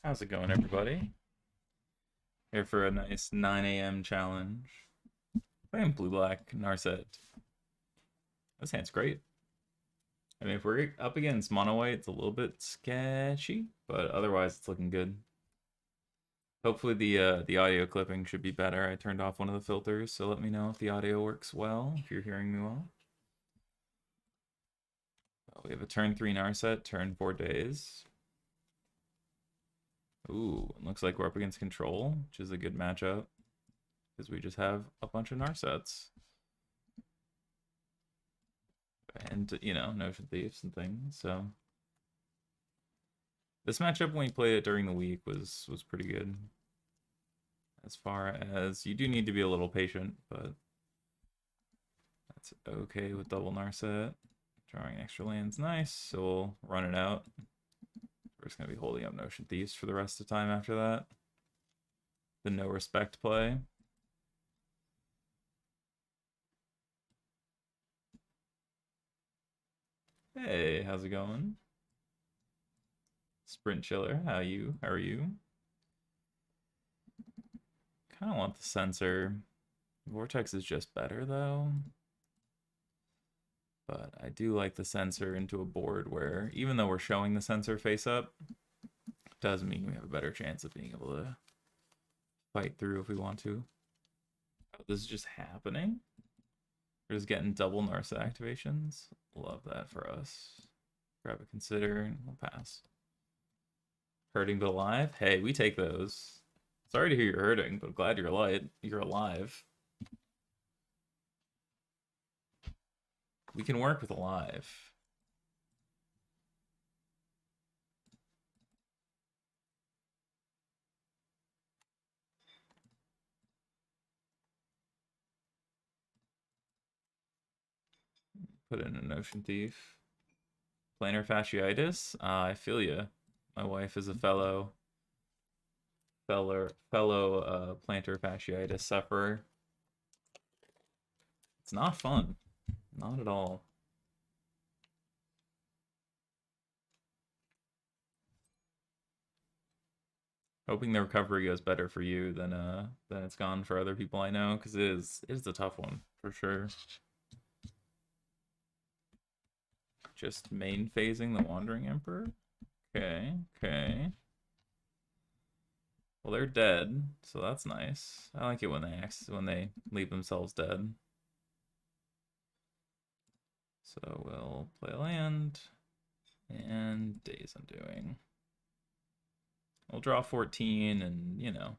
How's it going, everybody? Here for a nice 9 a.m. challenge. Playing blue-black Narset. This hand's great. I mean, if we're up against mono white, it's a little bit sketchy, but otherwise it's looking good. Hopefully the audio clipping should be better. I turned off one of the filters, so let me know if the audio works well, if you're hearing me well. We have a turn 3 Narset, turn 4 Days. Ooh, looks like we're up against Control, which is a good matchup, because we just have a bunch of Narsets. And, you know, Notion Thieves and things, so... This matchup, when we played it during the week, was pretty good. As far as, you do need to be a little patient, but... That's okay with double Narset. Drawing extra land's nice, so we'll run it out. We're just going to be holding up Notion Thieves for the rest of the time after that. The no respect play. Hey, how's it going? Sprint Chiller, how are you? Kind of want the sensor. Vortex is just better though. But I do like the sensor into a board where, even though we're showing the sensor face up, does mean we have a better chance of being able to fight through if we want to. Oh, this is just happening? We're just getting double Narset activations. Love that for us. Grab a consider and we'll pass. Hurting but alive? Hey, we take those. Sorry to hear you're hurting, but glad you're alive. We can work with alive. Put in a Notion Thief. Plantar fasciitis? I feel ya. My wife is a fellow plantar fasciitis sufferer. It's not fun. Not at all. Hoping the recovery goes better for you than it's gone for other people I know, because it is a tough one for sure. Just main phasing the Wandering Emperor. Okay. Well, they're dead, so that's nice. I like it when they leave themselves dead. So we'll play a land and Days Undoing. We'll draw 14 and, you know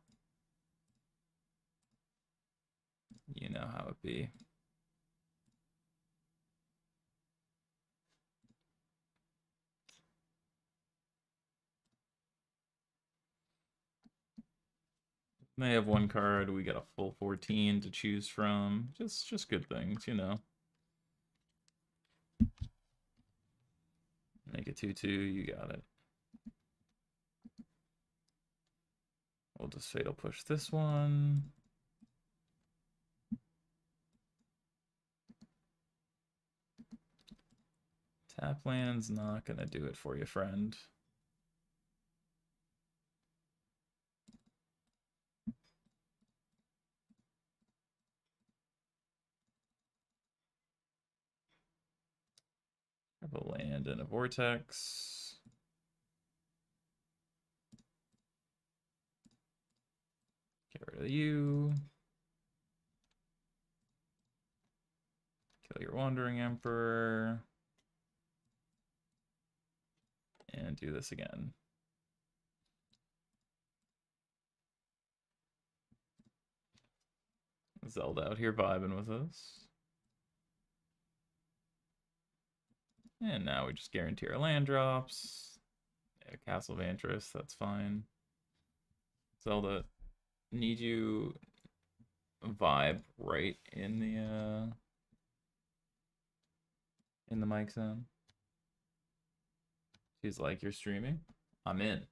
how it be. May have one card, we get a full 14 to choose from. Just good things, you know. Make it 2/2, you got it. We'll just Fatal Push this one. Tap land's not gonna do it for you, friend. Have a land and a Vortex. Get rid of you. Kill your Wandering Emperor. And do this again. Zelda out here vibing with us. And now we just guarantee our land drops. Yeah, Castle Vantress, that's fine. Zelda, need you vibe right in the mic zone. She's like, you're streaming? I'm in.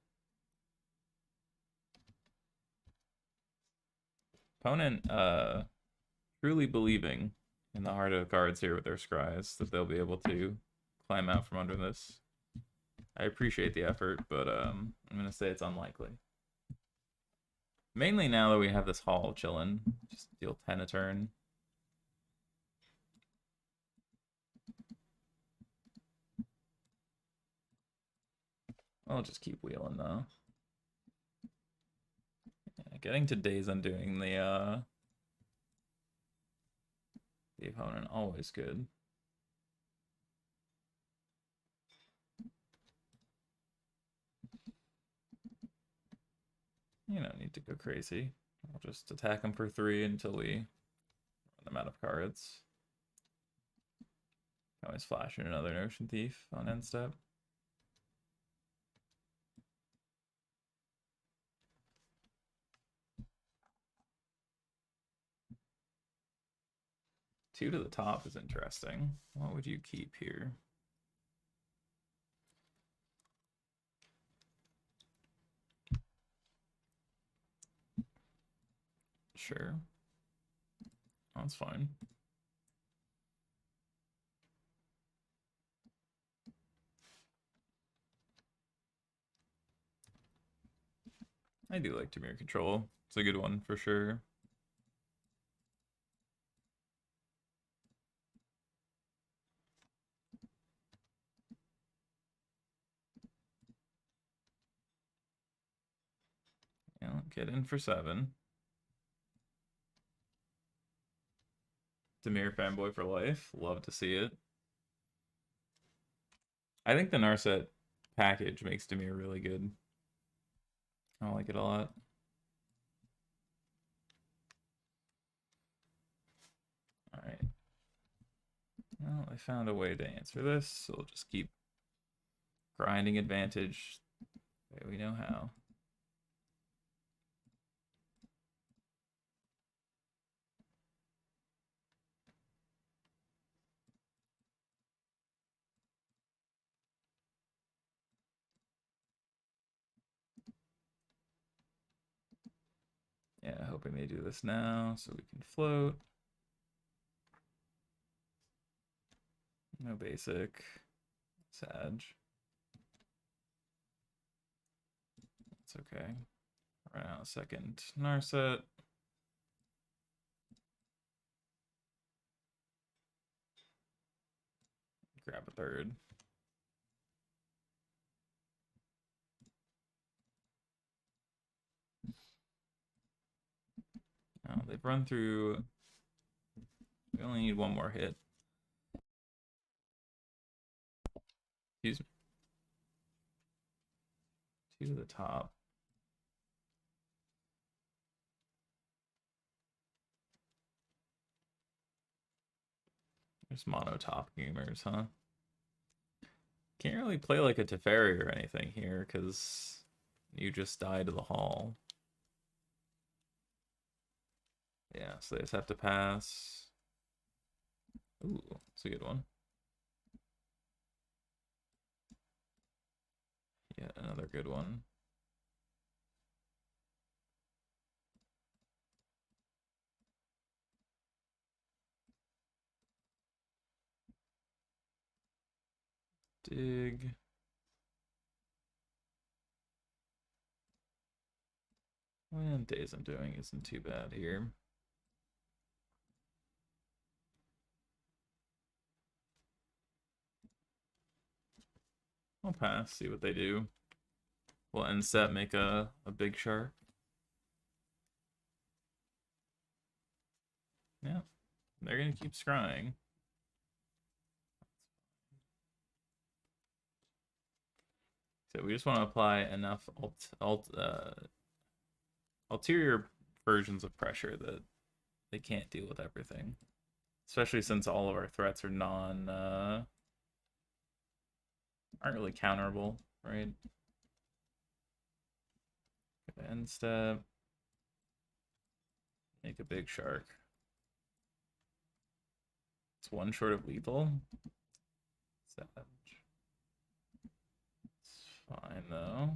Opponent truly believing in the heart of the cards here with their scries that they'll be able to climb out from under this. I appreciate the effort, but I'm gonna say it's unlikely. Mainly now that we have this Hall chilling, just deal 10 a turn. I'll just keep wheeling though. Yeah, getting to Days Undoing the opponent, always good. You don't need to go crazy. I'll just attack him for 3 until we run them out of cards. Can always flash in another Notion Thief on end step. Two to the top is interesting. What would you keep here? Sure. That's fine. I do like Dimir Control. It's a good one for sure. Yeah, get in for 7. Dimir fanboy for life. Love to see it. I think the Narset package makes Dimir really good. I like it a lot. Alright. Well, I found a way to answer this, so we'll just keep grinding advantage the way we know how. Yeah, hoping they do this now so we can float. No basic. Sag. It's okay. Right now, second Narset. Grab a third. Now they've run through. We only need one more hit. Excuse me. 2 to the top. There's mono top gamers, huh? Can't really play like a Teferi or anything here because you just died to the Hall. Yeah, so they just have to pass. Ooh, that's a good one. Yeah, another good one. Dig. And Days Undoing isn't too bad here. I'll pass, see what they do. We'll end step, make a big shark. Yeah, they're gonna keep scrying. So we just want to apply enough ulterior versions of pressure that they can't deal with everything. Especially since all of our threats are aren't really counterable, right? End step. Make a big shark. It's one short of lethal. Savage. It's fine though.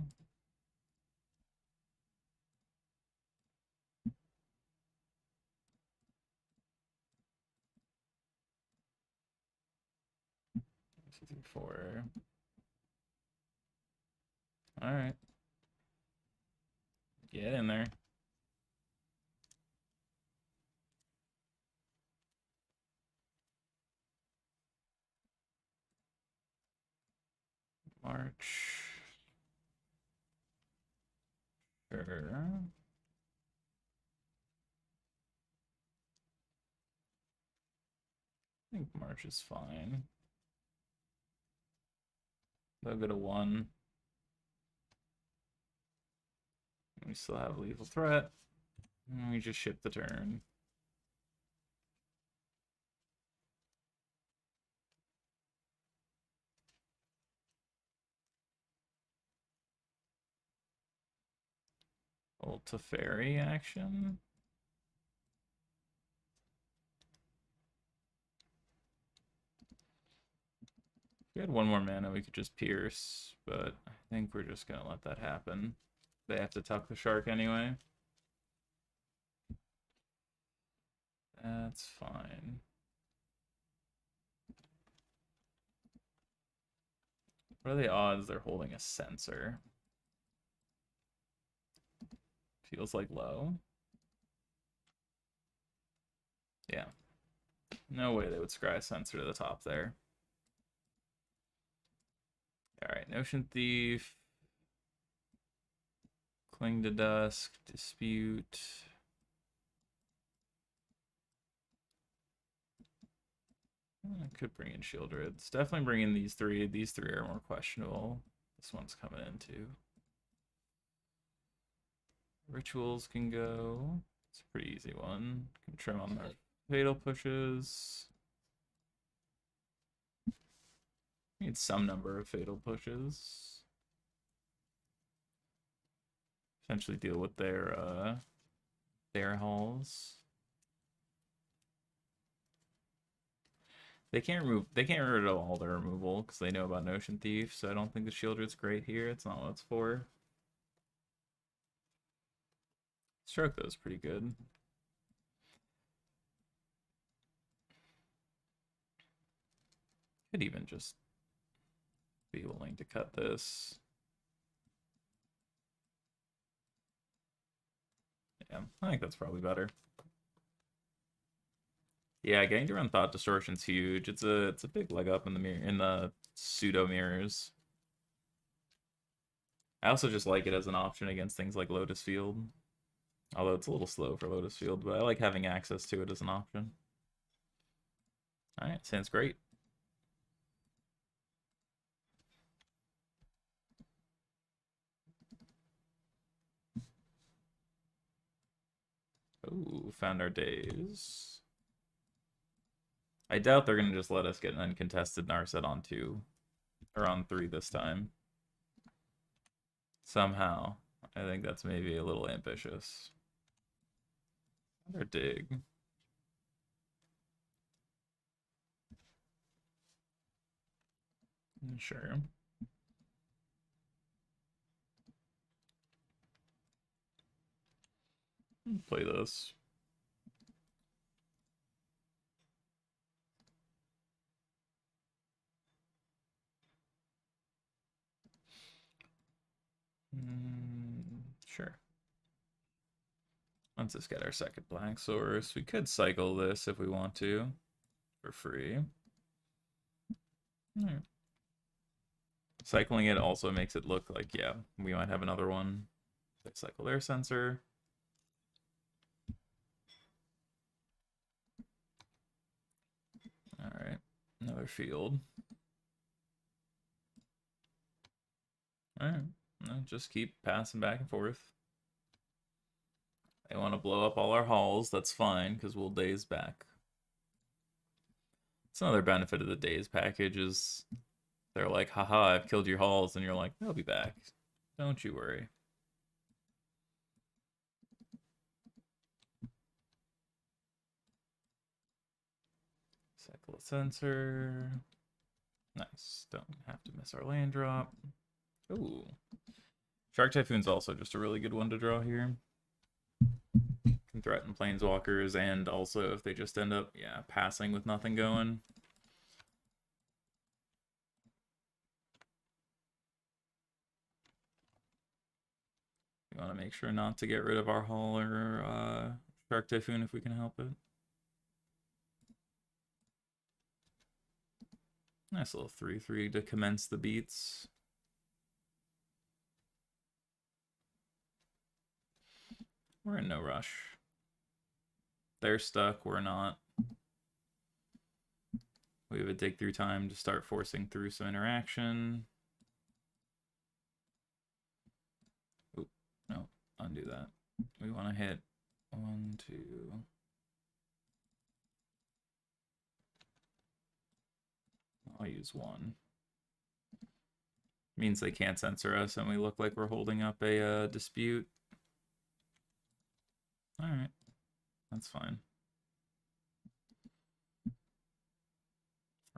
Two, three, four. Alright. Get in there. March. Sure. I think March is fine. They'll go to 1. We still have lethal threat. And we just ship the turn. Ulta Fairy action. If we had one more mana, we could just pierce, but I think we're just gonna let that happen. They have to tuck the shark anyway. That's fine. What are the odds they're holding a sensor? Feels like low. Yeah. No way they would scry a sensor to the top there. Alright, Notion Thief. Cling to Dusk. Dispute. Could bring in Shieldreds. Definitely bring in these three. These three are more questionable. This one's coming in too. Rituals can go. It's a pretty easy one. Can trim on the fatal pushes. Need some number of fatal pushes. Potentially deal with their halls. They can't get rid of all their removal because they know about Notion Thief, so I don't think the Shieldred's great here. It's not what it's for. Stroke though is pretty good. Could even just be willing to cut this. Yeah, I think that's probably better. Yeah, getting to run Thought Distortion's huge. It's a big leg up in the mirror, in the pseudo mirrors. I also just like it as an option against things like Lotus Field. Although it's a little slow for Lotus Field, but I like having access to it as an option. Alright, sounds great. Ooh, found our days. I doubt they're going to just let us get an uncontested Narset on 2. Or on 3 this time. Somehow. I think that's maybe a little ambitious. Another dig. Sure. Play this. Sure. Let's just get our second blank source. We could cycle this if we want to. For free. Right. Cycling it also makes it look like, yeah, we might have another one. They cycle their sensor. Alright, another field. Alright, just keep passing back and forth. They want to blow up all our halls, that's fine, because we'll daze back. It's another benefit of the daze package is they're like, haha, I've killed your halls, and you're like, they'll be back. Don't you worry. Cycle a sensor. Nice. Don't have to miss our land drop. Ooh. Shark Typhoon's also just a really good one to draw here. Can threaten planeswalkers, and also if they just end up, yeah, passing with nothing going. make sure not to get rid of our Hull or Shark Typhoon if we can help it. Nice little 3/3 to commence the beats. We're in no rush. They're stuck, we're not. We have a dig through time to start forcing through some interaction. Oop, no, undo that. We want to hit 1, 2. I'll use 1. Means they can't censor us and we look like we're holding up a dispute. Alright, that's fine.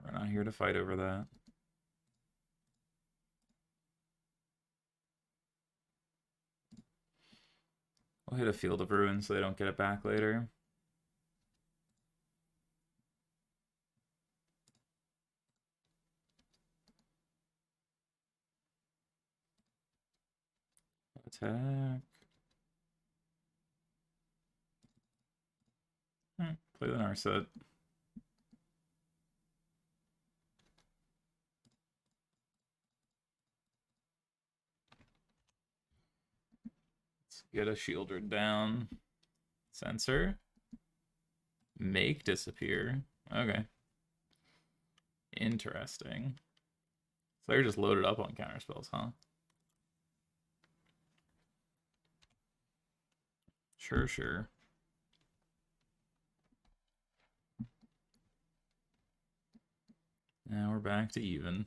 We're not here to fight over that. We'll hit a Field of Ruin so they don't get it back later. Attack. Alright, play the Narset. Let's get a Shielder down. Censor. Make disappear. Okay. Interesting. So they're just loaded up on counterspells, huh? Sure, sure. Now we're back to even.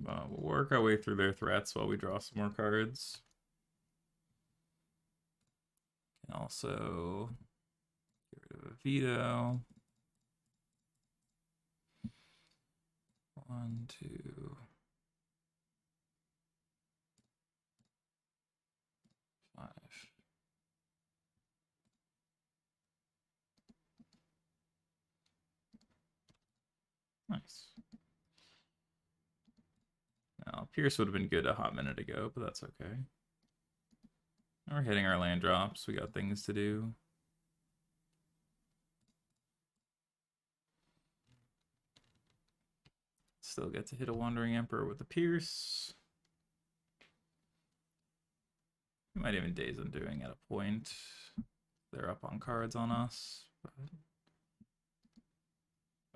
We'll work our way through their threats while we draw some more cards. Can also get rid of a veto. 1, 2. 5. Nice. Now, Pierce would have been good a hot minute ago, but that's okay. We're hitting our land drops. We got things to do. Still get to hit a Wandering Emperor with a Pierce. We might even Daze Undoing at a point. They're up on cards on us. But...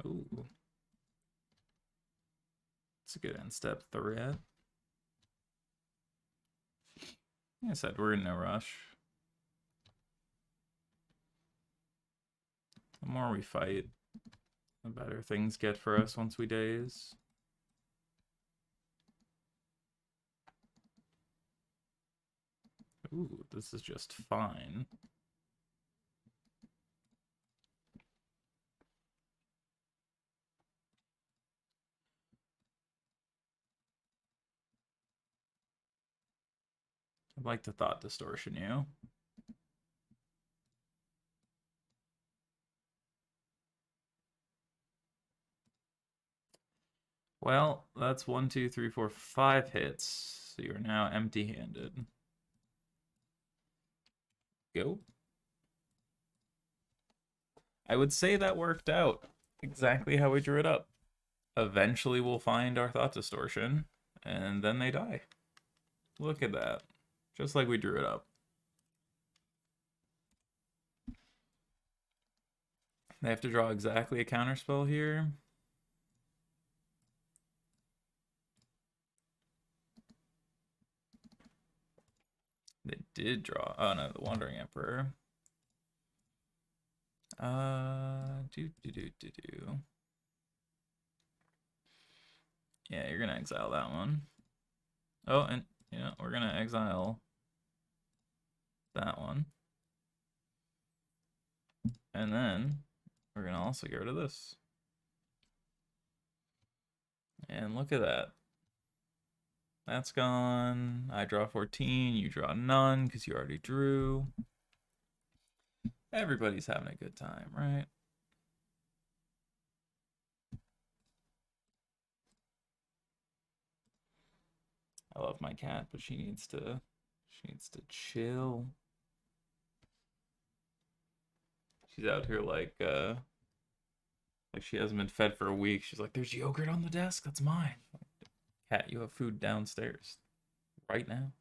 ooh. It's a good end step threat. Like I said, we're in no rush. The more we fight, the better things get for us once we daze. Ooh, this is just fine. I'd like to thought distortion you. Well, that's 1, 2, 3, 4, 5 hits. So you're now empty-handed. Go. I would say that worked out exactly how we drew it up. Eventually we'll find our thought distortion, and then they die. Look at that. Just like we drew it up. They have to draw exactly a counterspell here. They did draw. Oh no, the Wandering Emperor. Yeah, you're gonna exile that one. Oh, and yeah, we're gonna exile that one. And then we're gonna also get rid of this. And look at that. That's gone. I draw 14, you draw none because you already drew. Everybody's having a good time, right? I love my cat, but she needs to chill. She's out here like she hasn't been fed for a week. She's like, "There's yogurt on the desk. That's mine." Cat, you have food downstairs right now.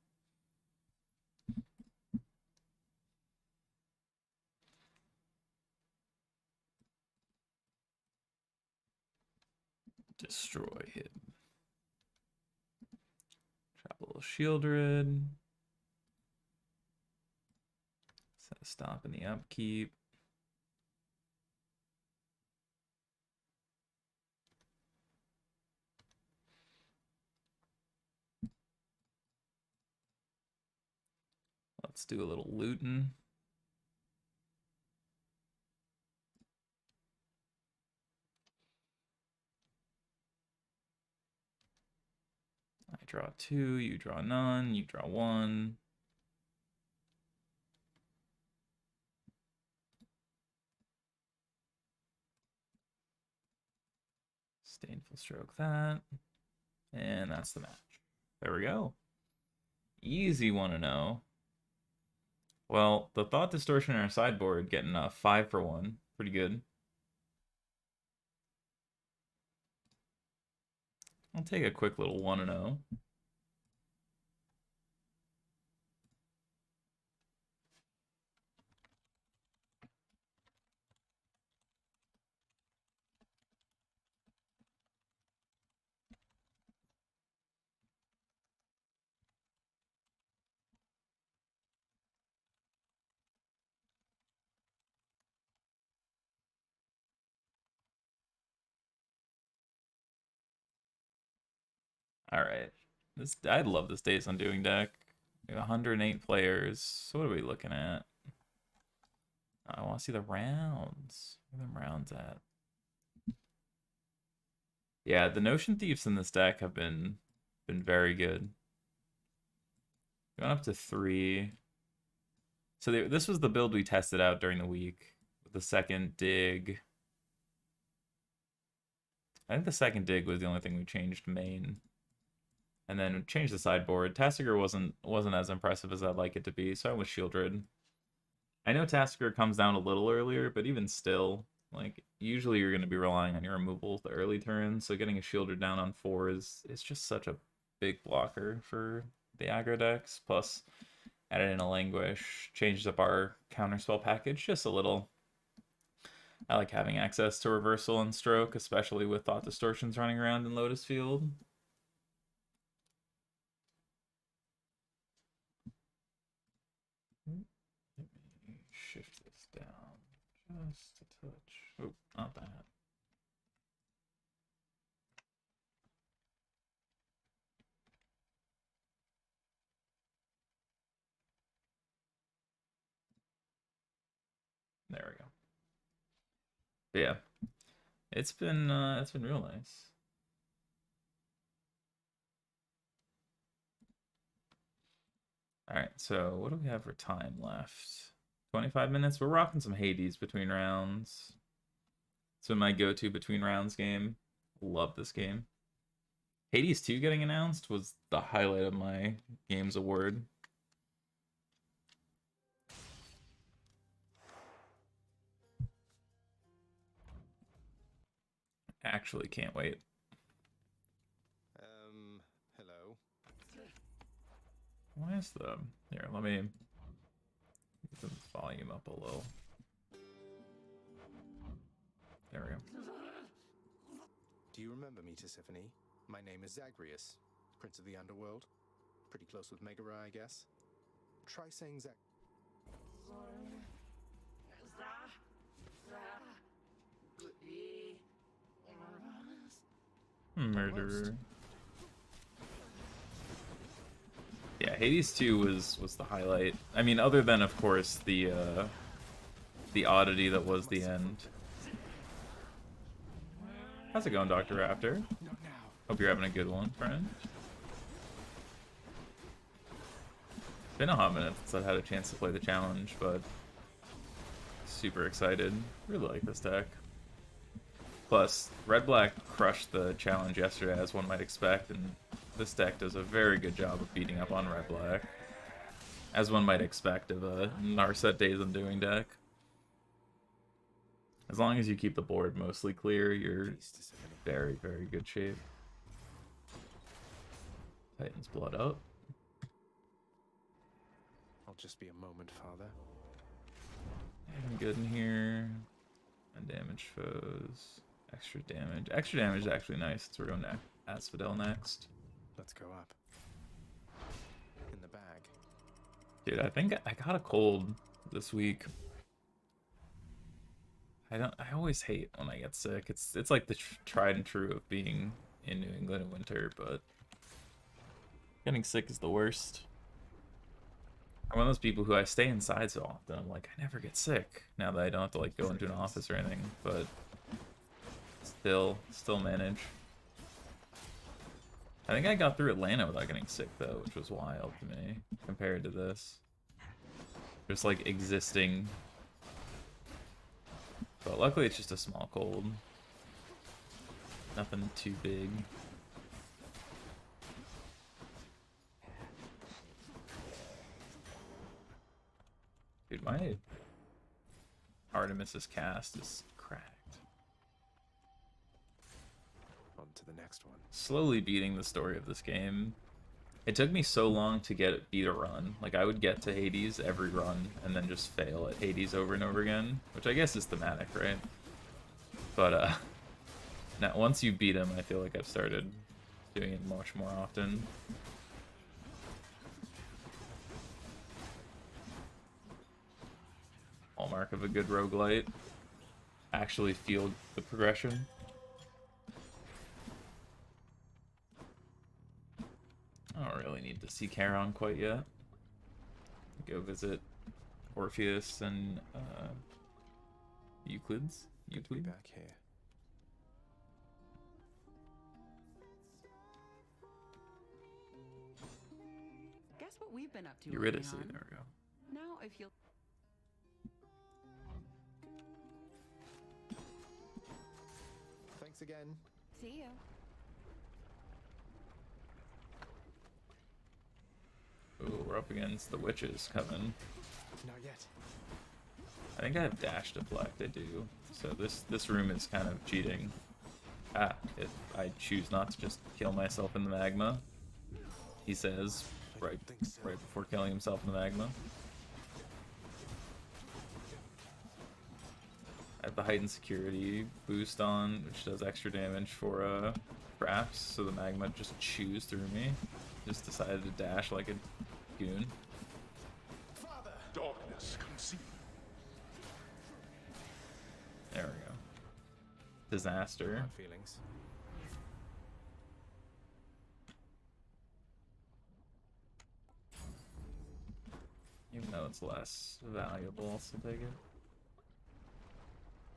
Destroy him. Drop a little Shieldred. Set a stop in the upkeep. Let's do a little looting. I draw 2, you draw none, you draw 1. Disdainful Stroke that. And that's the match. There we go. Easy 1-0. Well, the Thought Distortion in our sideboard getting a 5 for 1. Pretty good. I'll take a quick little 1-0. All right. I love this Days Undoing deck. We have 108 players. So what are we looking at? I want to see the rounds. Where are them rounds at? Yeah, the Notion Thieves in this deck have been very good. Going up to 3. So this was the build we tested out during the week with the second dig. I think the second dig was the only thing we changed main. And then we changed the sideboard. Tassiger wasn't as impressive as I'd like it to be, so I went with Shieldred. I know Tassiger comes down a little earlier, but even still, like, usually you're going to be relying on your removals the early turns, so getting a Shieldred down on 4 is just such a big blocker for the aggro decks. Plus, added in a Languish, changes up our counterspell package just a little. I like having access to Reversal and Stroke, especially with Thought Distortions running around in Lotus Field. Let me shift this down just a touch. Oh, not that. There we go. But yeah, it's been real nice. All right, so what do we have for time left? 25 minutes. We're rocking some Hades between rounds. It's been my go-to between rounds game. Love this game. Hades 2 getting announced was the highlight of my Games Award. Actually can't wait. Hello. Why is the... Here, let me get the volume up a little. There we go. Do you remember me, Tisiphone? My name is Zagreus, Prince of the Underworld. Pretty close with Megara, I guess. Try saying Zag... Murderer. Yeah, Hades 2 was the highlight. I mean, other than, of course, the oddity that was the end. How's it going, Dr. Raptor? Hope you're having a good one, friend. It's been a hot minute since I've had a chance to play the challenge, but Super excited. Really like this deck. Plus, red-black crushed the challenge yesterday, as one might expect, and this deck does a very good job of beating up on red-black, as one might expect of a Narset Days Undoing deck. As long as you keep the board mostly clear, you're in very, very good shape. Titan's Blood up. I'll just be a moment, Father. And good in here. Undamaged foes. Extra damage. Extra damage is actually nice. So we're going to Asphodel next. Let's go up. In the bag. Dude, I think I got a cold this week. I always hate when I get sick. It's like the tried and true of being in New England in winter, but getting sick is the worst. I'm one of those people who I stay inside so often. I'm like, I never get sick now that I don't have to like go into an office or anything, but still manage. I think I got through Atlanta without getting sick though, which was wild to me compared to this. Just like existing. But luckily it's just a small cold. Nothing too big. Dude, my Artemis's cast is cracked. On to the next one. Slowly beating the story of this game. It took me so long to beat a run. Like, I would get to Hades every run and then just fail at Hades over and over again, which I guess is thematic, right? But now once you beat him, I feel like I've started doing it much more often. Hallmark of a good roguelite. Actually feel the progression. I don't really need to see Charon quite yet. Go visit Orpheus and Euclid's. Euclid. Back here. Guess what we've been up to? Eurydice, early on? there we go. Now, if you'll. Thanks again. See you. Ooh, we're up against the witches coming. Not yet. I think I have dash deflect, I do. So this room is kind of cheating. I choose not to just kill myself in the magma. He says, right before killing himself in the magma. I have the heightened security boost on, which does extra damage for traps, so the magma just chews through me. Just decided to dash like a goon. Father! Darkness concealed. There we go. Disaster. My feelings. Even though it's less valuable, I'll still take it.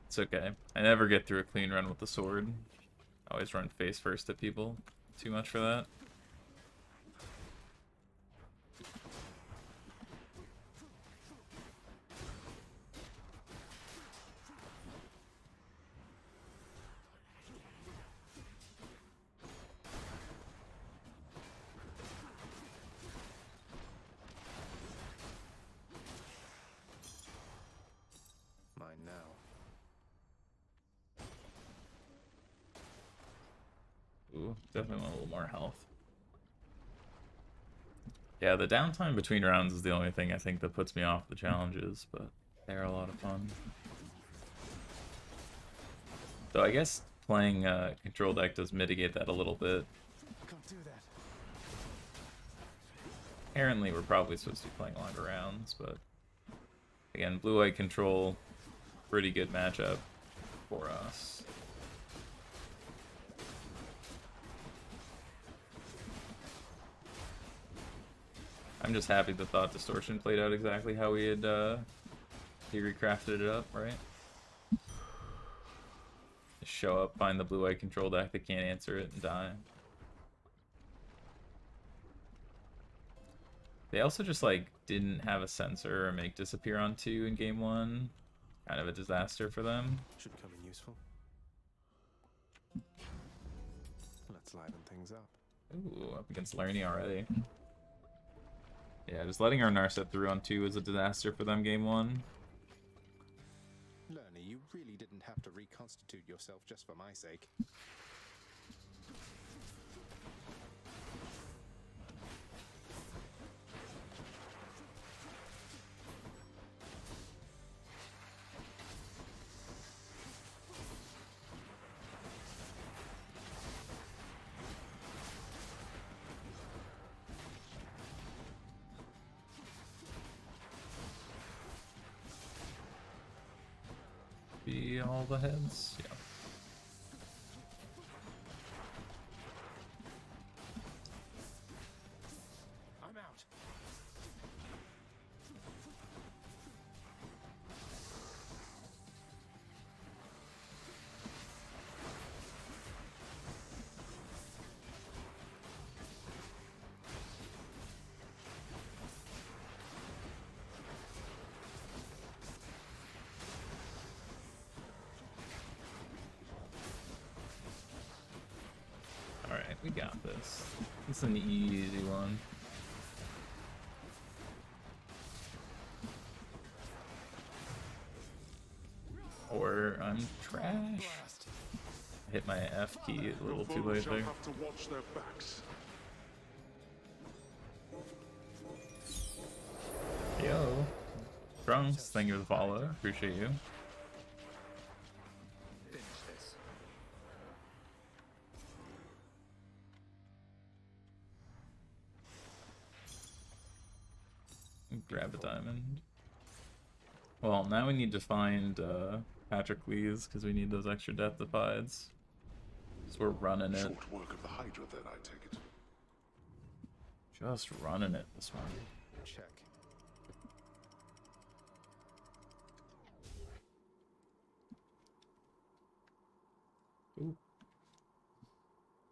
It's okay. I never get through a clean run with the sword. I always run face first at people. Too much for that. Mine now. Ooh, definitely want a little more health. Yeah, the downtime between rounds is the only thing I think that puts me off the challenges, but they're a lot of fun. So I guess playing control deck does mitigate that a little bit. Can't do that. Apparently we're probably supposed to be playing longer rounds, but again, blue-white control, pretty good matchup for us. I'm just happy the Thought Distortion played out exactly how we had theory crafted it up, right? Just show up, find the blue-white control deck that can't answer it, and die. They also just like didn't have a sensor or make disappear on 2 in game 1, kind of a disaster for them. Should come in useful. Let's liven things up. Ooh, up against Lerny already. Yeah, just letting our Narset through on 2 is a disaster for them game 1. Lerny, you really didn't have to reconstitute yourself just for my sake. Be all the heads? Yeah. I'm out. Alright, we got this. This is an easy one. Or I'm trash. I hit my F key a little too late there. Have to watch their backs. Yo. Trunks, thank you for the follow. Appreciate you. Finish this. Grab a diamond. Well, now we need to find Patrocles because we need those extra death defies. So we're running it. Short work of the Hydra, then I take it. Just running it this one. Check. Ooh.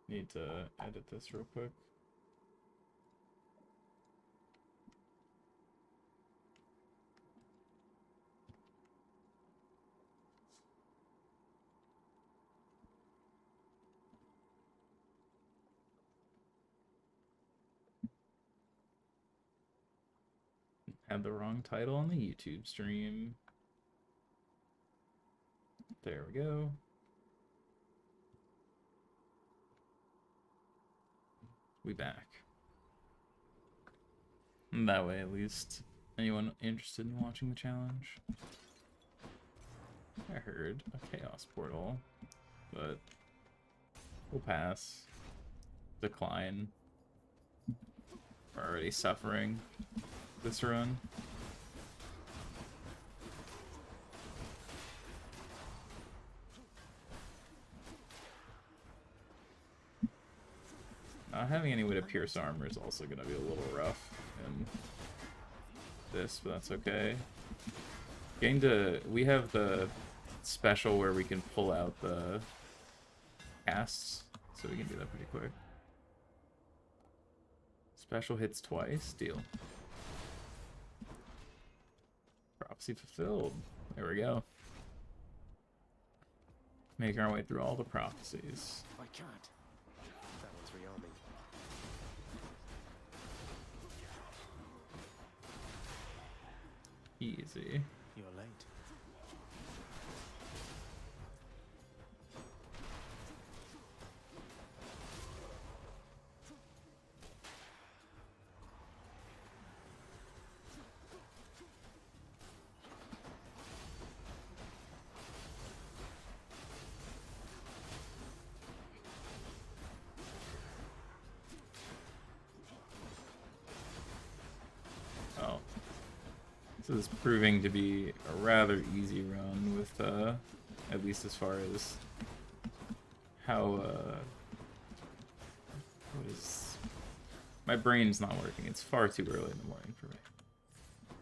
Need to edit this real quick. Had the wrong title on the YouTube stream. There we go. We back. And that way, at least, anyone interested in watching the challenge. I heard a chaos portal, but we'll pass. Decline. We're already suffering this run. Not having any way to pierce armor is also going to be a little rough in this, but that's okay. Getting to... we have the special where we can pull out the casts, so we can do that pretty quick. Special hits twice, deal. Prophecy fulfilled. There we go. Making our way through all the prophecies. I can't. That one's Rialmi. Easy. You're late. Oh. This is proving to be a rather easy run with, at least as far as how, what is... my brain's not working. It's far too early in the morning for me.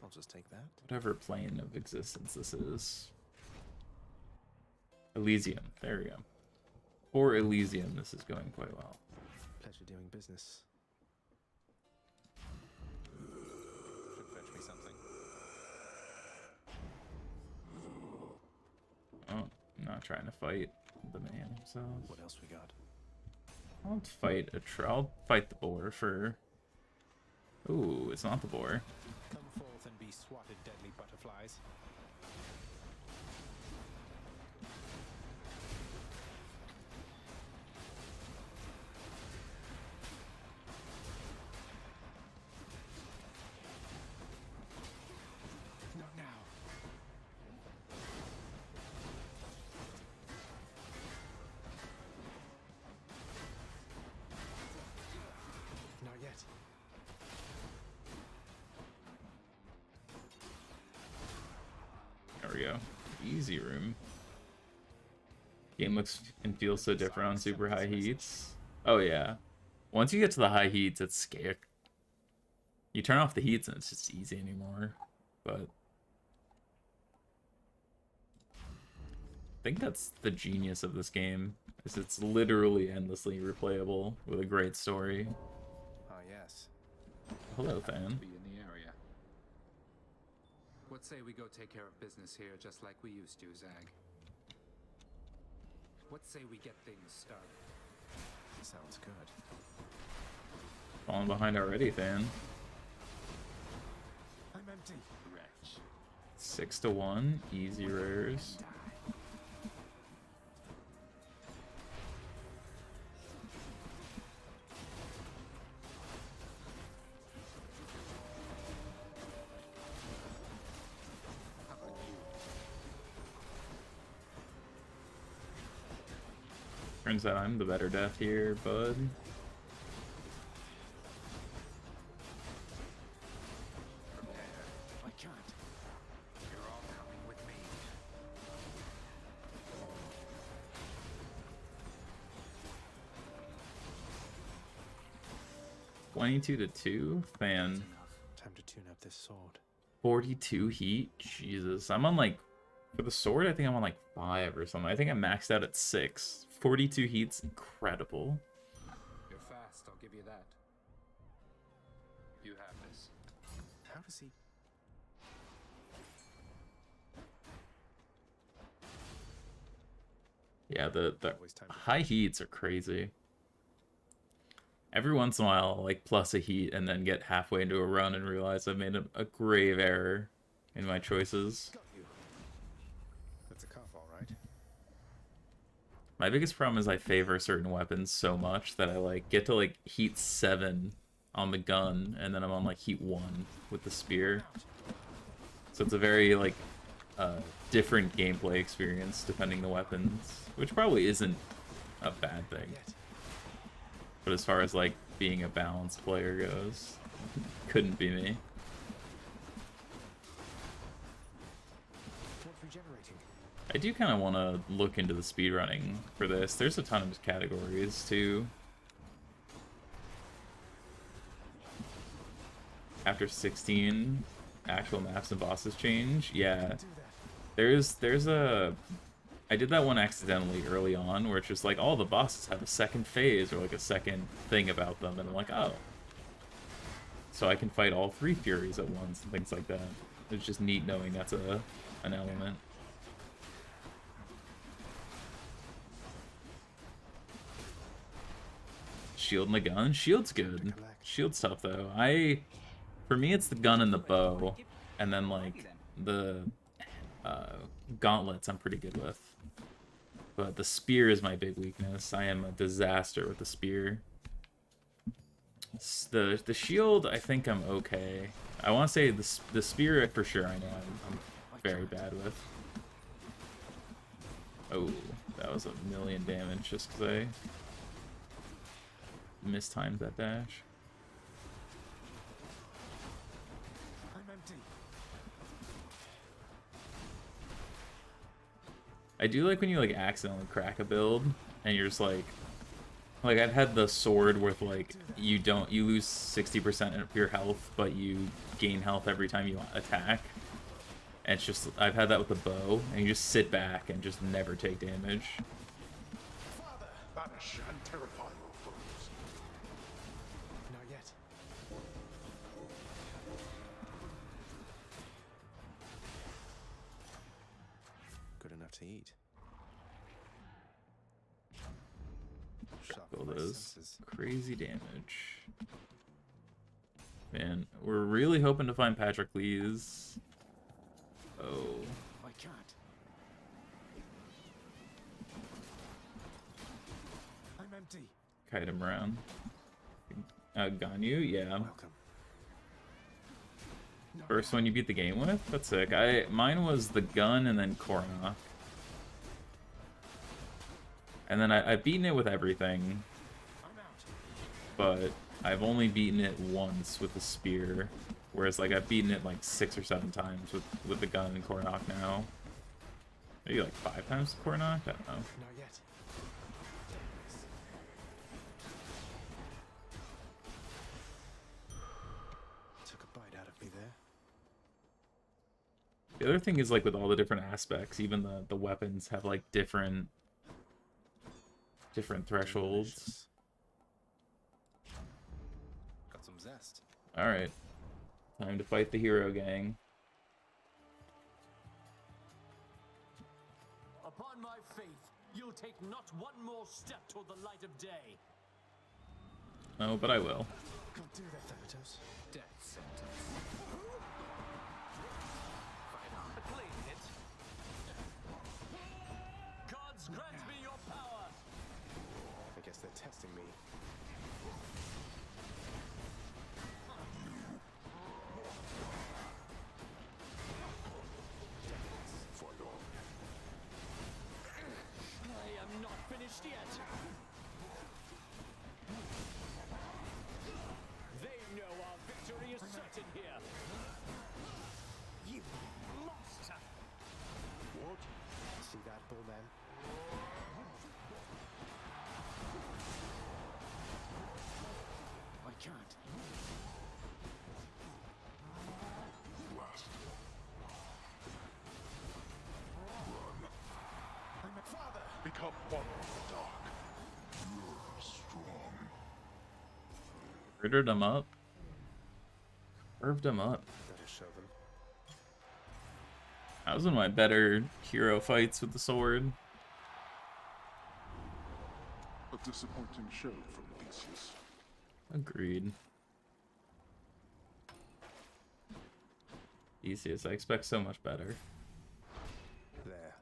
I'll just take that. Whatever plane of existence this is. Elysium. There we go. For Elysium, this is going quite well. Pleasure doing business. Should fetch me something. not trying to fight the man himself. What else we got? I'll fight I'll fight the boar for. Ooh, it's not the boar. Come forth and be swatted, deadly butterflies. Not now. Not yet. There we go. Easy room. Game looks and feels so different on super high heats. Oh yeah. Once you get to the high heats, it's scary. You turn off the heats and it's just easy anymore. But I think that's the genius of this game, is it's literally endlessly replayable with a great story. Ah, yes. Hello, fan. Be in the area. What say we go take care of business here just like we used to, Zag? What say we get things started? Sounds good. Falling behind already, fan. I'm empty. Wretch. 6-1, easy rares. How about you? Turns out I'm the better death here, bud. Prepare. I can't. You're all coming with me. 22-2, fan. Enough. Time to tune up this sword. 42 heat, Jesus. I'm on like, for the sword, I think I'm on like 5 or something. I think I maxed out at 6. 42 heat's incredible. You're fast, I'll give you that. You have this. How does he? Yeah, the Always time to high heats are crazy. Every once in a while, I'll like plus a heat and then get halfway into a run and realize I've made a grave error in my choices. got you. That's a cuff, all right. My biggest problem is I favor certain weapons so much that I like get to like heat 7 on the gun and then I'm on like heat 1 with the spear. So it's a very like different gameplay experience depending the weapons, which probably isn't a bad thing. Yet. But as far as like being a balanced player goes, couldn't be me. What's regenerating? I do kind of want to look into the speedrunning for this. There's a ton of categories too. After 16 actual maps and bosses change, yeah. Do that. There's a... I did that one accidentally early on, where it's just like, all the bosses have a second phase, or like a second thing about them, and I'm like, oh. So I can fight all 3 Furies at once, and things like that. It's just neat knowing that's an element. Shield and the gun? Shield's good. Shield's tough, though. For me, it's the gun and the bow, and then, like, the gauntlets I'm pretty good with. But the spear is my big weakness. I am a disaster with the spear. The shield, I think I'm okay. I want to say the spear for sure. I know I'm very bad with. Oh, that was 1,000,000 damage just because I mistimed that dash. I'm empty. I do like when you like accidentally crack a build and you're just like I've had the sword with like you lose 60% of your health but you gain health every time you attack. And it's just I've had that with the bow and you just sit back and just never take damage. Banish and terrify your foes. Not yet. Good enough to eat. Sharpen All my those senses. crazy damage. Man, we're really hoping to find Patrick Lee's. Oh. I can't. I'm empty. Kite him around. Ganyu? Yeah. Welcome. No, First one you beat the game with? That's sick. Mine was the gun and then Kornak. And then I've beaten it with everything, I'm out. but I've only beaten it once with the spear. Whereas like I've beaten it like 6 or 7 times with the gun and Kornak now. Maybe like 5 times with Kornak? I don't know. Not yet. Took a bite out of me there. The other thing is like with all the different aspects, even the weapons have like different thresholds. Delicious. Got some zest. Alright. Time to fight the hero gang. Upon my faith, you'll take not one more step toward the light of day. Oh, but I will. Can't do that, Thanatos. Death sentence. Clean it. Gods grant me your power. I guess they're testing me. I am not finished yet. They know our victory is certain here. You monster! What? See that, bullman? I can't. Last. I'm a father. Become one with the dark. You're strong. Rittered him up. Curved him up. Better show them. That was one of my better hero fights with the sword. A disappointing show from Theseus. Agreed. Theseus, I expect so much better. There.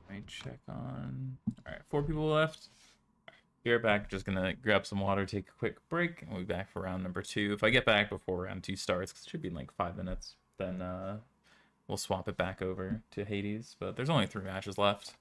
Right, check on. Alright, 4 people left. Be right back. Just gonna grab some water, take a quick break, and we'll be back for round number 2. If I get back before round 2 starts, 'cause it should be in like 5 minutes, then we'll swap it back over to Hades. But there's only 3 matches left.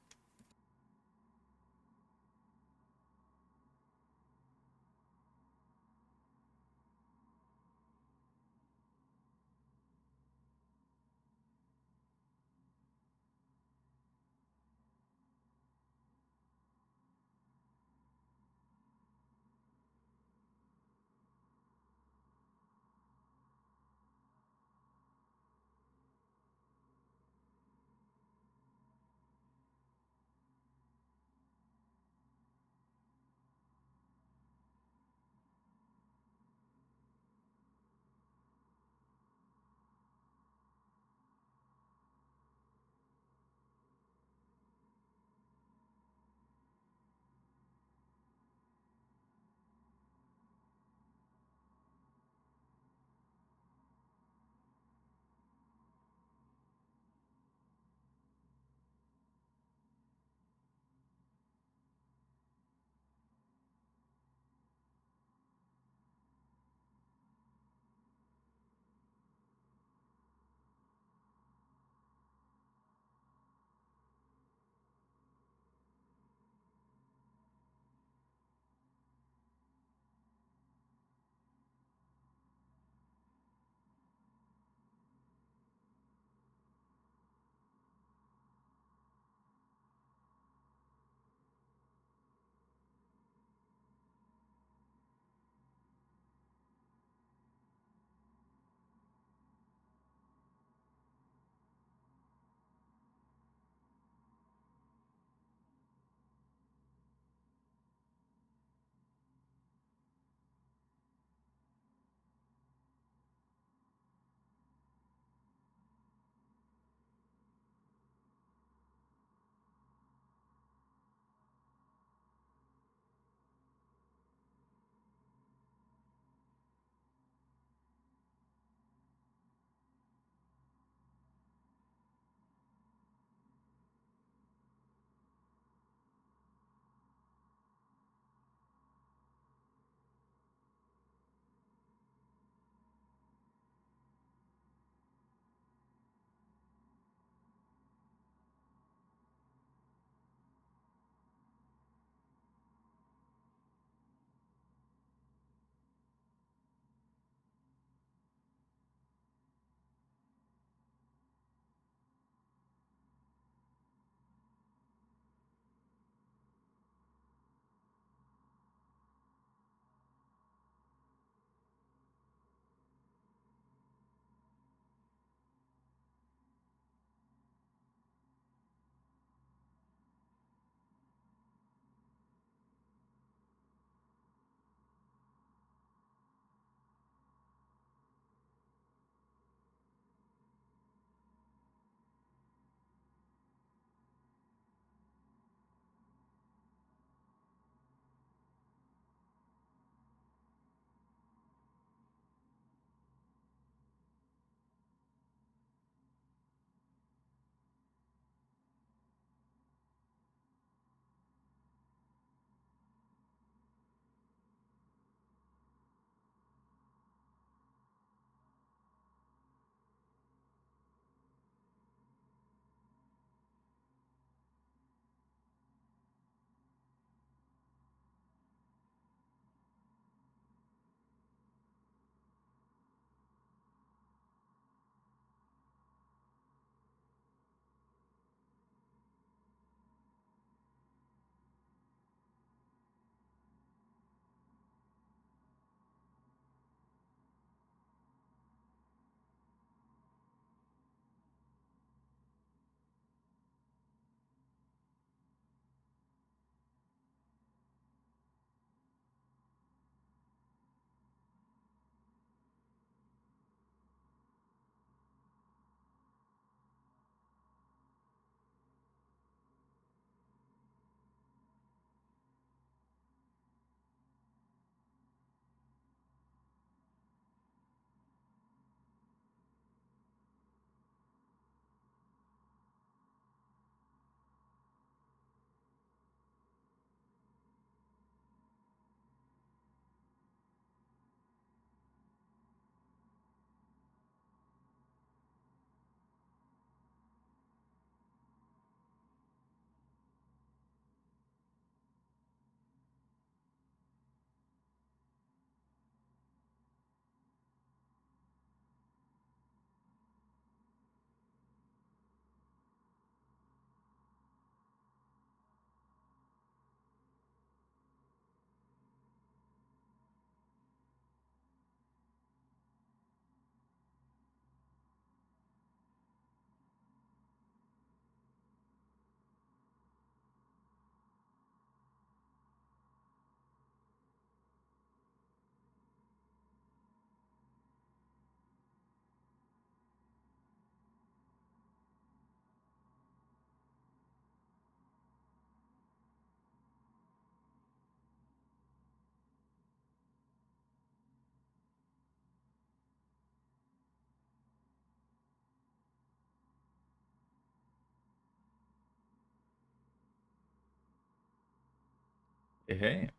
Hey.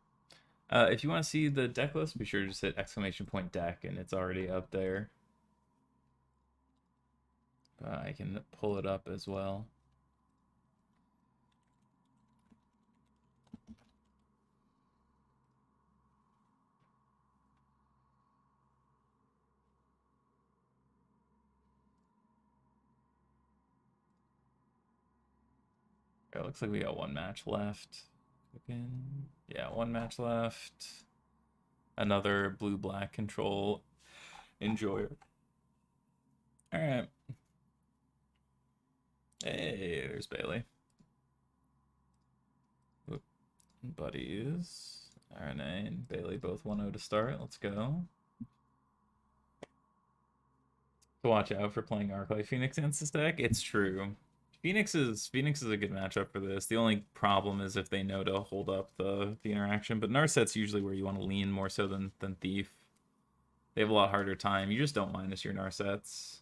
If you want to see the deck list, be sure to just hit !deck, and it's already up there. I can pull it up as well. It looks like we got one match left. Again. Yeah, one match left. Another blue-black control enjoyer. Alright. Hey, there's Bailey. Oop. Buddies. RNA and Bailey both 1-0 to start. Let's go. To watch out for playing Arclight Phoenix against this deck. It's true. Phoenix is a good matchup for this. The only problem is if they know to hold up the interaction. But Narset's usually where you want to lean more so than Thief. They have a lot harder time. You just don't minus your Narsets.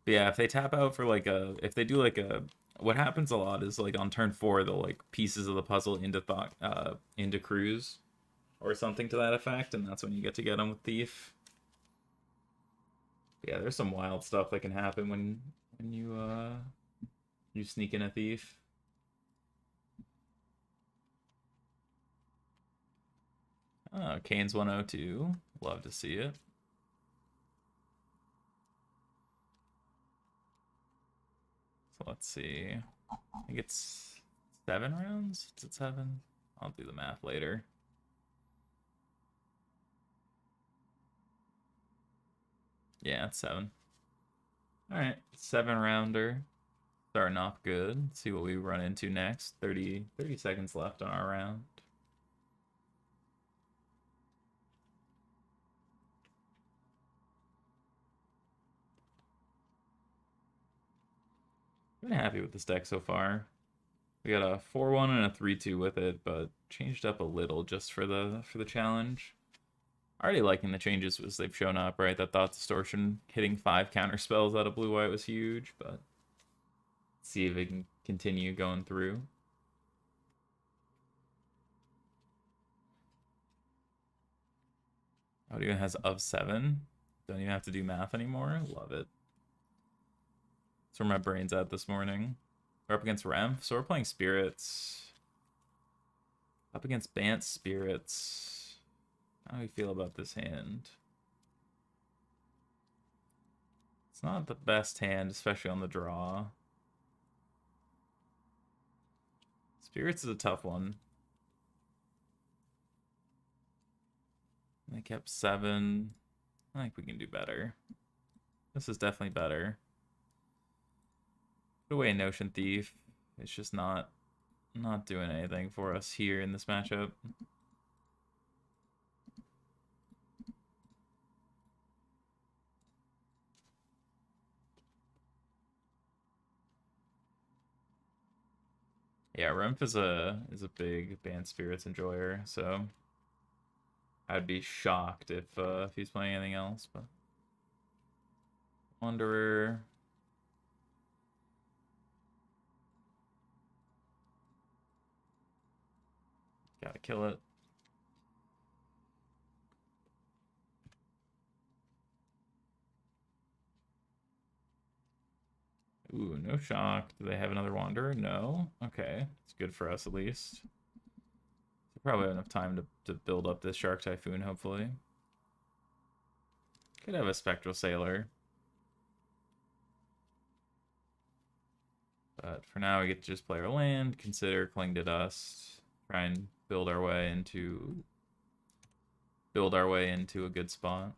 But yeah, if they tap out for like a, if they do like a, what happens a lot is like on turn 4 they'll like pieces of the puzzle into Cruise or something to that effect, and that's when you get them with Thief. Yeah, there's some wild stuff that can happen when you sneak in a Thief. Oh, Kane's 102. Love to see it. So let's see. I think it's 7 rounds? Is it 7? I'll do the math later. Yeah, it's 7. Alright, 7-rounder. Starting off good. Let's see what we run into next. 30 seconds left on our round. Been happy with this deck so far. We got a 4-1 and a 3-2 with it, but changed up a little just for the challenge. Already liking the changes as they've shown up, right? That Thought Distortion hitting 5 counter spells out of blue-white was huge, but let's see if it can continue going through. Oh, it even has of 7. Don't even have to do math anymore. Love it. That's where my brain's at this morning. We're up against Remph, so we're playing Spirits. Up against Bant Spirits. How do we feel about this hand? It's not the best hand, especially on the draw. Spirits is a tough one. They kept 7. I think we can do better. This is definitely better. Put away Notion Thief. It's just not doing anything for us here in this matchup. Yeah, Remph is a big Banned Spirits enjoyer, so I'd be shocked if he's playing anything else. But Wanderer. Gotta kill it. Ooh, no shock. Do they have another Wanderer? No. Okay, it's good for us at least. So probably have enough time to build up this Shark Typhoon, hopefully. Could have a Spectral Sailor. But for now, we get to just play our land, consider Cling to Dust, try and build our way into a good spot.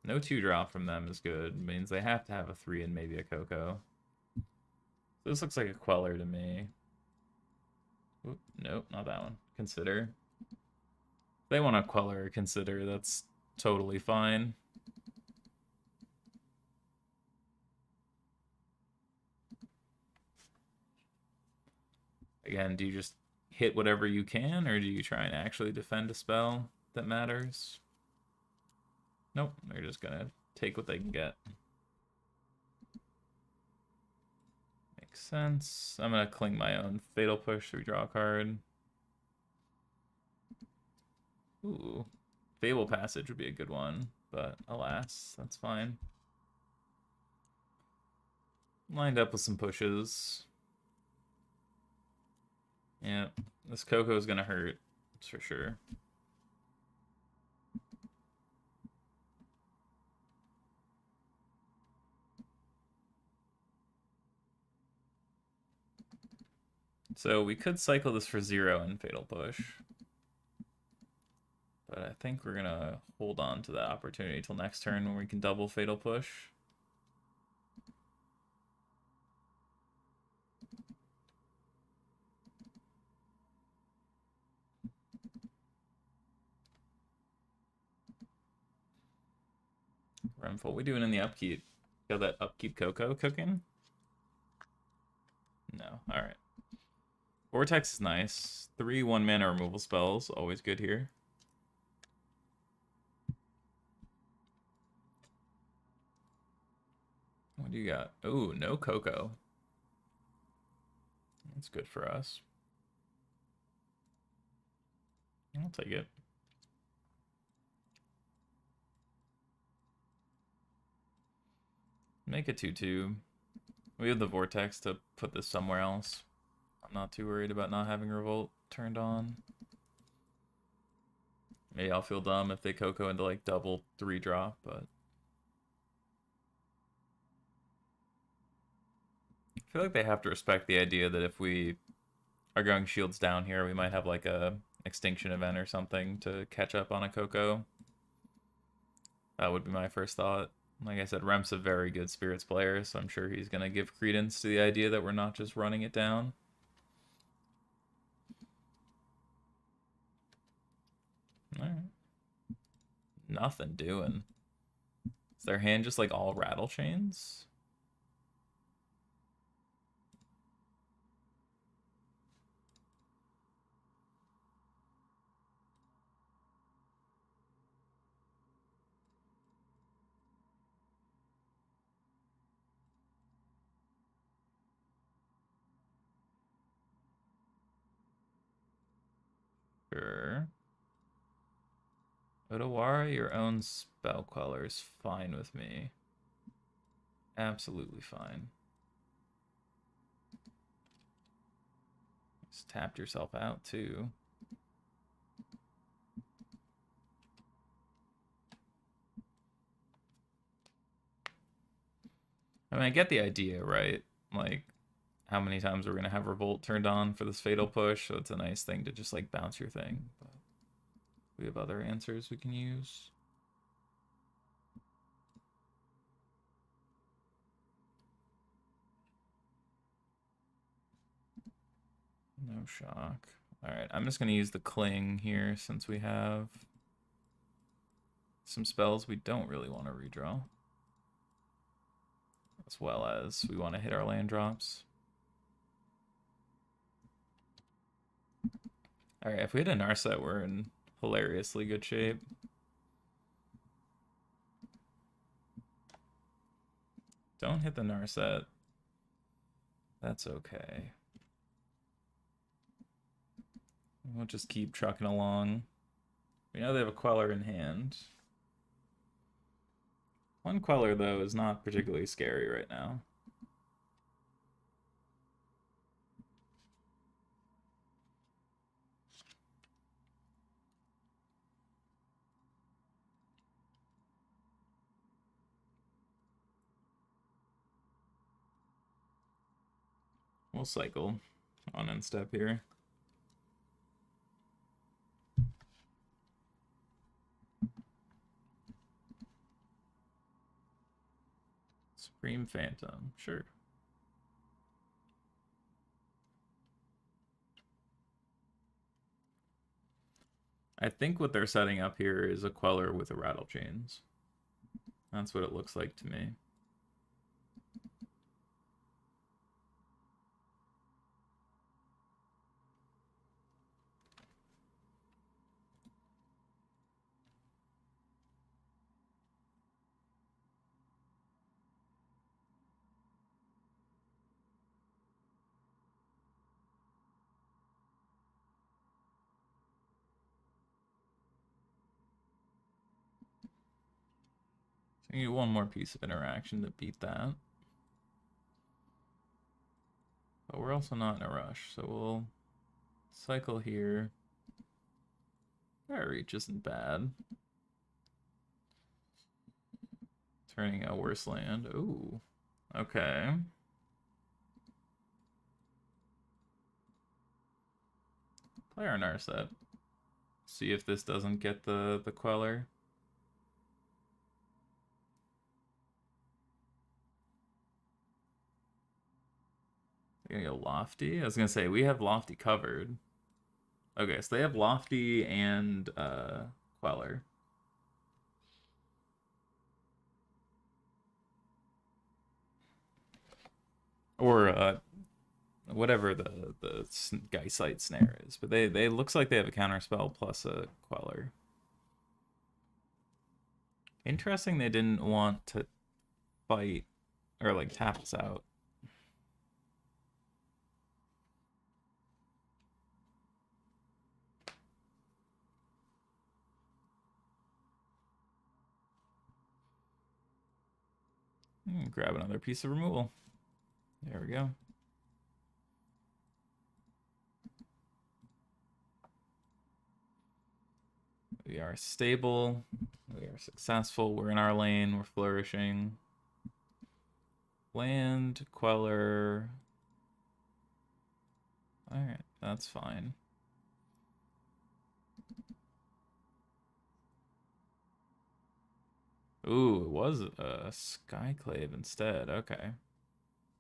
No 2-drop from them is good. It means they have to have a 3 and maybe a Coco. So this looks like a Queller to me. Oop, nope, not that one. Consider. If they want a Queller or Consider, that's totally fine. Again, do you just hit whatever you can, or do you try and actually defend a spell that matters? Nope, they're just gonna take what they can get. Makes sense. I'm gonna cling my own Fatal Push, redraw a card. Ooh. Fable Passage would be a good one, but alas, that's fine. Lined up with some pushes. Yeah, this Coco is gonna hurt, that's for sure. So we could cycle this for 0 and Fatal Push. But I think we're gonna hold on to that opportunity till next turn when we can double Fatal Push. Remful, what we doing in the upkeep? Got that upkeep Coco cooking? No, alright. Vortex is nice. 3 1-mana removal spells, always good here. What do you got? Ooh, no Coco. That's good for us. I'll take it. Make a 2/2. We have the Vortex to put this somewhere else. I'm not too worried about not having Revolt turned on. Maybe I'll feel dumb if they Coco into like double 3-drop, but I feel like they have to respect the idea that if we are going shields down here, we might have like a extinction event or something to catch up on a Coco. That would be my first thought. Like I said, Rem's a very good Spirits player, so I'm sure he's going to give credence to the idea that we're not just running it down. Alright. Nothing doing. Is their hand just like all rattle chains? Sure. Otawara, your own spell queller is fine with me. Absolutely fine. Just tapped yourself out too. I mean, I get the idea, right? Like, how many times we're going to have Revolt turned on for this Fatal Push, so it's a nice thing to just, like, bounce your thing. But we have other answers we can use. No shock. Alright, I'm just going to use the Cling here since we have some spells we don't really want to redraw. As well as we want to hit our land drops. Alright, if we hit a Narset, we're in hilariously good shape. Don't hit the Narset. That's okay. We'll just keep trucking along. We know they have a Queller in hand. One Queller, though, is not particularly scary right now. We'll cycle on end step here. Supreme Phantom, sure. I think what they're setting up here is a Queller with a Rattle Chains. That's what it looks like to me. We need one more piece of interaction to beat that. But we're also not in a rush, so we'll cycle here. Our reach isn't bad. Turning a worse land. Ooh. Okay. Play our Narset. See if this doesn't get the Queller. They're gonna go Lofty? I was gonna say, we have Lofty covered. Okay, so they have Lofty and Queller. Or whatever the Geysite Snare is. But they looks like they have a counterspell plus a Queller. Interesting they didn't want to fight or like tap us out. Grab another piece of removal. There we go. We are stable. We are successful. We're in our lane. We're flourishing. Land, Queller. Alright, that's fine. Ooh, it was a Skyclave instead. Okay.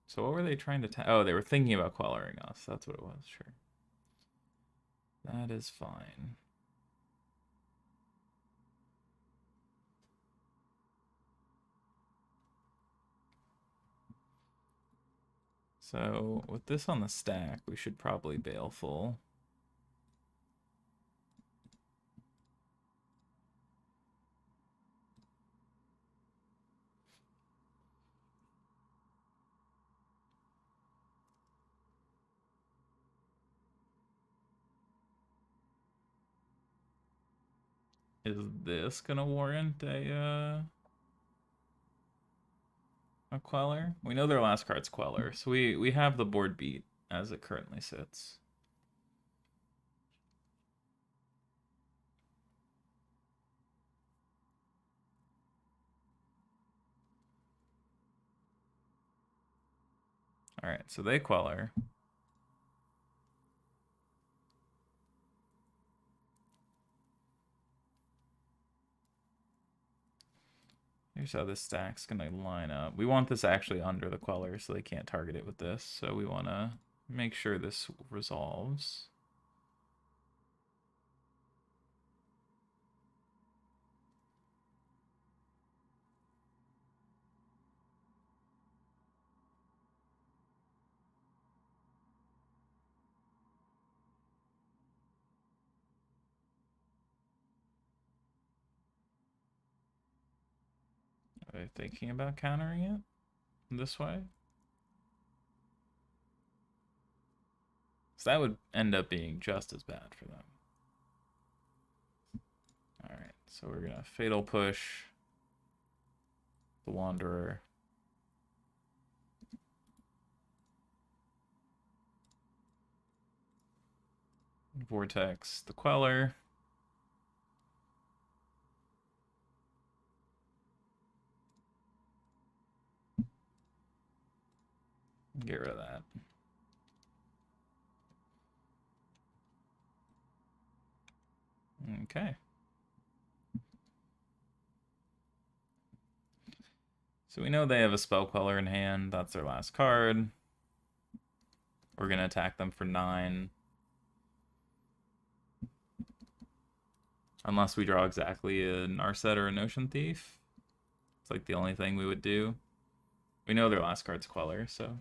So what were they trying to oh, they were thinking about Quellering us. That's what it was, sure. That is fine. So with this on the stack, we should probably Baleful. Is this gonna warrant a Queller? We know their last card's Queller, so we have the board beat as it currently sits. Alright, so they Queller. Here's how this stack's gonna line up. We want this actually under the Queller so they can't target it with this. So we want to make sure this resolves. Are they thinking about countering it this way? So that would end up being just as bad for them. Alright, so we're gonna Fatal Push the Wanderer. Vortex the Queller. Get rid of that. Okay. So we know they have a Spell Queller in hand. That's their last card. We're going to attack them for 9. Unless we draw exactly a Narset or a Notion Thief. It's like the only thing we would do. We know their last card's Queller, so...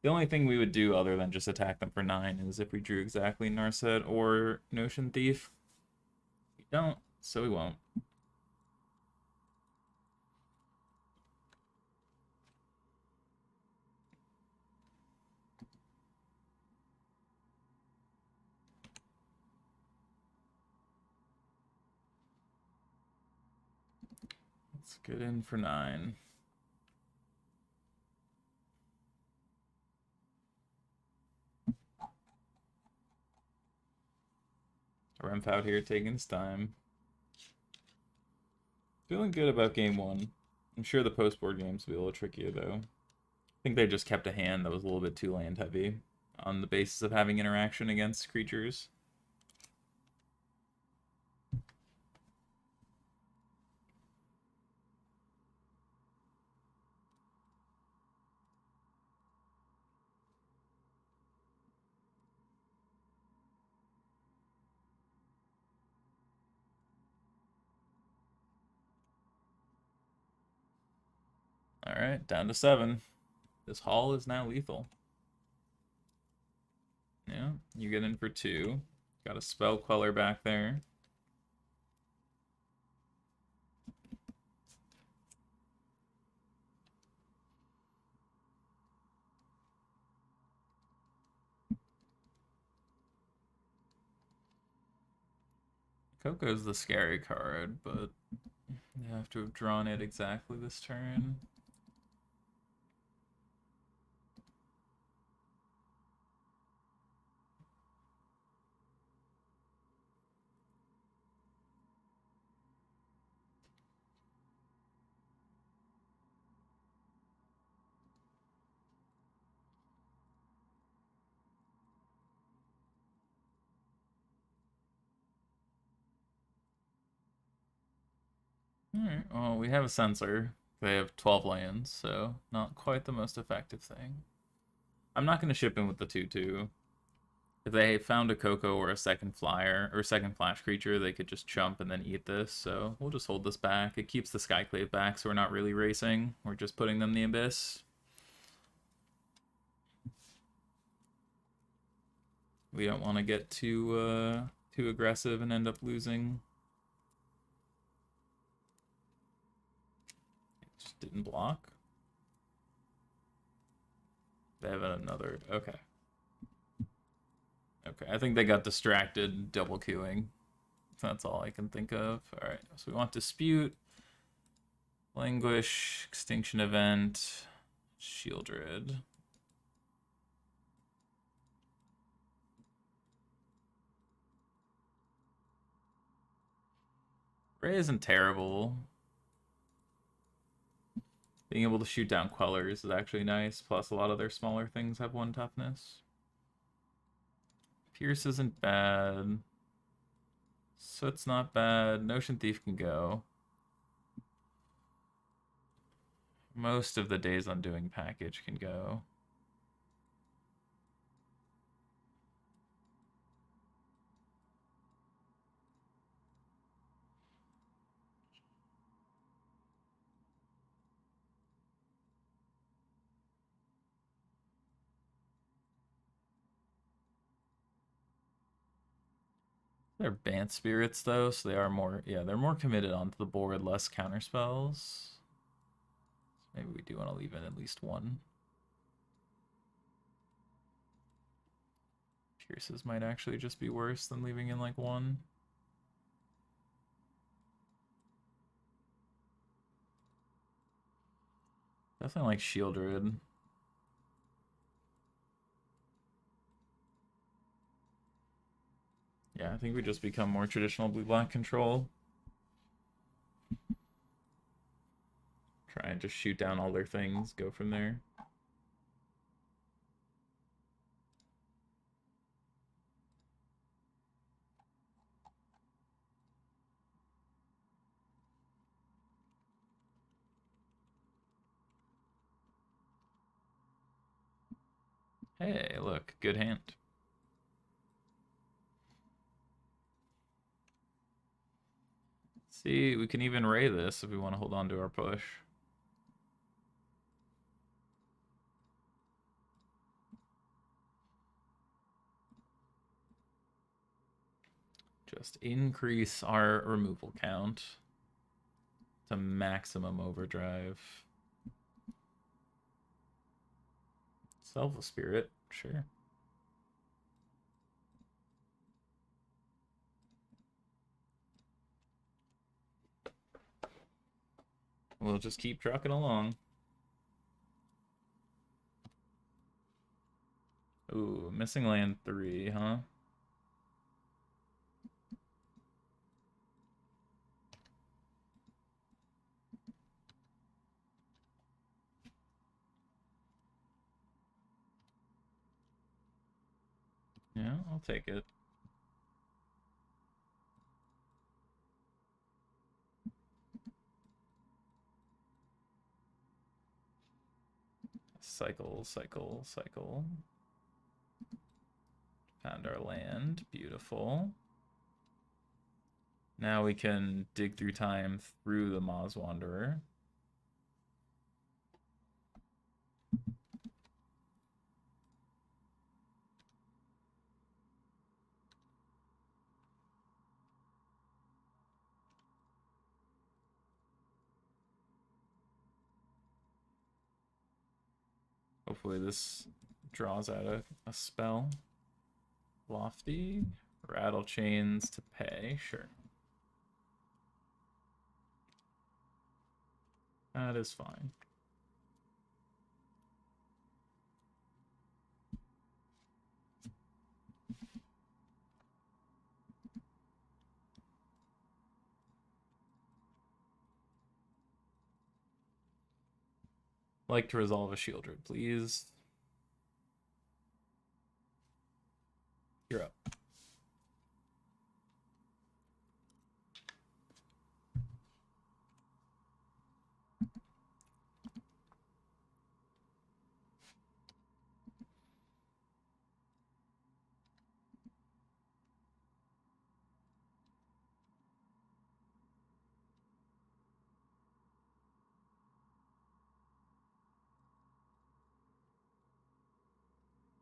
The only thing we would do other than just attack them for 9 is if we drew exactly Narset or Notion Thief. We don't, so we won't. Let's get in for 9. Remp out here taking his time. Feeling good about game 1. I'm sure the post-board games will be a little trickier, though. I think they just kept a hand that was a little bit too land-heavy on the basis of having interaction against creatures. Alright, down to 7. This haul is now lethal. Yeah, you get in for 2. Got a spell queller back there. Coco's the scary card, but you have to have drawn it exactly this turn. Alright, well, we have a sensor. They have 12 lands, so not quite the most effective thing. I'm not going to ship in with the 2/2. If they found a Coco or a second flyer, or second flash creature, they could just chump and then eat this, so we'll just hold this back. It keeps the Skyclave back, so we're not really racing. We're just putting them in the Abyss. We don't want to get too aggressive and end up losing. Just didn't block. They have another. Okay. Okay, I think they got distracted double queuing. That's all I can think of. Alright, so we want Dispute, Languish, Extinction Event, Shieldred. Ray isn't terrible. Being able to shoot down Quellers is actually nice, plus a lot of their smaller things have 1 toughness. Pierce isn't bad. So it's not bad. Notion Thief can go. Most of the Days Undoing package can go. They're Bant Spirits, though, so they are more... Yeah, they're more committed onto the board, less counterspells. So maybe we do want to leave in at least 1. Pierces might actually just be worse than leaving in, like, 1. Definitely like Shieldred. Yeah, I think we just become more traditional blue-black control. Try and just shoot down all their things, go from there. Hey, look, good hand. See, we can even ray this if we want to hold on to our push. Just increase our removal count to maximum overdrive. Self Spirit, sure. we'll just keep trucking along. Ooh, missing land 3, huh? Yeah, I'll take it. Cycle, cycle, cycle. Found our land. Beautiful. Now we can dig through time through the Moz Wanderer. Hopefully this draws out a spell. Lofty. Rattle chains to pay. Sure. That is fine. Like to resolve a Shieldred, please. You're up.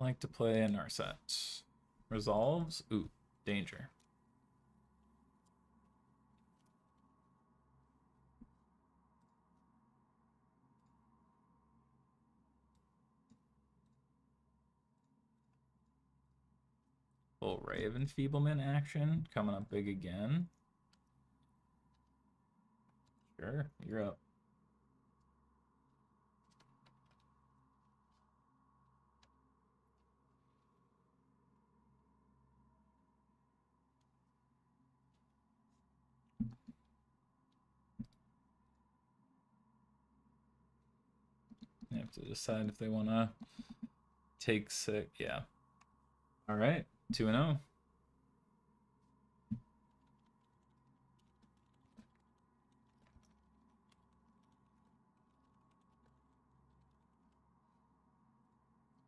Like to play a Narset. Resolves. Ooh, danger. Full Ray of Enfeeblement action coming up big again. Sure, you're up. They have to decide if they want to take 6. Yeah. All right, 2-0.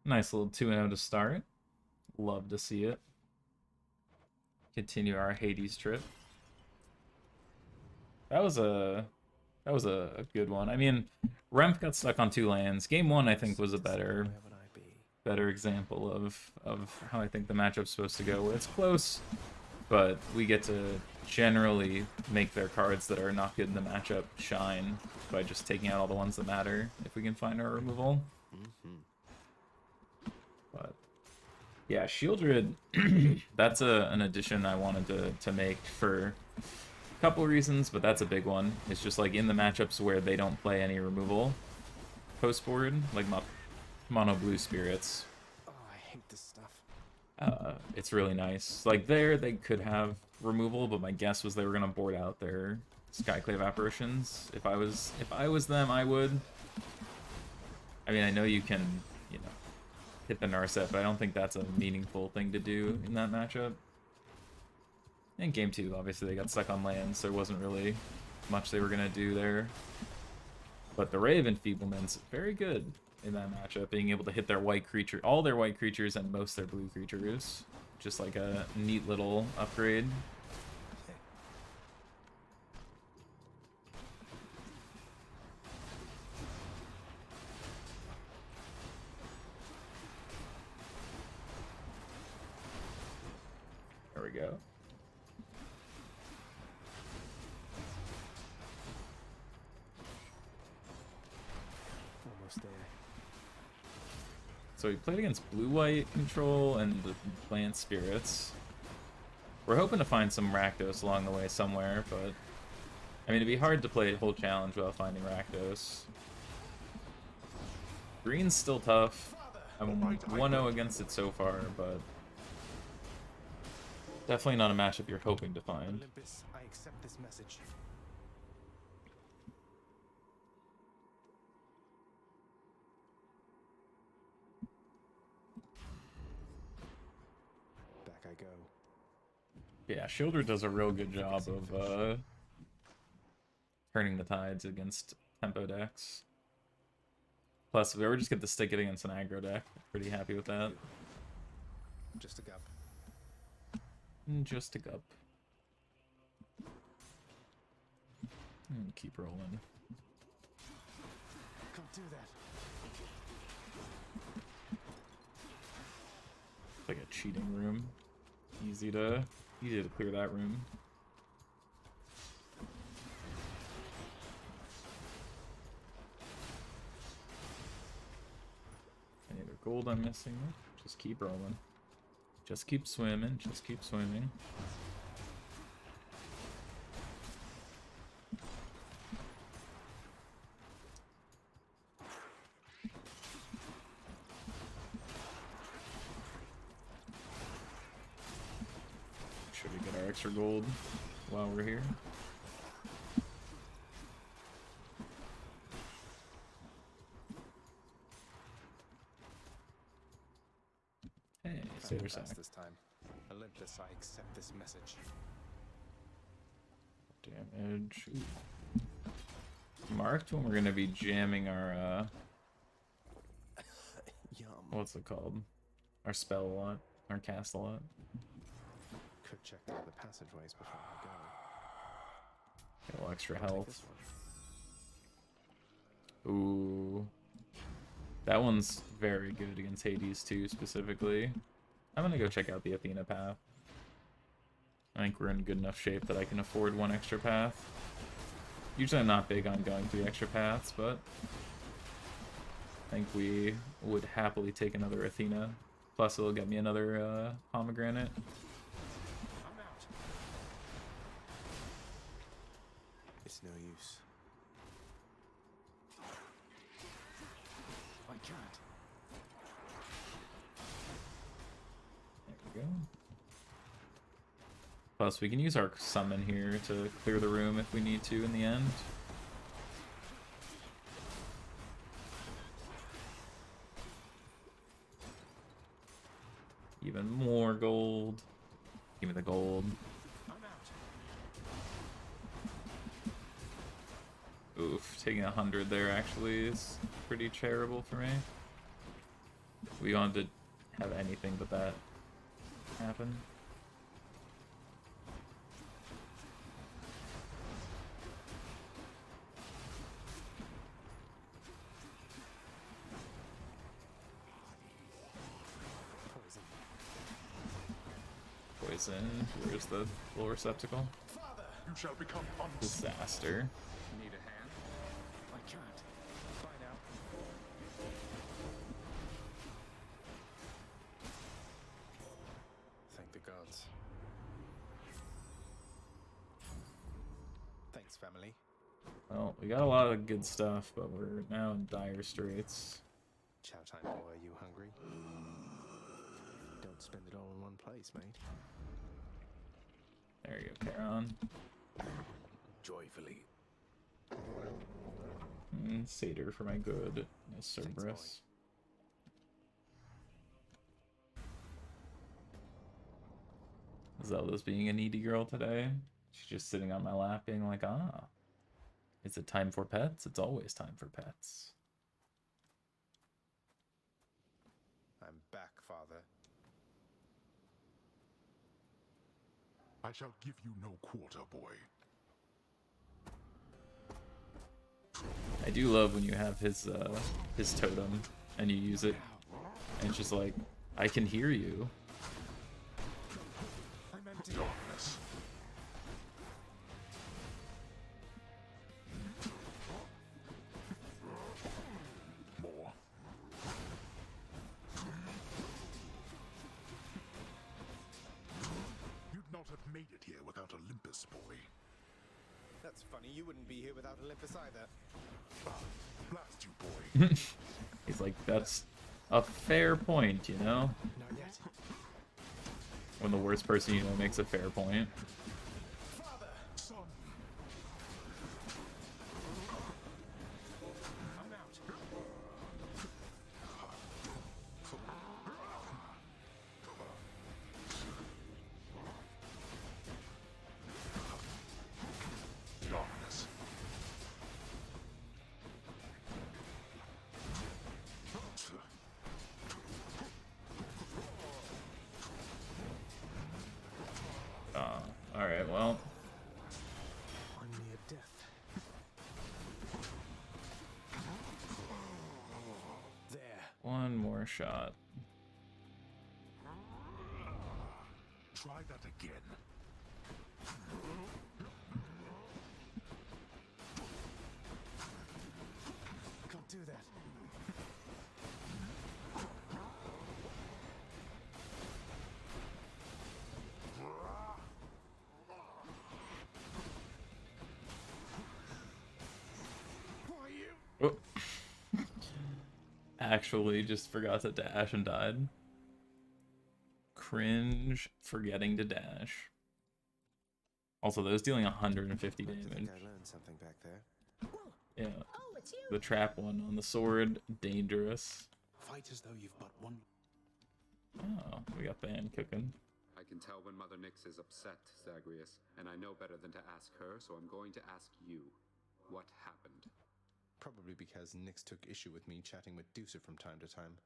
Nice little 2-0 to start. Love to see it. Continue our Hades trip. That was a good one. I mean, Remph got stuck on 2 lands. Game 1, I think, was a better example of how I think the matchup's supposed to go, where it's close, but we get to generally make their cards that are not good in the matchup shine by just taking out all the ones that matter if we can find our removal. But yeah, Shieldred, that's an addition I wanted to make for a couple reasons, but that's a big one. It's just like in the matchups where they don't play any removal post board, like mono blue spirits. Oh, I hate this stuff. It's really nice. Like there, they could have removal, but my guess was they were gonna board out their Skyclave apparitions. If I was them, I would. I mean, I know you can, you know, hit the Narset, but I don't think that's a meaningful thing to do in that matchup. In game 2, obviously they got stuck on lands, so there wasn't really much they were gonna do there. But the Ray of Enfeeblement's very good in that matchup, being able to hit their white creature, all their white creatures and most their blue creatures. Just like a neat little upgrade. There we go. Almost there. So we played against blue-white control and the plant spirits. We're hoping to find some Rakdos along the way somewhere, but I mean, it'd be hard to play a whole challenge without finding Rakdos. Green's still tough. I'm 1-0 against it so far, but definitely not a matchup you're hoping to find. Olympus, I accept this message. Back I go. Yeah, Shielder does a real good job of turning the tides against tempo decks. Plus, if we ever just get to stick it against an aggro deck, pretty happy with that. Just a gup. Just a gup. Keep rolling. Can't do that. It's like a cheating room. Easy to clear that room. Any other gold I'm missing? Just keep rolling. Just keep swimming. Just keep swimming. Should we get our extra gold while we're here? Hey, Saber Fast Sack. this time. Olympus, I accept this message. Damage. Ooh. Marked when we're gonna be jamming our Yum. what's it called? Our spell a lot. Our cast a lot. Could check the other passageways before I go. Get a little extra I'll take health. this one. Ooh. That one's very good against Hades too, specifically. I'm gonna go check out the Athena path. I think we're in good enough shape that I can afford one extra path. Usually I'm not big on going through extra paths, but I think we would happily take another Athena. Plus it'll get me another pomegranate. I'm out. It's no use. I can't. There we go. Plus, we can use our summon here to clear the room if we need to in the end. Even more gold. Give me the gold. I'm out. Oof, taking 100 there actually is pretty charitable for me. We wanted to have anything but that happen. Poison. Poison. Where's the little receptacle? Father! You shall become Disaster. Need a hand? I can't. Bye now. Thank the gods. Thanks, family. Well, we got a lot of good stuff, but we're now in dire straits. Chow time, boy. Are you hungry? Don't spend it all in one place, mate. There you go, Charon. Joyfully. Satyr for my good. Nice Thanks, Cerberus. Zelda's being a needy girl today. She's just sitting on my lap being like, ah. Is it time for pets? It's always time for pets. I'm back, father. I shall give you no quarter, boy. I do love when you have his totem and you use it and it's just like, I can hear you. I'm empty. Darkness. More. You'd not have made it here without Olympus, boy. That's funny. You wouldn't be here without Olympus either. Blast you, boy. He's like, that's a fair point, you know? Not yet. When the worst person you know makes a fair point. Father! Son. I'm out. Darkness. Alright, well. I'm near death. There. One more shot. Try that again. Can't do that. Why you? Oh. Actually, just forgot to dash and died. Cringe forgetting to dash. Also, those dealing 150 I damage. think I learned something back there. Yeah. Oh, it's you. The trap one on the sword, dangerous. Fight as though you've but one. Oh, we got Ban cooking. I can tell when Mother Nyx is upset, Zagreus, and I know better than to ask her, so I'm going to ask you. What happened? Probably because Nyx took issue with me chatting with Deucer from time to time.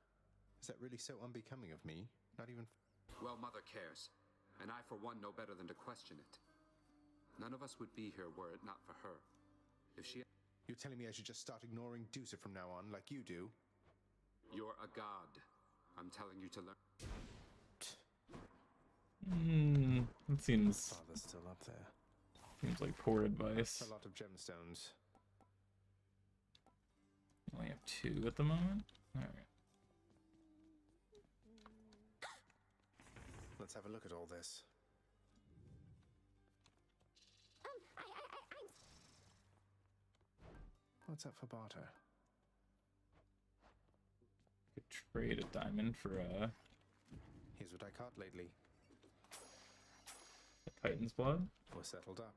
Is that really so unbecoming of me? Not even... Well, Mother cares, and I for one know better than to question it. None of us would be here were it not for her. If she... You're telling me I should just start ignoring Deucer from now on, like you do? You're a god. I'm telling you to learn. That seems Father's still up there. seems like poor advice. A lot of gemstones. Only have 2 at the moment. All right. Let's have a look at all this. What's up for barter? Could trade a diamond for a Here's what I caught lately. Titan's blood. We're settled up.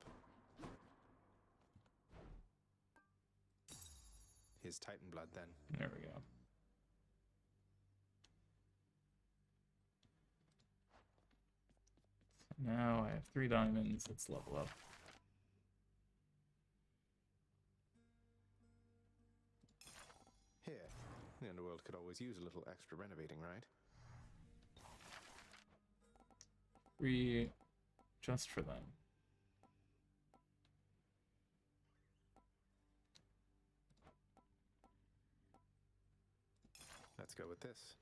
Here's Titan blood then. There we go. So now I have 3 diamonds. Let's level up. Here. The underworld could always use a little extra renovating, right? 3 just for them. Let's go with this.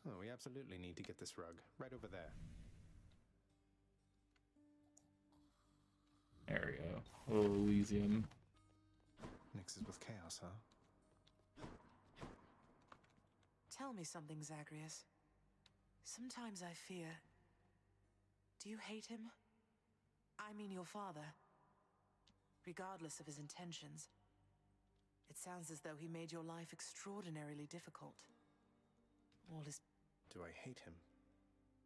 Oh, we absolutely need to get this rug. Right over there. There we go. A little Elysium. Mixes with chaos, huh? Tell me something, Zagreus. Sometimes I fear... Do you hate him? I mean your father. Regardless of his intentions. It sounds as though he made your life extraordinarily difficult. All his... Do I hate him?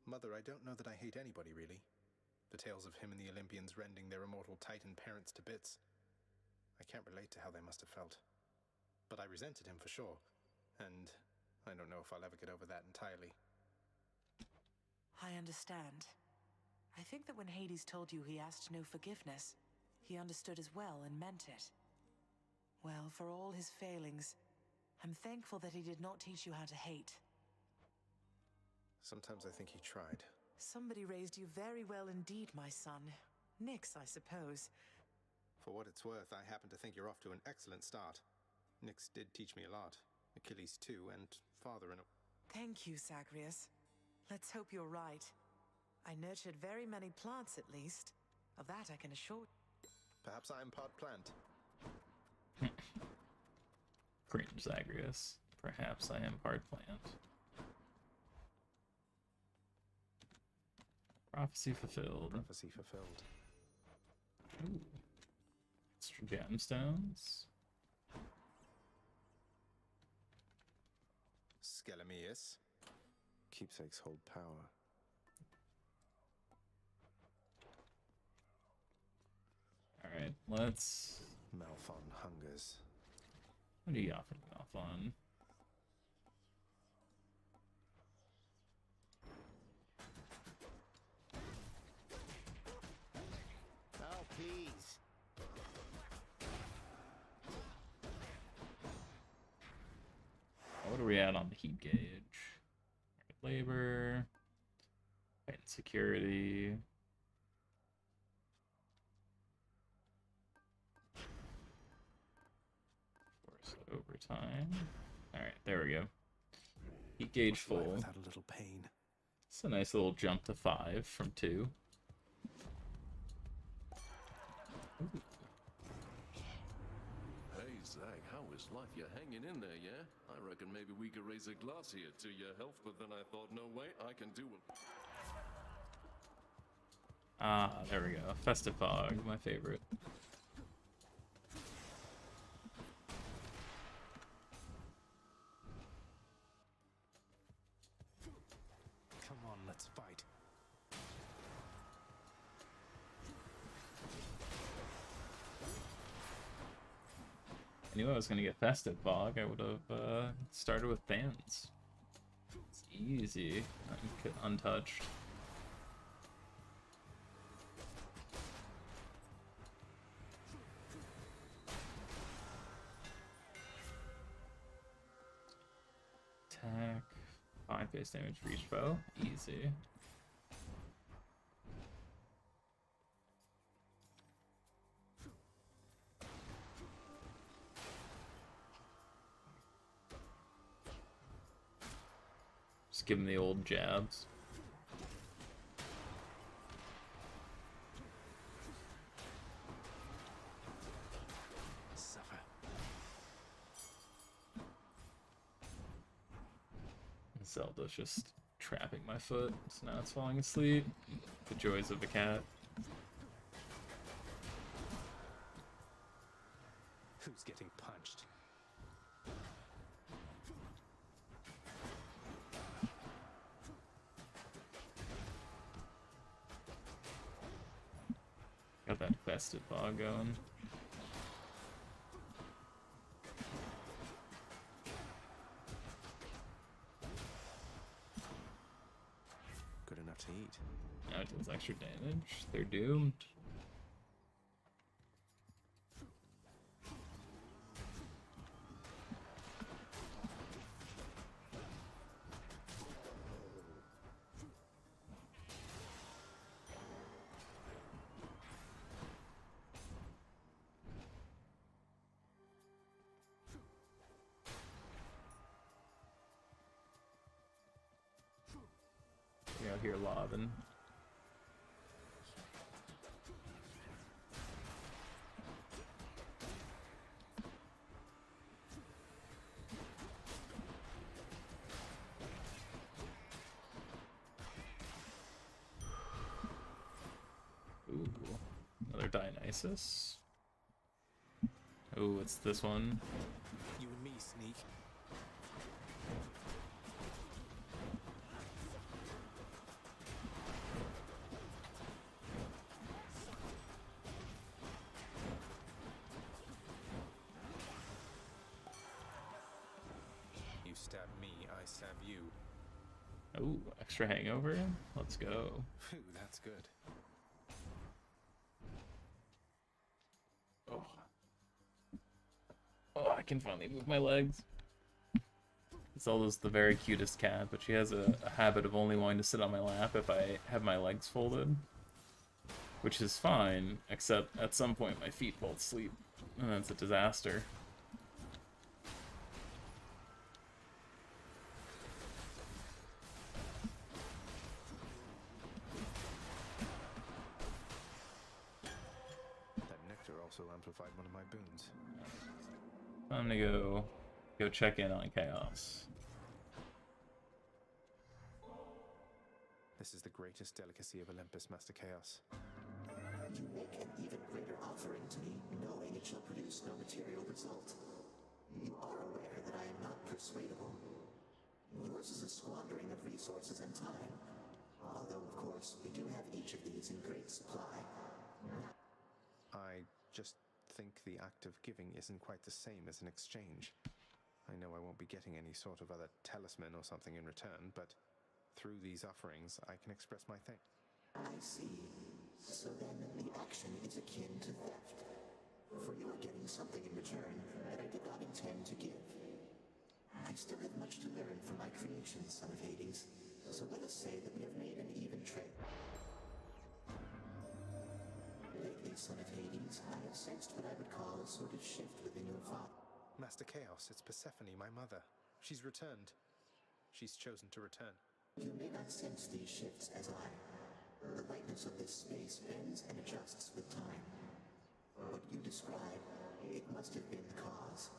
Mother, I don't know that I hate anybody, really. The tales of him and the Olympians rending their immortal Titan parents to bits. I can't relate to how they must have felt. But I resented him for sure. And I don't know if I'll ever get over that entirely. I understand. I think that when Hades told you he asked no forgiveness, he understood as well and meant it. Well, for all his failings, I'm thankful that he did not teach you how to hate. Sometimes I think he tried. Somebody raised you very well indeed, my son. Nyx, I suppose. For what it's worth, I happen to think you're off to an excellent start. Nyx did teach me a lot. Achilles too, and father and... Thank you, Zagreus. Let's hope you're right. I nurtured very many plants, at least. Of that I can assure... Perhaps I'm part plant. Cringe, Zagreus. Perhaps I am part plant. Prophecy fulfilled. Prophecy fulfilled. Ooh. gemstones. Skelemius. Keepsakes hold power. Alright, let's... Malphon hungers. What do you offer Malphon? Oh, please. What are we at on the heat gauge? Labor, and security. Force overtime. Alright, there we go. Heat gauge What's life full. without a little pain. It's a nice little jump to 5 from 2. Ooh. Hey, Zach, how is life? You're hanging in there, yeah? I reckon maybe we could raise a glass here to your health, but then I thought, no, wait, I can do it. Ah, there we go. Festive Fog, my favorite. Come on, let's fight. I knew I was gonna get Festive Fog. I would have started with Bands. It's easy. Untouched. Attack. 5 base damage for each foe. Easy. Just give him the old jabs. Suffer. Zelda's just trapping my foot, so now it's falling asleep. The joys of a cat. Who's getting punched? Got that festive fog going. Good enough to eat. Now it does extra damage. They're doomed. You're out here lobbing. Ooh, another Dionysus. Ooh, what's this one? You and me, Sneak. You stab me, I stab you. Ooh, extra hangover? Let's go. Phew, that's good. Oh. Oh, I can finally move my legs. Zelda's the very cutest cat, but she has a habit of only wanting to sit on my lap if I have my legs folded. Which is fine, except at some point my feet fall asleep, and that's a disaster. That nectar also amplified one of my boons. I'm gonna go check in on Chaos. This is the greatest delicacy of Olympus, Master Chaos. You make an even greater offering to me, knowing it shall produce no material result. You are aware that I am not persuadable. Yours is a squandering of resources and time. Although, of course, we do have each of these in great supply. I just think the act of giving isn't quite the same as an exchange. I know I won't be getting any sort of other talisman or something in return, but through these offerings, I can express my thanks. I see. So then the action is akin to theft. For you are getting something in return that I did not intend to give. I still have much to learn from my creation, Son of Hades, so let us say that we have made an even trade. Lately, Son of Hades, I have sensed what I would call a sort of shift within your father. Master Chaos, it's Persephone, my mother. She's returned. She's chosen to return. You may not sense these shifts as I. The lightness of this space bends and adjusts with time. What you describe, it must have been the cause.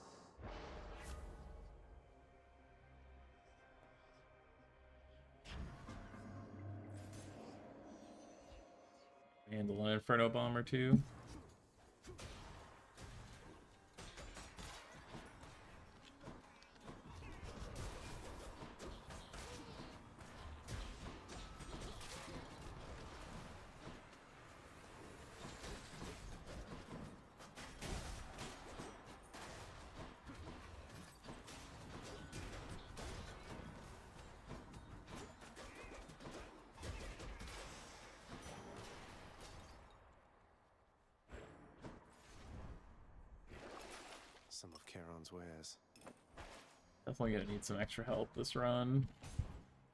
Handle an Inferno Bomb or two. Some of Charon's wares. Definitely gonna need some extra help this run.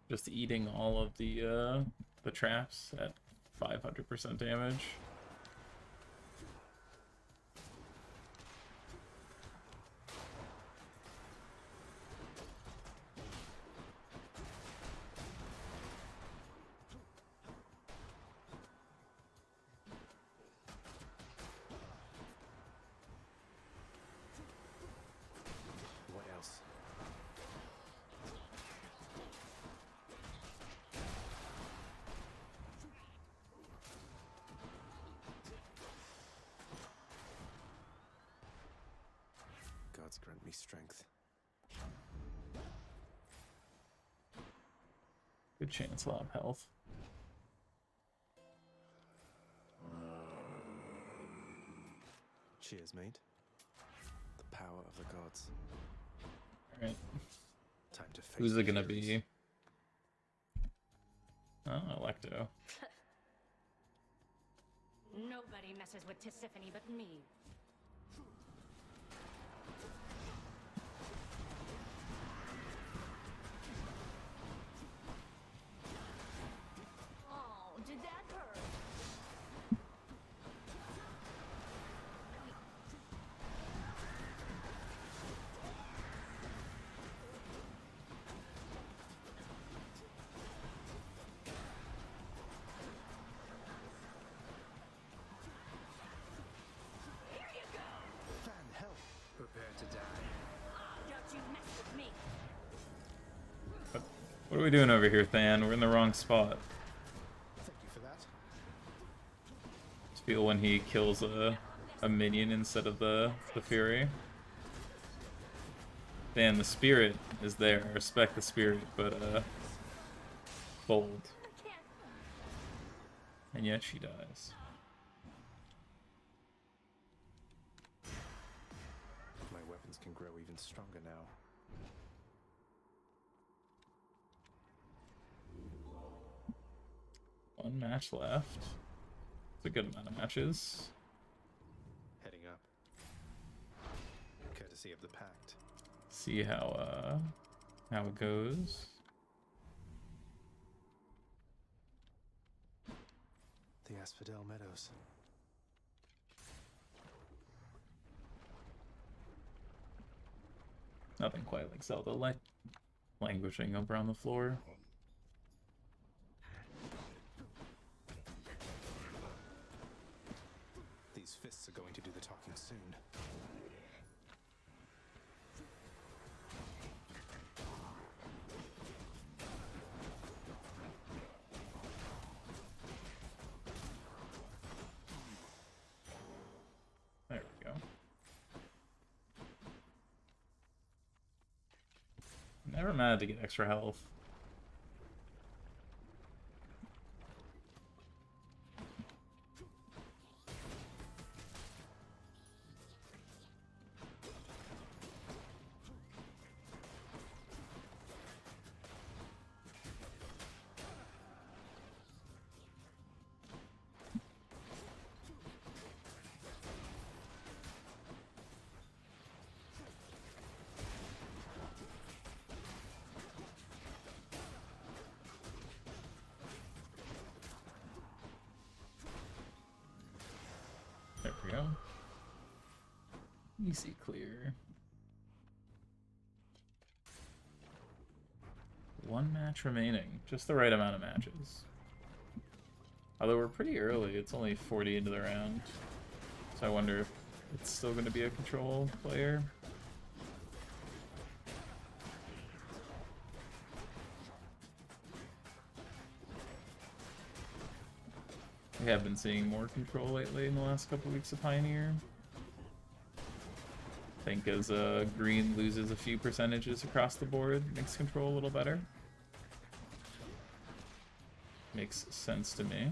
Just eating all of the traps at 500% damage. What else? Gods grant me strength. Good chance we'll have health. Cheers, mate. The power of the gods. Alright. Time to face Who's the it gonna Furies. be? Oh, Electo. Nobody messes with Tisiphone but me. Oh, did that hurt? Here you go! Fan, help! Prepare to die. Don't you mess with me! What are we doing over here, Than? We're in the wrong spot. Thank you for that. Just feel when he kills a minion instead of the Fury. Than, the spirit is there. I respect the spirit, but bold. I can't. And yet she dies. My weapons can grow even stronger now. One match left. It's a good amount of matches. Heading up. Courtesy of the Pact. See how it goes. The Asphodel Meadows. Nothing quite like Zelda languishing over on the floor. These fists are going to do the talking soon. Never mad to get extra health. There we go. Easy clear. One match remaining. Just the right amount of matches. Although we're pretty early. It's only 40 into the round. So I wonder if it's still going to be a control player. We have been seeing more control lately in the last couple weeks of Pioneer. I think as green loses a few percentages across the board, makes control a little better. Makes sense to me.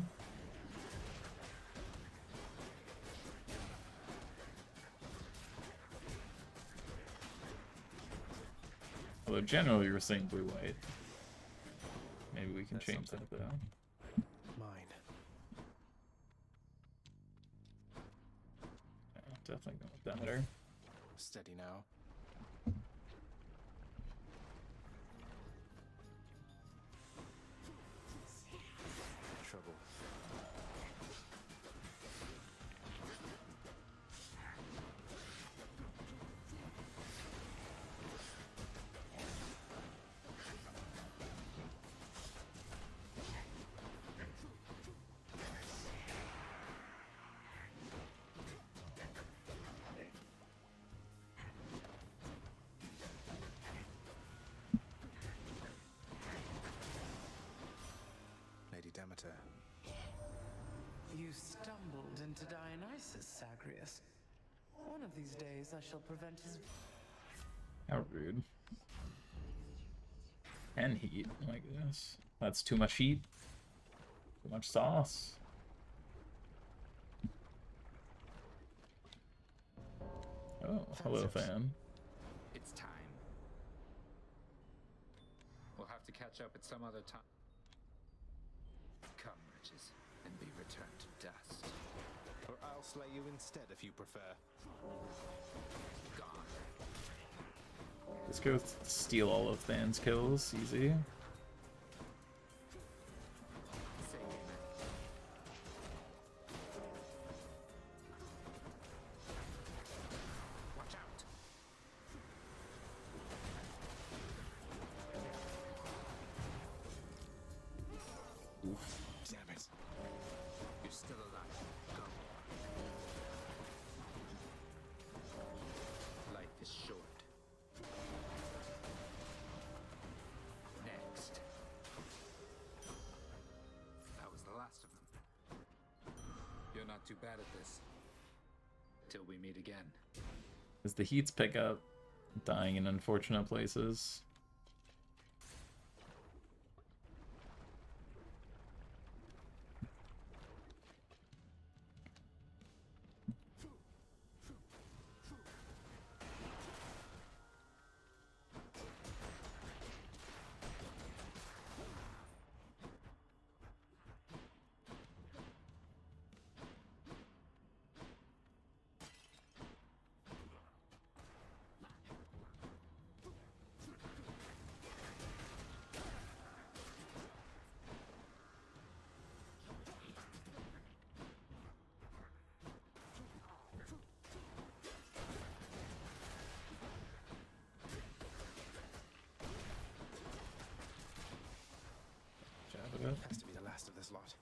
Although generally we're saying blue-white. Maybe we can change that though. Mine. Yeah, definitely go with that better. Steady now. Trouble. Lady Demeter. You stumbled into Dionysus, Zagreus. One of these days I shall prevent his... How rude. And heat, oh my goodness. That's too much heat. Too much sauce. Oh, hello, fan. It's time. We'll have to catch up at some other time. Come, riches, and be returned to dust. Or I'll slay you instead if you prefer. Gone. Let's go steal all of Than's kills, easy. Say amen. Watch out. Oof. Damn it. You're still alive. Go. Life is short. Next. That was the last of them. You're not too bad at this. Till we meet again. As the heats pick up, dying in unfortunate places. Has to be the last of this lot.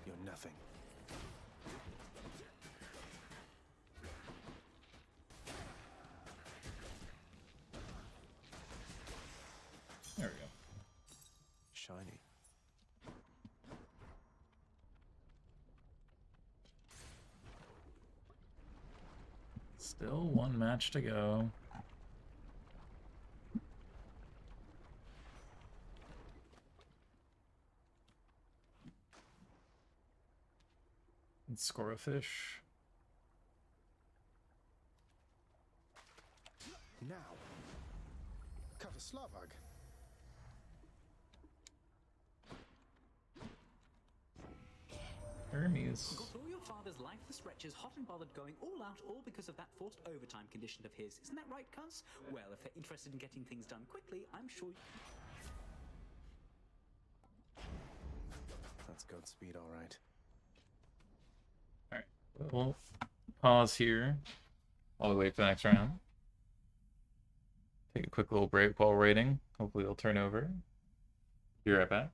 You're nothing. There we go. Shiny. Still one match to go. Let's score a fish. Now, cover Slavag. Hermes. Got all your father's lifeless wretches hot and bothered going all out, all because of that forced overtime condition of his. Isn't that right, cuz? Well, if they're interested in getting things done quickly, I'm sure... That's Godspeed, all right. Alright, we'll pause here while we wait for the next round. Take a quick little break while waiting. Hopefully they'll turn over. Be right back.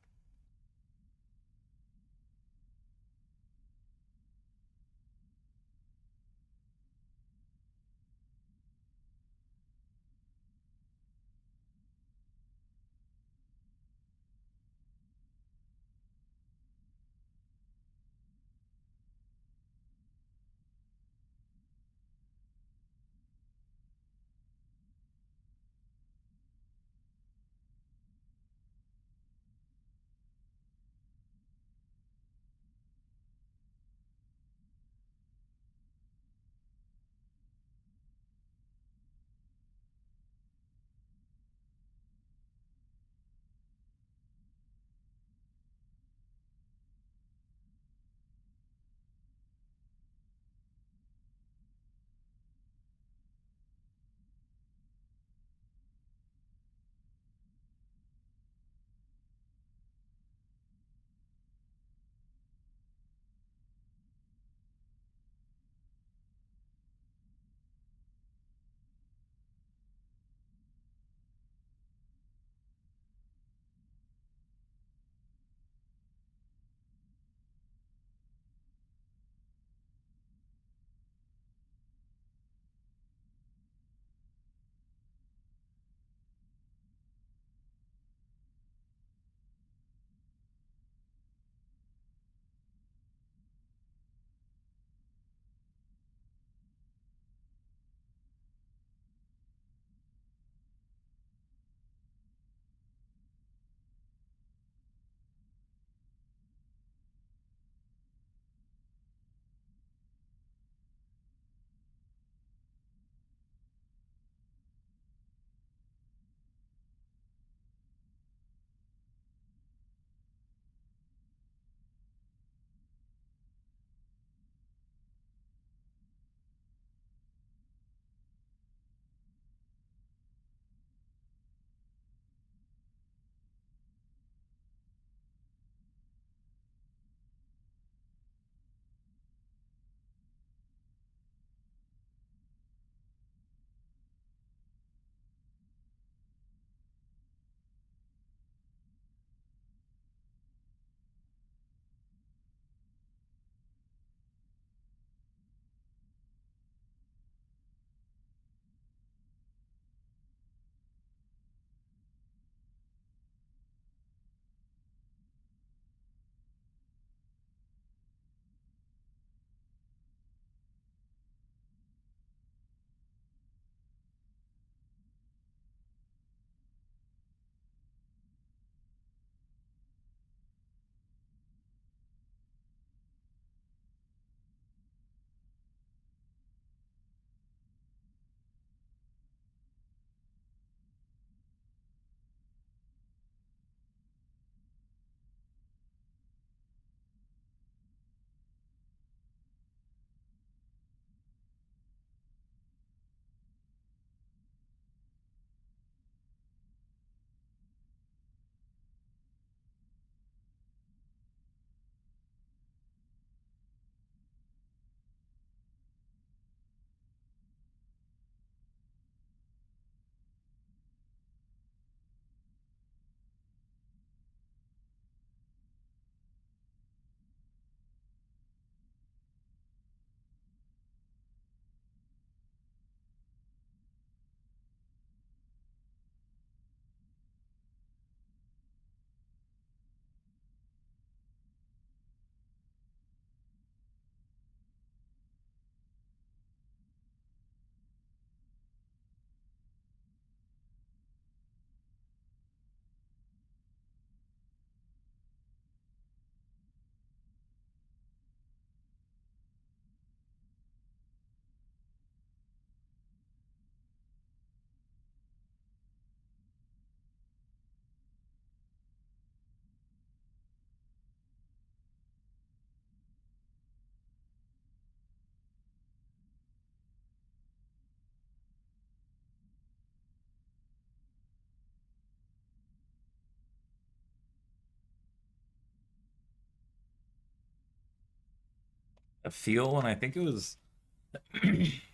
a feel, and I think it was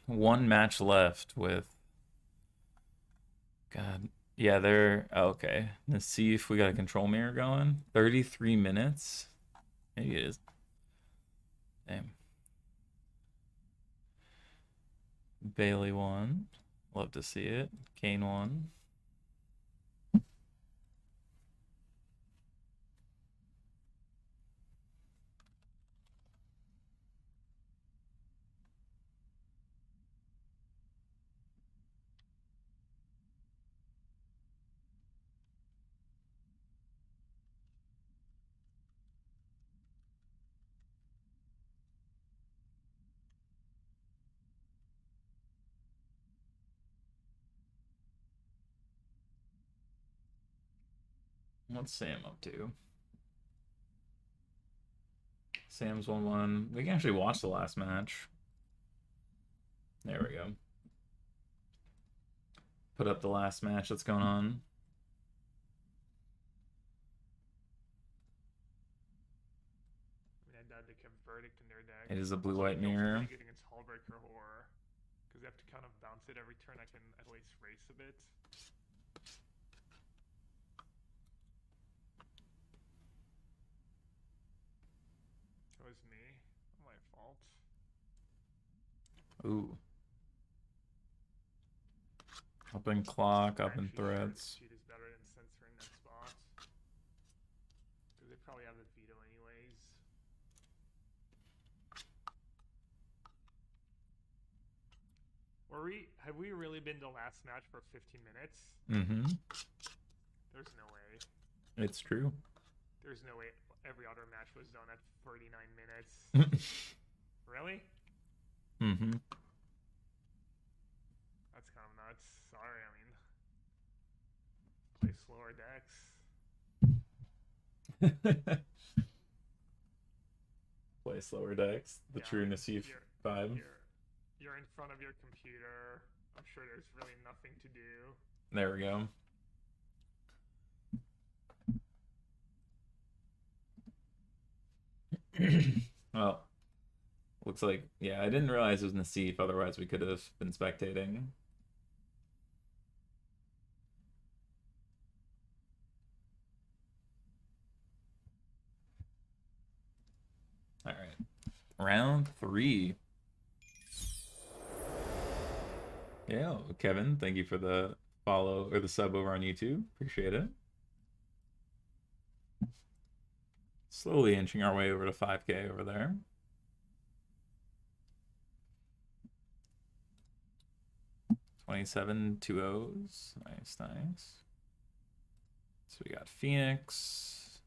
one match left with. God, yeah, they're okay. Let's see if we got a control mirror going. 33 minutes. Maybe it is. Damn. Bailey won. Love to see it. Kane won. What's Sam up to? Sam's 1-1. We can actually watch the last match. There we go. Put up the last match that's going on. It is a blue-white mirror. Good against Hullbreaker Horror, because they have to kind of bounce it every turn. I can at least race a bit. It was me. My fault. Ooh. Up in clock, up in threads. Cheat is better than censoring that spot, because they probably have the veto anyways. Have we really been the last match for 15 minutes? Mm-hmm. There's no way. It's true. There's no way every other match was done at 39 minutes. Really? Mm-hmm. That's kind of nuts. Sorry, I mean, play slower decks. Play slower decks. The true Nassif vibe. You're in front of your computer. I'm sure there's really nothing to do. There we go. Well, looks like, yeah, I didn't realize it was Nassif, otherwise we could have been spectating. All right, round 3. Yeah, Kevin, thank you for the follow or the sub over on YouTube. Appreciate it. Slowly inching our way over to 5K over there. $27 2-0s. Nice, nice. So we got Phoenix,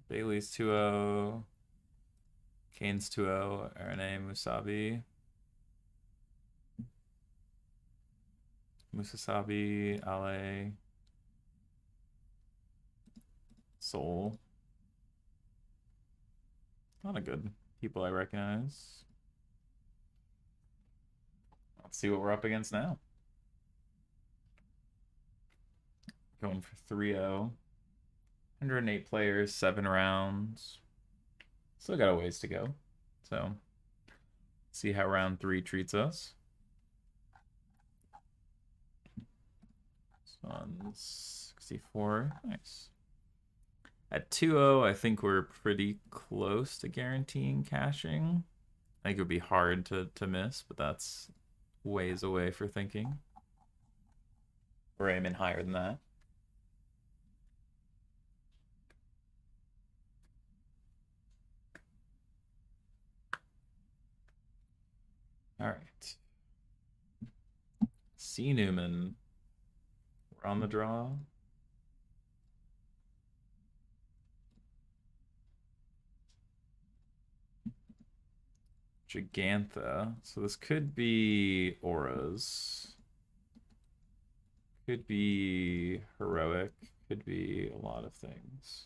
Bailey's 2-0, Kane's 2-0, Arane Musabi. Musasabi, Ale, Soul. A lot of good people I recognize. Let's see what we're up against now. Going for 3-0. 108 players, 7 rounds. Still got a ways to go. So, see how round 3 treats us. On 64, nice. At 2-0, I think we're pretty close to guaranteeing cashing. I think it would be hard to miss, but that's ways away for thinking. We're aiming higher than that. All right. C. Newman. We're on the draw. Gigantha. So this could be auras. Could be heroic. Could be a lot of things.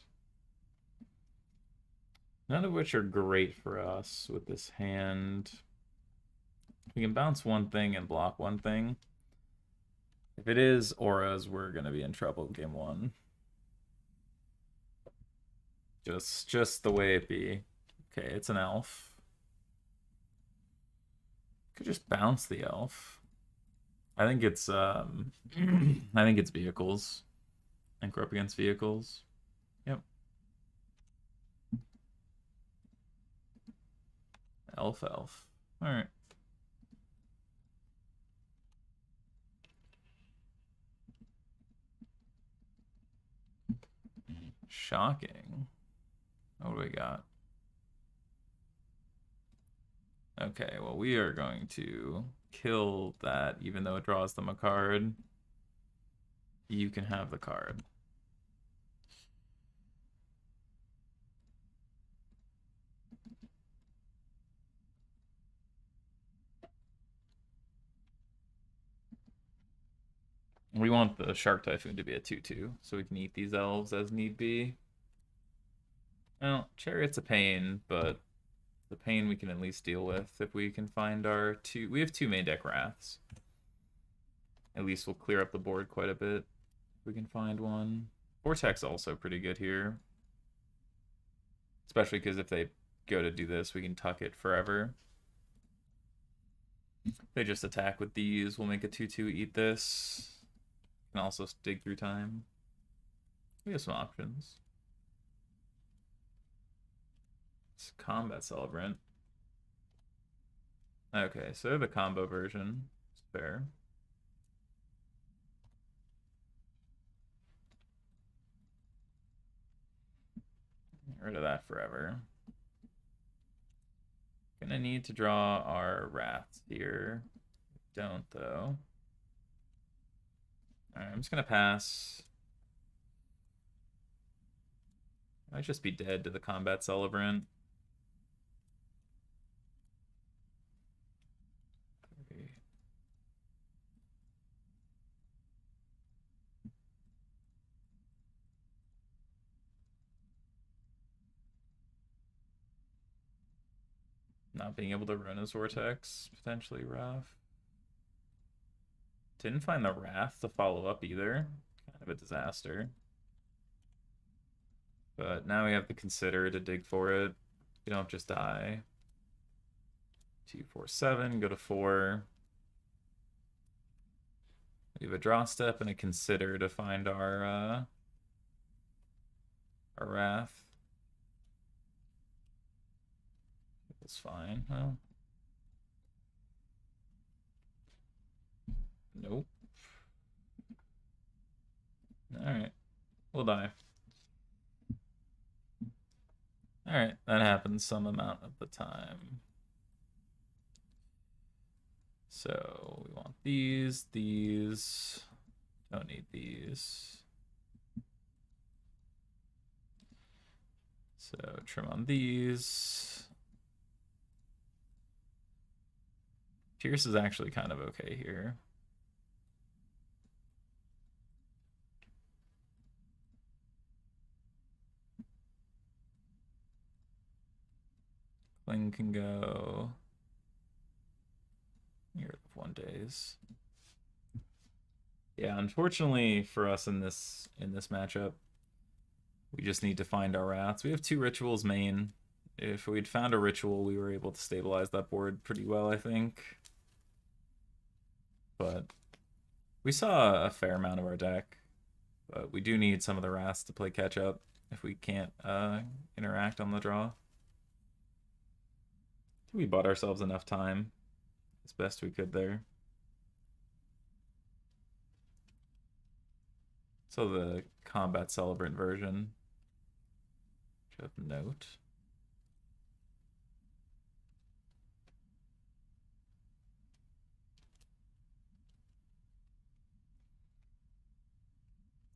None of which are great for us with this hand. We can bounce one thing and block one thing. If it is auras, we're going to be in trouble game 1. Just the way it be. Okay, it's an elf. Could just bounce the elf. I think it's I think it's vehicles. I think we're up against vehicles. Yep. Elf. Alright. Shocking. What do we got? Okay, well, we are going to kill that, even though it draws them a card. You can have the card. We want the Shark Typhoon to be a 2/2, so we can eat these elves as need be. Well, Chariot's a pain, but the pain we can at least deal with if we can find our two. We have 2 main deck Wraths. At least we'll clear up the board quite a bit if we can find one. Vortex also pretty good here. Especially because if they go to do this, we can tuck it forever. If they just attack with these, we'll make a 2/2 eat this. Can also dig through time. We have some options. It's Combat Celebrant. Okay, so they're the combo version. It's fair. Get rid of that forever. Gonna need to draw our Wraths here. Don't, though. Alright, I'm just gonna pass. Might just be dead to the Combat Celebrant. Not being able to run his Vortex, potentially rough. Didn't find the Wrath to follow up either. Kind of a disaster. But now we have to consider to dig for it. We don't just die. 2, 4, 7, go to 4. We have a draw step and a consider to find our Wrath. It's fine. Well, nope. Alright. We'll die. Alright, that happens some amount of the time. So we want these. Don't need these. So trim on these. Pierce is actually kind of okay here. Cling can go. Year of 1 days. Yeah, unfortunately for us in this matchup, we just need to find our Wraths. We have 2 rituals main. If we'd found a ritual, we were able to stabilize that board pretty well, I think. But we saw a fair amount of our deck. But we do need some of the Wraths to play catch up if we can't interact on the draw. We bought ourselves enough time as best we could there. So the Combat Celebrant version. Of note.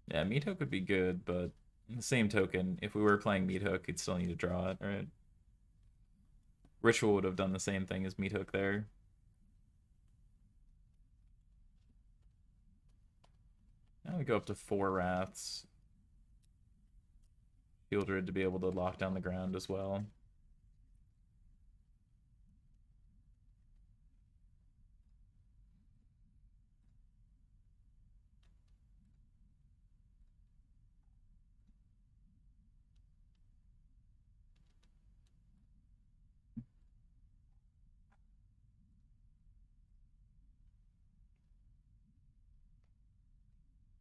Yeah, Meat Hook would be good, but in the same token, if we were playing Meat Hook, you'd still need to draw it, right? Ritual would have done the same thing as Meat Hook there. Now we go up to 4 Wraths. Fieldred to be able to lock down the ground as well.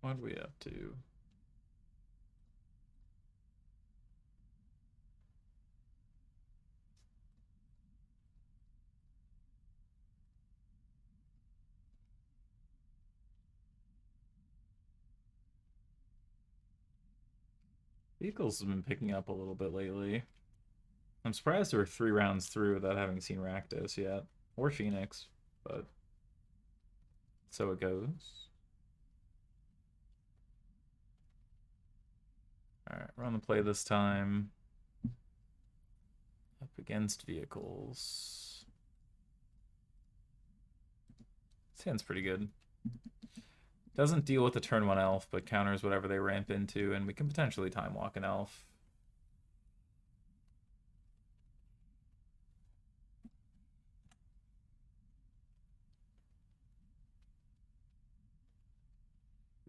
What are we up to? Vehicles have been picking up a little bit lately. I'm surprised we're 3 rounds through without having seen Rakdos yet. Or Phoenix, but so it goes. Alright, we're on the play this time. Up against vehicles. This hand's pretty good. Doesn't deal with the turn 1 elf, but counters whatever they ramp into, and we can potentially time walk an elf.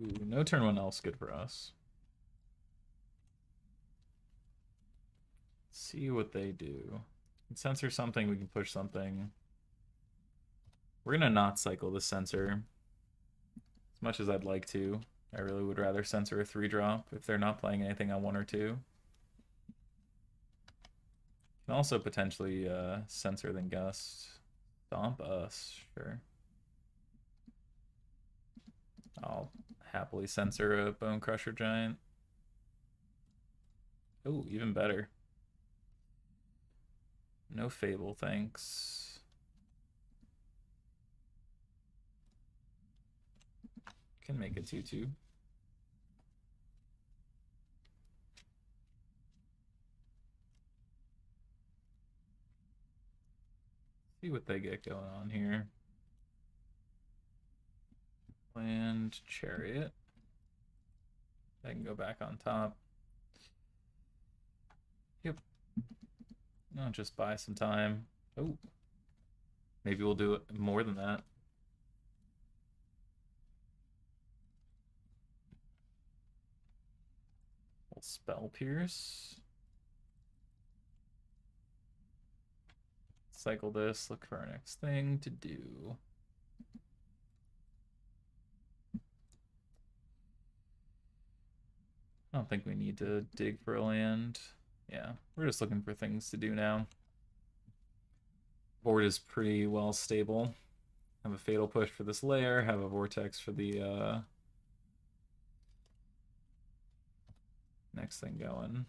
Ooh, no turn 1 elf's good for us. See what they do. Censor something, we can push something. We're gonna not cycle the censor. As much as I'd like to. I really would rather censor a 3-drop if they're not playing anything on 1 or 2. Can also potentially censor then gust. Stomp us, sure. I'll happily censor a Bone Crusher Giant. Oh, even better. No Fable, thanks. Can make a 2/2. See what they get going on here. Land Chariot. I can go back on top. Yep. I'll just buy some time. Oh. Maybe we'll do it more than that. We'll Spell Pierce. Cycle this, look for our next thing to do. I don't think we need to dig for a land. Yeah, we're just looking for things to do now. Board is pretty well stable. Have a Fatal Push for this layer, have a Vortex for the next thing going.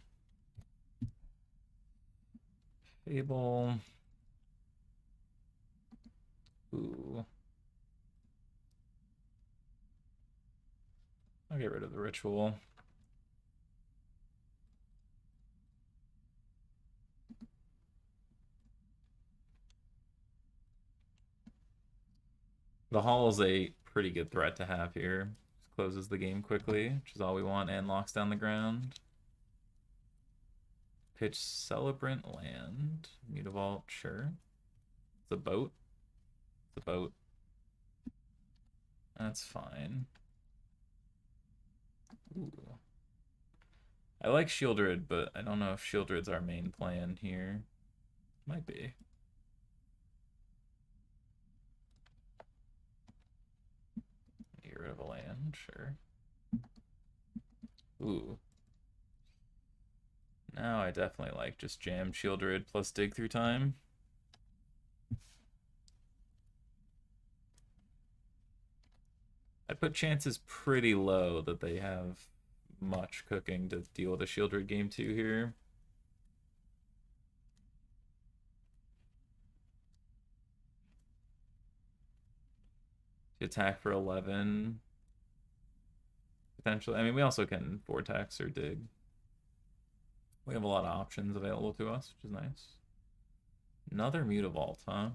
Fable. Ooh. I'll get rid of the Ritual. The Hall is a pretty good threat to have here. Just closes the game quickly, which is all we want, and locks down the ground. Pitch Celebrant Land. Mutavault, sure. It's a boat. It's a boat. That's fine. Ooh. I like Shieldred, but I don't know if Shieldred's our main plan here. Might be. Get rid of a land, sure. Ooh. Now I definitely like just jam Shieldred plus dig through time. I put chances pretty low that they have much cooking to deal with a Shieldred game 2 here. Attack for 11. Potentially. I mean, we also can Vortex or dig. We have a lot of options available to us, which is nice. Another Mutavault, huh?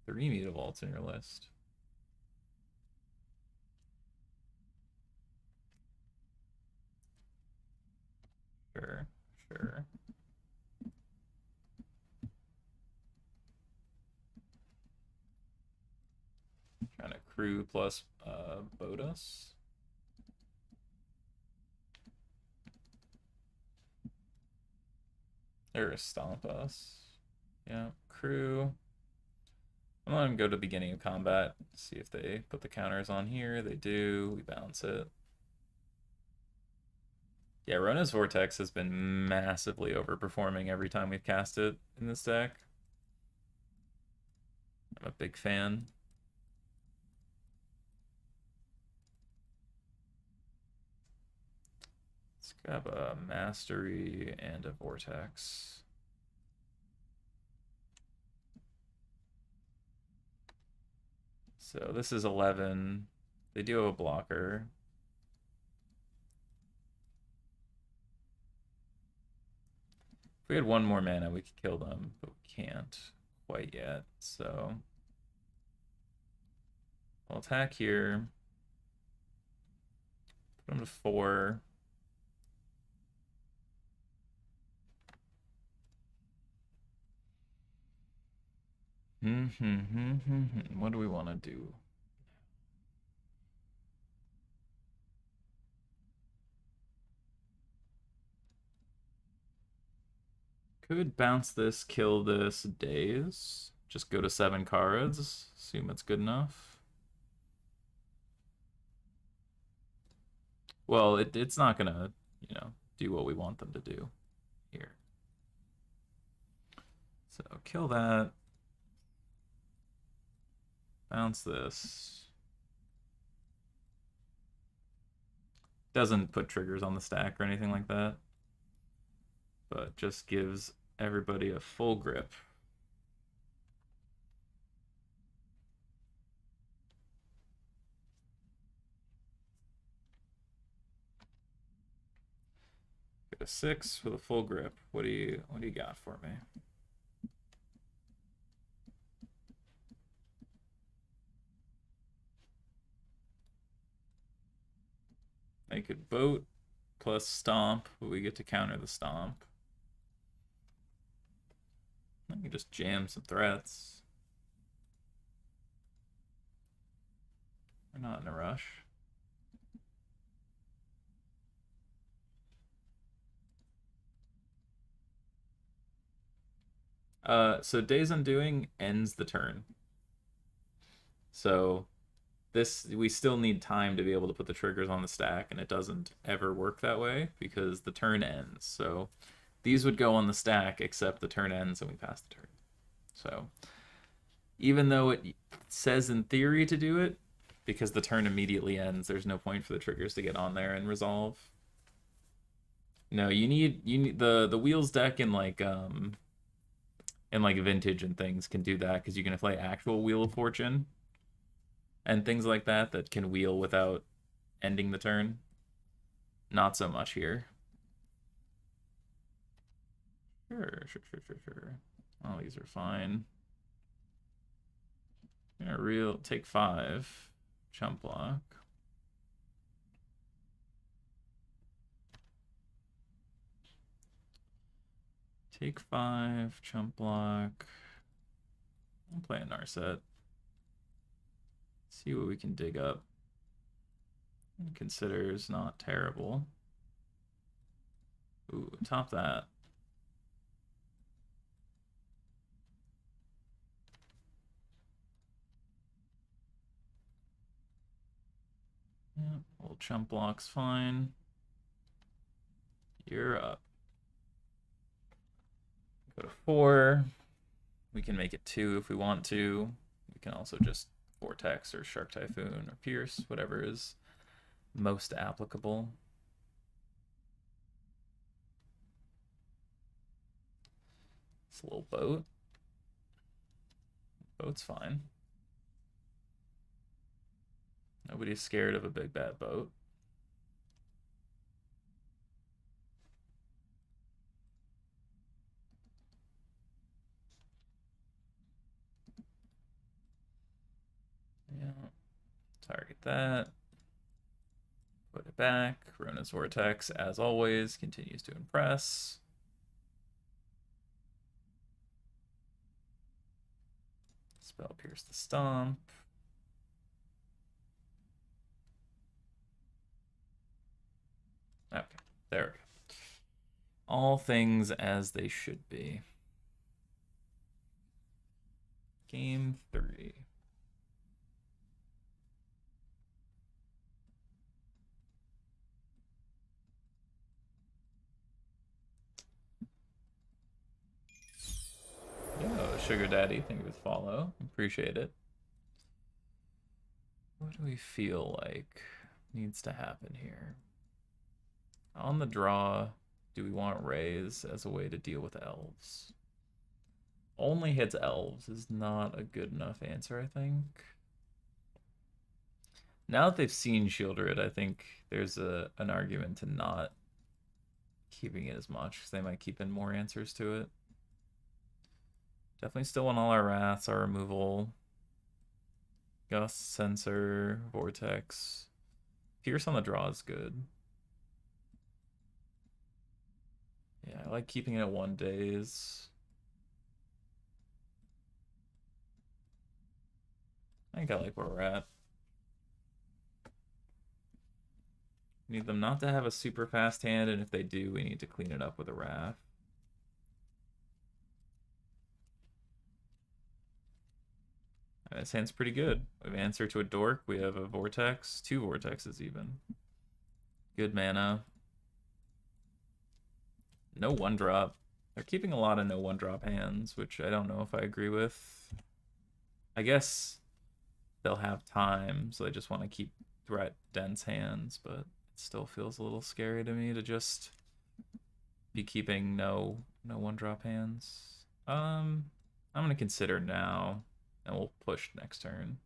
3 Mutavaults in your list. Sure, sure. Trying to crew plus Bodas. Or Stomp us. Yeah, crew. I'm gonna let him go to beginning of combat. See if they put the counters on here. They do. We bounce it. Yeah, Rona's Vortex has been massively overperforming every time we've cast it in this deck. I'm a big fan. Let's grab a Mastery and a Vortex. So this is 11. They do have a blocker. If we had one more mana, we could kill them, but we can't quite yet. So I'll attack here. Put them to 4. What do we want to do? Could bounce this, kill this, daze. Just go to 7 cards. Assume it's good enough. Well, it's not gonna, you know, do what we want them to do here. So kill that. Bounce this. Doesn't put triggers on the stack or anything like that, but just gives everybody a full grip. Get a 6 with a full grip. What do you got for me? I could vote plus stomp, but we get to counter the stomp. I can just jam some threats. We're not in a rush. So Days Undoing ends the turn. So this, we still need time to be able to put the triggers on the stack, and it doesn't ever work that way because the turn ends. So these would go on the stack, except the turn ends and we pass the turn. So even though it says in theory to do it, because the turn immediately ends, there's no point for the triggers to get on there and resolve. No, you need the wheels deck in like Vintage and things can do that because you can play actual Wheel of Fortune and things like that can wheel without ending the turn. Not so much here. Sure. All these are fine. Gonna take 5. Chump block. Take 5, chump block. I'll play a Narset. See what we can dig up. Considers not terrible. Ooh, top that. Yep, old chump block's fine. You're up. Go to 4. We can make it 2 if we want to. We can also just Vortex or Shark Typhoon or Pierce, whatever is most applicable. It's a little boat. Boat's fine. Nobody's scared of a big bad boat. Yeah. Target that. Put it back. Rona's Vortex, as always, continues to impress. Spell Pierce the Stomp. Okay, there we go. All things as they should be. Game 3. Sugar Daddy. Thank you for the follow. Appreciate it. What do we feel like needs to happen here? On the draw, do we want Raise as a way to deal with elves? Only hits elves is not a good enough answer, I think. Now that they've seen Shieldred, I think there's an argument to not keeping it as much, because they might keep in more answers to it. Definitely still want all our Wraths, our removal. Gust, Sensor, Vortex. Pierce on the draw is good. Yeah, I like keeping it at 1 days. I think I like where we're at. Need them not to have a super fast hand, and if they do, we need to clean it up with a Wrath. This hand's pretty good. We have answer to a Dork. We have a Vortex. 2 Vortexes even. Good mana. No 1-drop. They're keeping a lot of no 1-drop hands, which I don't know if I agree with. I guess they'll have time, so they just want to keep threat dense hands, but it still feels a little scary to me to just be keeping no 1-drop hands. I'm gonna consider now, and we'll push next turn.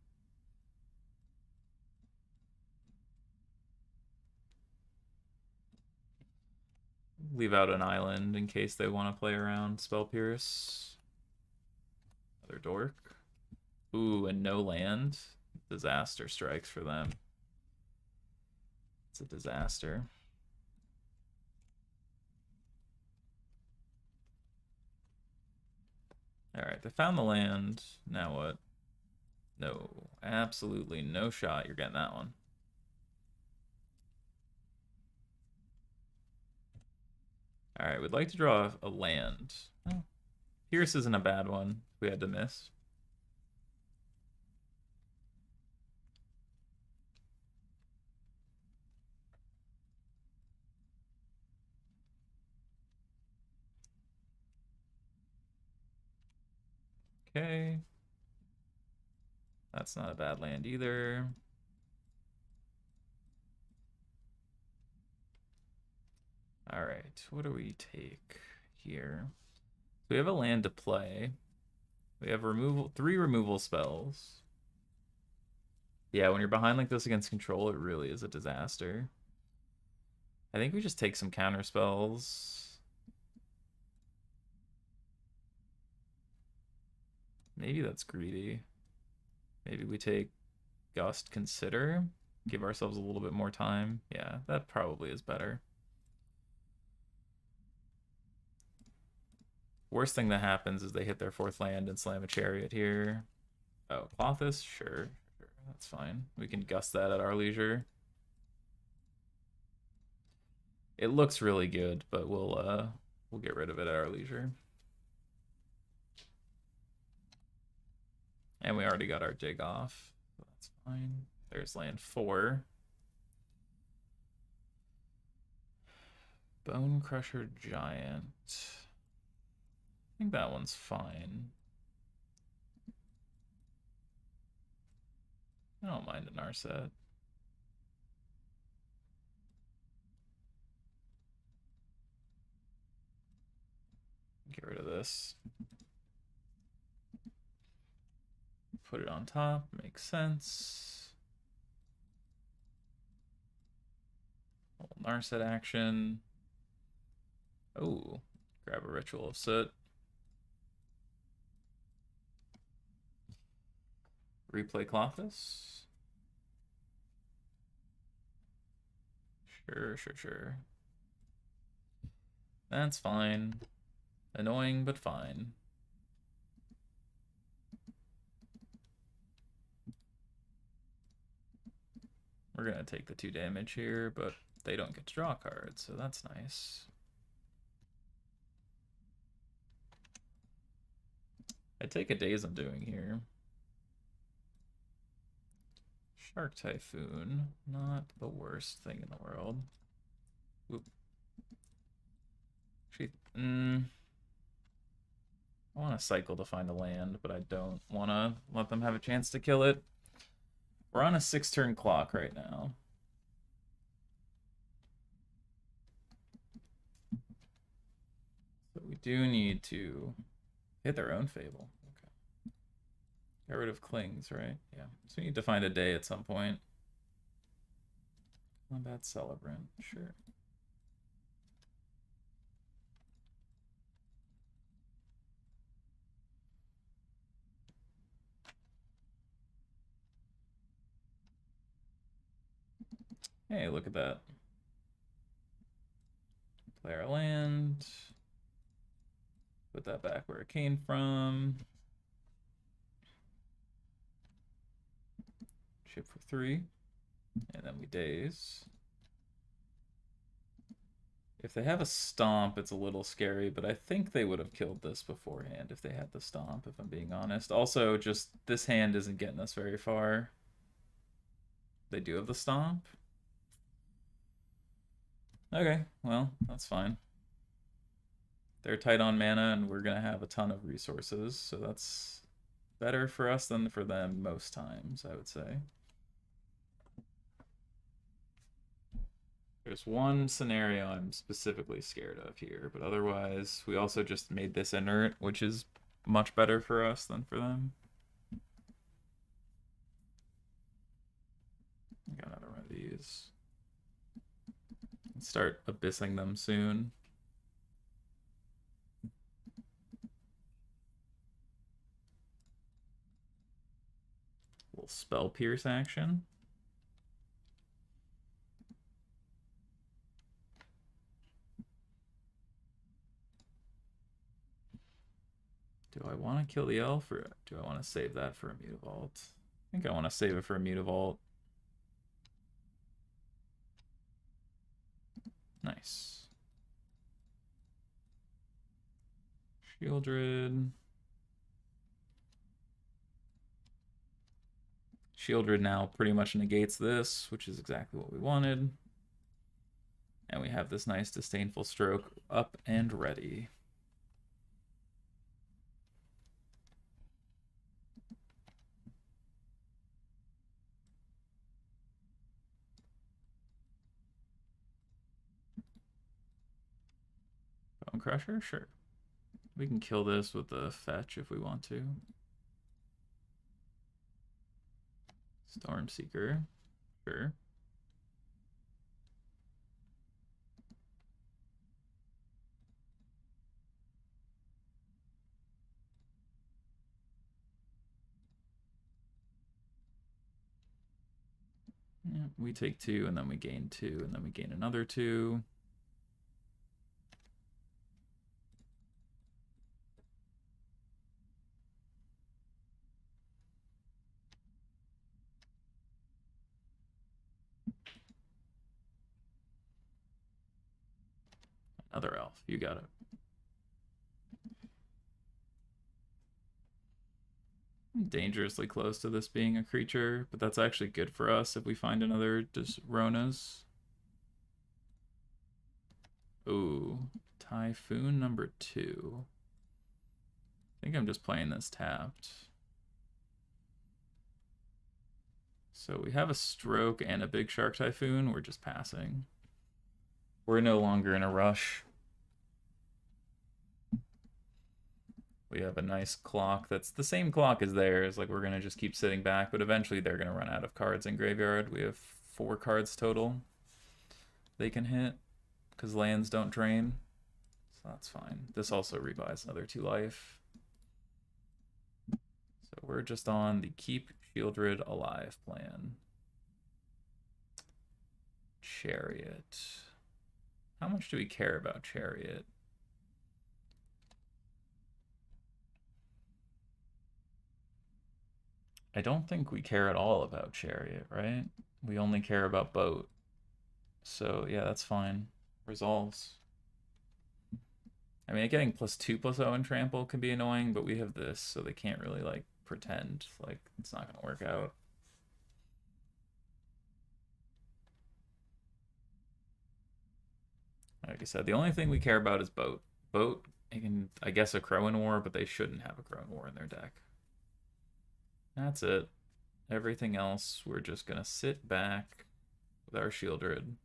Leave out an island in case they want to play around Spell Pierce. Another Dork. Ooh, and no land. Disaster strikes for them. It's a disaster. Alright, they found the land. Now what? No, absolutely no shot. You're getting that one. Alright, we'd like to draw a land. Oh, Pierce isn't a bad one. We had to miss. Okay. That's not a bad land either. All right, what do we take here? We have a land to play. We have 3 removal spells. Yeah, when you're behind like this against control, it really is a disaster. I think we just take some counter spells. Maybe that's greedy. Maybe we take Gust, Consider, give ourselves a little bit more time. Yeah, that probably is better. Worst thing that happens is they hit their 4th land and slam a Chariot here. Oh, Clothis? Sure, that's fine. We can Gust that at our leisure. It looks really good, but we'll get rid of it at our leisure. And we already got our dig off, so that's fine. There's land 4. Bone Crusher Giant. I think that one's fine. I don't mind an Narset. Get rid of this. Put it on top, makes sense. Narset action. Oh, grab a Ritual of Soot. Replay Clothis. Sure. That's fine. Annoying, but fine. We're gonna take the 2 damage here, but they don't get to draw cards, so that's nice. I take a Daze I'm doing here. Shark Typhoon, not the worst thing in the world. Whoop. Actually, I want to cycle to find a land, but I don't want to let them have a chance to kill it. We're on a 6-turn clock right now. So we do need to hit their own Fable. Okay. Get rid of Clings, right? Yeah. So we need to find a day at some point. Combat Celebrant, sure. Hey, look at that. Play our land. Put that back where it came from. Chip for 3. And then we daze. If they have a stomp, it's a little scary, but I think they would have killed this beforehand if they had the stomp, if I'm being honest. Also, just this hand isn't getting us very far. They do have the stomp. Okay, well, that's fine. They're tight on mana, and we're going to have a ton of resources, so that's better for us than for them most times, I would say. There's one scenario I'm specifically scared of here, but otherwise, we also just made this inert, which is much better for us than for them. Got another one of these. Start abyssing them soon. Little spell pierce action. Do I want to kill the elf, or do I want to save that for a Mutavault? I think I want to save it for a Mutavault. Nice. Shieldred. Shieldred now pretty much negates this, which is exactly what we wanted. And we have this nice Disdainful Stroke up and ready. Bone Crusher? Sure. We can kill this with the fetch if we want to. Stormseeker. Sure. Yeah, we take 2, and then we gain 2, and then we gain another 2. Another elf. You got it. Dangerously close to this being a creature, but that's actually good for us if we find another Ronas. Ooh, Typhoon number 2. I think I'm just playing this tapped. So we have a Stroke and a Big Shark Typhoon. We're just passing. We're no longer in a rush. We have a nice clock that's the same clock as theirs. Like, we're going to just keep sitting back, but eventually they're going to run out of cards in graveyard. We have 4 cards total they can hit because lands don't drain. So that's fine. This also rebuys another 2 life. So we're just on the Keep Shieldred Alive plan. Chariot. How much do we care about Chariot? I don't think we care at all about Chariot, right? We only care about Boat. So yeah, that's fine. Resolves. I mean, getting +2/+0 and Trample can be annoying, but we have this, so they can't really, like, pretend like it's not going to work out. Like I said, the only thing we care about is Boat. Boat And I guess a Crowan War, but they shouldn't have a Crowan War in their deck. That's it. Everything else, we're just gonna sit back with our Shieldred.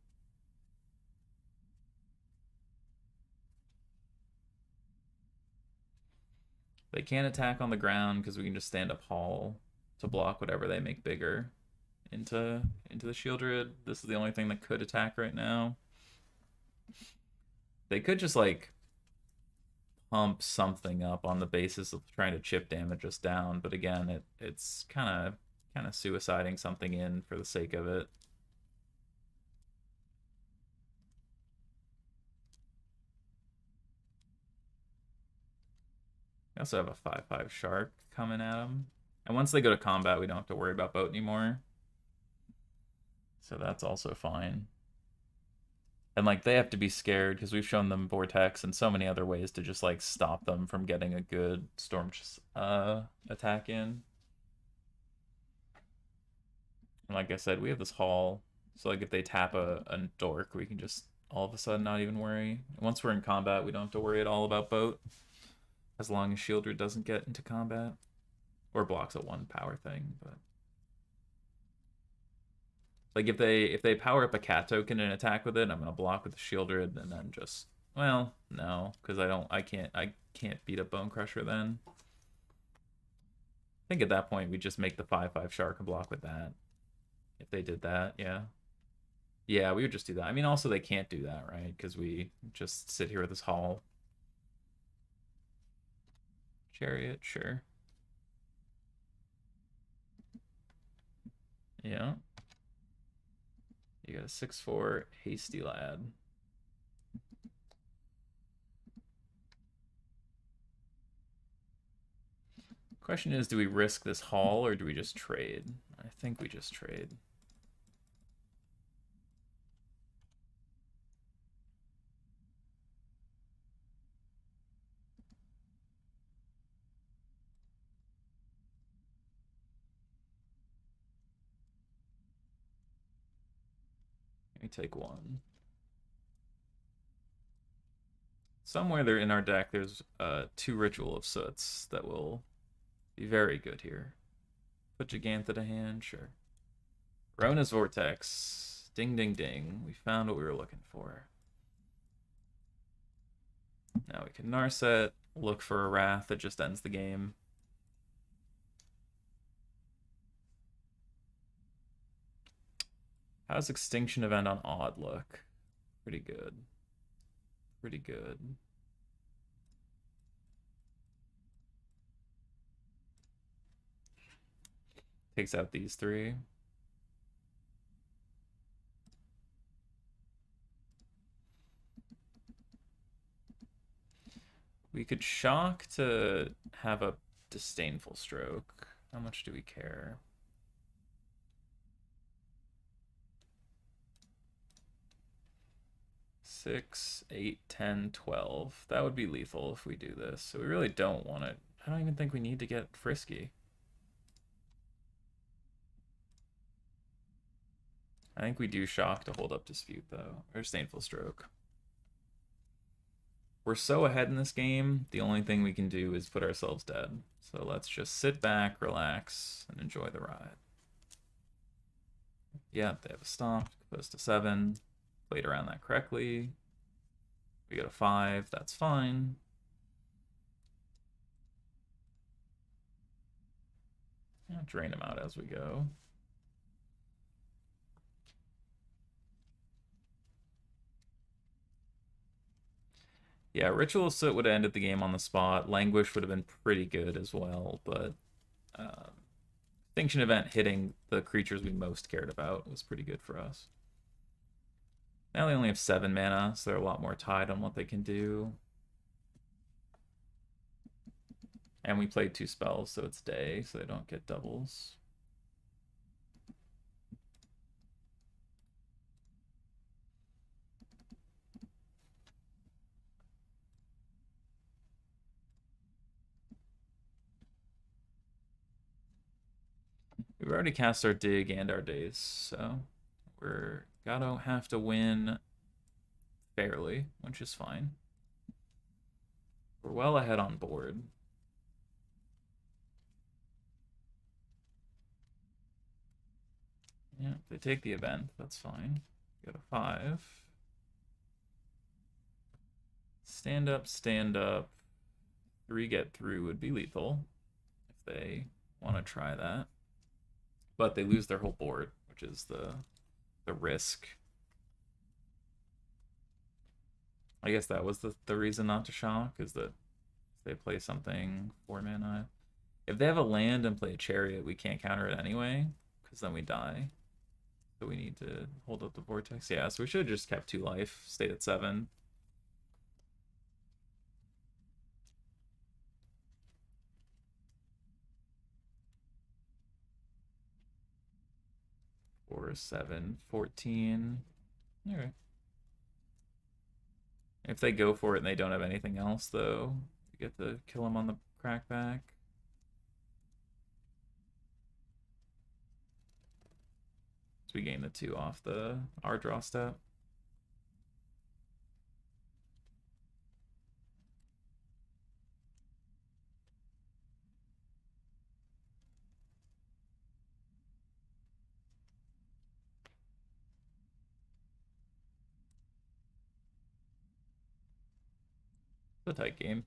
They can't attack on the ground because we can just stand up Hall to block whatever they make bigger into the Shieldred. This is the only thing that could attack right now. They could just like pump something up on the basis of trying to chip damage us down, but again, it's kind of suiciding something in for the sake of it. We also have a 5/5 shark coming at them. And once they go to combat, we don't have to worry about boat anymore. So that's also fine. And like they have to be scared because we've shown them Vortex and so many other ways to just like stop them from getting a good storm attack in. And like I said, we have this Hall. So like if they tap a dork, we can just all of a sudden not even worry. Once we're in combat, we don't have to worry at all about boat. As long as Shieldred doesn't get into combat. Or blocks a 1 power thing, but like if they power up a cat token and attack with it, I'm gonna block with the Shieldred and then just, well, no, because I can't beat a Bone Crusher then. I think at that point we just make the 5/5 shark and block with that. If they did that, yeah. Yeah, we would just do that. I mean, also they can't do that, right? Because we just sit here with this Hall. Chariot, sure. Yeah. You got a 6/4 hasty lad. Question is, do we risk this Hall or do we just trade? I think we just trade. Let me take 1. Somewhere there in our deck, there's 2 Ritual of Soots that will be very good here. Put Gigantha to hand, sure. Rona's Vortex. Ding, ding, ding. We found what we were looking for. Now we can Narset, look for a Wrath that just ends the game. How's Extinction Event on Odd look? Pretty good. Pretty good. Takes out these 3. We could shock to have a Disdainful Stroke. How much do we care? Six, 8, 10, 12. That would be lethal if we do this. So we really don't want it. I don't even think we need to get frisky. I think we do shock to hold up Dispute though, or Disdainful Stroke. We're so ahead in this game, the only thing we can do is put ourselves dead. So let's just sit back, relax, and enjoy the ride. Yeah, they have a stomp, goes to 7. Played around that correctly. We got a 5, that's fine. Yeah, drain them out as we go. Yeah, Ritual of Soot would have ended the game on the spot. Languish would have been pretty good as well, but Extinction Event hitting the creatures we most cared about was pretty good for us. Now they only have 7 mana, so they're a lot more tied on what they can do. And we played 2 spells, so it's day, so they don't get doubles. We've already cast our dig and our daze, so we're gotta have to win fairly, which is fine. We're well ahead on board. Yeah, if they take the event, that's fine. Go to 5. Stand up, stand up. 3 get through would be lethal if they want to try that. But they lose their whole board, which is the risk. I guess that was the reason not to shock, is that if they play something 4 mana. If they have a land and play a chariot, we can't counter it anyway, because then we die. So we need to hold up the vortex. Yeah, so we should have just kept 2 life, stayed at 7. Or 7, 14. Okay. If they go for it and they don't have anything else, though, we get to kill them on the crackback. So we gain the 2 off our draw step. It's a tight game.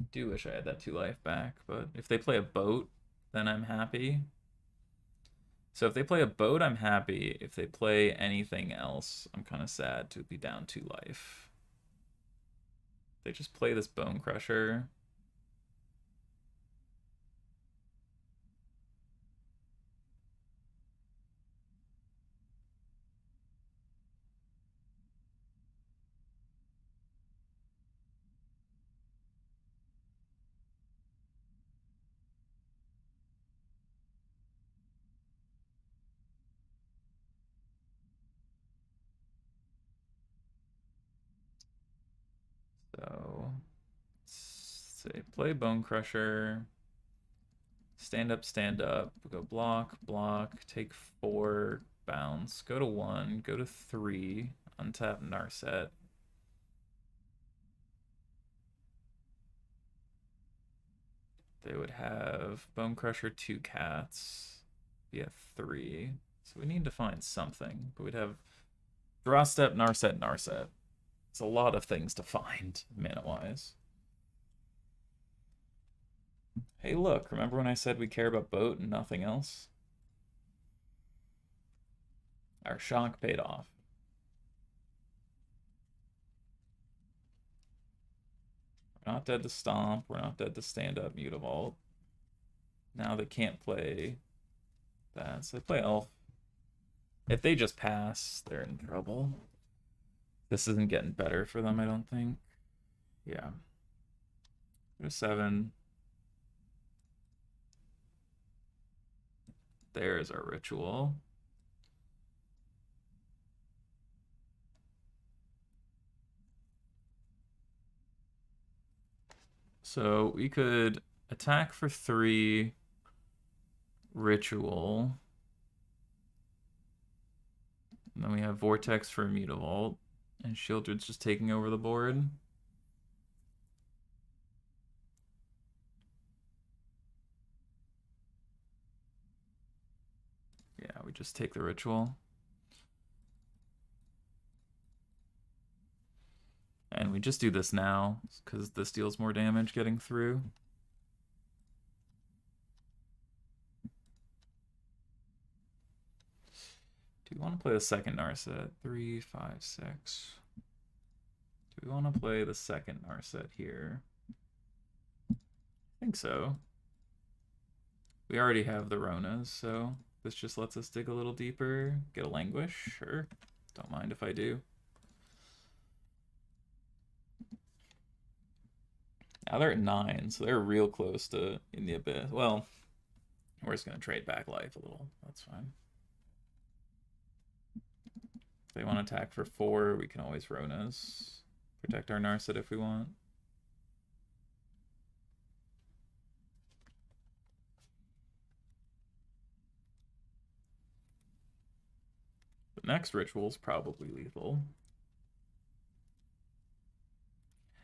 I do wish I had that 2 life back, but if they play a boat, then I'm happy. So if they play a boat, I'm happy. If they play anything else, I'm kind of sad to be down 2 life. They just play this Bone Crusher. So, say play Bone Crusher, stand up, go block, block, take 4, bounce, go to 1, go to 3, untap Narset. They would have Bone Crusher, 2 cats, be at 3. So we need to find something, but we'd have draw step, Narset, Narset. It's a lot of things to find, mana-wise. Hey, look, remember when I said we care about boat and nothing else? Our shock paid off. We're not dead to stomp. We're not dead to stand up, Mutavault. Now they can't play that, so they play elf. If they just pass, they're in trouble. This isn't getting better for them, I don't think. Yeah. There's 7. There's our ritual. So we could attack for 3, ritual. And then we have Vortex for Mutavault. And Shieldred's just taking over the board. Yeah, we just take the ritual. And we just do this now, because this deals more damage getting through. Do we want to play the second Narset? 3, 5, 6. Do we want to play the second Narset here? I think so. We already have the Ronas, so this just lets us dig a little deeper. Get a Languish? Sure. Don't mind if I do. Now they're at 9, so they're real close to in the abyss. Well, we're just going to trade back life a little. That's fine. If they want to attack for 4, we can always Ronas. Protect our Narset if we want. The next ritual is probably lethal.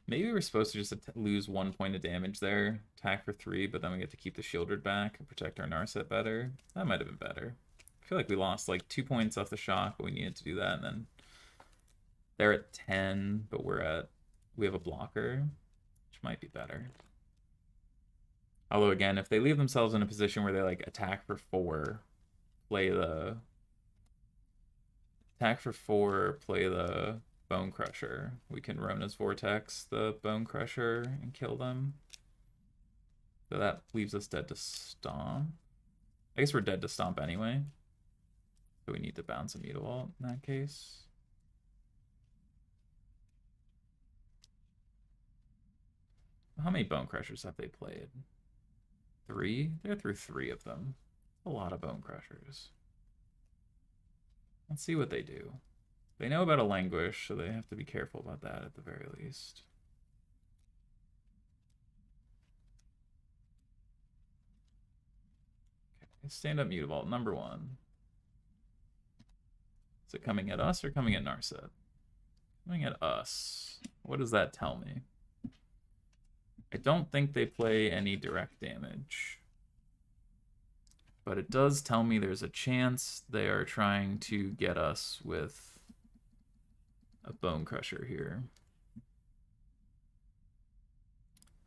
Maybe we're supposed to just lose 1 point of damage there, attack for 3, but then we get to keep the shielded back and protect our Narset better. That might have been better. I feel like we lost like 2 points off the shock, but we needed to do that, and then they're at 10, but we have a blocker, which might be better. Although again, if they leave themselves in a position where they like attack for 4, play the Bone Crusher, we can Rona's Vortex the Bone Crusher and kill them. So that leaves us dead to Stomp. I guess we're dead to Stomp anyway. So we need to bounce a Mutavault in that case. How many Bone Crushers have they played? 3? They're through 3 of them. A lot of Bone Crushers. Let's see what they do. They know about a Languish, so they have to be careful about that at the very least. Okay, stand up Mutavault, number 1. Is it coming at us or coming at Narset? Coming at us. What does that tell me? I don't think they play any direct damage. But it does tell me there's a chance they are trying to get us with a Bone Crusher here.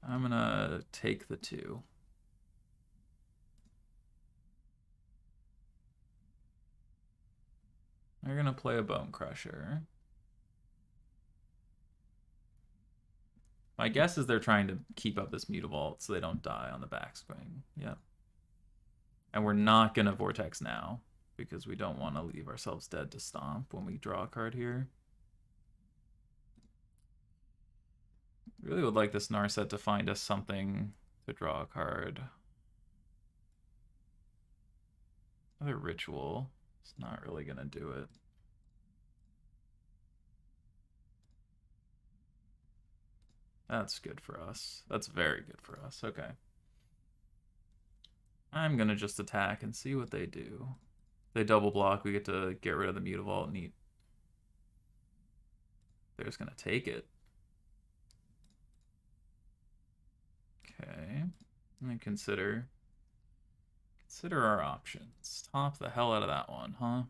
I'm gonna take the 2. They're gonna play a Bone Crusher. My guess is they're trying to keep up this Mutavault so they don't die on the backswing. Yep. And we're not gonna Vortex now because we don't want to leave ourselves dead to Stomp when we draw a card here. Really would like this Narset to find us something to draw a card. Another Ritual. It's not really gonna do it. That's good for us. That's very good for us. Okay. I'm gonna just attack and see what they do. If they double block, we get to get rid of the Mutavault. Neat. They're just gonna take it. Okay. Let me consider our options. Top the hell out of that one, huh?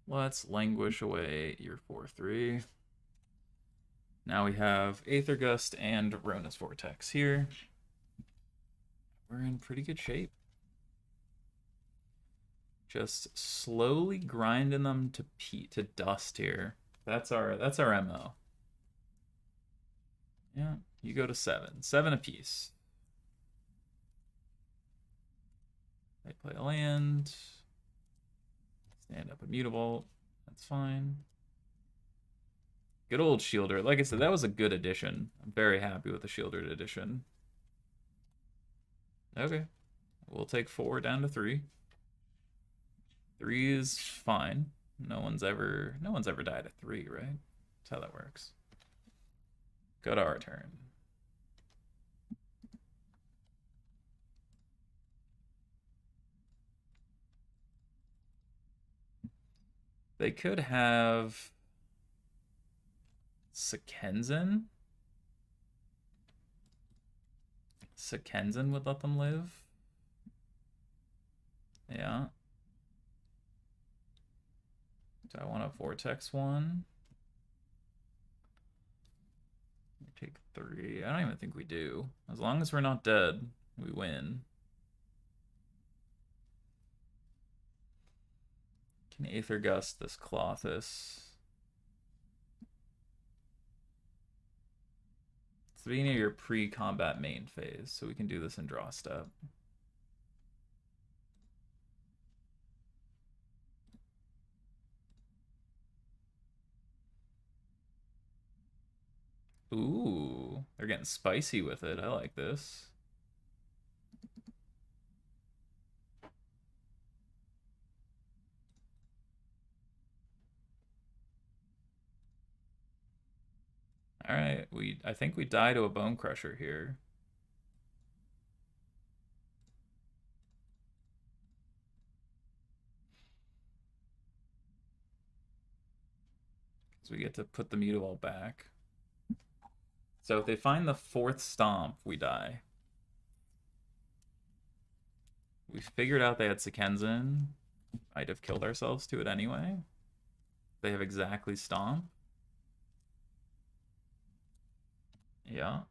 Let's Languish away your 4/3. Now we have Aether Gust and Rona's Vortex here. We're in pretty good shape. Just slowly grinding them to dust here. That's our MO. Yeah, you go to 7. 7 apiece. They play a land. Stand up a Mutavault. That's fine. Good old Shielder. Like I said, that was a good addition. I'm very happy with the Shielder addition. Okay. We'll take 4 down to 3. 3 is fine. No one's ever died at 3, right? That's how that works. Go to our turn. They could have Sekenzen. Sekenzen would let them live. Yeah. Do I want a Vortex one? Take 3. I don't even think we do. As long as we're not dead, we win. Can Aether Gust this Clothis? It's the beginning of your pre-combat main phase, so we can do this in draw step. Ooh, they're getting spicy with it. I like this. All right, I think we die to a Bone Crusher here. So we get to put the Mutawall back. So if they find the 4th Stomp, we die. We figured out they had Sekenzin. Might have killed ourselves to it anyway. They have exactly Stomp. Yeah.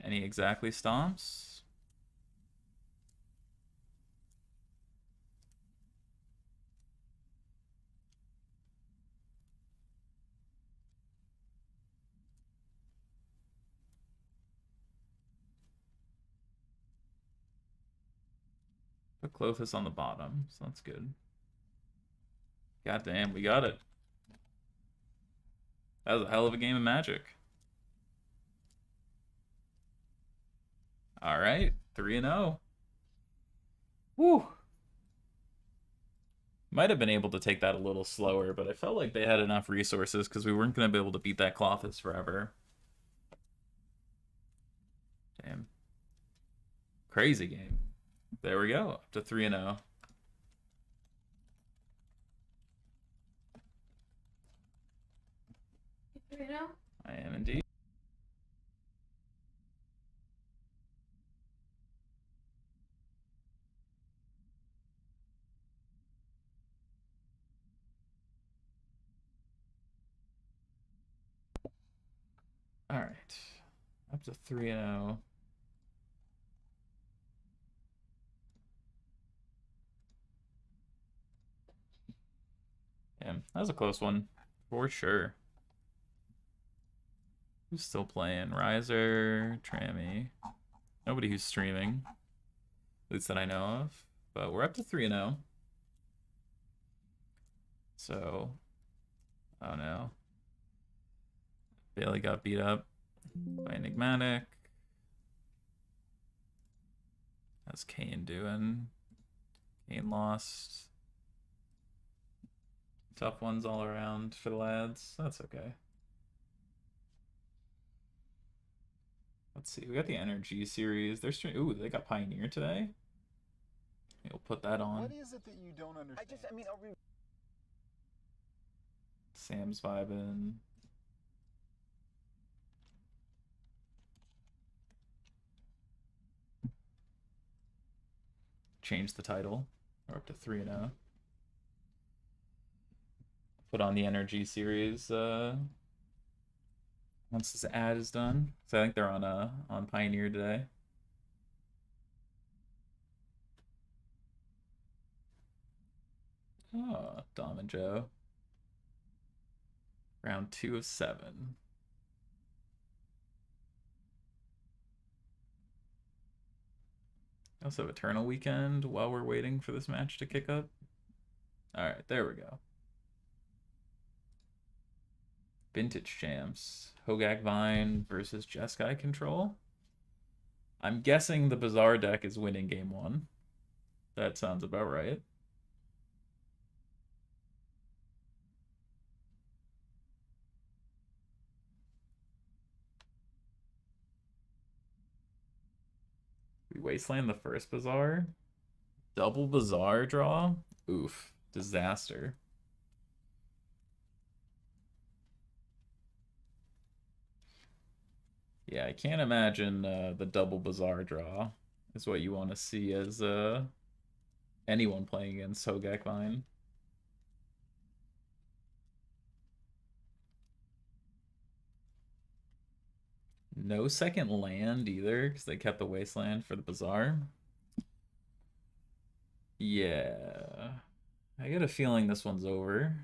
Any exactly Stomps? Put Clothis on the bottom, so that's good. God damn, we got it. That was a hell of a game of Magic. All right, 3-0. Woo. Might have been able to take that a little slower, but I felt like they had enough resources because we weren't going to be able to beat that Clothis forever. Damn. Crazy game. There we go, up to 3-0. I am indeed. All right, up to 3-0. Damn, that was a close one, for sure. Who's still playing? Riser, Trammy. Nobody who's streaming, at least that I know of. But we're up to 3-0. So, oh no. Bailey got beat up by Enigmatic. How's Kane doing? Kane lost. Tough ones all around for the lads. That's okay. Let's see. We got the Energy series. They're ooh, they got Pioneer today. We'll put that on. What is it that you don't understand? I mean, are we... Sam's vibing. Change the title. We're up to 3-0. Put on the Energy series once this ad is done. So I think they're on Pioneer today. Oh, Dom and Joe. Round 2 of 7. I also have Eternal Weekend while we're waiting for this match to kick up. Alright, there we go. Vintage champs. Hogak Vine versus Jeskai Control. I'm guessing the Bazaar deck is winning game 1. That sounds about right. We Wasteland the first Bazaar. Double Bazaar draw? Oof. Disaster. Yeah, I can't imagine the double Bazaar draw is what you want to see as anyone playing against Hogak Vine. No second land either, because they kept the Wasteland for the Bazaar. Yeah. I get a feeling this one's over.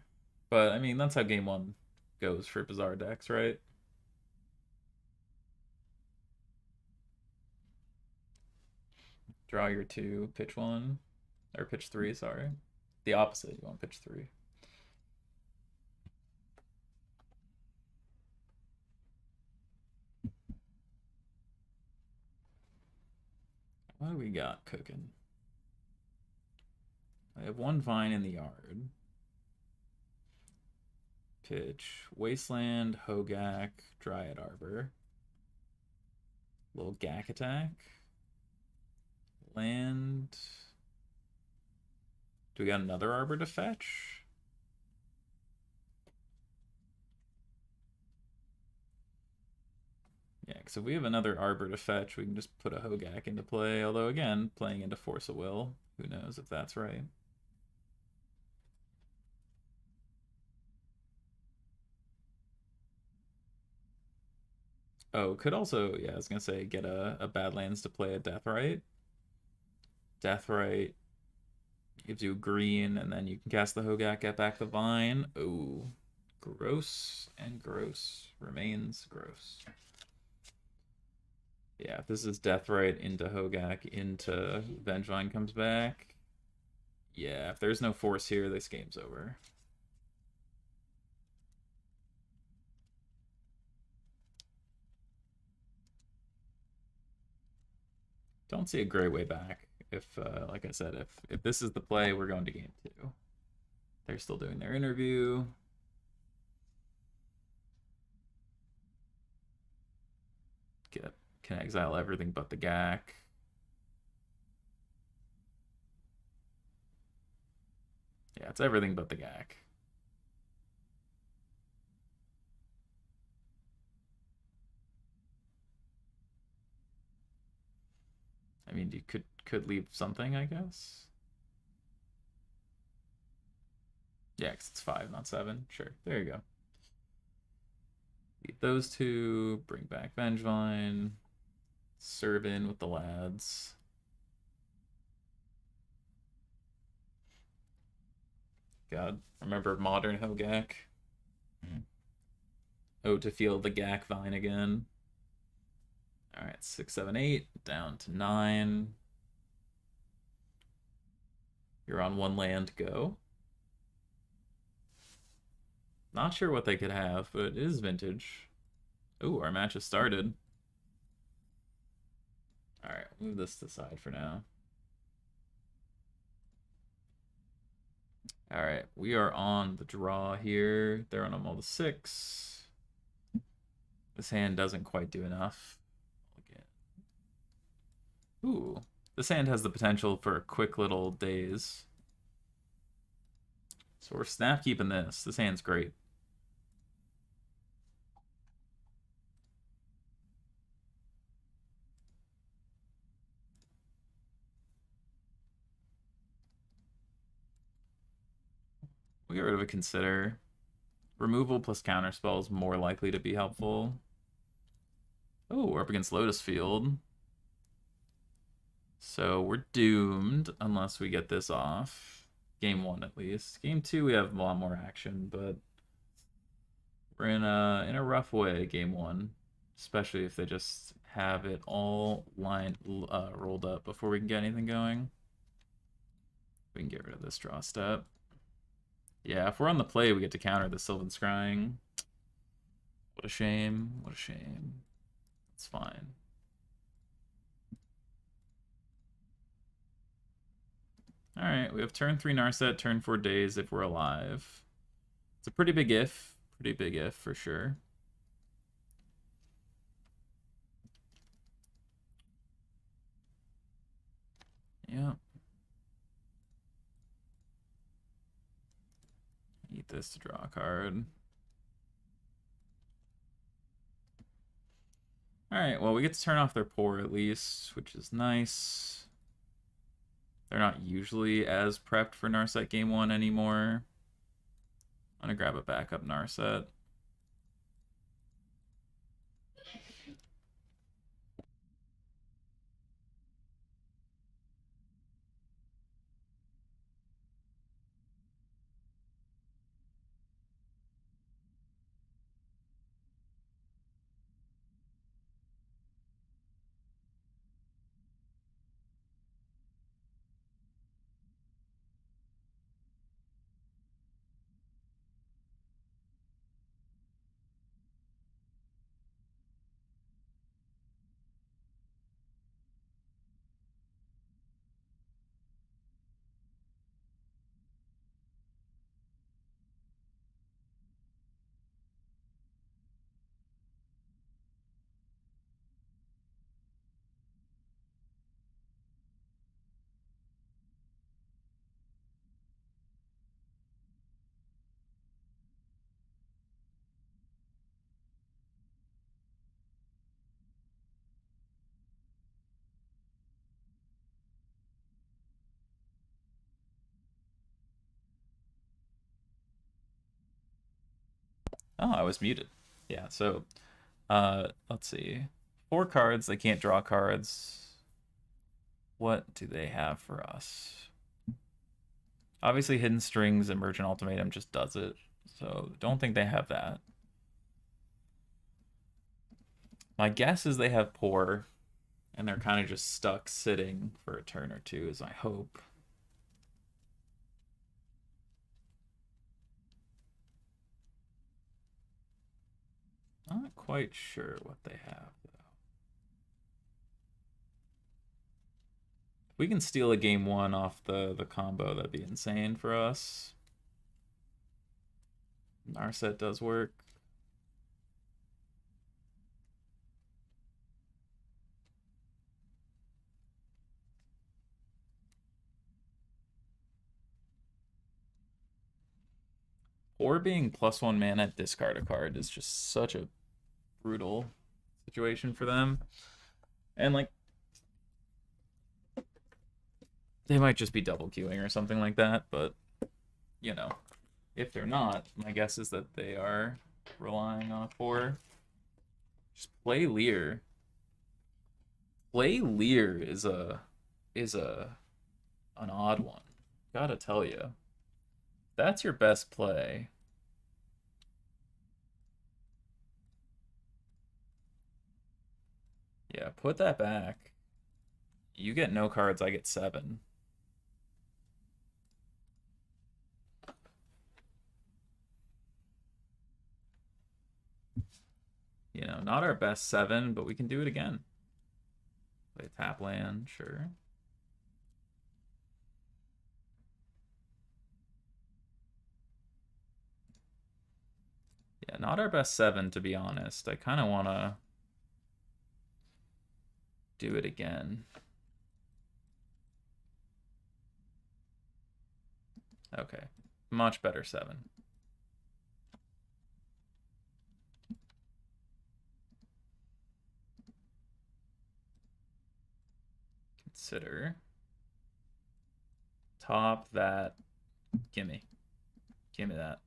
But, I mean, that's how game 1 goes for Bazaar decks, right? Draw your 2, pitch 1. Or pitch 3, sorry. The opposite, you want pitch 3. What do we got cooking? I have one vine in the yard. pitch Wasteland, Hogak, Dryad Arbor. Little Gak attack. Land. Do we got another Arbor to fetch? Yeah, because if we have another Arbor to fetch, we can just put a Hogak into play. Although, again, playing into Force of Will. Who knows if that's right. Oh, could also, yeah, I was going to say, get a Badlands to play a Deathrite. Deathrite gives you green, and then you can cast the Hogak, get back the Vine. Ooh, gross and gross. Remains gross. Yeah, if this is Deathrite into Hogak into Vengevine comes back. Yeah, if there's no force here, this game's over. Don't see a great way back. If, like I said, if this is the play, we're going to game 2. They're still doing their interview. Can exile everything but the Gak. Yeah, it's everything but the Gak. I mean, you could leave something, I guess. Yeah, because it's 5, not 7. Sure, there you go. Leave those two, bring back Vengevine, serve in with the lads. God, remember modern Hogak? Oh, to feel the Gak Vine again. All right, 6, 7, 8, down to 9. You're on 1 land, go. Not sure what they could have, but it is vintage. Ooh, our match has started. All right, move this to the side for now. All right, we are on the draw here. They're on almost 6. This hand doesn't quite do enough. Ooh, this hand has the potential for a quick little daze. So we're snap keeping this. This hand's great. We get rid of a consider. Removal plus counterspell is more likely to be helpful. Oh, we're up against Lotus Field. So we're doomed unless we get this off. Game 1 at least. Game 2 we have a lot more action, but we're in a rough way, game 1. Especially if they just have it all rolled up before we can get anything going. We can get rid of this draw step. Yeah, if we're on the play, we get to counter the Sylvan Scrying. What a shame. What a shame. It's fine. Alright, we have turn 3 Narset, turn 4 Days if we're alive. It's a pretty big if. Pretty big if, for sure. Yeah. Eat this to draw a card. Alright, well, we get to turn off their pour at least, which is nice. They're not usually as prepped for Narset game 1 anymore. I'm gonna grab a backup Narset. Oh, I was muted. Yeah, so let's see. 4 cards, they can't draw cards. What do they have for us? Obviously, Hidden Strings, Emergent Ultimatum just does it. So don't think they have that. My guess is they have Pour, and they're kind of just stuck sitting for a turn or two, is my hope. Not quite sure what they have, though. If we can steal a game 1 off the combo, that'd be insane for us. Our set does work. Or being +1 mana, discard a card is just such a brutal situation for them. And like, they might just be double queuing or something like that, but you know, if they're not, my guess is that they are relying on a 4. Just play Leer. Play Leer is an odd one. Gotta tell you. That's your best play. Yeah, put that back. You get no cards, I get 7. You know, not our best 7, but we can do it again. Play tap land, sure. Yeah, not our best 7, to be honest. I kind of want to do it again. Okay, much better 7. Consider. Top that. Gimme. Gimme that.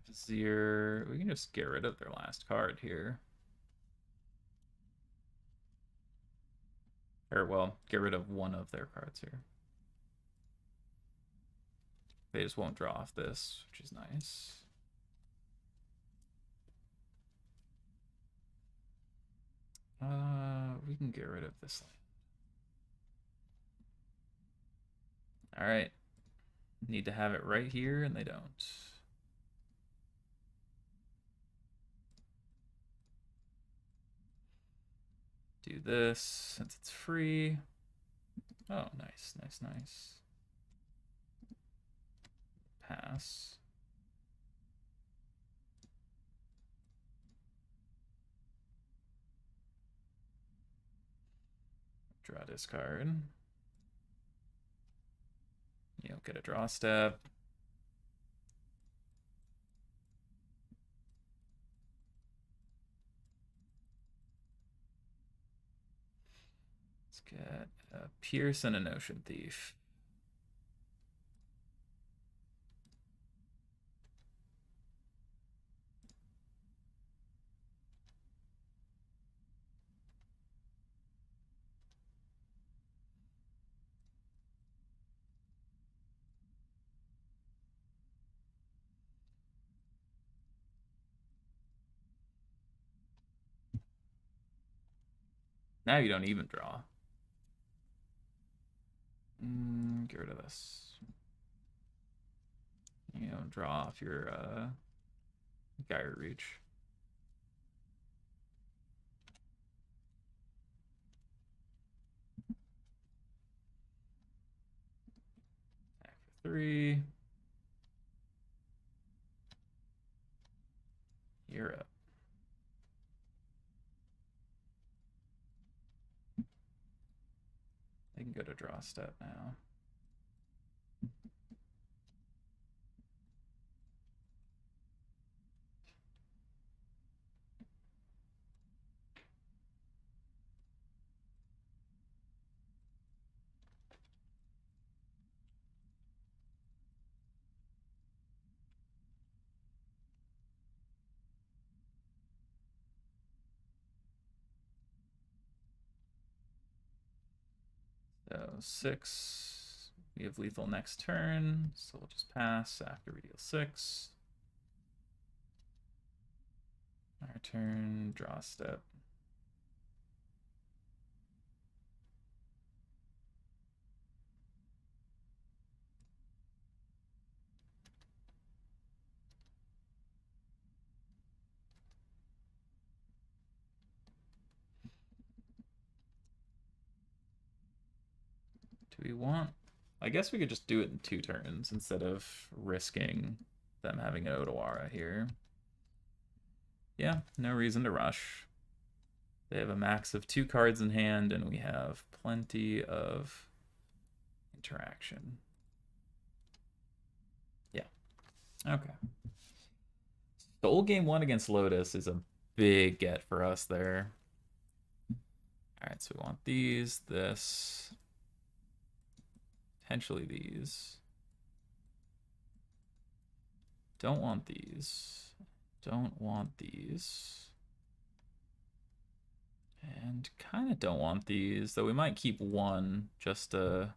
Vizier. We can just get rid of their last card here. Or, well, get rid of one of their cards here. They just won't draw off this, which is nice. We can get rid of this land. Alright. Need to have it right here, and they don't. Do this since it's free. Oh, nice, nice, nice. Pass. Draw this card. You don't get a draw step. Let's get a Pierce and an Ocean Thief. Now you don't even draw. Get rid of this. You don't draw off your Gyre Reach. Attack for 3. You're up. can go to draw step now. So 6. We have lethal next turn, so we'll just pass after we deal 6. Our turn, draw step. Do we want... I guess we could just do it in 2 turns instead of risking them having an Odawara here. Yeah, no reason to rush. They have a max of 2 cards in hand, and we have plenty of interaction. Yeah. Okay. Soul game 1 against Lotus is a big get for us there. Alright, so we want these, this... potentially these. Don't want these. Don't want these. And kind of don't want these, though we might keep 1 just to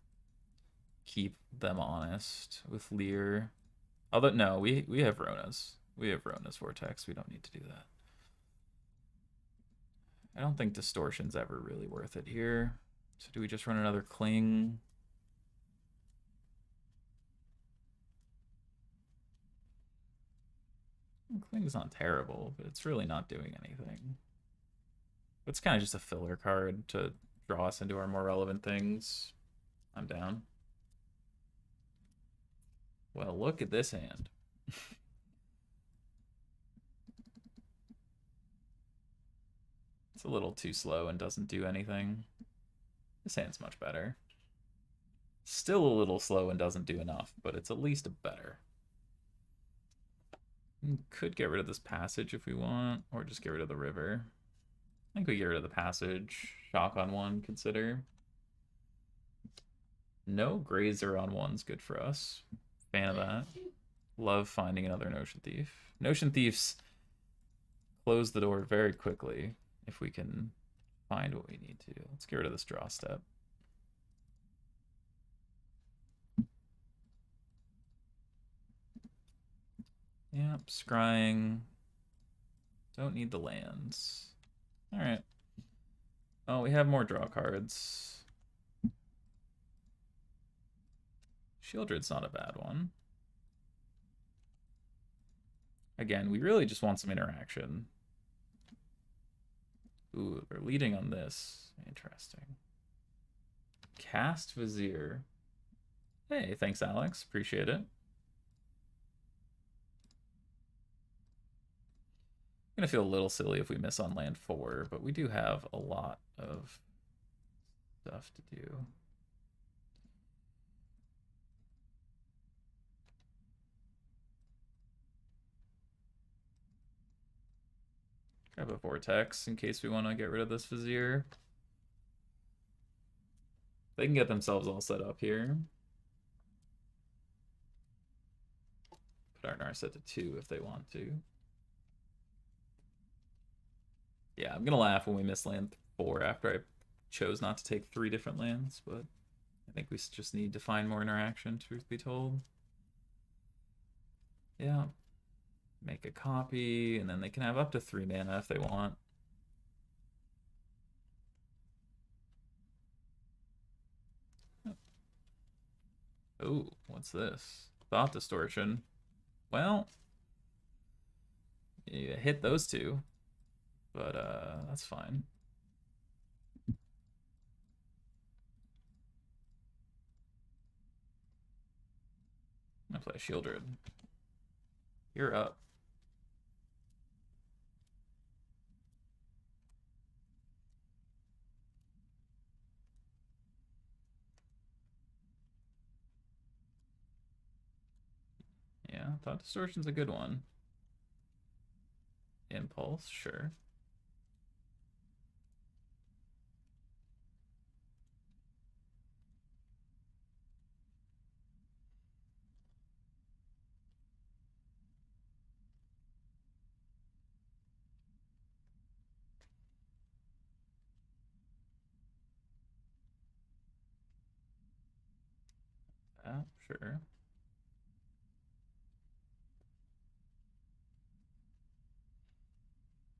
keep them honest with Lear. Although, no, we have Rona's. We have Rona's Vortex. We don't need to do that. I don't think Distortion's ever really worth it here. So do we just run another Cling? Cling's not terrible, but it's really not doing anything. It's kind of just a filler card to draw us into our more relevant things. I'm down. Well, look at this hand. It's a little too slow and doesn't do anything. This hand's much better. Still a little slow and doesn't do enough, but it's at least better. We could get rid of this passage if we want, or just get rid of the river. I think we get rid of the passage. Shock on 1, consider. No Grazer on 1's good for us. Fan of that. Love finding another Notion Thief. Notion Thieves close the door very quickly if we can find what we need to. Let's get rid of this draw step. Yep, scrying. Don't need the lands. Alright. Oh, we have more draw cards. Shieldred's not a bad one. Again, we really just want some interaction. Ooh, they're leading on this. Interesting. Cast Vizier. Hey, thanks, Alex. Appreciate it. Gonna feel a little silly if we miss on land 4, but we do have a lot of stuff to do. Grab a Vortex in case we want to get rid of this Vizier. They can get themselves all set up here. Put our Narset to 2 if they want to. Yeah, I'm gonna laugh when we miss land 4 after I chose not to take 3 different lands, but I think we just need to find more interaction, truth be told. Yeah. Make a copy, and then they can have up to 3 mana if they want. Oh, what's this? Thought Distortion. Well, you hit those 2, but that's fine. I'm gonna play Shieldred. You're up. Thought Distortion's a good one. Impulse, sure. Sure.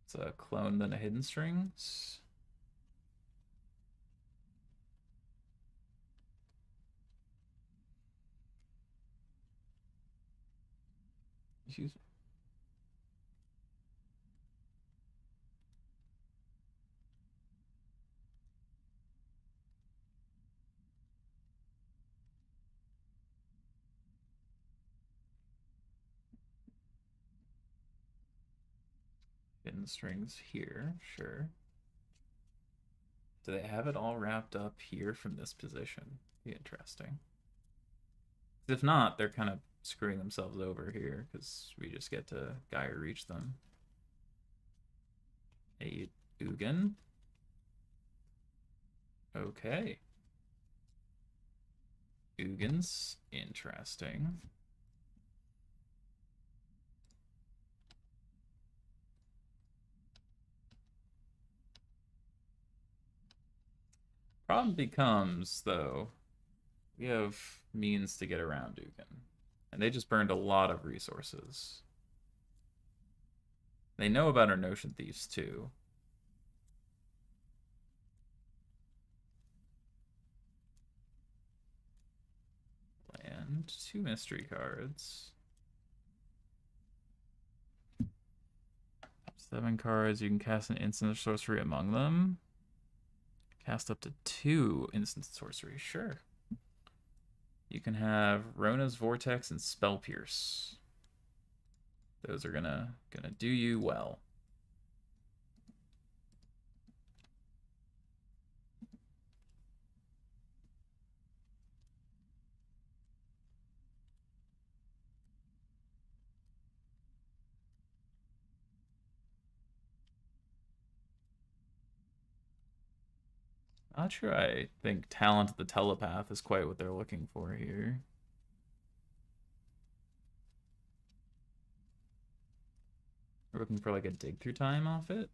It's a clone than a hidden strings. Use hidden strings here, sure. Do they have it all wrapped up here from this position? Be interesting. If not, they're kind of screwing themselves over here because we just get to Gaia reach them. A Ugin. Okay. Ugin's interesting. Problem becomes, though, we have means to get around Degen. And they just burned a lot of resources. They know about our Notion Thieves, too. Land, 2 mystery cards. 7 cards, you can cast an instant sorcery among them. Cast up to 2 instant sorcery, sure. You can have Rona's Vortex and Spell Pierce. Those are gonna do you well. Not sure I think Talent of the Telepath is quite what they're looking for here. We're looking for like a dig through time off it.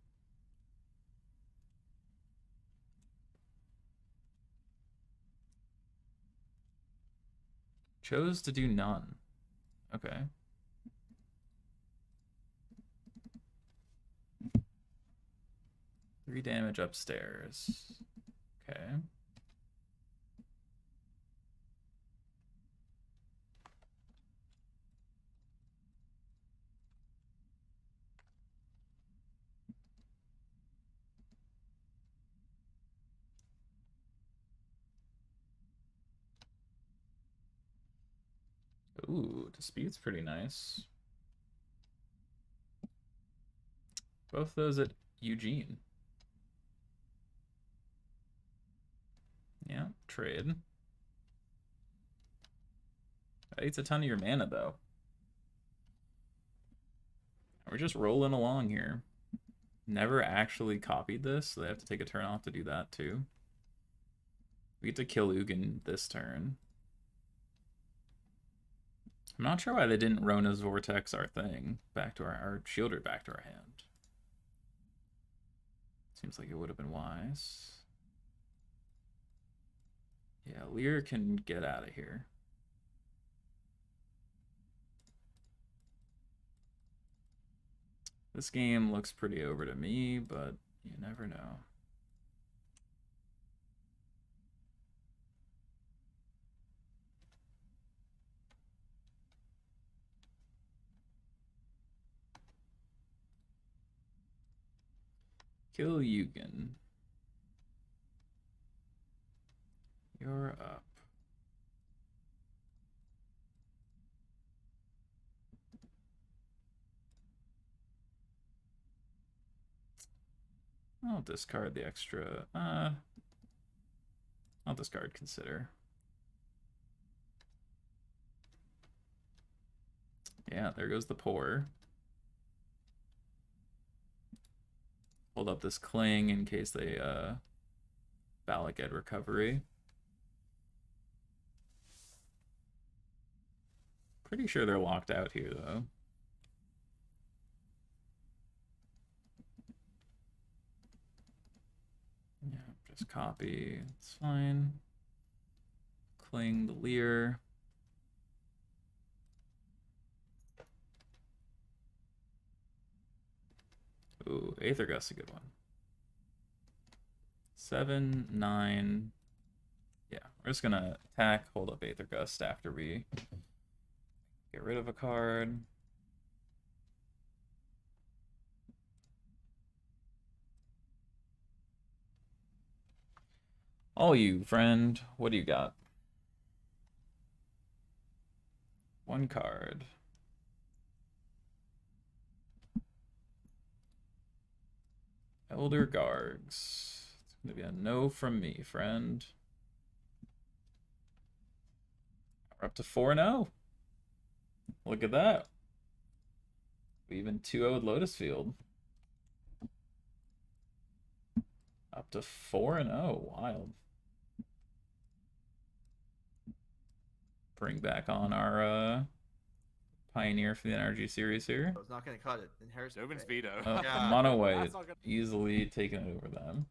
Chose to do none. Okay. Three damage upstairs. Okay. Ooh, Dispute's pretty nice. Both those at Eugene. Yeah, trade. That eats a ton of your mana, though. We're just rolling along here. Never actually copied this, so they have to take a turn off to do that, too. We get to kill Ugin this turn. I'm not sure why they didn't Rona's Vortex our thing. Back to our Shielder back to our hand. Seems like it would have been wise. Yeah, Lear can get out of here. This game looks pretty over to me, but you never know. Kill Ugin. You're up. I'll discard the extra. I'll discard Consider. Yeah, there goes the pour. Hold up this cling in case they Bala get recovery. Pretty sure they're locked out here though. Yeah, just copy. It's fine. Cling the Leer. Ooh, Aether Gust's a good one. 7, 9. Yeah, we're just gonna attack, hold up Aether Gust after we get rid of a card. All you, friend. What do you got? One card. Elder Gargs. It's gonna be a no from me, friend. We're up to 4-0. Look at that. We even 2-0'd Lotus Field. Up to 4-0. Wild. Bring back on our Pioneer for the Energy series here. I was not going to cut it. Inheritance. Dovin's veto. Mono White easily taking it over them.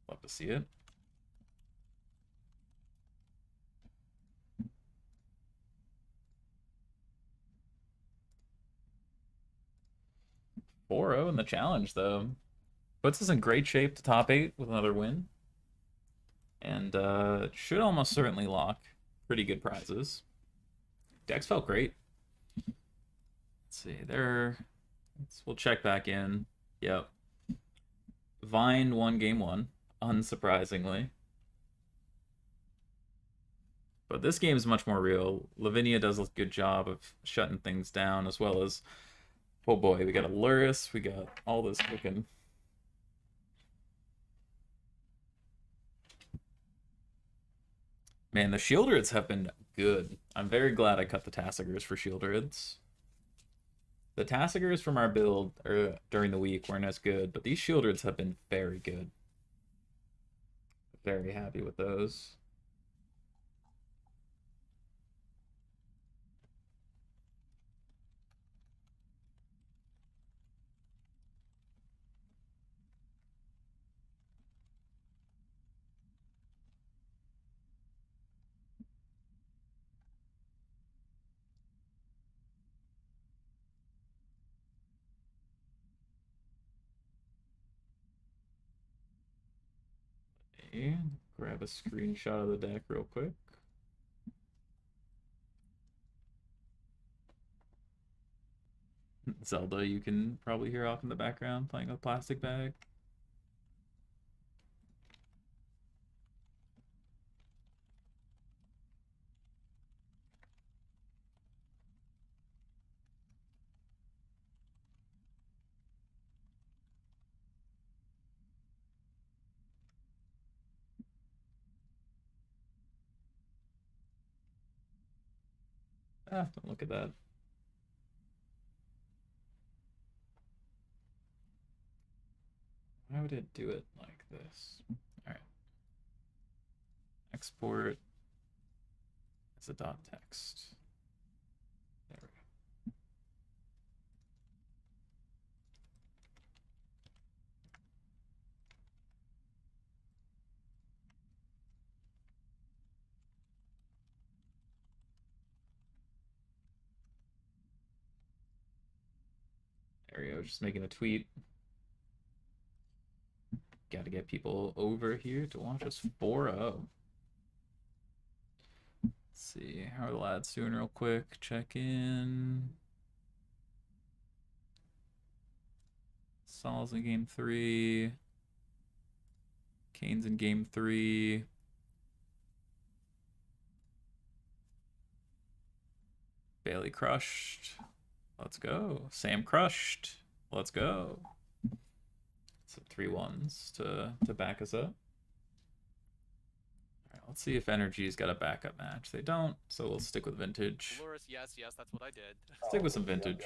Love to see it. .4-0 in the challenge, though. Puts us in great shape to top 8 with another win. And should almost certainly lock pretty good prizes. Decks felt great. Let's see, we'll check back in. Yep. Vine won game 1, unsurprisingly. But this game is much more real. Lavinia does a good job of shutting things down, as well as, oh boy, we got Aluris, we got all this cooking. Man, the Shieldreds have been good. I'm very glad I cut the Tassigers for Shieldreds. The Tassigers from our build during the week weren't as good, but these Shieldreds have been very good. Very happy with those. Okay, grab a screenshot of the deck real quick. Zelda, you can probably hear off in the background playing with a plastic bag. Ah, don't look at that. Why would it do it like this? All right. Export as a dot text. There we go. There we go, just making a tweet. Got to get people over here to watch us 4-0. Let's see, how are the lads doing real quick? Check in. Saul's in game 3. Kane's in game 3. Bailey crushed. Let's go. Sam crushed. Let's go. So 3 1s to back us up. All right, Let's see if Energy's got a backup match. They don't, so we'll stick with Vintage. Luris, yes, that's what I did. Stick with some Vintage.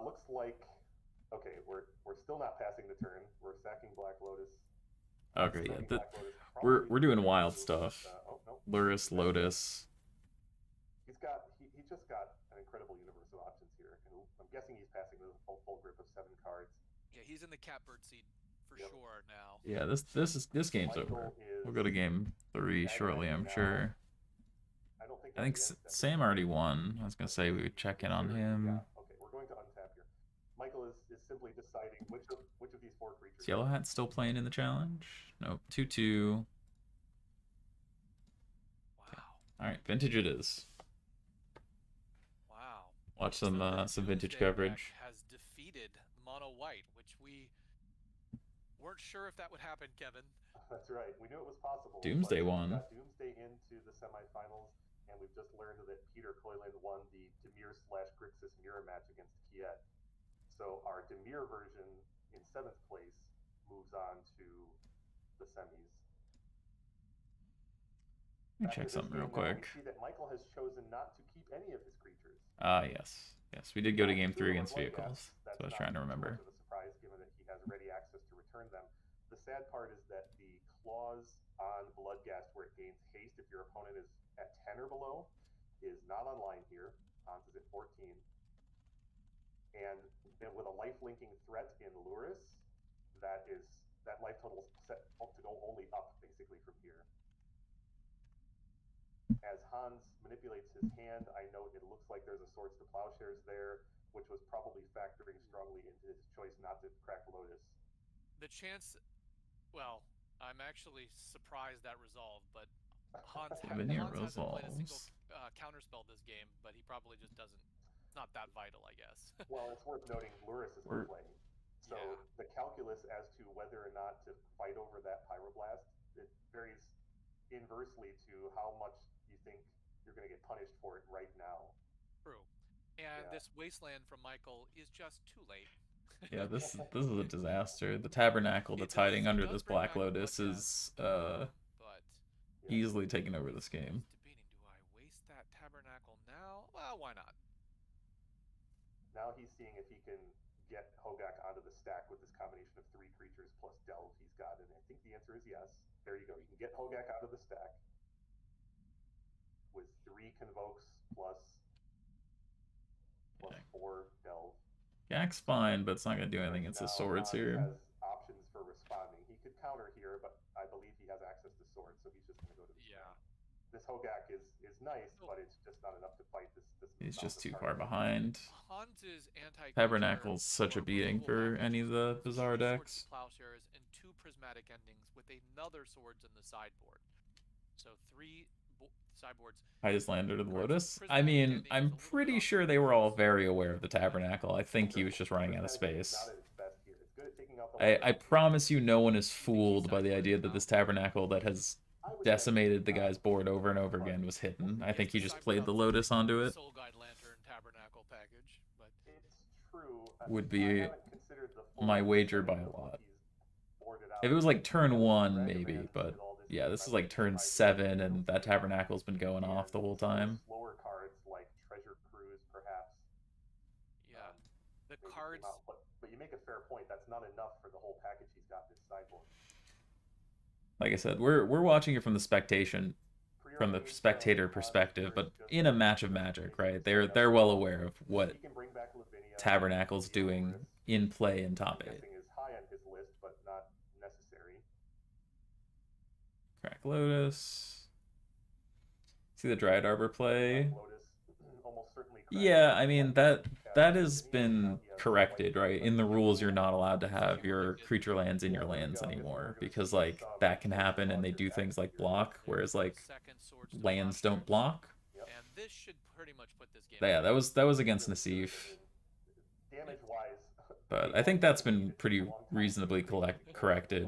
Looks like okay. We're still not passing the turn. We're sacking Black Lotus. Okay, yeah. We're doing wild stuff. Luris, Lotus. He just got an incredible universe of options here, and I'm guessing he's passing with a full grip of 7 cards. Yeah, he's in the catbird seat for sure now. Yeah, this game's over. We'll go to game 3 shortly, I'm sure. I think Sam already won. I was gonna say we would check in on him. Okay, we're going to untap here. Michael is simply deciding which of these 4 creatures. Is Yellow Hat still playing in the challenge? Nope. 2/2. Wow. All right, Vintage it is. Wow. Watch some Vintage Doomsday coverage. deck has defeated Mono White, which we weren't sure if that would happen, Kevin. That's right. We knew it was possible. Doomsday won. We got Doomsday into the semifinals, and we've just learned that Peter Koyland won the Demir/Grixis mirror match against Kiet. So our Demir version in 7th place moves on to the semis. Let me check something real quick. We see that Michael has chosen not to keep any of his creatures. Yes. Yes, we did go to game 3 against Vehicles. That's what I was trying to remember. That's a surprise, given that he has ready access to return them. The sad part is that the clause on Bloodghast where it gains haste if your opponent is at 10 or below is not online here. Hans is at 14. And then with a life-linking threat in Luris, that life total is set up to go only up, basically, from here. As Hans manipulates his hand, I note it looks like there's a Swords to Plowshares there, which was probably factoring strongly into his choice not to crack Lotus. The chance, well, I'm actually surprised that resolved, but Hans hasn't played a single counterspell this game, but he probably just doesn't. It's not that vital, I guess. Well, it's worth noting Luris is in play. So the calculus as to whether or not to fight over that Pyroblast, it varies inversely to how much you think you're going to get punished for it right now. True. And this Wasteland from Michael is just too late. Yeah, this is a disaster. The Tabernacle that's hiding under this Black Lotus is easily taking over this game. Debating, do I waste that Tabernacle now? Well, why not? Now he's seeing if he can get Hogak onto the stack with this combination of 3 creatures plus Delve he's got, and I think the answer is yes. There you go. You can get Hogak out of the stack with 3 Convokes plus 4 Delve. Gak's fine, but it's not going to do anything against his swords here. He has options for responding. He could counter here, but I believe he has access to swords, so he's just going to go to the This Hogak is nice, but it's just not enough to fight this. He's just too far behind. Hans's Tabernacle's such a beating for any of the bizarre decks. Plowshares and 2 prismatic endings with another swords in the sideboard. So 3 sideboards. Highest lander to the Lotus? I mean, I'm pretty sure they were all very aware of the Tabernacle. I think he was just running out of space. I promise you no one is fooled by the idea that this Tabernacle that has decimated the guy's board over and over again was hidden. I think he just played the Lotus onto it. Soul Guide Lantern Tabernacle package, but it's true. Would be my wager by a lot. If it was like turn 1, maybe, but yeah, this is like turn 7, and that Tabernacle's been going off the whole time. Slower cards like Treasure Cruise, perhaps. Yeah, the cards. But you make a fair point. That's not enough for the whole package he's got this sideboard. Like I said, we're watching it from the spectator perspective, but in a match of Magic, right? They're well aware of what Tabernacle's doing in play in top 8. Is high on his list, but not necessary. Crack Lotus. See the Dryad Arbor play. Yeah, I mean that has been corrected, right? In the rules, you're not allowed to have your creature lands in your lands anymore because like that can happen, and they do things like block, whereas like lands don't block. And this should pretty much put this game. Yeah, that was against Nassif. But I think that's been pretty reasonably corrected.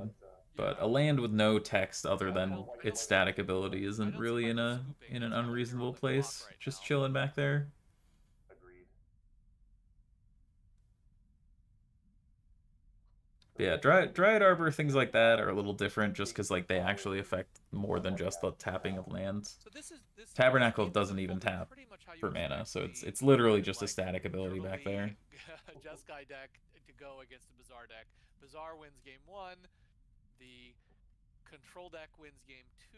But a land with no text other than its static ability isn't really in an unreasonable place. Just chilling back there. But yeah, Dryad Arbor, things like that are a little different just because like they actually affect more than just the tapping of lands. Tabernacle doesn't even tap for mana, so it's literally just a static ability back there. Jeskai deck to go against the Bazaar deck. Bazaar wins game 1, the control deck wins game 2,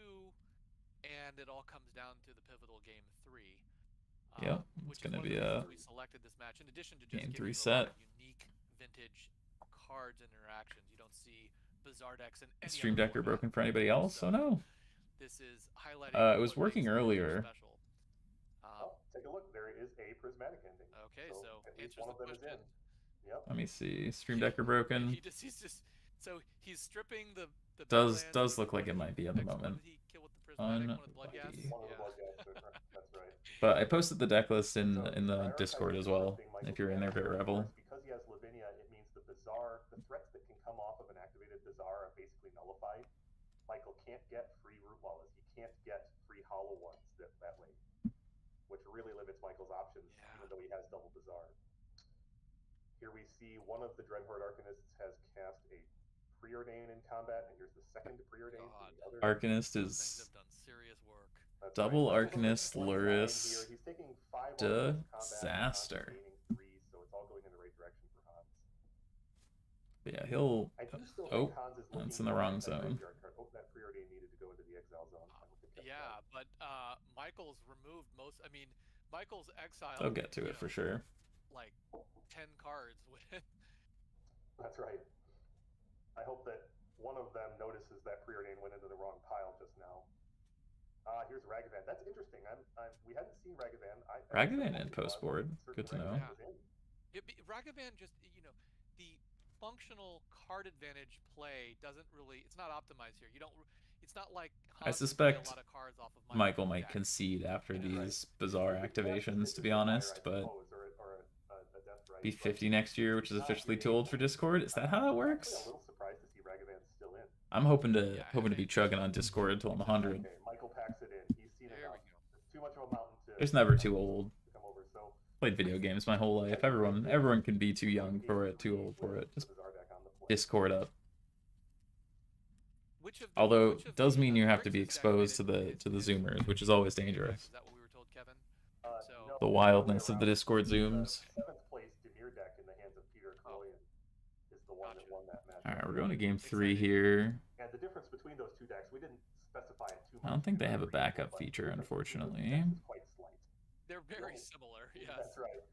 and it all comes down to the pivotal game 3. Yep, it's gonna be we selected this match in addition to just game 3 giving set. Unique vintage cards and interactions. You don't see Bazaar decks in any Stream Decker broken for anybody else? Oh no. This is highlighting it was working earlier. Take a look. There is a prismatic ending. Okay, so at least one of them is in. Yep. Let me see. Stream Decker broken. He's just so he's stripping the does look like it might be at the moment. But I posted the deck list in the Discord as well. If you're in there, Bit Rebel. Because he has Lavinia, it means the Bazaar, the threats that can come off of an activated Bazaar are basically nullified. Michael can't get free Root Wallas. He can't get free Hollow Ones that way, which really limits Michael's options, even though he has double Bazaar. Here we see one of the Dreadhorde Arcanists has cast a Preordain in combat, and here's the second Preordain. Arcanist is double Arcanist, Luris, disaster. So it's all going in the right direction for Hans. But yeah, he'll. Oh, that's in the wrong zone. Oh, that Preordain needed to go into the exile zone. Yeah, but Michael's removed most. I mean, Michael's exile. They'll get to it for sure. Like 10 cards with. That's right. I hope that one of them notices that Preordain went into the wrong pile just now. Here's Ragavan. That's interesting. We hadn't seen Ragavan. Ragavan in post board. Good to know. Ragavan just, the functional card advantage play doesn't really. It's not optimized here. You don't. It's not like. I suspect Michael might concede after these bizarre activations, to be honest, but. Be 50 next year, which is officially too old for Discord. Is that how that works? I'm hoping to be chugging on Discord until I'm 100. Okay, Michael packs it in. He's seen enough. It's too much of a mountain to. There's never too old. Played video games my whole life. Everyone can be too young for it, too old for it. Just Discord up. Although it does mean you have to be exposed to the Zoomers, which is always dangerous. Is that what we were told, Kevin? The wildness of the Discord Zooms. Alright, we're going to game 3 here. And the difference between those two decks, we didn't specify it too much. I don't think they have a backup feature, unfortunately. They're very similar, yes. That's right.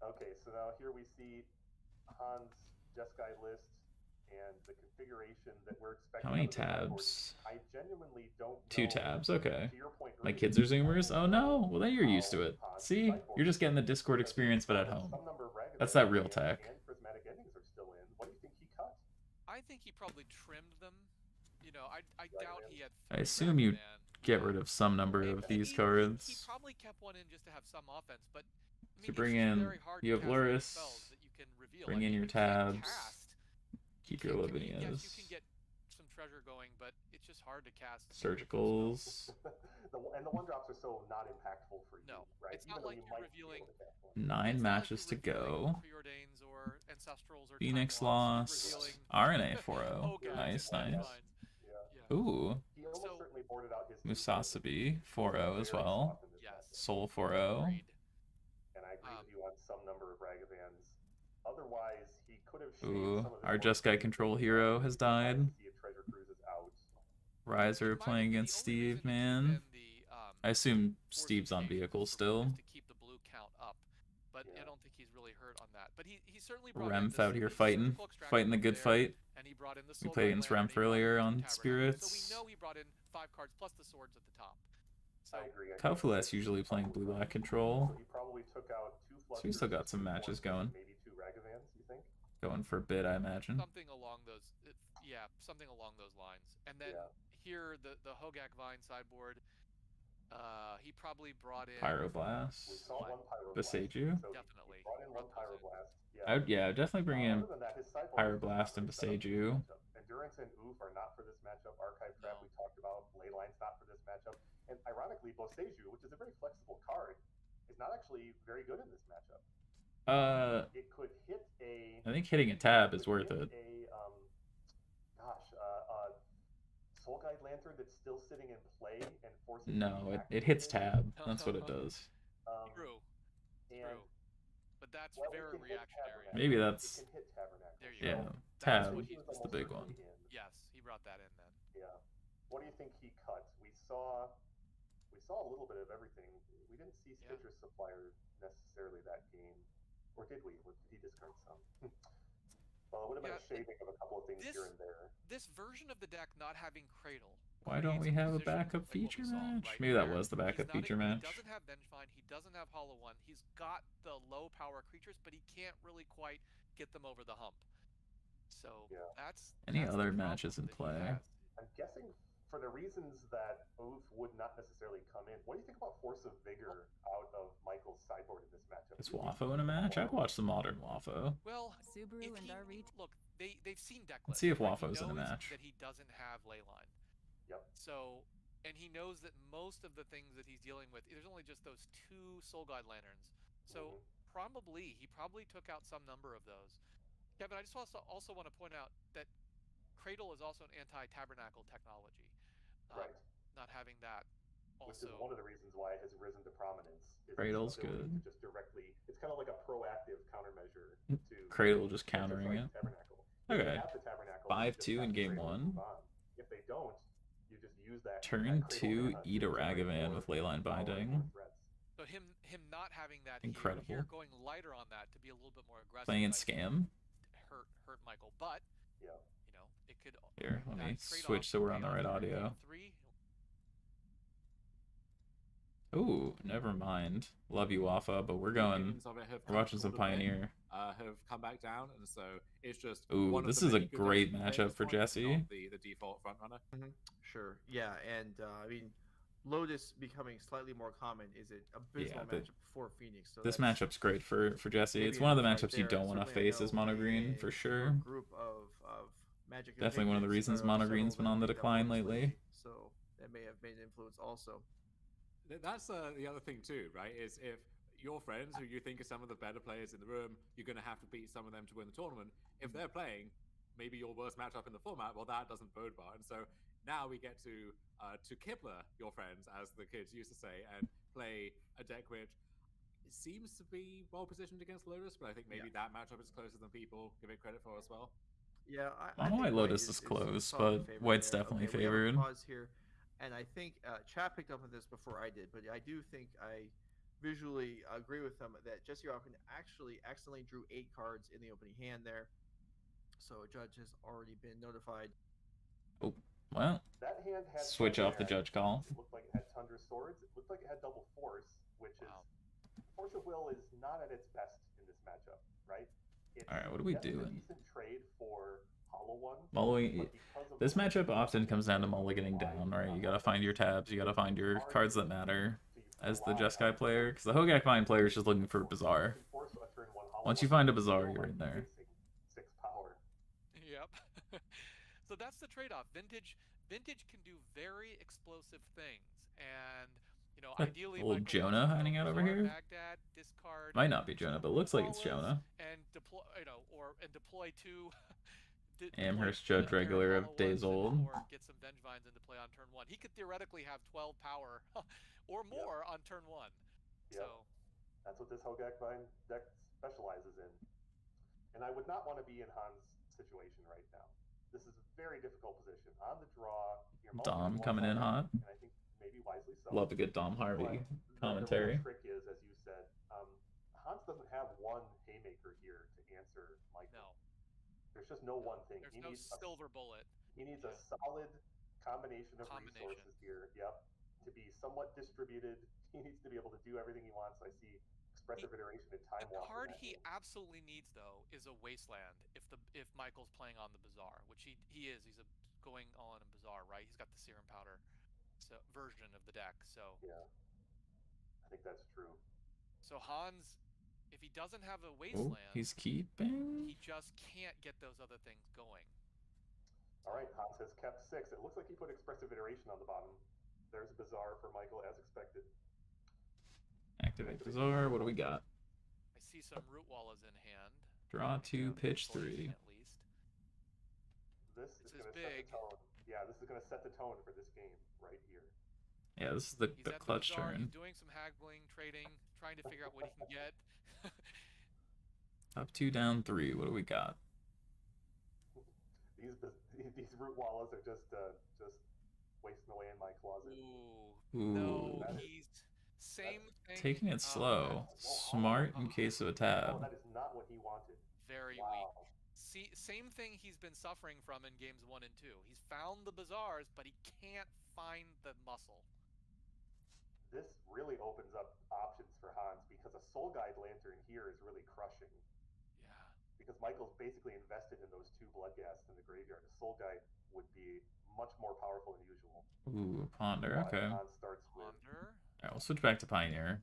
Okay, so now here we see Hans' Jeskai list and the configuration that we're expecting. How many tabs? I genuinely don't know. 2 tabs, okay. My kids are Zoomers? Oh no, well then you're used to it. See, you're just getting the Discord experience, but at home. That's that real tech. I think he probably trimmed them. I doubt he had. I assume you get rid of some number of these cards. He probably kept one in just to have some offense, but I mean, so bring in, you have Luris, bring in your tabs, keep your Lavinias. Yes, you can get some treasure going, but it's just hard to cast. Surgicals. And the 1-drops are so not impactful for you. No, right? It's not like you're revealing 9 matches to go. Phoenix Lost, RNA 4-0. Nice. Ooh. Musasabi 4-0 as well. Soul 4-0. And I agree with you on some number of Ragavans. Otherwise, he could have. Ooh, our Jeskai control hero has died. Riser playing against Steve, man. I assume Steve's on vehicle still. To keep the blue count up, but I don't think he's really hurt on that. But he certainly brought Remf out here fighting the good fight. We played against Remf earlier on Spirits. So we know he brought in 5 cards plus the swords at the top. So I agree. Kaufulet's usually playing blue-black control. So he probably took out 2 So we still got some matches going. Maybe 2 Ragavans, you think? Going for a bit, I imagine. Something along those, something along those lines. And then here, the Hogak Vine sideboard. He probably brought in Pyroblast. Beseiju. Definitely. Brought in 1 Pyroblast. I'd definitely bring in Pyroblast and Beseiju. Endurance and Oof are not for this matchup. Archive Trap we talked about. Leyline's not for this matchup. And ironically, Boseiju, which is a very flexible card, is not actually very good in this matchup. It could hit a. I think hitting a tab is worth it. Soul Guide Lantern that's still sitting in play and forcing No, it hits tab. That's what it does. True. And True. But that's well, very it can hit reactionary. Tabernacle. Maybe that's It can hit Tabernacle. There you yeah. go. Tab what he's is the big one. Yes, he brought that in then. Yeah. What do you think he cut? We saw a little bit of everything. We didn't see Citrus Supplier necessarily that game, or did we? Or did he discard some? Well, it would have been a shaving of a couple of things here and there. This version of the deck not having Cradle. Why don't we have a backup feature match? Maybe that was the backup feature match. He doesn't have Vengevine. He doesn't have Hollow One. He's got the low power creatures, but he can't really quite get them over the hump. So that's any that's other matches in play. I'm guessing for the reasons that Oath would not necessarily come in. What do you think about Force of Vigor out of Michael's sideboard in this matchup? Is Waffo in a match? I'd watch the modern Waffo. Well, Subaru and look, they've seen deck lists. Let's see if right? Wafo's in a He knows match. that he doesn't have Leyline. Yep. So, and he knows that most of the things that he's dealing with, there's only just those 2 Soul Guide Lanterns. So he probably took out some number of those. Kevin, I just also want to point out that Cradle is also an anti-tabernacle technology. Right. Not having that also. Which is one of the reasons why it has risen to prominence. Cradle's good. To just directly, it's kind of like a proactive countermeasure to Cradle just countering it. Okay. 5-2 in game 1. If they don't, you just use that. Turn 2, eat a Ragavan with Leyline Binding. So him not having that incredible. Here, going lighter on that to be a little bit more aggressive. Playing in Scam. Hurt Michael, but yeah, you know, it could. Here, let me switch so we're on the right audio. Ooh, never mind. Love you, Wafa, but we're going. We're watching some Pioneer. Have come back down, and so it's just. Ooh, this is a great matchup for Jesse. The default front runner. Sure. Yeah, and I mean, Lotus becoming slightly more common is an abysmal matchup for Phoenix. So this matchup's great for Jesse. It's one of the matchups you don't want to face as mono green for sure. Group of Magic. Definitely one of the reasons mono green's been on the decline lately. So that may have made an influence also. That's the other thing too, right? Is if your friends who you think are some of the better players in the room, you're going to have to beat some of them to win the tournament. If they're playing maybe your worst matchup in the format, well, that doesn't bode well. And so now we get to Kibler your friends, as the kids used to say, and play a deck which seems to be well positioned against Lotus, but I think maybe that matchup is closer than people give it credit for as well. Yeah, I don't know why Lotus is close, but White's definitely favored. Pause here. And I think Chad picked up on this before I did, but I do think I visually agree with them that Jesse Hawkins actually accidentally drew 8 cards in the opening hand there. So a judge has already been notified. Oh, well. That hand had switch off the judge call. It looked like it had Tundra Swords. It looked like it had double Force, which is Force of Will is not at its best in this matchup, right? All right, what are we doing? A decent trade for Hollow One. This matchup often comes down to mulliganing down, right? You gotta find your tabs, you gotta find your cards that matter as the Jeskai player, because the Hogak Vine player is just looking for Bazaar. Once you find a Bazaar, you're in there. 6 power. Yep. So that's the trade-off. Vintage can do very explosive things, and you know, ideally, old Jonah hiding out over here. Baghdad, discard. Might not be Jonah, but it looks like it's Jonah. And deploy, deploy 2. Amherst Judge regular of Days Old. Or get some Vengevines into play on turn 1. He could theoretically have 12 power or more on turn 1. Yep. So that's what this Hogak Vine deck specializes in. And I would not want to be in Han's situation right now. This is a very difficult position. On the draw, Dom coming in hot. And I think maybe wisely so. Love a good Dom Harvey commentary. The trick is, as you said, Hans doesn't have one haymaker here to answer Michael. No. There's just no one thing. There's no silver bullet. He needs a solid combination of resources here. Yep. To be somewhat distributed. He needs to be able to do everything he wants. I see expressive iteration and time walk. The card he absolutely needs though is a Wasteland if Michael's playing on the Bazaar, which he is. He's going all in a Bazaar, right? He's got the Serum Powder version of the deck. So yeah. I think that's true. So Hans, if he doesn't have a Wasteland, he's keeping. He just can't get those other things going. All right, Hans has kept 6. It looks like he put expressive iteration on the bottom. There's Bazaar for Michael as expected. Activate Bazaar. What do we got? I see some Root Wallas in hand. Draw 2, pitch 3. At least. This is going to set the tone. Yeah, this is going to set the tone for this game right here. Yeah, this is the clutch Bazaar, turn. He's doing some haggling, trading, trying to figure out what he can get. Up 2, down 3. What do we got? These root wallas are just wasting away in my closet. Ooh. No, he's same thing. Taking it slow. Smart in case of a tab. Oh, that is not what he wanted. Very weak. See, same thing he's been suffering from in games 1 and 2. He's found the bazaars, but he can't find the muscle. This really opens up options for Hans because a Soul Guide Lantern here is really crushing. Yeah. Because Michael's basically invested in those 2 Bloodghasts in the graveyard. A Soul Guide would be much more powerful than usual. Ooh, Ponder. Okay. Hans starts with Ponder. Alright, we'll switch back to Pioneer.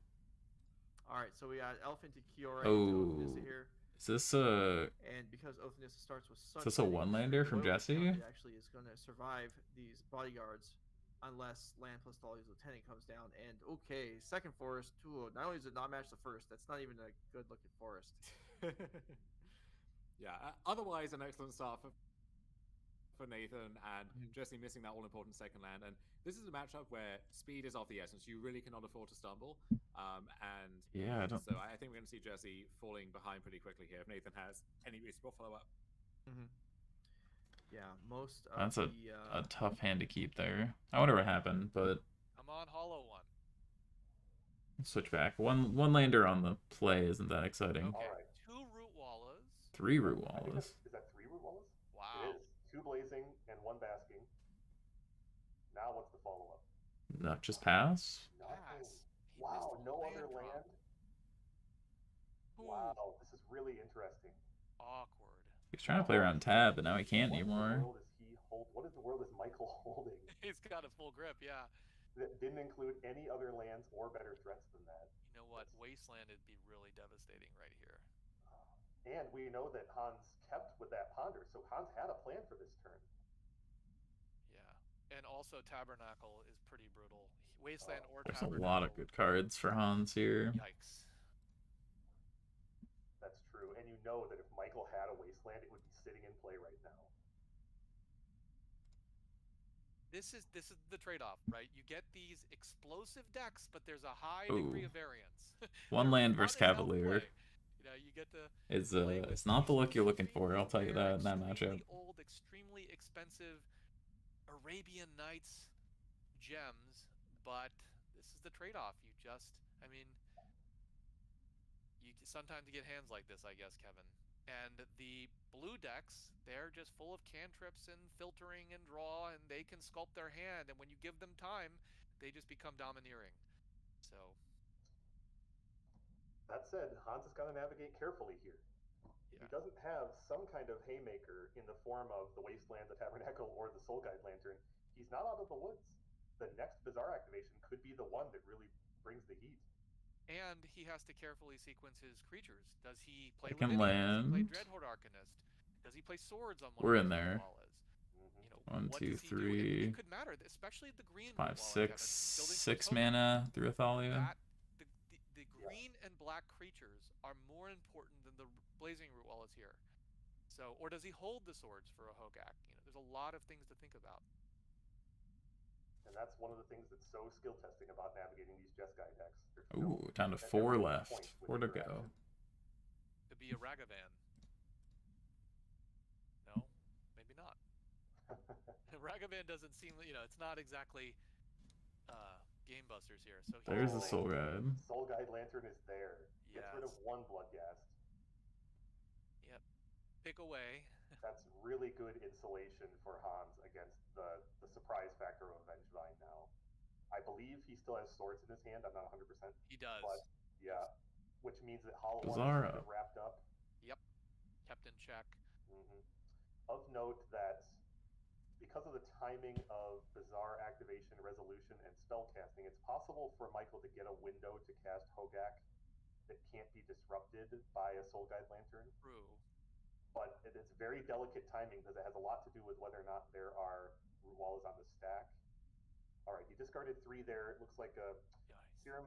Alright, so we got Elf into Kiora Oh. into here. Is this a... And because Othanissa starts with such... Is this a one-lander from Jesse? It actually is going to survive these bodyguards unless Land plus Dolly's Lieutenant comes down. And okay, second forest, too. Not only does it not match the first, that's not even a good-looking forest. Yeah, otherwise an excellent start for Nathan, and Jesse missing that all-important second land. And this is a matchup where speed is of the essence. You really cannot afford to stumble. And yeah, so I think we're going to see Jesse falling behind pretty quickly here if Nathan has any reasonable follow-up. Yeah, most of That's a tough hand to keep there. I wonder what happened, but... I'm on hollow one. Switch back. One lander on the play isn't that exciting. Okay, 2 root wallas. 3 root wallas. Is that 3 root wallas? Wow. It is. 2 blazing and 1 basking. Now what's the follow-up? Not just pass? Pass. Wow, no other land? Wow, this is really interesting. Awkward. He's trying to play around tab, but now he can't anymore. What in the world is Michael holding? He's got a full grip, yeah. That didn't include any other lands or better threats than that. You know what? Wasteland would be really devastating right here. And we know that Hans kept with that ponder, so Hans had a plan for this turn. Yeah. And also Tabernacle is pretty brutal. Wasteland or There's Tabernacle. a lot of good cards for Hans here. Yikes. That's true. And you know that if Michael had a Wasteland, it would be sitting in play right now. This is the trade-off, right? You get these explosive decks, but there's a high degree of variance. One land versus Cavalier. You know, you get to it's not the look you're looking for, I'll tell you that in that matchup. Old, extremely expensive Arabian Nights gems, but this is the trade-off. You just, I mean, sometimes you get hands like this, I guess, Kevin. And the blue decks, they're just full of cantrips and filtering and draw, and they can sculpt their hand. And when you give them time, they just become domineering. So. That said, Hans has got to navigate carefully here. If he doesn't have some kind of haymaker in the form of the Wasteland, the Tabernacle, or the Soul Guide Lantern, he's not out of the woods. The next Bazaar activation could be the one that really brings the heat. And he has to carefully sequence his creatures. Does he play Second Lavinia? Does he play land. Dreadhorde Arcanist? Does he play swords on one We're of in those there. wallas? You know, 1, what 2, does he do? 3. It could matter, especially the green 5, wall, 6. Kevin. 6 mana through Athalia. The green and black creatures are more important than the blazing root wallas here. So, or does he hold the swords for a Hogak? You know, there's a lot of things to think about. And that's one of the things that's so skill testing about navigating these Jeskai decks. Ooh, down to 4 left. 4 to go. Could be a Ragavan. No, maybe not. Ragavan doesn't seem, you know, it's not exactly game busters here. So there's the Soul Guide. Soul Guide Lantern is there. Gets rid of 1 Bloodghast. Yep. Pick away. That's really good insulation for Hans against the surprise factor of Vengevine now. I believe he still has swords in his hand. I'm not 100%. He does. But, yeah. Which means that Hollow One Bazaar is kind of wrapped up. Yep. Kept in check. Of note that because of the timing of Bazaar activation, resolution, and spell casting, it's possible for Michael to get a window to cast Hogak that can't be disrupted by a Soul Guide Lantern. True. But it's very delicate timing because it has a lot to do with whether or not there are root walls on the stack. All right, he discarded 3 there. It looks like a Serum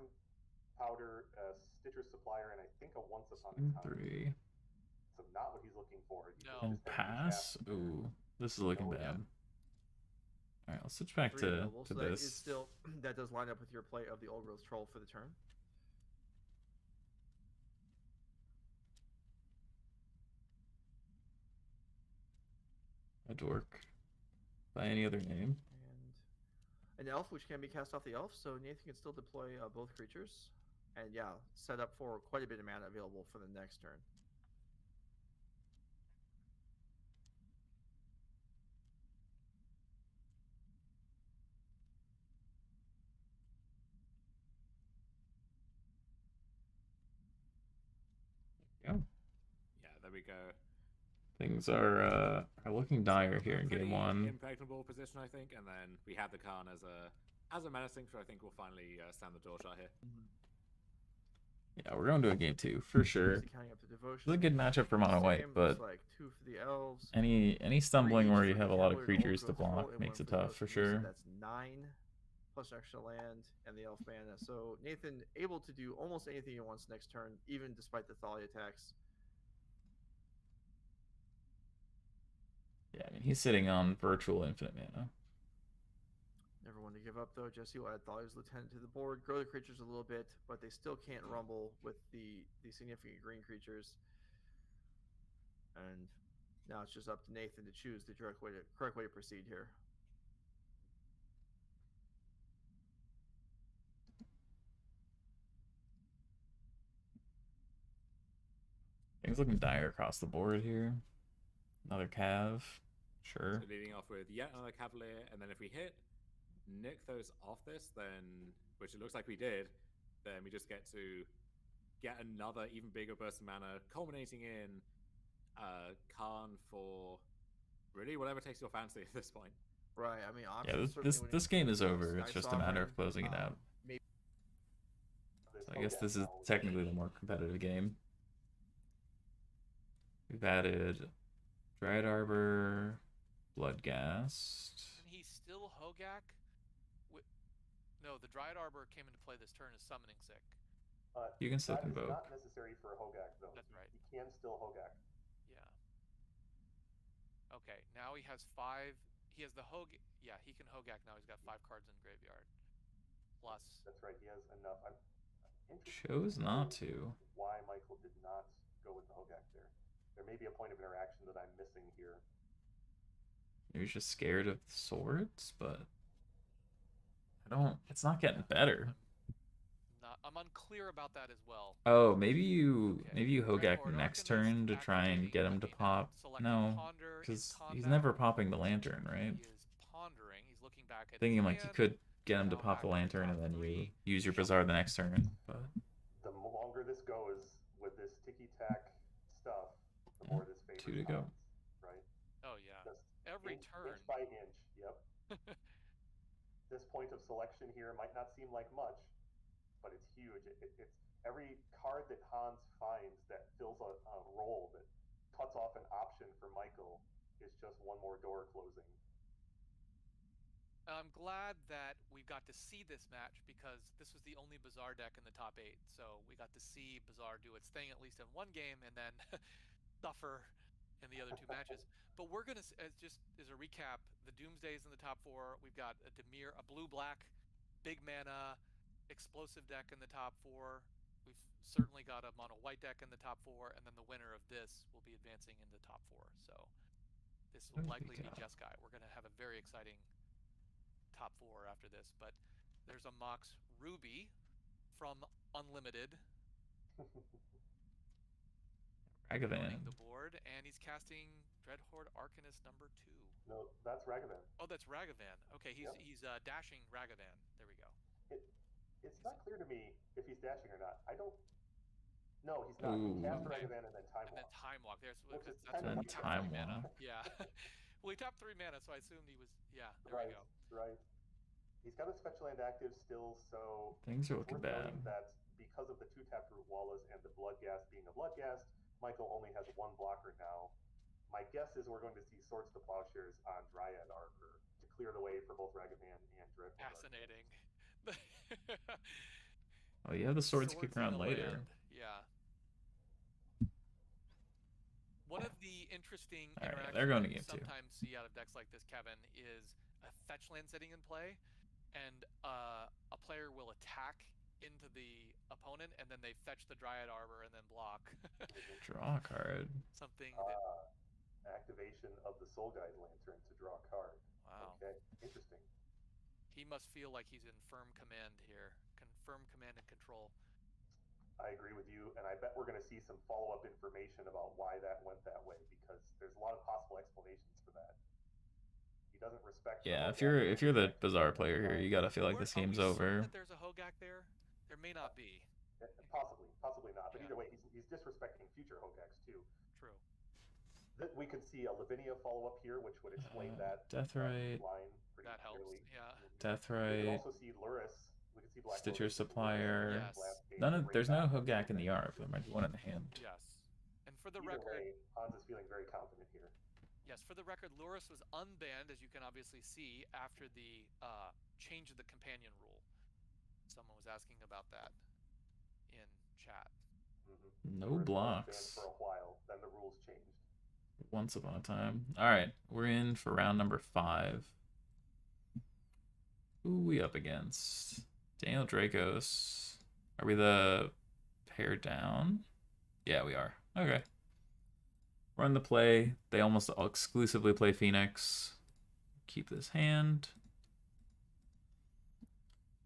Powder, a Stitcher Supplier, and I think a Once Upon a Time. 3. So not what he's looking for. Oh, pass? Ooh, this is looking bad. I'll switch back 3 to available, so that this. is still that does line up with your play of the Old Growth Troll for the turn. A dork. By any other name. And an elf, which can be cast off the elf, so Nathan can still deploy both creatures. And yeah, set up for quite a bit of mana available for the next turn. Yeah. Yeah, there we go. Things are looking dire here in game 1. Impregnable position, I think, and then we have the Khan as a menacing, so I think we'll finally stand the door shot here. Yeah, we're going to a game 2 for sure. It's a good matchup for mono white, but like 2 for the elves, any stumbling where you have a lot of creatures to block makes it tough for sure. That's 9 plus extra land and the elf mana. So Nathan able to do almost anything he wants next turn, even despite the Thalia attacks. Yeah, I mean he's sitting on virtual infinite mana. Never one to give up though. Jesse will add Thalia's Lieutenant to the board, grow the creatures a little bit, but they still can't rumble with the significant green creatures. And now it's just up to Nathan to choose the correct way to proceed here. Things looking dire across the board here. Another Cav, sure. So leading off with yet another Cavalier, and then if we hit nick those off this, then, which it looks like we did, then we just get to get another even bigger burst of mana, culminating in Khan for really whatever takes your fancy at this point. Right, I mean, yeah, this game is over. It's just a matter of closing it out. So I guess this is technically the more competitive game. We've added Dryad Arbor, Bloodghast. Can he still Hogak? No, the Dryad Arbor came into play this turn as summoning sick. You can still that convoke. Is not necessary for Hogak though. That's right. He can still Hogak. Yeah. Okay, now he has 5. He has the Yeah, he can Hogak now. He's got 5 cards in graveyard. Plus. That's right. He has enough. I'm Chose not to. Why Michael did not go with the Hogak there? There may be a point of interaction that I'm missing here. Maybe he's just scared of swords, but it's not getting better. I'm unclear about that as well. Oh, maybe you Hogak next turn to try and get him to pop. No, because he's never popping the lantern, right? He is pondering. He's looking back at Thinking like you could get him to pop the lantern and then you use your Bazaar the next turn. But the longer this goes with this ticky-tack stuff, the more this favors 2 to go. Right? Oh yeah. Just every turn. Inch by inch. Yep. This point of selection here might not seem like much, but it's huge. It's every card that Hans finds that fills a role that cuts off an option for Michael is just one more door closing. I'm glad that we got to see this match because this was the only Bazaar deck in the top 8. So we got to see Bazaar do its thing at least in one game and then suffer in the other 2 matches. But we're going to, just as a recap, the Doomsday's in the top 4. We've got a Dimir, a blue-black, big mana, explosive deck in the top 4. We've certainly got a mono-white deck in the top 4. And then the winner of this will be advancing into the top 4. So this will likely be Jeskai. We're going to have a very exciting top 4 after this, but there's a Mox Ruby from Unlimited Ragavan. the board, and he's casting Dreadhorde Arcanist number 2. No, that's Ragavan. Oh, that's Ragavan. Okay, he's dashing Ragavan. There we go. It's not clear to me if he's dashing or not. I don't. No, he's not. He cast Ragavan and then Time Walk. And then Time Walk. That's Then Time Walk. Yeah. Well, he tapped 3 mana, so I assumed he was. Yeah. There right, we go. Right. He's got his fetch land active still, so things are looking bad. That because of the 2-tap Root Wallace and the Bloodghast being a Bloodghast, Michael only has 1 blocker now. My guess is we're going to see Swords to Plowshares on Dryad Arbor to clear the way for both Ragavan and Dreadhorde. Fascinating. Oh, you have the swords kick around later. Yeah. One of the interesting All right, interaction they're going to that you game 2. sometimes see out of decks like this, Kevin, is a fetch land sitting in play, and a player will attack into the opponent, and then they fetch the Dryad Arbor and then block. Draw a card. Something that... Activation of the Soul Guide Lantern to draw a card. Wow. Okay, interesting. He must feel like he's in firm command here. Firm command and control. I agree with you, and I bet we're going to see some follow-up information about why that went that way, because there's a lot of possible explanations for that. He doesn't respect. Yeah, if you're the Bazaar player here, you gotta feel like this game's over. That there's a Hogak there? There may not be. Possibly not. But either way, he's disrespecting future Hogaks too. True. We could see a Lavinia follow-up here, which would explain that Deathrite. line pretty that helps. clearly. Yeah. Deathrite. We could also see Luris. We could see Black Stitcher Lotus, Supplier. Yes. There's no Hogak in the Arb. There might be one in the hand. Yes. And for the Either record, way, Hans is feeling very confident here. yes, for the record, Luris was unbanned, as you can obviously see, after the change of the companion rule. Someone was asking about that in chat. No blocks. For a while, then the rules changed. Once upon a time. Alright, we're in for round number 5. Who are we up against? Daniel Dracos. Are we the pair down? Yeah, we are. Okay. Run the play. They almost exclusively play Phoenix. Keep this hand.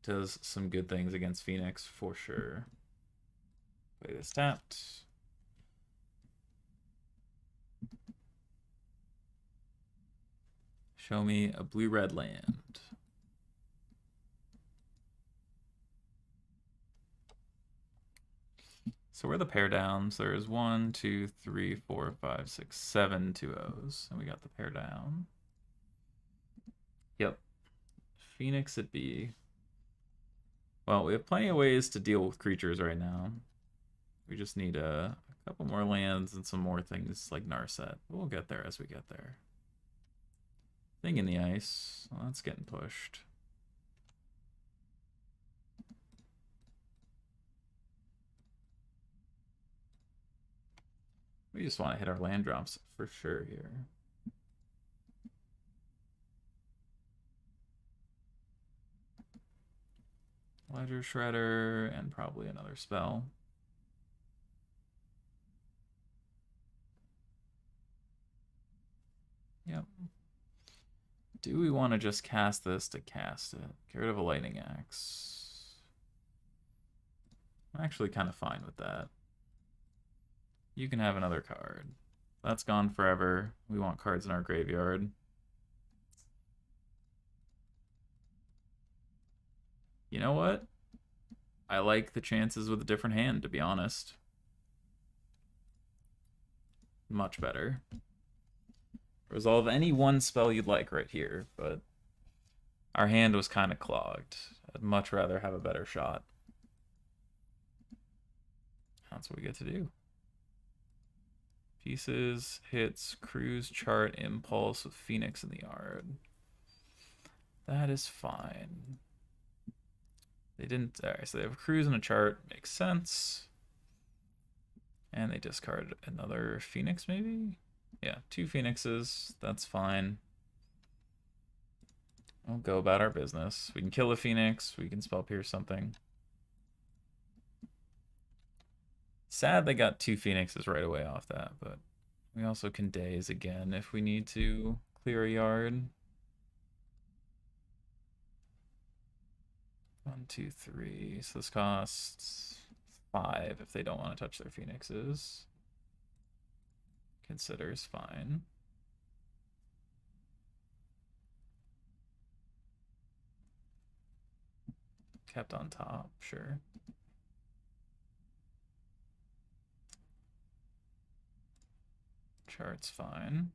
Does some good things against Phoenix for sure. Play this tapped. Show me a blue-red land. So we're the pair downs. There's 1, 2, 3, 4, 5, 6, 7 2-0s. And we got the pair down. Yep. Phoenix at B. Well, we have plenty of ways to deal with creatures right now. We just need a couple more lands and some more things like Narset. We'll get there as we get there. Thing in the ice. Well, that's getting pushed. We just want to hit our land drops for sure here. Ledger Shredder and probably another spell. Yep. Do we want to just cast this to cast it? Get rid of a lightning axe. I'm actually kind of fine with that. You can have another card. That's gone forever. We want cards in our graveyard. You know what? I like the chances with a different hand, to be honest. Much better. Resolve any one spell you'd like right here, but our hand was kind of clogged. I'd much rather have a better shot. That's what we get to do. Pieces, hits, cruise, chart, impulse with Phoenix in the yard. That is fine. They didn't. Alright, so they have a cruise and a chart. Makes sense. And they discard another Phoenix, maybe? Yeah, 2 Phoenixes. That's fine. We'll go about our business. We can kill a Phoenix. We can spell pierce something. Sad they got 2 Phoenixes right away off that, but we also can daze again if we need to clear a yard. 1, 2, 3. So this costs 5 if they don't want to touch their Phoenixes. Considers fine. Kept on top, sure. Chart's fine.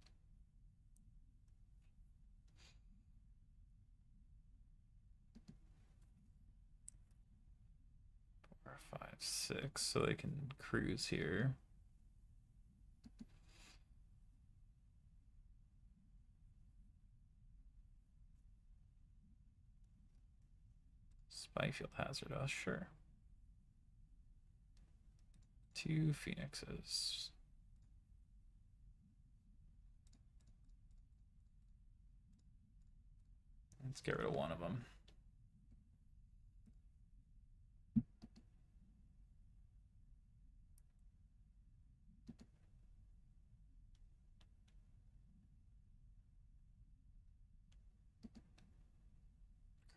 Four, 5, 6, so they can cruise here. Spyfield Hazard us, sure. 2 Phoenixes. Let's get rid of one of them.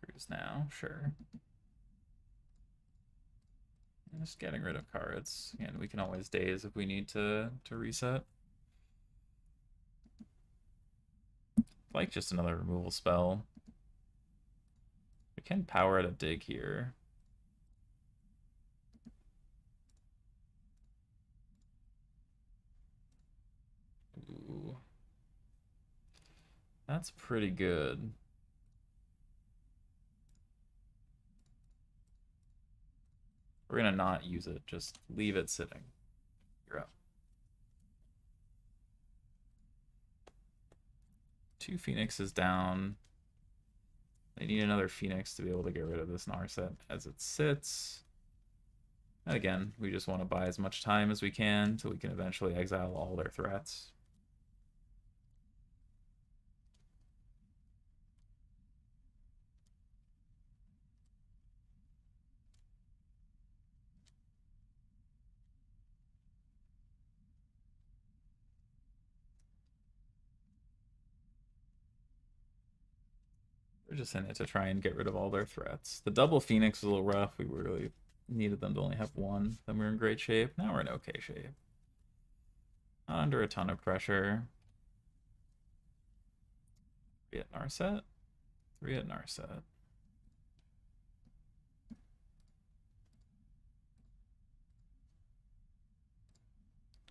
Cruise now, sure. Just getting rid of cards, and we can always daze if we need to reset. Like just another removal spell. We can power out a dig here. Ooh. That's pretty good. We're gonna not use it, just leave it sitting. You're up. 2 Phoenixes down. They need another Phoenix to be able to get rid of this Narset as it sits. And again, we just want to buy as much time as we can so we can eventually exile all their threats. We're just in it to try and get rid of all their threats. The double Phoenix was a little rough. We really needed them to only have one. Then we were in great shape. Now we're in okay shape. Not under a ton of pressure. 3 at Narset. 3 at Narset.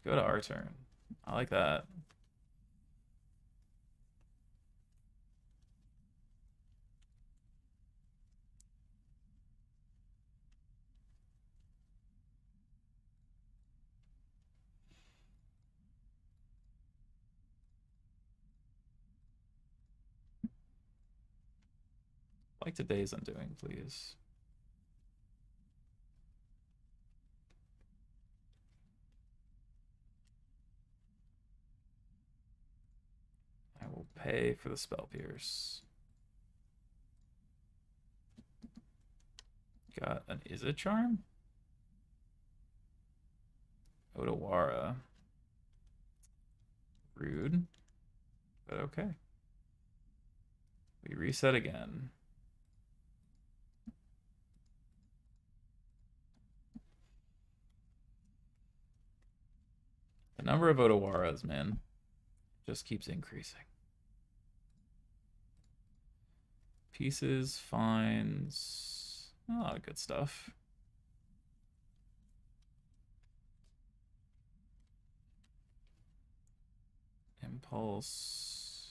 Go to our turn. I like that. I'd like today's undoing, please. I will pay for the Spell Pierce. Got an Is It Charm? Otawara. Rude, but okay. We reset again. The number of Otawaras, man, just keeps increasing. Pieces, finds, a lot of good stuff. Impulse.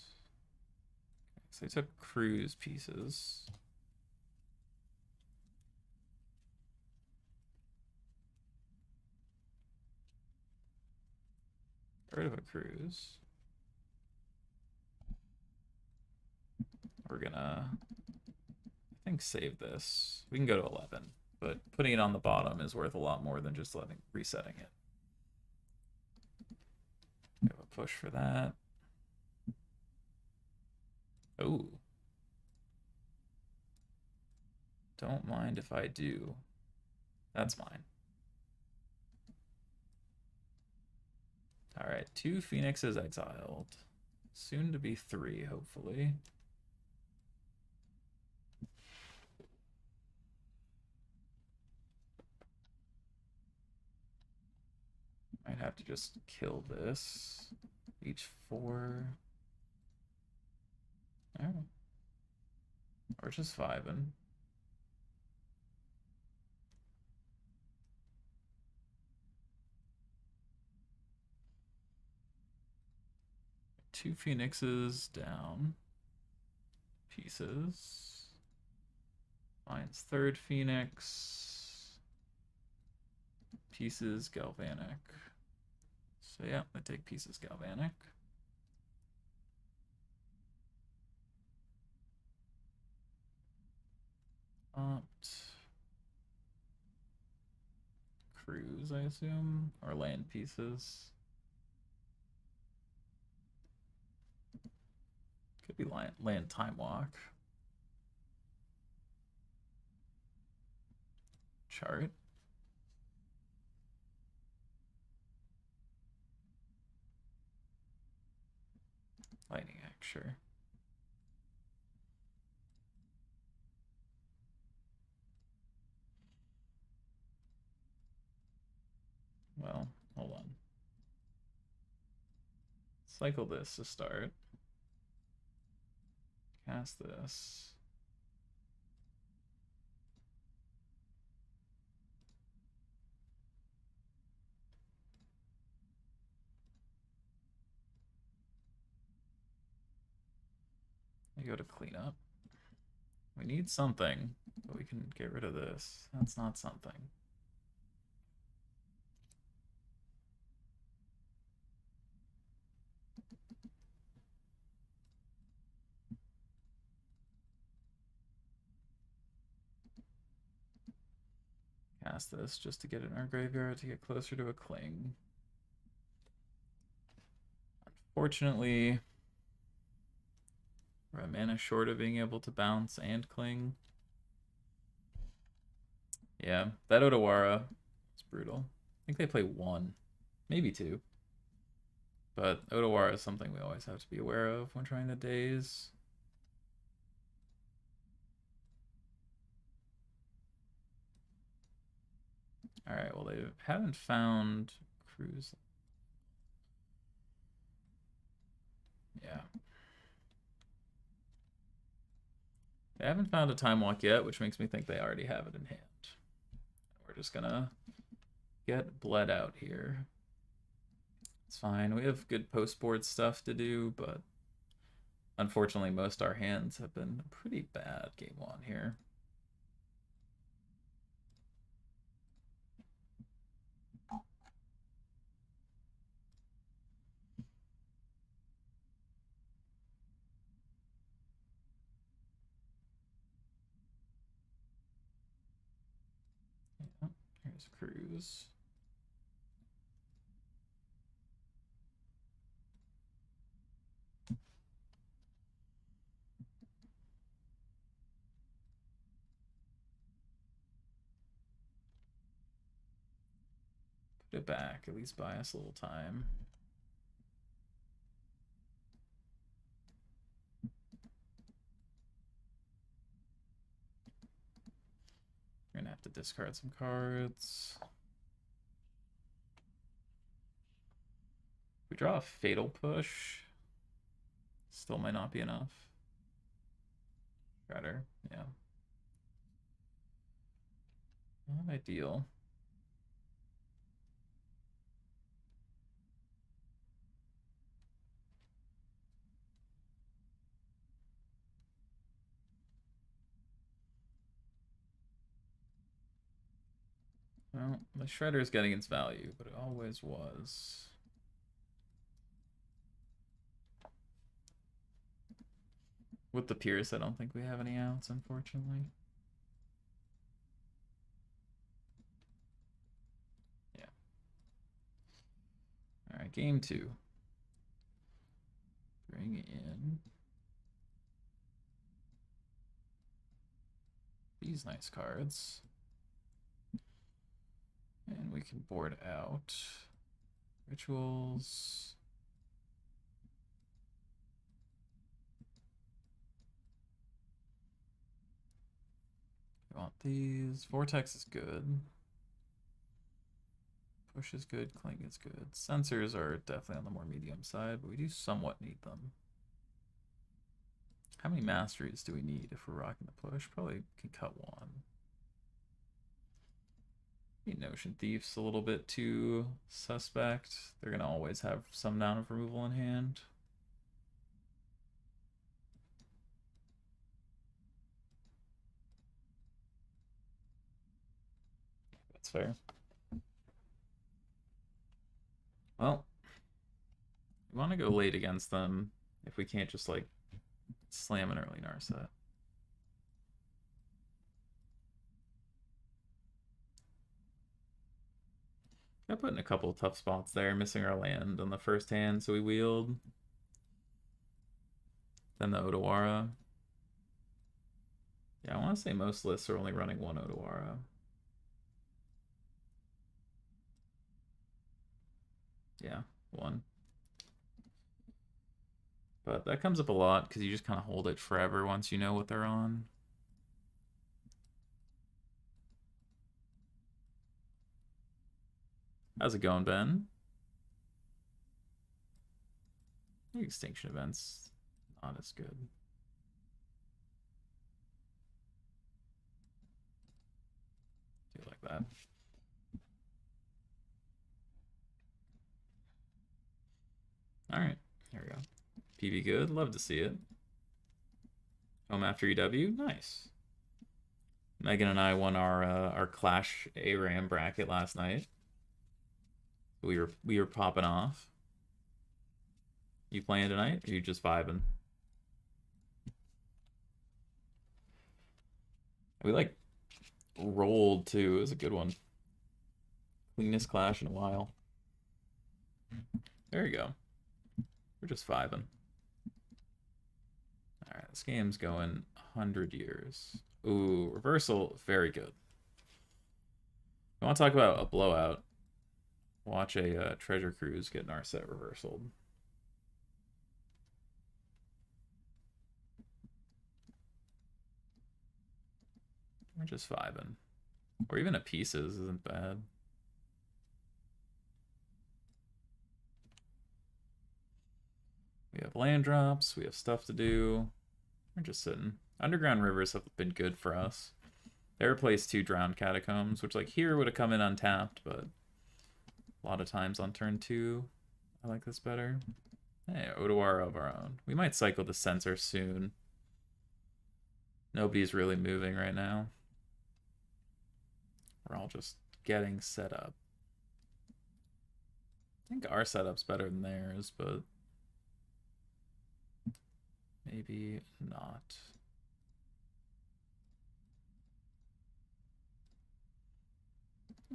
Okay, so I took cruise pieces. Get rid of a cruise. We're gonna, I think, save this. We can go to 11, but putting it on the bottom is worth a lot more than just resetting it. We have a push for that. Oh. Don't mind if I do. That's mine. All right, 2 Phoenixes exiled. Soon to be 3, hopefully. Might have to just kill this. Each 4. All right. Or just 5 and. Two Phoenixes down. Pieces. Finds 3rd Phoenix. Pieces, Galvanic. So yeah, I take pieces, Galvanic. Opt. Cruise, I assume, or land pieces. Could be land time walk. chart. Lightning axe, sure. Well, hold on. Cycle this to start. Cast this. I go to clean up. We need something, but we can get rid of this. That's not something. Cast this just to get it in our graveyard to get closer to a cling. Unfortunately, we're a mana short of being able to bounce and cling. Yeah, that Otawara is brutal. I think they play 1, maybe 2. But Otawara is something we always have to be aware of when trying to daze. Alright, well, they haven't found Cruise. Yeah. They haven't found a Time Walk yet, which makes me think they already have it in hand. We're just gonna get bled out here. It's fine. We have good post-board stuff to do, but unfortunately most our hands have been pretty bad game 1 here. Yeah, here's Cruise. Put it back, at least buy us a little time. We're gonna have to discard some cards. We draw a Fatal Push. Still might not be enough. Shredder, yeah. Not ideal. Well, the Shredder is getting its value, but it always was. With the Pierce, I don't think we have any outs, unfortunately. Yeah. Alright, game 2. Bring in these nice cards. And we can board out Rituals. We want these. Vortex is good. Push is good. Cling is good. Sensors are definitely on the more medium side, but we do somewhat need them. How many masteries do we need if we're rocking the push? Probably can cut 1. Notion Thief's a little bit too suspect. They're going to always have some amount of removal in hand. That's fair. Well, we want to go late against them if we can't just, like, slam an early Narset. Got put in a couple of tough spots there, missing our land on the first hand, so we wheeled. Then the Otawara. Yeah, I want to say most lists are only running 1 Otawara. Yeah, 1. But that comes up a lot because you just kind of hold it forever once you know what they're on. How's it going, Ben? Extinction events, not as good. Do like that. All right, here we go. PV good, love to see it. Home after EW, nice. Megan and I won our Clash ARAM bracket last night. We were popping off. You playing tonight, or you just vibing? We like rolled too. It was a good one. Cleanest Clash in a while. There you go. We're just vibing. Alright, this game's going 100 years. Ooh, reversal, very good. I want to talk about a blowout. Watch a treasure cruise get Narset reversaled. We're just vibing. Or even a pieces isn't bad. We have land drops, we have stuff to do. We're just sitting. Underground rivers have been good for us. They replaced 2 drowned catacombs, which like here would have come in untapped, but a lot of times on turn 2, I like this better. Hey, Odoar of our own. We might cycle the sensor soon. Nobody's really moving right now. We're all just getting set up. I think our setup's better than theirs, but maybe not.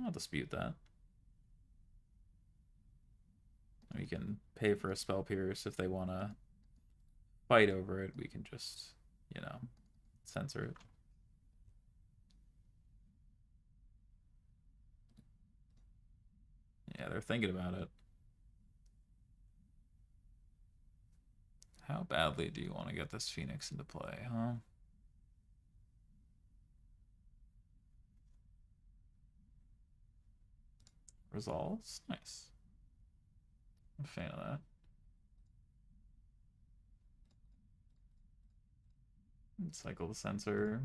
I'll dispute that. We can pay for a spell pierce if they want to fight over it. We can just, you know, censor it. Yeah, they're thinking about it. How badly do you want to get this Phoenix into play, huh? Resolves? Nice. I'm a fan of that. Cycle the sensor.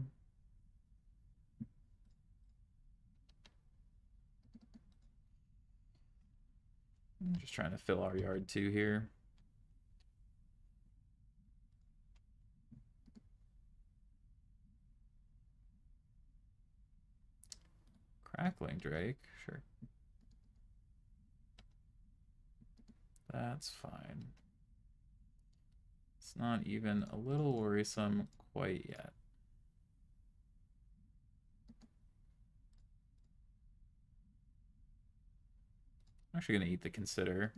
I'm just trying to fill our yard 2 here. Crackling Drake, sure. That's fine. It's not even a little worrisome quite yet. I'm actually going to eat the Consider.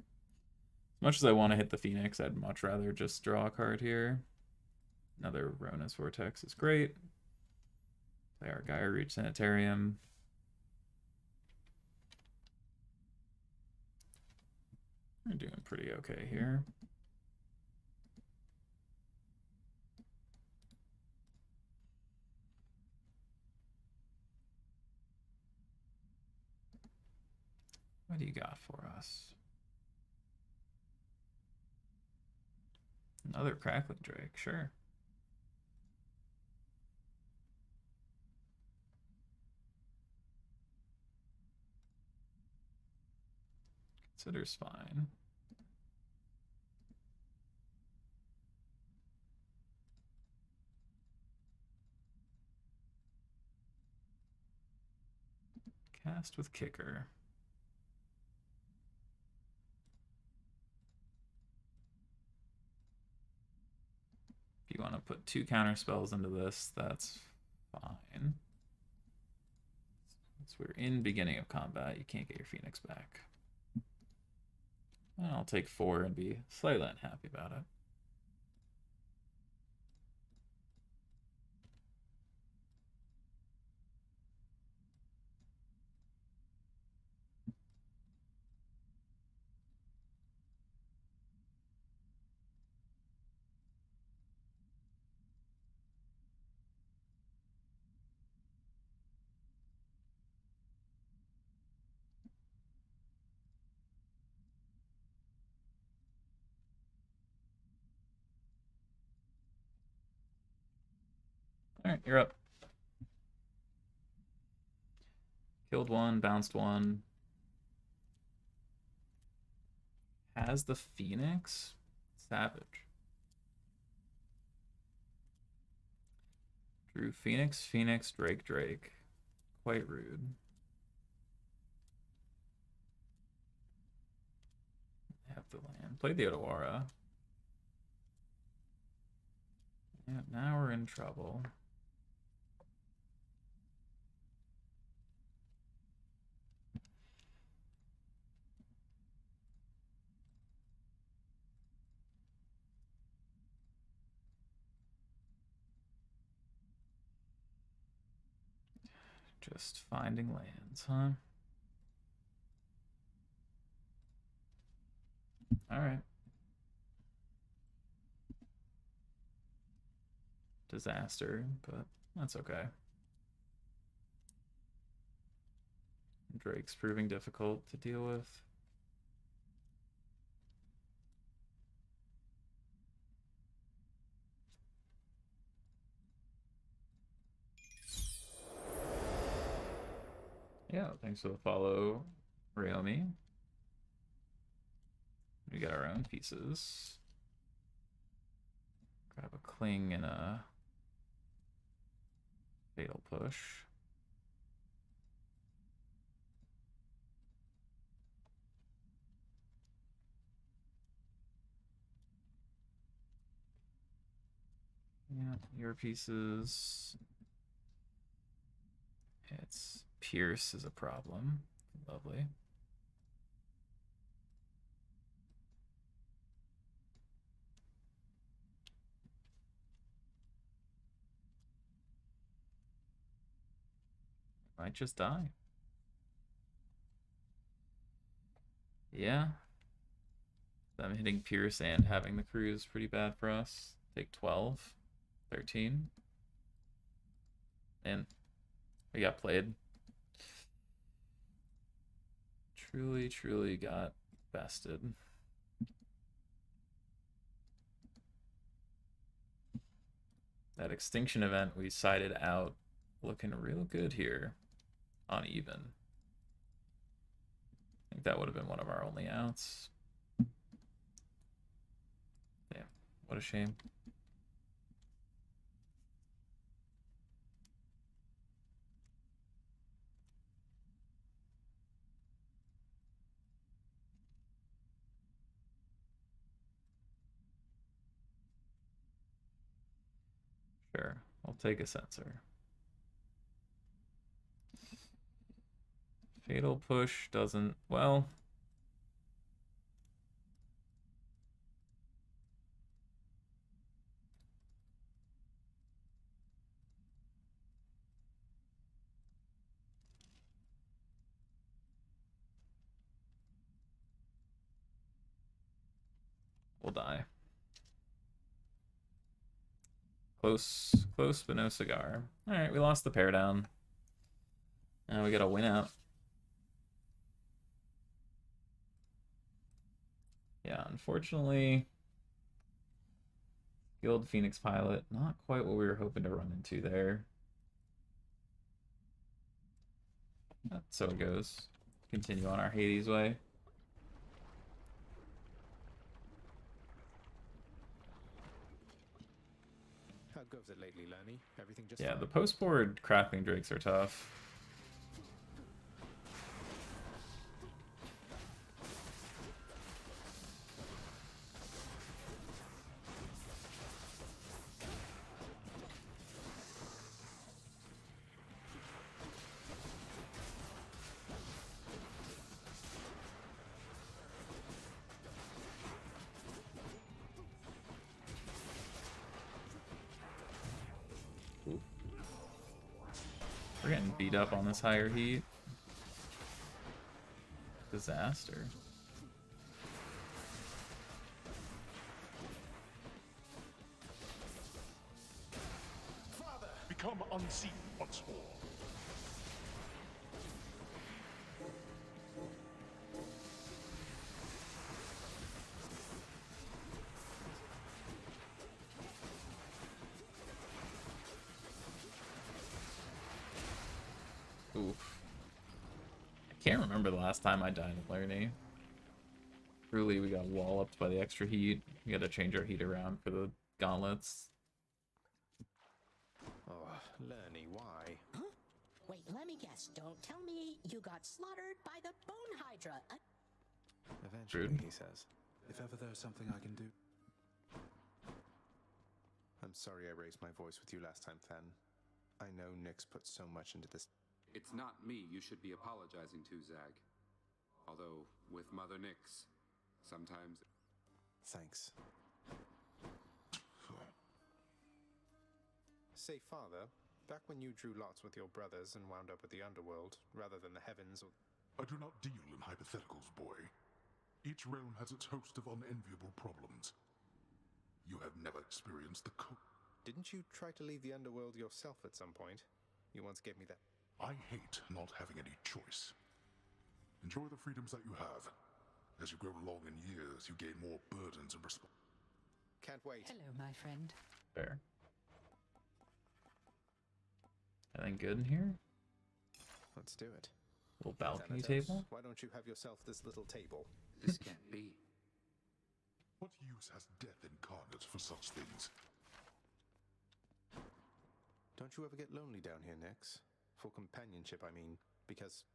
As much as I want to hit the Phoenix, I'd much rather just draw a card here. Another Rona's Vortex is great. Play our Gaia Reach Sanitarium. We're doing pretty okay here. What do you got for us? Another Crackling Drake, sure. Consider's fine. Cast with Kicker. If you want to put 2 counter spells into this, that's fine. Since we're in beginning of combat, you can't get your Phoenix back. And I'll take 4 and be slightly unhappy about it. Alright, you're up. Killed one, bounced one. Has the Phoenix? Savage. Drew Phoenix, Phoenix, Drake, Drake. Quite rude. Have the land. Played the Otawara. Yeah, now we're in trouble. Just finding lands, huh? Alright. Disaster, but that's okay. Drake's proving difficult to deal with. Yeah, thanks for the follow, Ryomi. We got our own pieces. Grab a cling and a fatal push. Yeah, your pieces. It's Pierce is a problem. Lovely. Might just die. Yeah. Them hitting Pierce and having the crew is pretty bad for us. Take 12, 13. And we got played. Truly, truly got bested. That extinction event we sided out looking real good here on even. I think that would have been one of our only outs. Damn, what a shame. Sure, I'll take a sensor. Fatal push doesn't, well. We'll die. Close, close, but no cigar. All right, we lost the pair down. Now we got to win out. Yeah, unfortunately, Guild Phoenix Pilot, not quite what we were hoping to run into there. So it goes. Continue on our Hades way. How goes it lately, Lenny? Everything just Yeah, fine? the post-board Crackling Drakes are tough. We're getting beat up on this higher heat. Disaster. Father, become unseen once more. Oof. I can't remember the last time I died in Lerny. Truly, we got walloped by the extra heat. We had to change our heat around for the gauntlets. Oh, Lerny, why? Huh? Wait, let me guess. Don't tell me you got slaughtered by the Bone Hydra. Eventually, Rude. he says. If ever there's something I can do. I'm sorry I raised my voice with you last time, Fen. I know Nyx put so much into this. It's not me you should be apologizing to, Zag. Although, with Mother Nyx, sometimes... Thanks. Say, Father, back when you drew lots with your brothers and wound up with the underworld, rather than the heavens or... I do not deal in hypotheticals, boy. Each realm has its host of unenviable problems. You have never experienced the Didn't you try to leave the underworld yourself at some point? You once gave me that. I hate not having any choice. Enjoy the freedoms that you have. As you grow along in years, you gain more burdens and Can't wait. Hello, my friend. Fair. Anything good in here? Let's do it. Little balcony Thanatos, table? why don't you have yourself this little table? This can't be. What use has death incarnate for such things? Don't you ever get lonely down here, Nyx? For companionship, I mean. Because,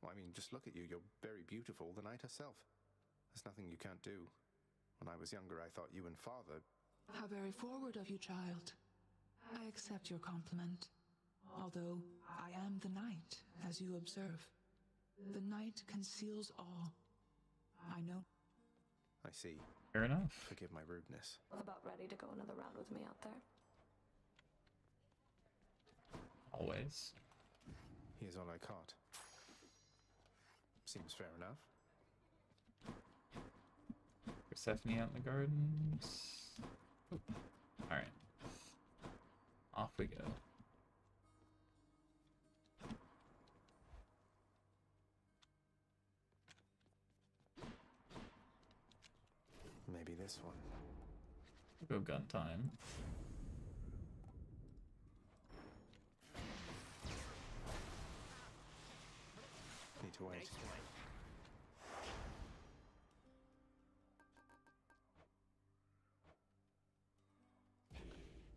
well, I mean, just look at you. You're very beautiful, the night herself. There's nothing you can't do. When I was younger, I thought you and Father... How very forward of you, child. I accept your compliment. Although I am the night, as you observe. The night conceals all. I know. I see. Fair enough. Forgive my rudeness. About ready to go another round with me out there. Always. Here's all I caught. Seems fair enough. Persephone out in the gardens. Alright. Off we go. Maybe this one. Go gun time. Need to wait.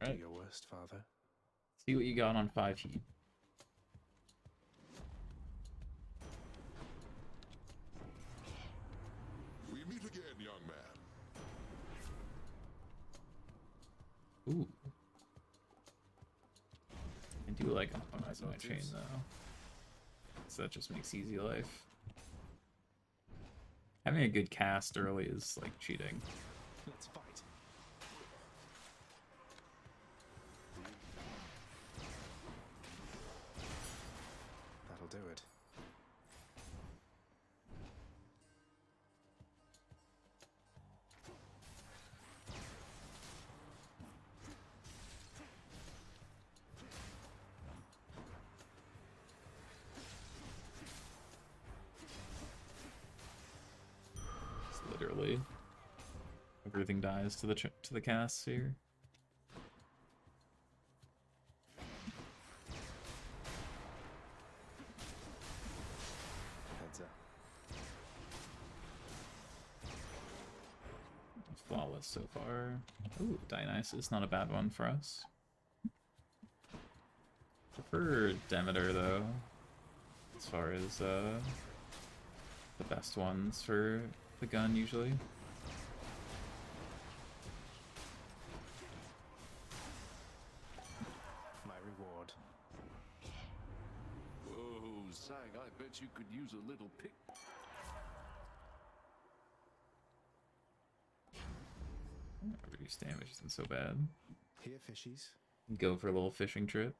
Right. Do your worst, Father. See what you got on 5 heat. We meet again, young man. Ooh. I do like optimizing my chain though. So that just makes easy life. Having a good cast early is like cheating. Let's fight. That'll do it. It's literally everything dies to the casts here. Heads up. Flawless so far. Ooh, Dionysus, not a bad one for us. Prefer Demeter though, as far as the best ones for the gun usually. My reward. Whoa, Sag, I bet you could use a little pick. Reduce damage isn't so bad. Here, fishies. Go for a little fishing trip.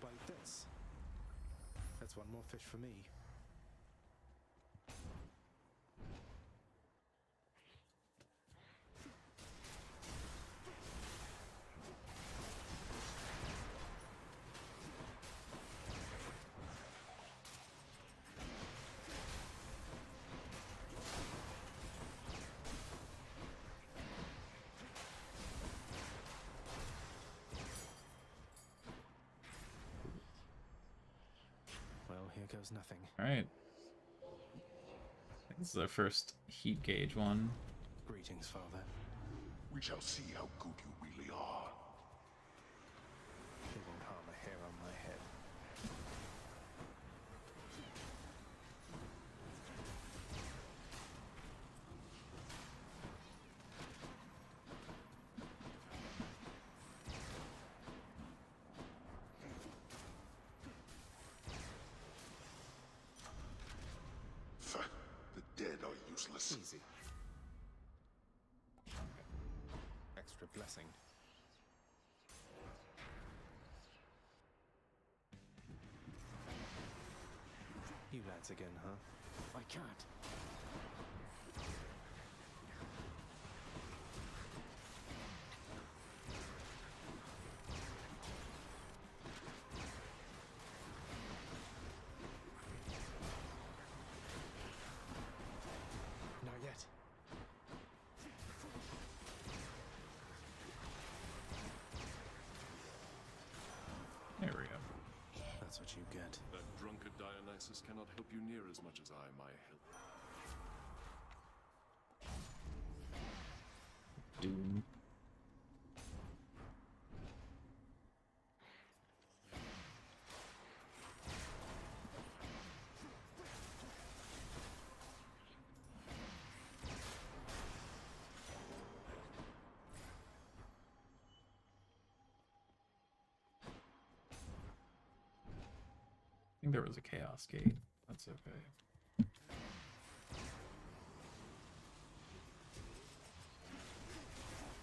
Bite this. That's one more fish for me. Here goes nothing. Alright. This is our first heat gauge one. Greetings, Father. We shall see how good you really are. It won't harm a hair on my head. The dead are useless. Easy. Extra blessing. You lads again, huh? I can't. Not yet. There we go. That's what you get. That drunkard Dionysus cannot help you near as much as I, my help. Doom. I think there was a chaos gate. That's okay.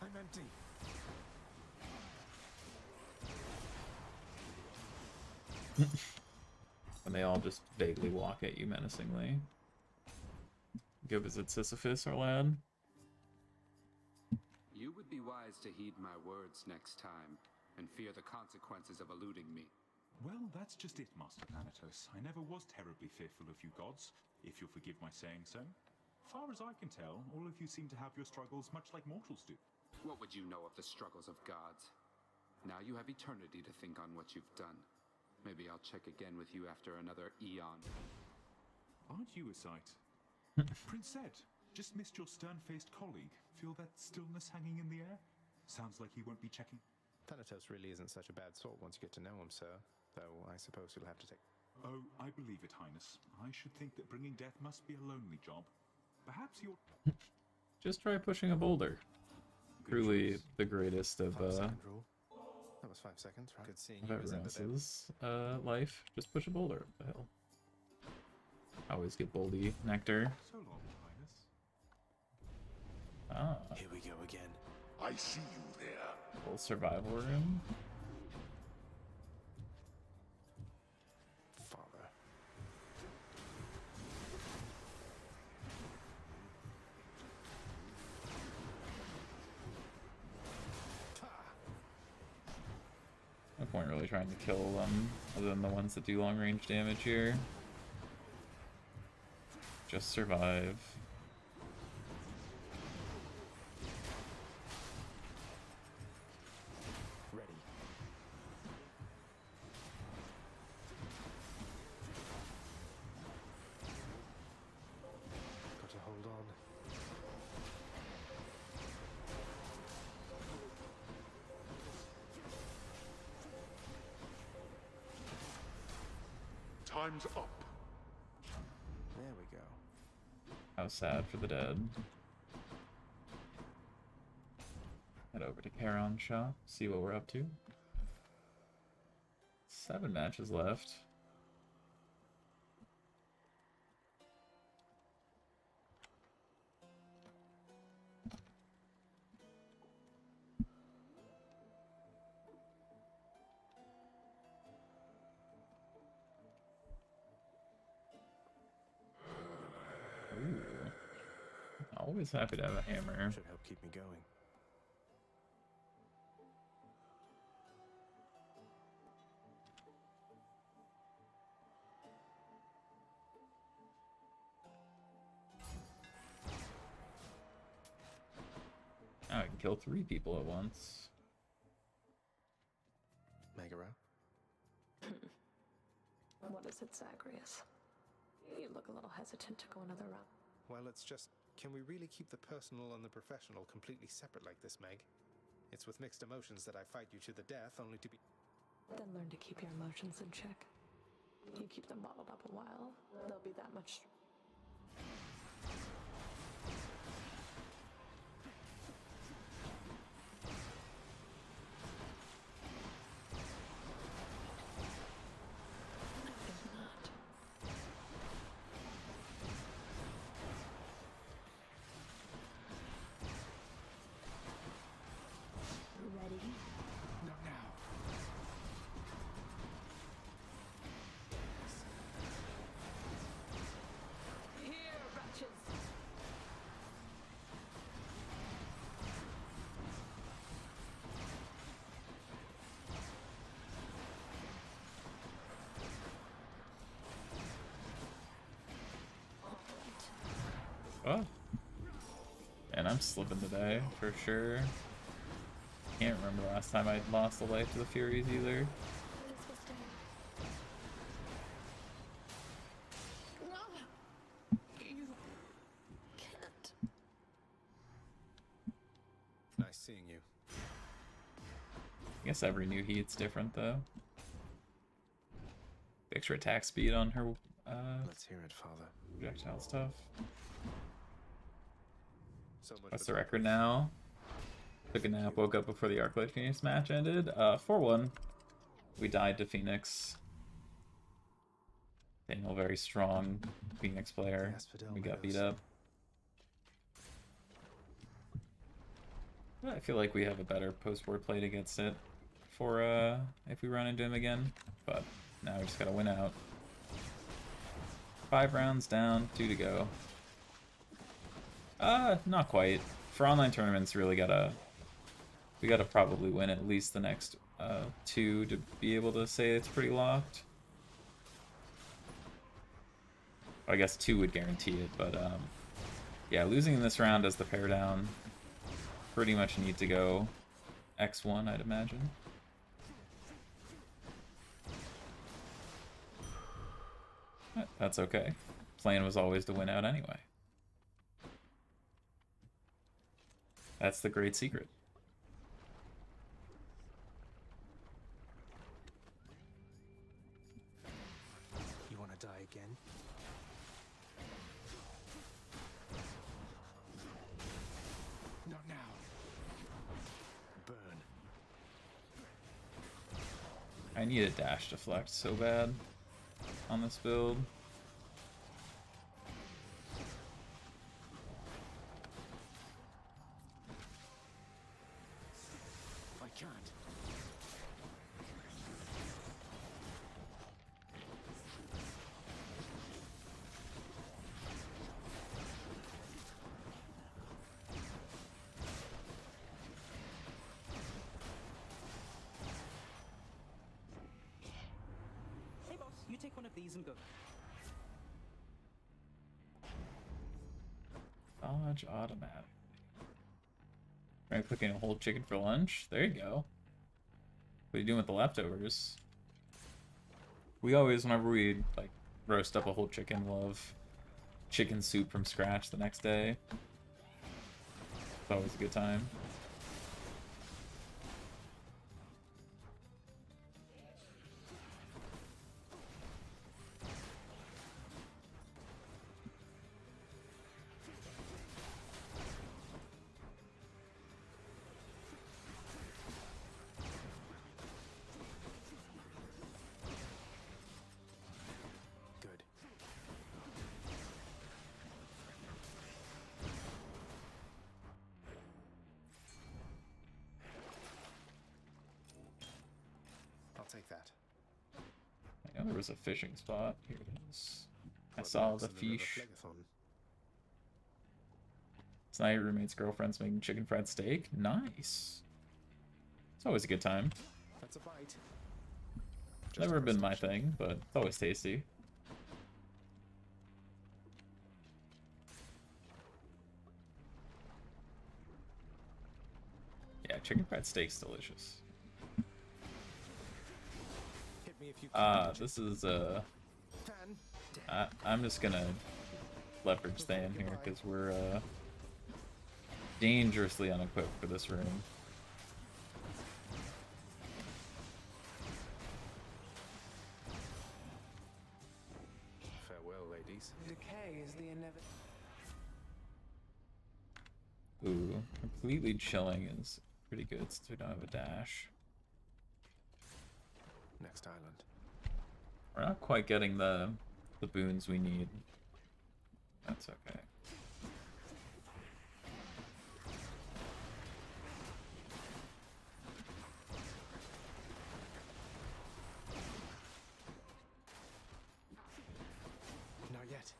I'm empty. And they all just vaguely walk at you menacingly. Go visit Sisyphus, our lad. You would be wise to heed my words next time, and fear the consequences of eluding me. Well, that's just it, Master Thanatos. I never was terribly fearful of you gods, if you'll forgive my saying so. Far as I can tell, all of you seem to have your struggles much like mortals do. What would you know of the struggles of gods? Now you have eternity to think on what you've done. Maybe I'll check again with you after another eon. Aren't you a sight? Prince Zed, just missed your stern-faced colleague. Feel that stillness hanging in the air? Sounds like he won't be checking. Thanatos really isn't such a bad sort once you get to know him, sir. Though I suppose you'll have to take... Oh, I believe it, Highness. I should think that bringing death must be a lonely job. Perhaps you're... Just try pushing a boulder. Truly the greatest of That was 5 seconds, right? Good seeing you as Everrone's life. Just push a boulder. What the hell? Always get boldy nectar. So long, Highness. Ah. Here we go again. I see you there. Full survival room. Father. No point really trying to kill them, other than the ones that do long range damage here. Just survive. Ready. Got to hold on. Time's up. There we go. How sad for the dead. Head over to Charon's shop, see what we're up to. 7 matches left. Ooh. Always happy to have a hammer. Should help keep me going. Now I can kill 3 people at once. Megara? What is it late, Zagreus. You look a little hesitant to go another round. Well, it's just, can we really keep the personal and the professional completely separate like this, Meg? It's with mixed emotions that I fight you to the death, only to be... Then learn to keep your emotions in check. You keep them bottled up a while, they'll be that much... Ready? Not now. Here, wretches! Oh. And I'm slipping today, for sure. Can't remember the last time I lost a life to the Furies either. You can't. Nice seeing you. I guess every new heat's different though. The extra attack speed on her Let's hear it, Father. projectile stuff. So much What's for the record now? Took a nap, woke up before the Arclight Phoenix match ended. 4-1. We died to Phoenix. Daniel, very strong Phoenix player. We got beat up. I feel like we have a better post-board plate against it for if we run into him again. But now we just gotta win out. 5 rounds down, 2 to go. Not quite. For online tournaments, really we gotta probably win at least the next 2 to be able to say it's pretty locked. I guess 2 would guarantee it, but yeah, losing in this round as the pair down, pretty much need to go X1, I'd imagine. But that's okay. Plan was always to win out anyway. That's the great secret. You want to die again? Not now. Burn. I need a dash deflect so bad on this build. I can't. Hey boss, you take one of these and go. Dodge automatic. Are you cooking a whole chicken for lunch? There you go. What are you doing with the leftovers? We always, whenever we like roast up a whole chicken, we'll have chicken soup from scratch the next day. It's always a good time. Good. I'll take that. I know there was a fishing spot. Here it is. I What saw marks the in river fish. Phlegathon? Tonight, your roommate's girlfriend's making chicken fried steak. Nice. It's always a good time. That's a bite. Never been my thing, but it's always tasty. Yeah, chicken fried steak's delicious. Hit me if you can. This is I'm just gonna leopard stay in here because we're dangerously unequipped for this room. Farewell, ladies. Decay is the inevitable. Ooh, completely chilling is pretty good since we don't have a dash. Next island. We're not quite getting the boons we need. That's okay. Not yet.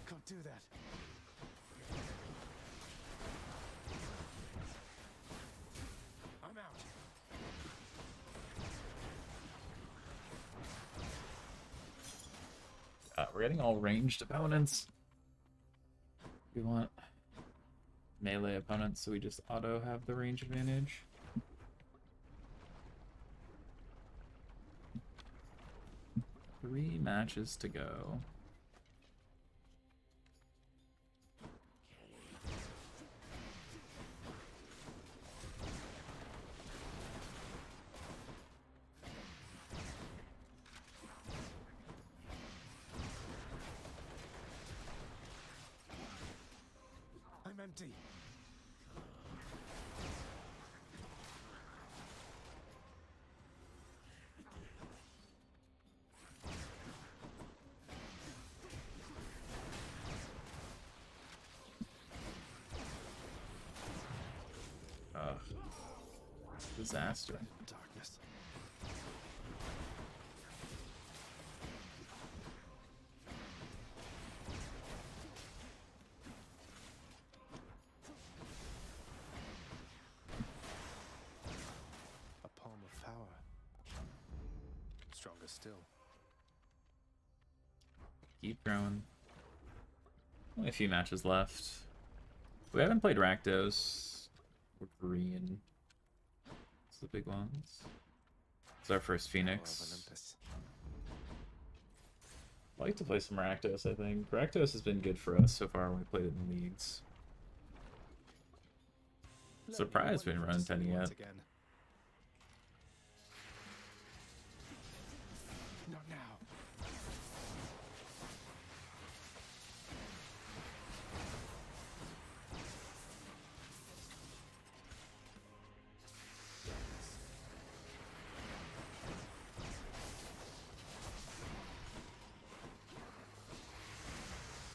Can't do that. I'm out. We're getting all ranged opponents. We want melee opponents, so we just auto have the range advantage. Three matches to go. I'm empty. Ugh. Disaster. Darkness. A palm of power. Stronger still. Keep growing. Only a few matches left. We haven't played Rakdos or Green. It's the big ones. It's our first Phoenix. I like to play some Rakdos, I think. Rakdos has been good for us so far when we played it in the leagues. Surprised we didn't run 10 yet. Not now.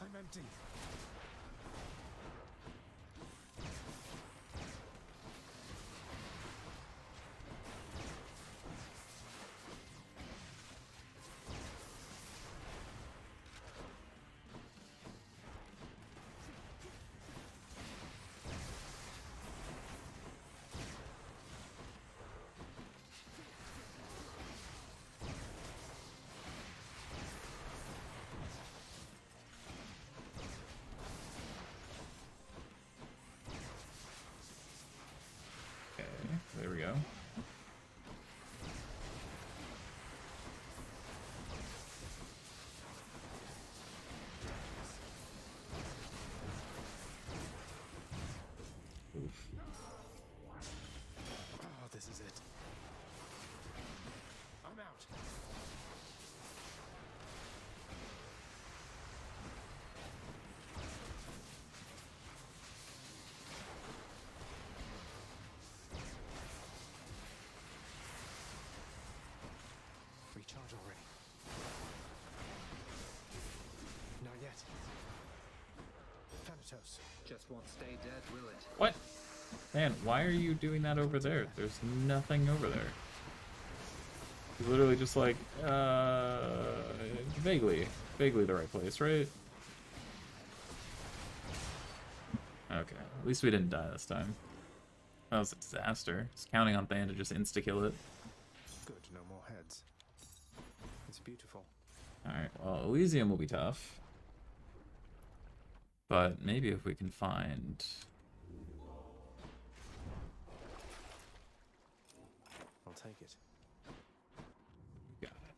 I'm empty. Okay, there we go. Oof. Oh, this is it. I'm out. Recharge already. Not yet. Thanatos. Just won't stay dead, will it? What? Man, why are you doing that over there? There's nothing over there. He's literally just like, vaguely the right place, right? Okay, at least we didn't die this time. That was a disaster. Just counting on Than to just insta-kill it. heads. It's beautiful. Alright, well, Elysium will be tough. But maybe if we can find... I'll take it. Got it.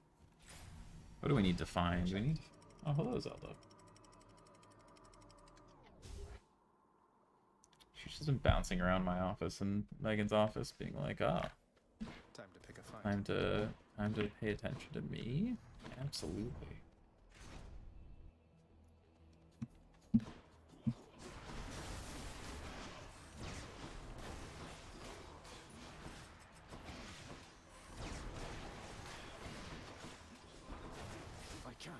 What do we need to find? Do we need... Oh, hello, Zelda. She's just been bouncing around my office and Megan's office being like, ah, time to pick a fight. Time to pay attention to me? Absolutely. I can't.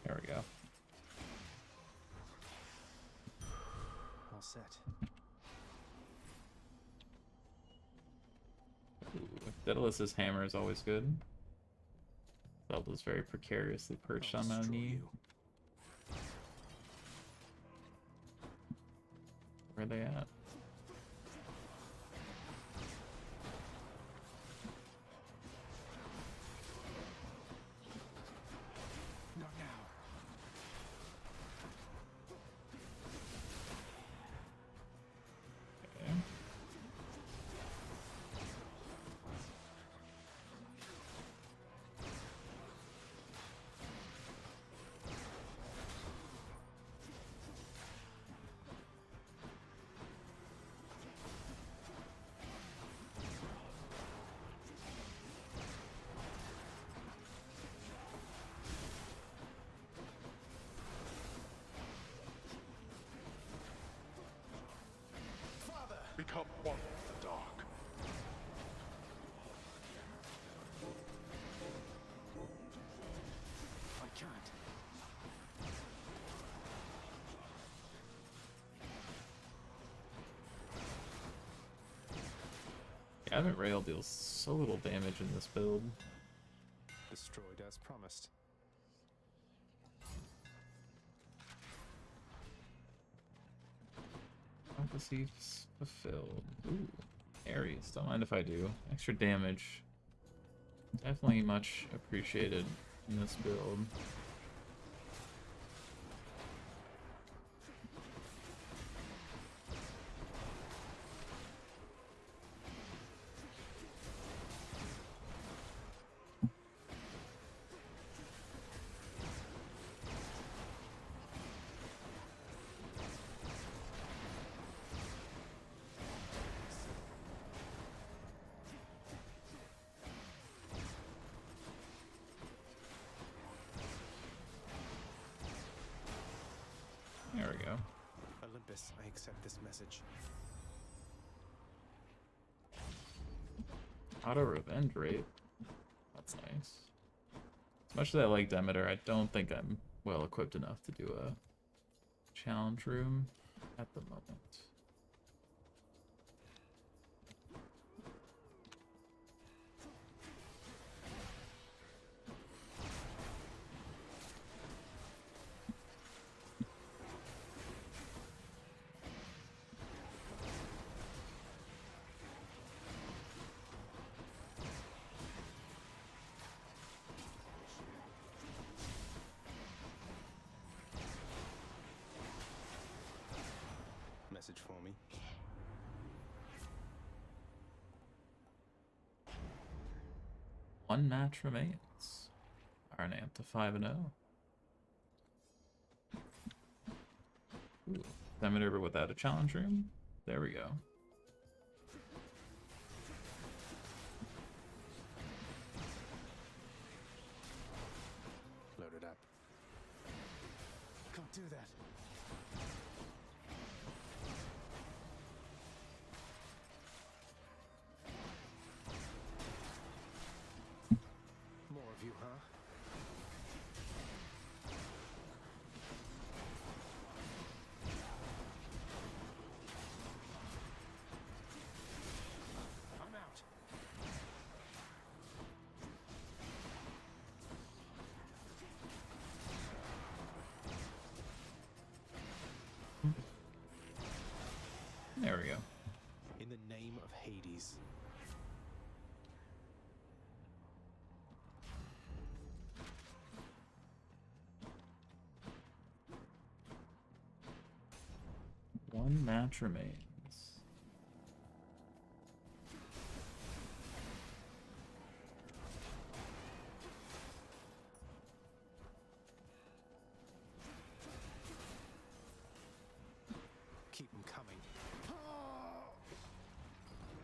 There we go. All set. Ooh, Daedalus's hammer is always good. Zelda's very precariously perched on my knee. Where are they at? Not now. Okay. Become one with the dark. I can't. Gavin Rail deals so little damage in this build. Destroyed as promised. Prophecies fulfilled. Ooh, Ares. Don't mind if I do. Extra damage. Definitely much appreciated in this build. There we go. Olympus, I accept this message. Auto revenge rate. That's nice. As much as I like Demeter, I don't think I'm well equipped enough to do a challenge room at the moment. Message for me. One match remains. RNA up to 5-0. Ooh, Demeter but without a challenge room. There we go. Loaded up. Can't do that. In the name of Hades. One match remains. Keep them coming.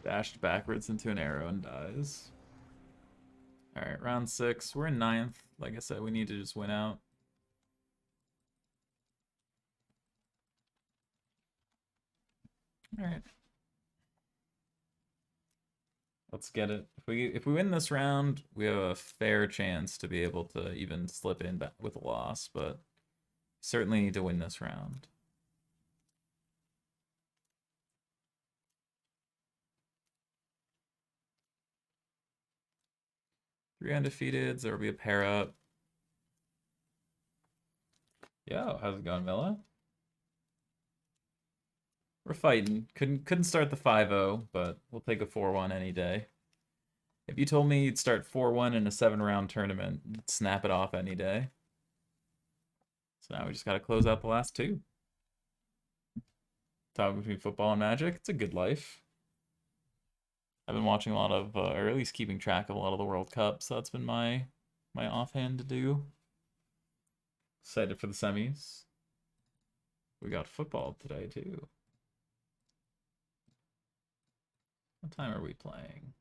Dashed backwards into an arrow and dies. Alright, round 6. We're in 9th. Like I said, we need to just win out. Alright. Let's get it. If we win this round, we have a fair chance to be able to even slip in with a loss, but certainly need to win this round. Three undefeateds, there will be a pair up. Yo, how's it going, Milla? We're fighting. Couldn't start the 5-0, but we'll take a 4-1 any day. If you told me you'd start 4-1 in a 7-round tournament, you'd snap it off any day. So now we just got to close out the last 2. Talk between football and Magic. It's a good life. I've been watching a lot of, or at least keeping track of a lot of the World Cup, so that's been my offhand to do. Excited for the semis. We got football today too. What time are we playing?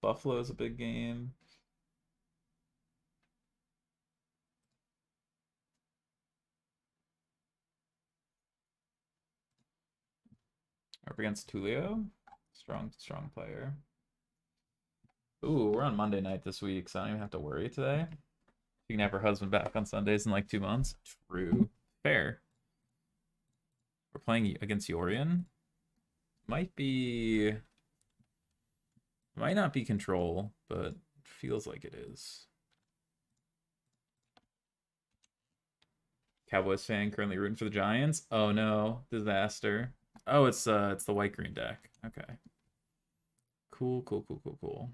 Buffalo is a big game. Up against Tulio. Strong player. Ooh, we're on Monday night this week, so I don't even have to worry today. You can have her husband back on Sundays in like 2 months. True. Fair. We're playing against Yorion. Might not be control, but feels like it is. Cowboys fan currently rooting for the Giants. Oh no, disaster. Oh, it's the white green deck. Okay. Cool.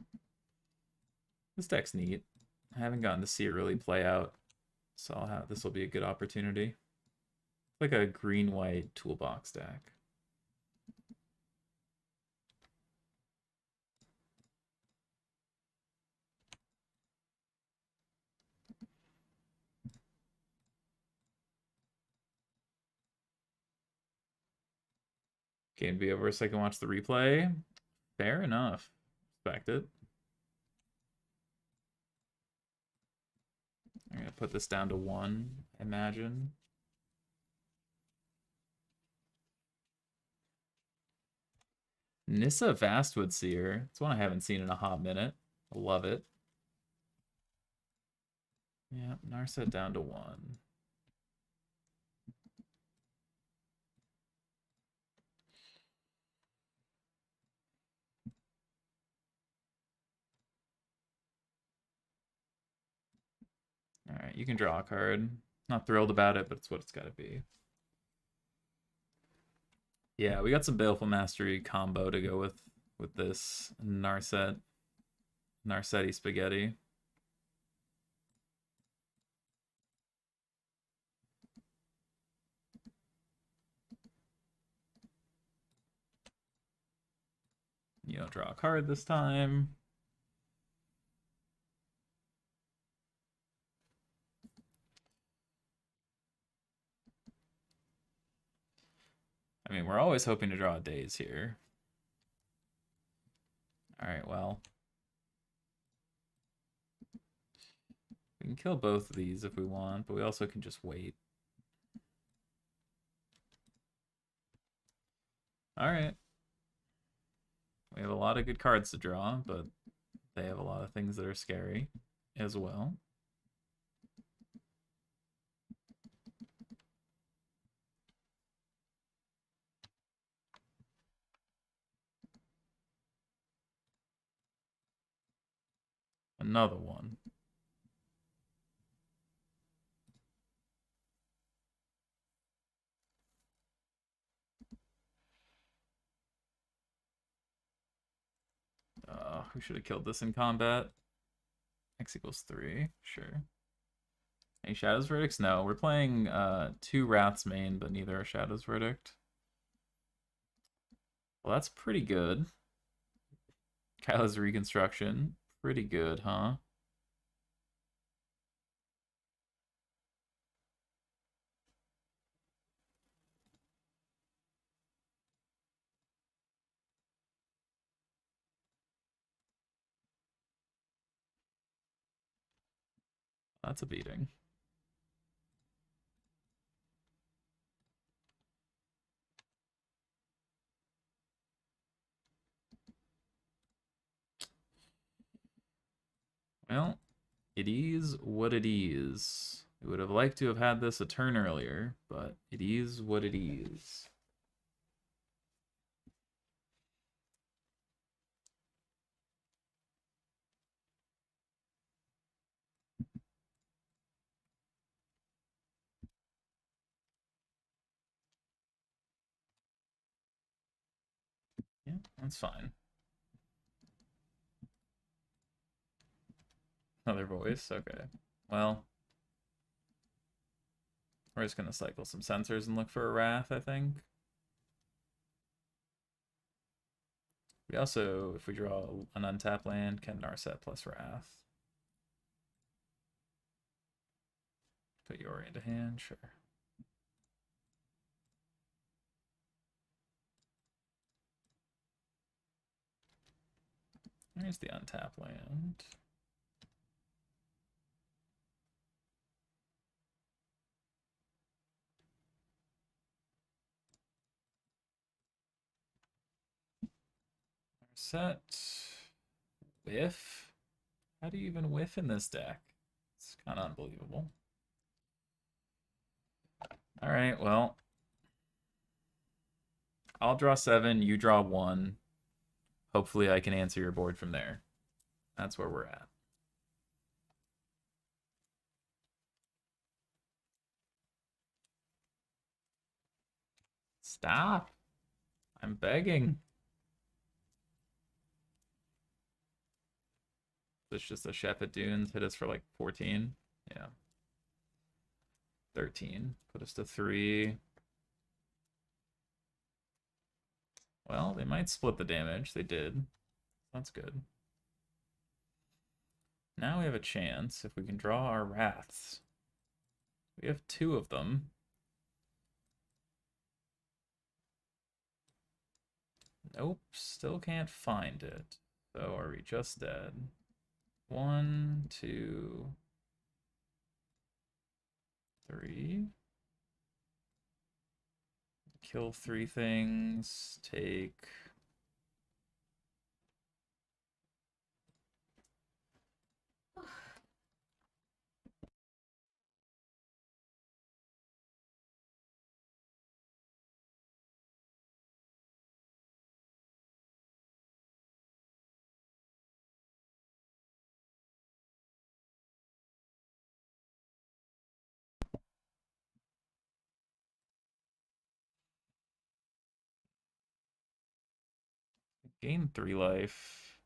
This deck's neat. I haven't gotten to see it really play out, so this will be a good opportunity. Like a green-white toolbox deck. Game to be over so I can watch the replay. Fair enough. Respect it. I'm gonna put this down to 1, imagine. Nissa Vastwood Seer. It's one I haven't seen in a hot minute. I love it. Yeah, Narset down to 1. Alright, you can draw a card. Not thrilled about it, but it's what it's gotta be. Yeah, we got some Baleful Mastery combo to go with this Narsetti Spaghetti. You don't draw a card this time. I mean, we're always hoping to draw days here. Alright, well. We can kill both of these if we want, but we also can just wait. Alright. We have a lot of good cards to draw, but they have a lot of things that are scary as well. Another one. Who should have killed this in combat? X equals 3, sure. Any Shadow's Verdicts? No, we're playing 2 Wraths main, but neither are Shadow's Verdict. Well, that's pretty good. Kyla's Reconstruction. Pretty good, huh? That's a beating. Well, it is what it is. We would have liked to have had this a turn earlier, but it is what it is. Yeah, that's fine. Another voice? Okay. Well, we're just going to cycle some sensors and look for a Wrath, I think. We also, if we draw an untapped land, can Narset plus Wrath. Put Yori into hand, sure. There's the untapped land. Set. Whiff? How do you even whiff in this deck? It's kind of unbelievable. Alright, well. I'll draw 7, you draw 1. Hopefully I can answer your board from there. That's where we're at. Stop. I'm begging. It's just a chef at Dunes. Hit us for like 14. Yeah. 13. Put us to 3. Well, they might split the damage. They did. That's good. Now we have a chance if we can draw our Wraths. We have 2 of them. Nope, still can't find it. So are we just dead? 1, 2, 3. Kill 3 things. Take... Gain 3 life.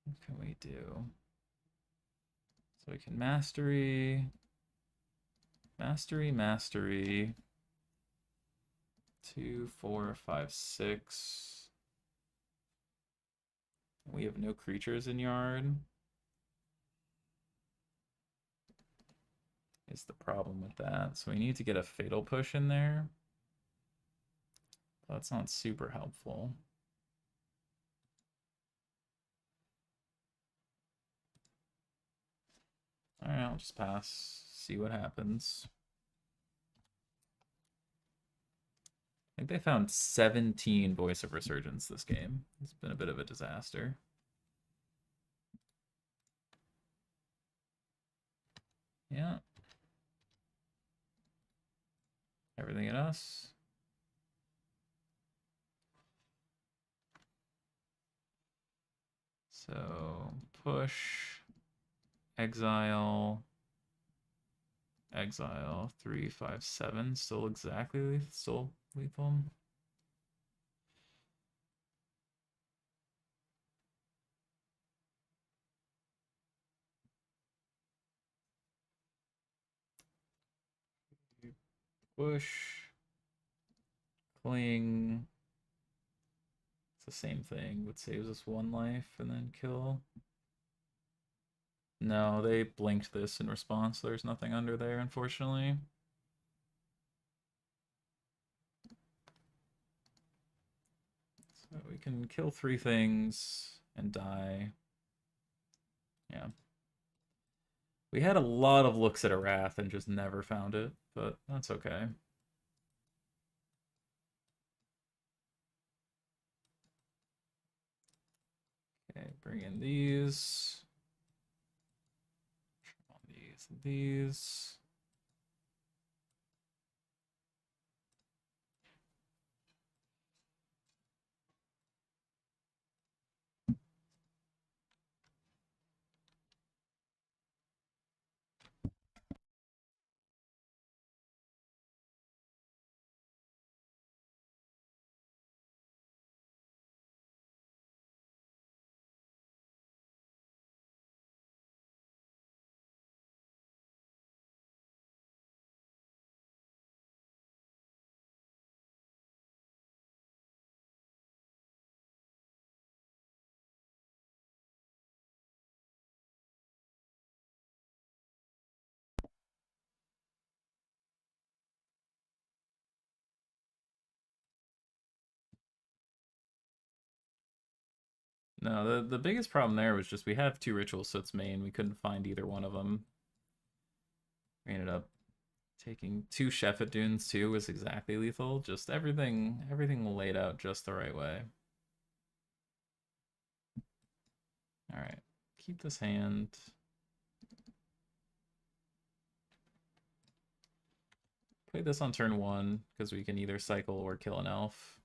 What can we do? So we can mastery. Mastery. 2, 4, 5, 6. We have no creatures in yard. Is the problem with that. So we need to get a fatal push in there. That's not super helpful. Alright, I'll just pass. See what happens. I think they found 17 Voice of Resurgence this game. It's been a bit of a disaster. Yeah. Everything at us. So push, exile, exile, 3, 5, 7. Still exactly still lethal. Push, cling. It's the same thing, but saves us 1 life and then kill. No, they blinked this in response. There's nothing under there, unfortunately. So we can kill 3 things and die. Yeah. We had a lot of looks at a Wrath and just never found it, but that's okay. Okay, bring in these. On these. No, the biggest problem there was just we have 2 ritual soots main. We couldn't find either one of them. We ended up taking 2 Shephet Dunes too, was exactly lethal. Just everything laid out just the right way. Alright, keep this hand. Play this on turn 1, because we can either cycle or kill an elf.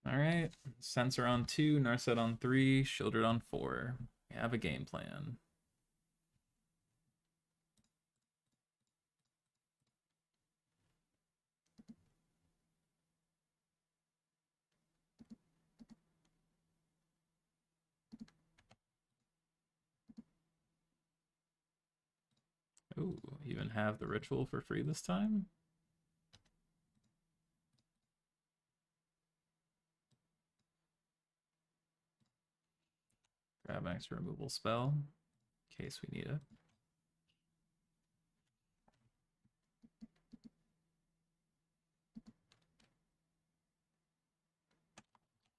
Alright, Sensor on 2, Narset on 3, Shieldred on 4. We have a game plan. Ooh, even have the ritual for free this time? Grab an extra removal spell, in case we need it.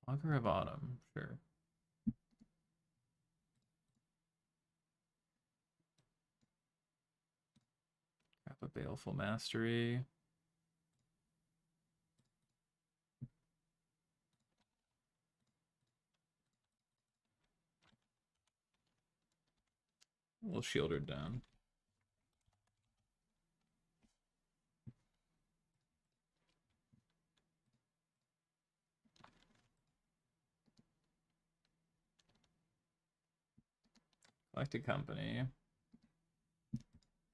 Augur of Autumn, sure. Grab a Baleful Mastery. We'll shield her down. Collected Company.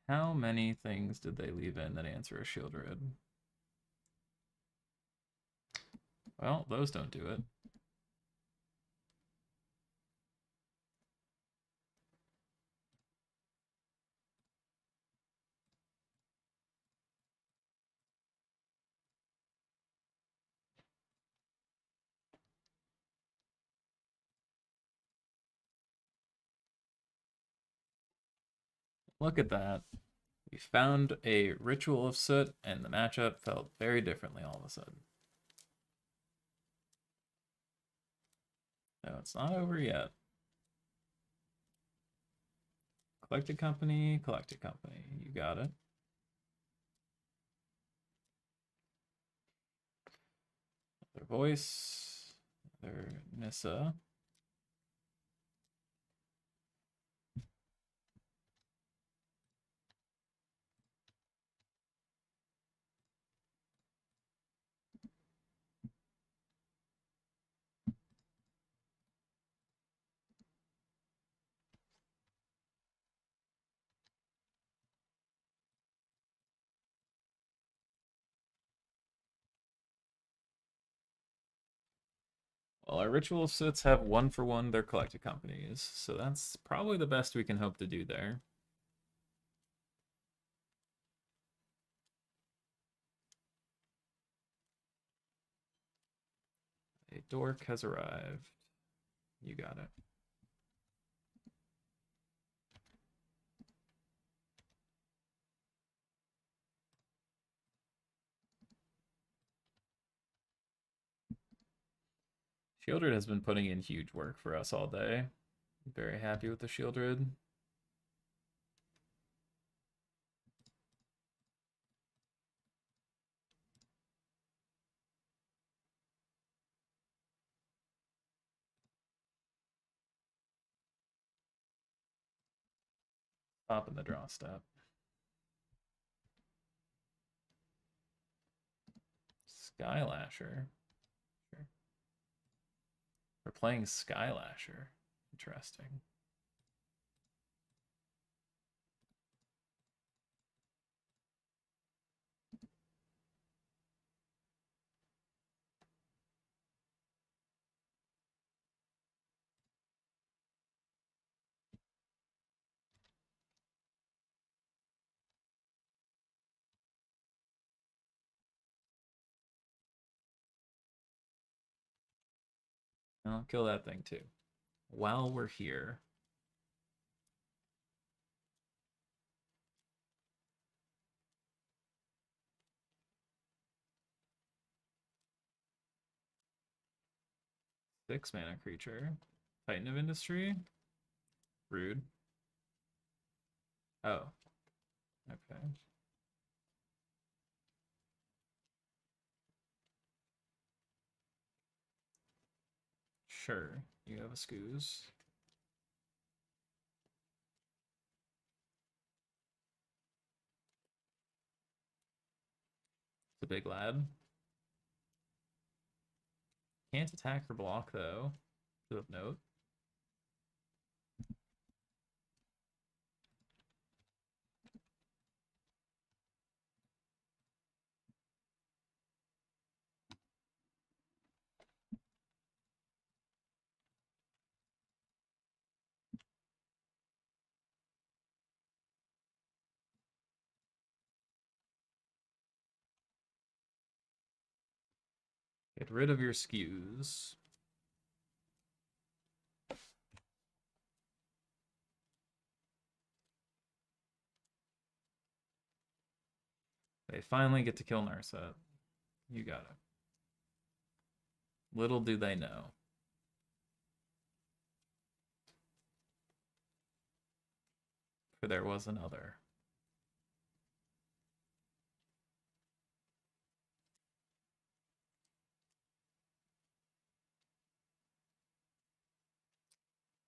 How many things did they leave in that answer a Shieldred? Well, those don't do it. Look at that. We found a Ritual of Soot, and the matchup felt very differently all of a sudden. No, it's not over yet. Collected Company, Collected Company. You got it. Their voice, their Nissa. Well, our ritual sits have 1-for-1 their collected companies, so that's probably the best we can hope to do there. A dork has arrived. You got it. Shieldred has been putting in huge work for us all day. Very happy with the Shieldred. Up in the draw step. Skylasher. Sure. We're playing Skylasher. Interesting. I'll kill that thing too. While we're here. Six mana creature. Titan of Industry. Rude. Oh. Okay. Sure. You have a Scooze. It's a big lad. Can't attack or block though. Of note. Get rid of your skews. They finally get to kill Narset. You got it. Little do they know. For there was another.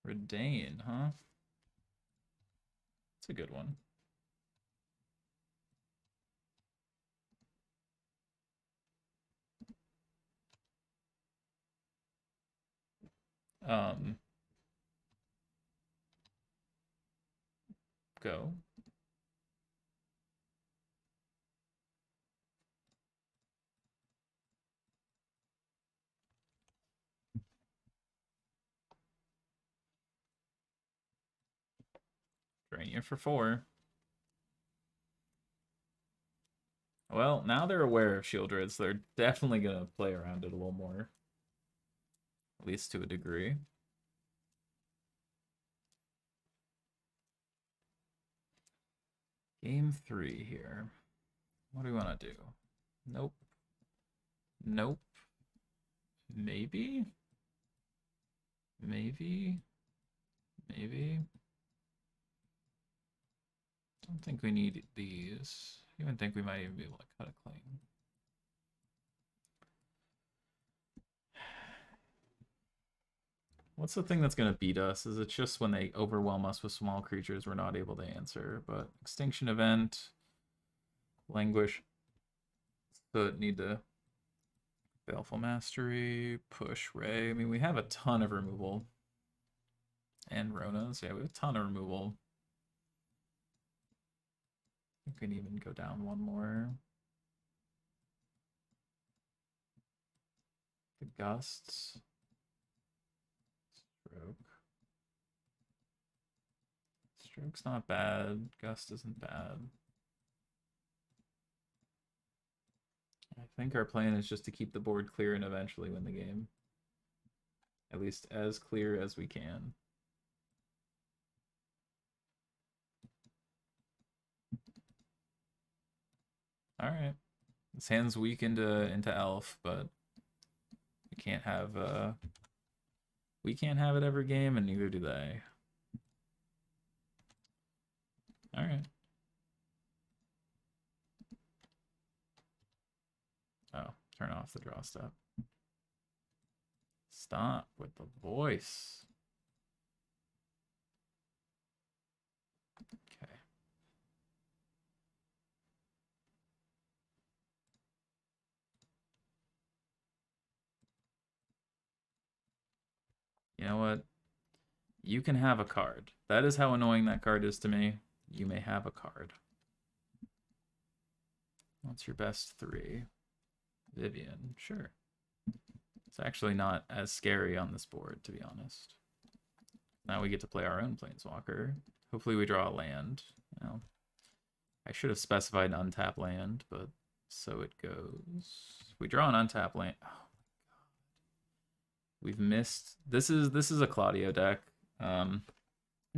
Redain, huh? It's a good one. Go. Drain you for 4. Well, now they're aware of Shieldred, so they're definitely going to play around it a little more. At least to a degree. Game 3 here. What do we want to do? Nope. Nope. Maybe? Maybe? Maybe? I don't think we need these. I even think we might even be able to cut a clean. What's the thing that's going to beat us? Is it just when they overwhelm us with small creatures we're not able to answer? But Extinction Event, Languish, so need to Baleful Mastery, Push, Ray. I mean, we have a ton of removal. And Ronas. Yeah, we have a ton of removal. I think we can even go down one more. The Gusts. Stroke's not bad. Gust isn't bad. I think our plan is just to keep the board clear and eventually win the game. At least as clear as we can. Alright. This hand's weak into Elf, but we can't have it every game, and neither do they. Alright. Oh, turn off the draw step. Stop with the voice. Okay. You know what? You can have a card. That is how annoying that card is to me. You may have a card. What's your best 3? Vivian, sure. It's actually not as scary on this board, to be honest. Now we get to play our own Planeswalker. Hopefully we draw a land. You know, I should have specified an untap land, but so it goes. We draw an untap land. Oh my god. We've missed. This is a Claudio deck.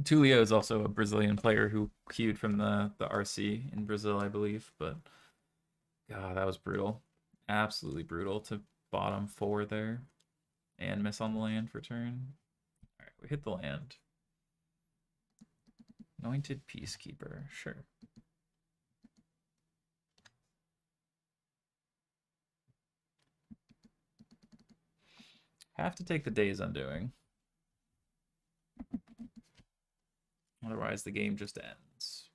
Tulio is also a Brazilian player who queued from the RC in Brazil, I believe. But god, that was brutal. Absolutely brutal to bottom 4 there and miss on the land for turn. All right, we hit the land. Anointed Peacekeeper, sure. Have to take the Day's Undoing. Otherwise, the game just ends.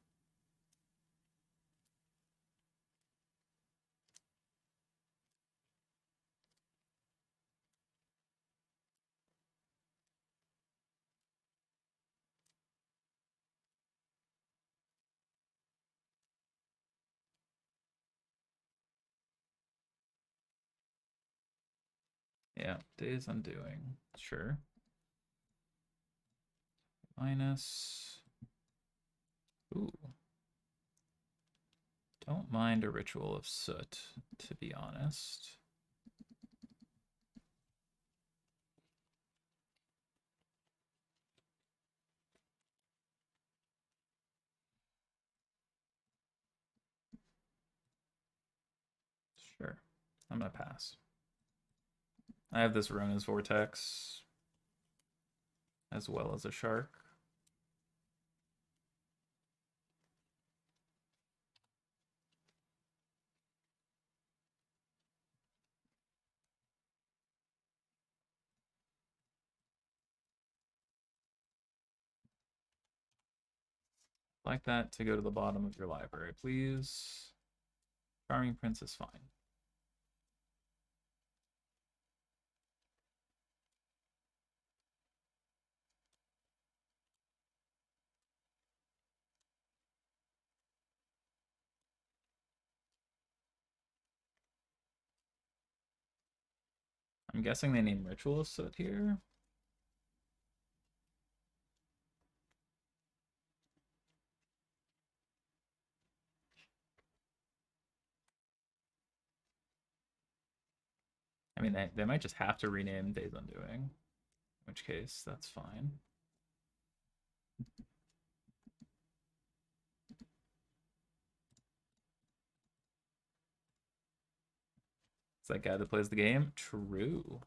Yeah, Day's Undoing, sure. Minus. Ooh. Don't mind a Ritual of Soot, to be honest. Sure. I'm gonna pass. I have this Rona's Vortex, as well as a Shark. Like that to go to the bottom of your library, please. Charming Prince is fine. I'm guessing they name Ritual of Soot here. I mean, they might just have to rename Days Undoing, in which case, that's fine. It's that guy that plays the game? True.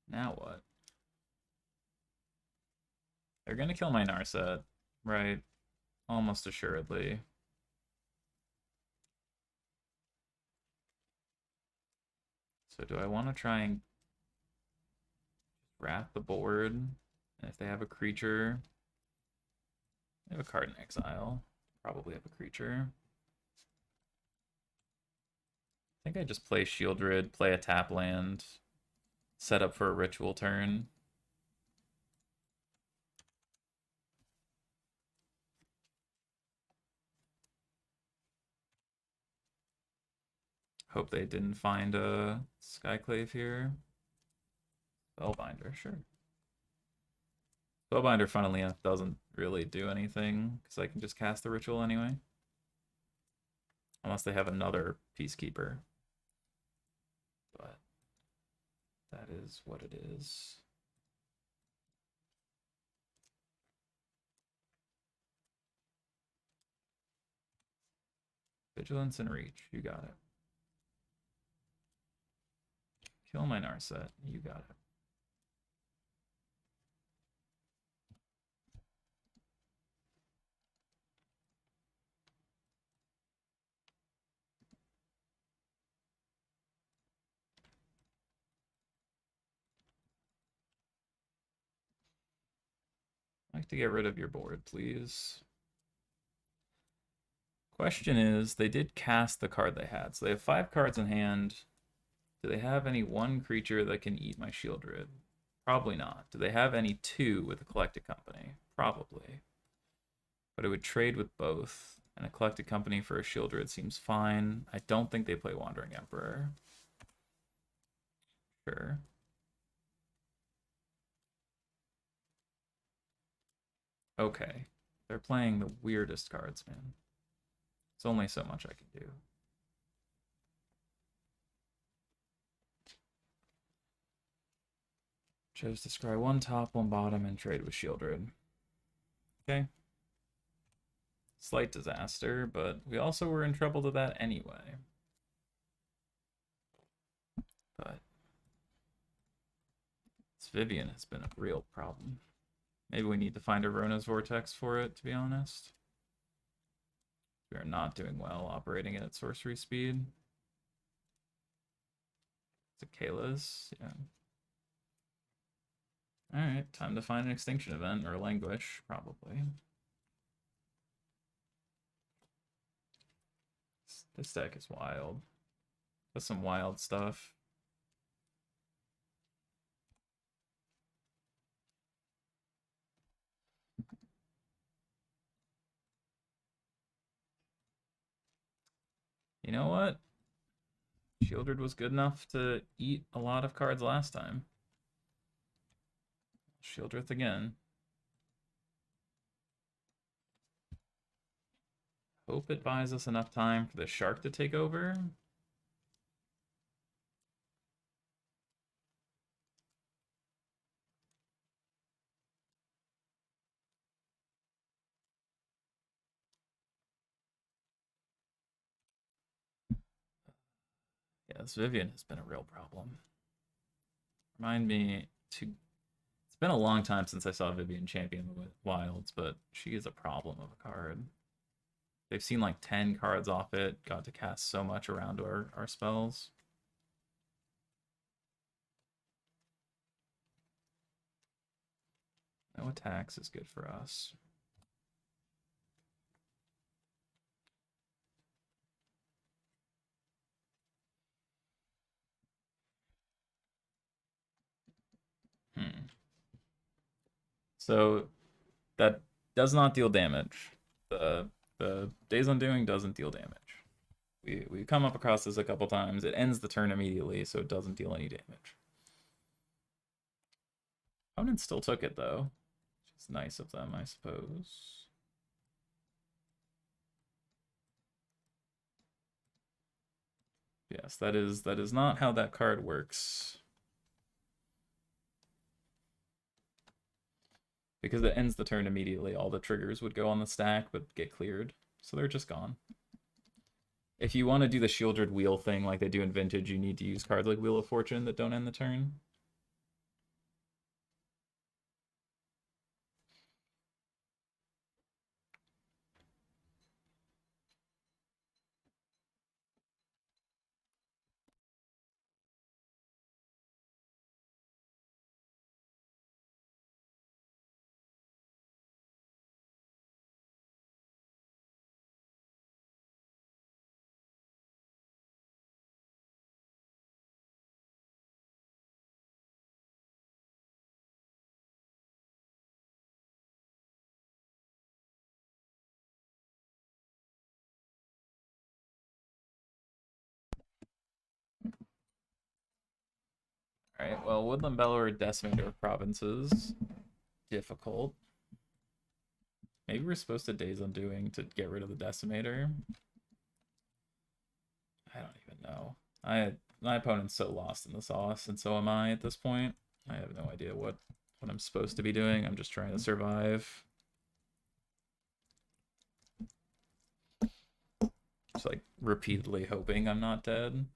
Now what? They're gonna kill my Narset, right? Almost assuredly. So do I want to try and wrap the board? And if they have a creature, they have a card in exile. Probably have a creature. I think I just play Shieldred, play a tap land, set up for a ritual turn. Hope they didn't find a Skyclave here. Spellbinder, sure. Spellbinder, funnily enough, doesn't really do anything, because I can just cast the ritual anyway. Unless they have another Peacekeeper. But that is what it is. Vigilance and Reach, you got it. Kill my Narset, you got it. I'd like to get rid of your board, please. Question is, they did cast the card they had, so they have 5 cards in hand. Do they have any 1 creature that can eat my Shieldred? Probably not. Do they have any 2 with a Collected Company? Probably. But it would trade with both, and a Collected Company for a Shieldred seems fine. I don't think they play Wandering Emperor. Sure. Okay. They're playing the weirdest cards, man. There's only so much I can do. Chose to scry 1 top, 1 bottom, and trade with Shieldred. Okay. Slight disaster, but we also were in trouble to that anyway. But this Vivian has been a real problem. Maybe we need to find a Rona's Vortex for it, to be honest. We are not doing well operating at sorcery speed. Is it Kayla's? Yeah. Alright, time to find an Extinction Event, or Languish, probably. This deck is wild. That's some wild stuff. You know what? Shieldred was good enough to eat a lot of cards last time. Shieldred again. Hope it buys us enough time for the shark to take over. Yeah, this Vivian has been a real problem. Remind me to... It's been a long time since I saw Vivian champion the Wilds, but she is a problem of a card. They've seen like 10 cards off it, got to cast so much around our spells. No attacks is good for us. So that does not deal damage. The Days Undoing doesn't deal damage. We come up across this a couple times. It ends the turn immediately, so it doesn't deal any damage. Opponent still took it though, which is nice of them, I suppose. Yes, that is not how that card works. Because it ends the turn immediately, all the triggers would go on the stack but get cleared, so they're just gone. If you want to do the Shieldred Wheel thing like they do in Vintage, you need to use cards like Wheel of Fortune that don't end the turn. Alright, well, Woodland Bellower Decimator of Provinces difficult. Maybe we're supposed to Days Undoing to get rid of the Decimator. I don't even know. My opponent's so lost in the sauce, and so am I at this point. I have no idea what I'm supposed to be doing. I'm just trying to survive. Just like repeatedly hoping I'm not dead.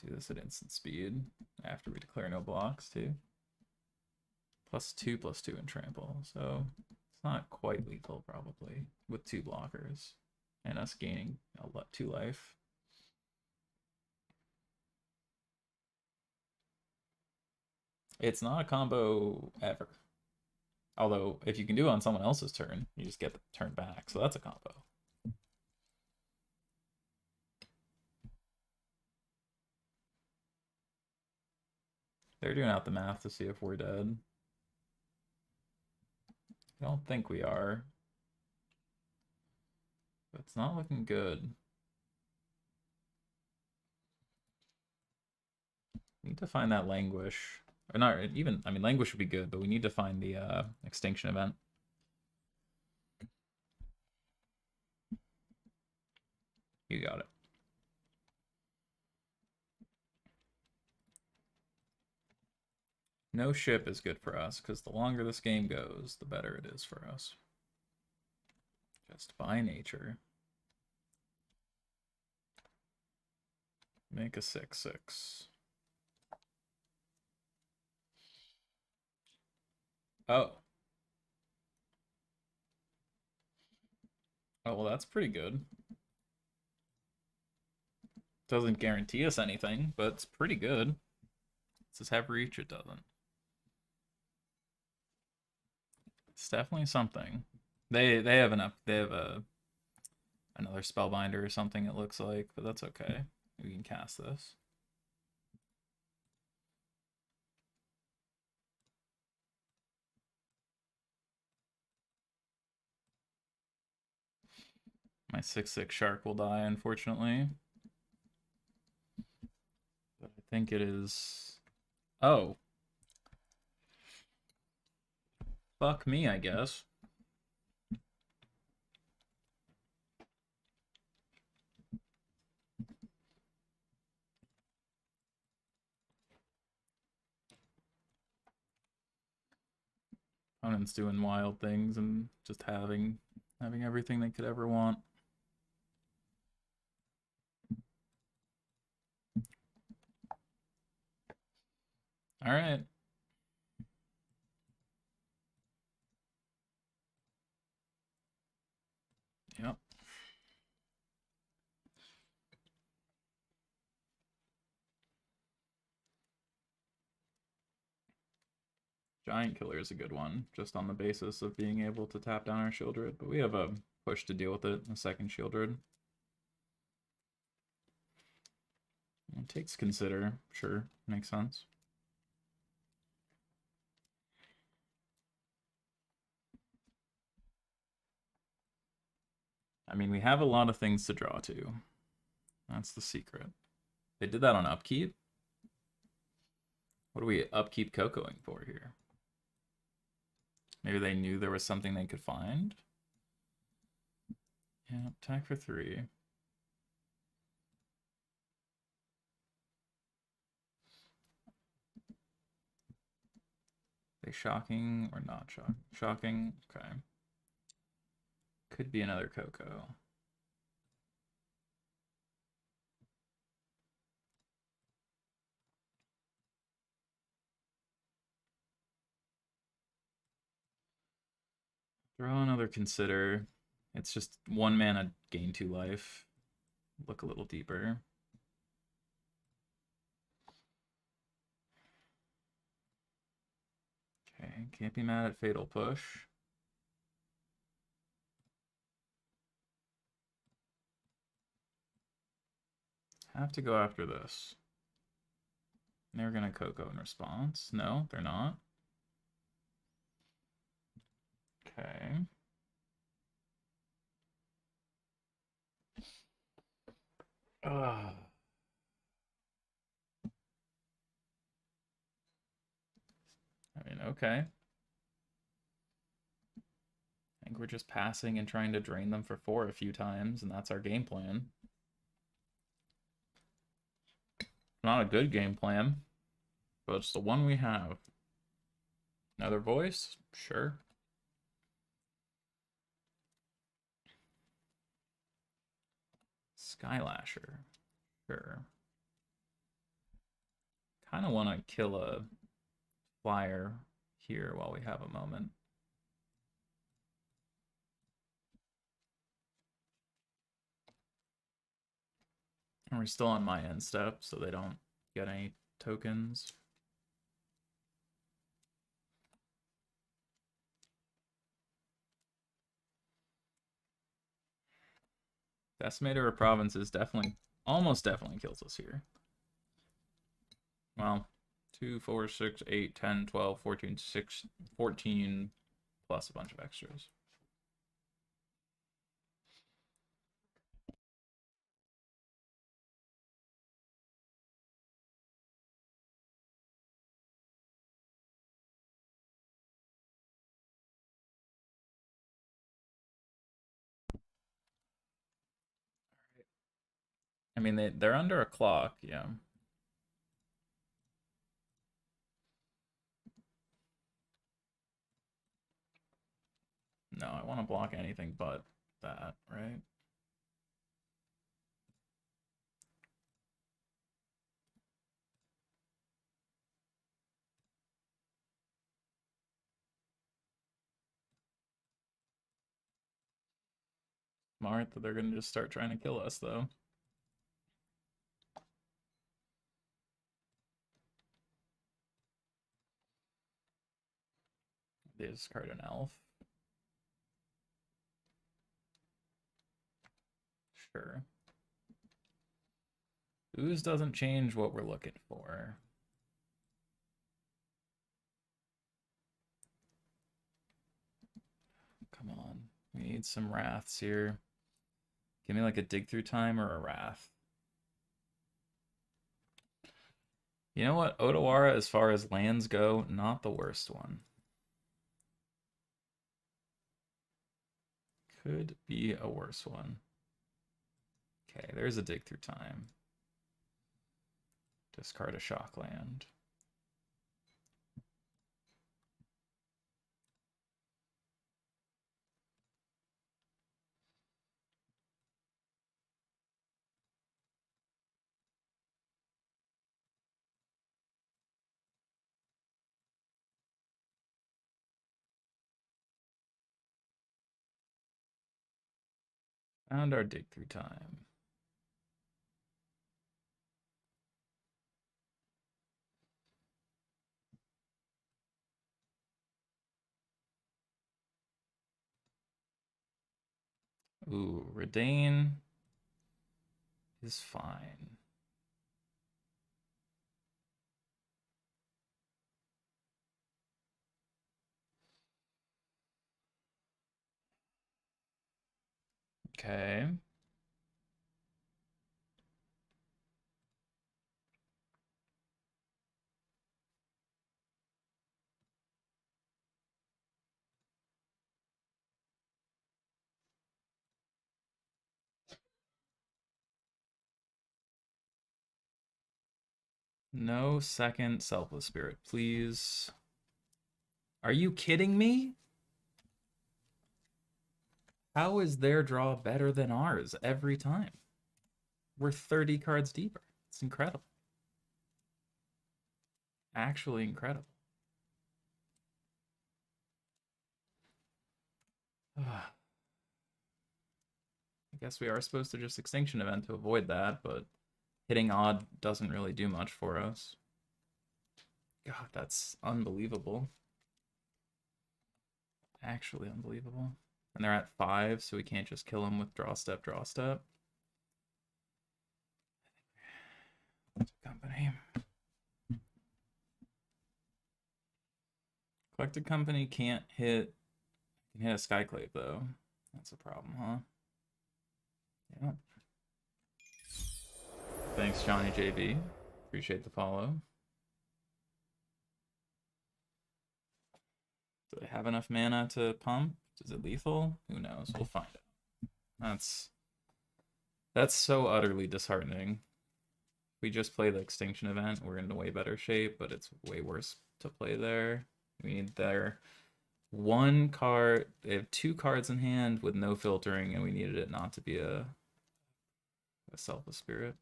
Do this at instant speed after we declare no blocks too. +2/+2 in trample, so it's not quite lethal probably with 2 blockers and us gaining 2 life. It's not a combo ever. Although if you can do it on someone else's turn, you just get the turn back, so that's a combo. They're doing out the math to see if we're dead. I don't think we are. But it's not looking good. Need to find that Languish. Or not even, I mean, Languish would be good, but we need to find the Extinction event. You got it. No ship is good for us, because the longer this game goes, the better it is for us. Just by nature. Make a 6/6. Oh. Oh, well, that's pretty good. Doesn't guarantee us anything, but it's pretty good. Does this have reach? It doesn't. It's definitely something. They have another Spellbinder or something, it looks like, but that's okay. We can cast this. My 6/6 shark will die, unfortunately. But I think it is... Oh. Fuck me, I guess. Opponent's doing wild things and just having everything they could ever want. All right. Yep. Giant Killer is a good one, just on the basis of being able to tap down our Shieldred, but we have a push to deal with it, a second Shieldred. It takes consider, sure, makes sense. I mean, we have a lot of things to draw to. That's the secret. They did that on upkeep? What are we upkeep Cocoing for here? Maybe they knew there was something they could find? Yeah, attack for 3. They shocking or not shocking? Shocking, okay. Could be another Coco. Draw another consider. It's just 1 mana, gain 2 life. Look a little deeper. Okay, can't be mad at Fatal Push. Have to go after this. They're gonna Coco in response. No, they're not. Okay. I mean, okay. I think we're just passing and trying to drain them for 4 a few times, and that's our game plan. Not a good game plan, but it's the one we have. Another voice? Sure. Skylasher. Sure. Kind of want to kill a flyer here while we have a moment. And we're still on my end step, so they don't get any tokens. Decimator of Provinces definitely, almost definitely kills us here. Well, 2, 4, 6, 8, 10, 12, 14, 14, plus a bunch of extras. I mean, they're under a clock, yeah. No, I want to block anything but that, right? Smart that they're going to just start trying to kill us, though. They discard an elf. Sure. Ooze doesn't change what we're looking for. Come on. We need some wraths here. Give me like a dig through time or a wrath. You know what? Otawara, as far as lands go, not the worst one. Could be a worse one. Okay, there's a dig through time. Discard a shock land. Found our dig through time. Ooh, Redain is fine. Okay. No second Selfless Spirit, please. Are you kidding me? How is their draw better than ours every time? We're 30 cards deeper. It's incredible. Actually incredible. I guess we are supposed to just Extinction Event to avoid that, but hitting odd doesn't really do much for us. God, that's unbelievable. Actually unbelievable. And they're at 5, so we can't just kill them with draw step, draw step. Company. Collected Company can't hit. Can hit a Skyclave though. That's a problem, huh? Yeah. Thanks, Johnny JB. Appreciate the follow. Do they have enough mana to pump? Is it lethal? Who knows? We'll find out. That's so utterly disheartening. If we just play the Extinction event, we're in a way better shape, but it's way worse to play there. We need their one card. They have 2 cards in hand with no filtering, and we needed it not to be a Selfless Spirit.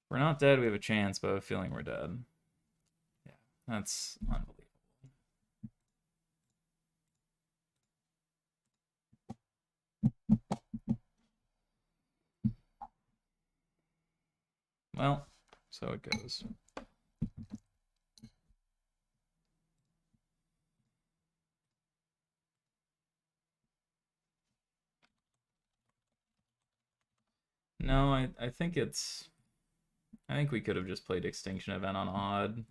We're not dead, we have a chance, but I have a feeling we're dead. Yeah, that's unbelievable. Well, so it goes. No, I think it's... I think we could have just played Extinction Event on odd.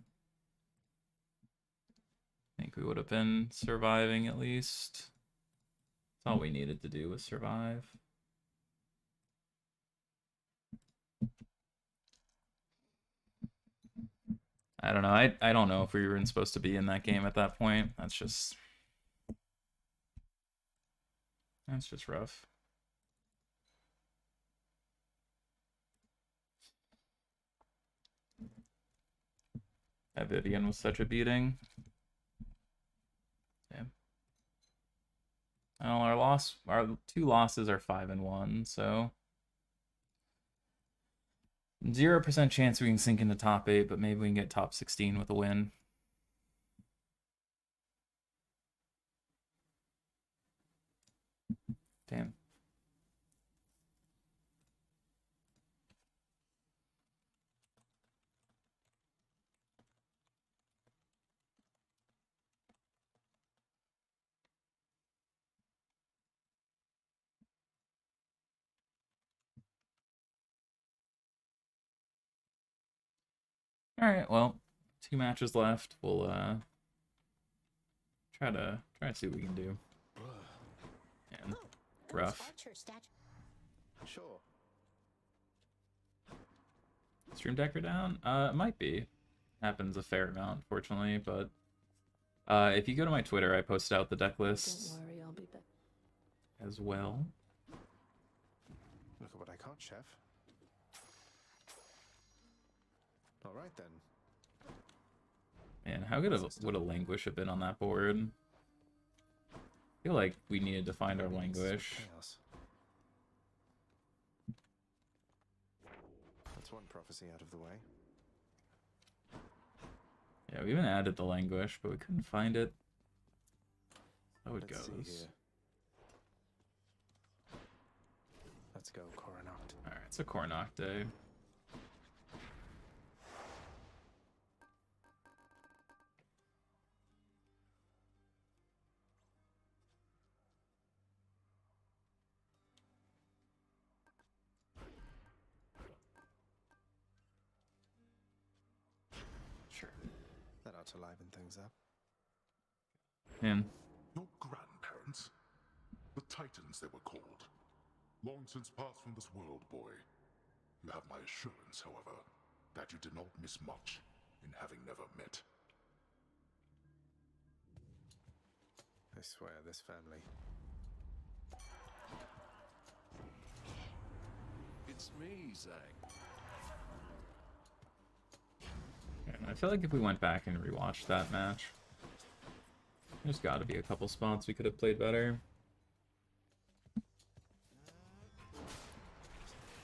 I think we would have been surviving at least. That's all we needed to do was survive. I don't know. I don't know if we were supposed to be in that game at that point. That's just rough. Vivian was such a beating. Yeah. Well, our 2 losses are 5-1, so 0% chance we can sink into top 8, but maybe we can get top 16 with a win. Damn. All right, well, 2 matches left. We'll try to see what we can do. And rough. Sure. Stream Decker down? It might be. Happens a fair amount, fortunately, but if you go to my Twitter, I post out the deck lists. Don't worry, I'll be back. As well. Look at what I caught, Chef. All right then. Man, how good would a Languish have been on that board? I feel like we needed to find our Languish. That's one prophecy out of the way. Yeah, we even added the Languish, but we couldn't find it. How it Let's goes. see here. Let's go, Coronact. Alright, it's a Coronact day. Sure. That ought to liven things up. Man. Your grandparents? The Titans, they were called. Long since passed from this world, boy. You have my assurance, however, that you did not miss much in having never met. I swear, this family. It's me, Zach. I feel like if we went back and rewatched that match, there's got to be a couple spots we could have played better.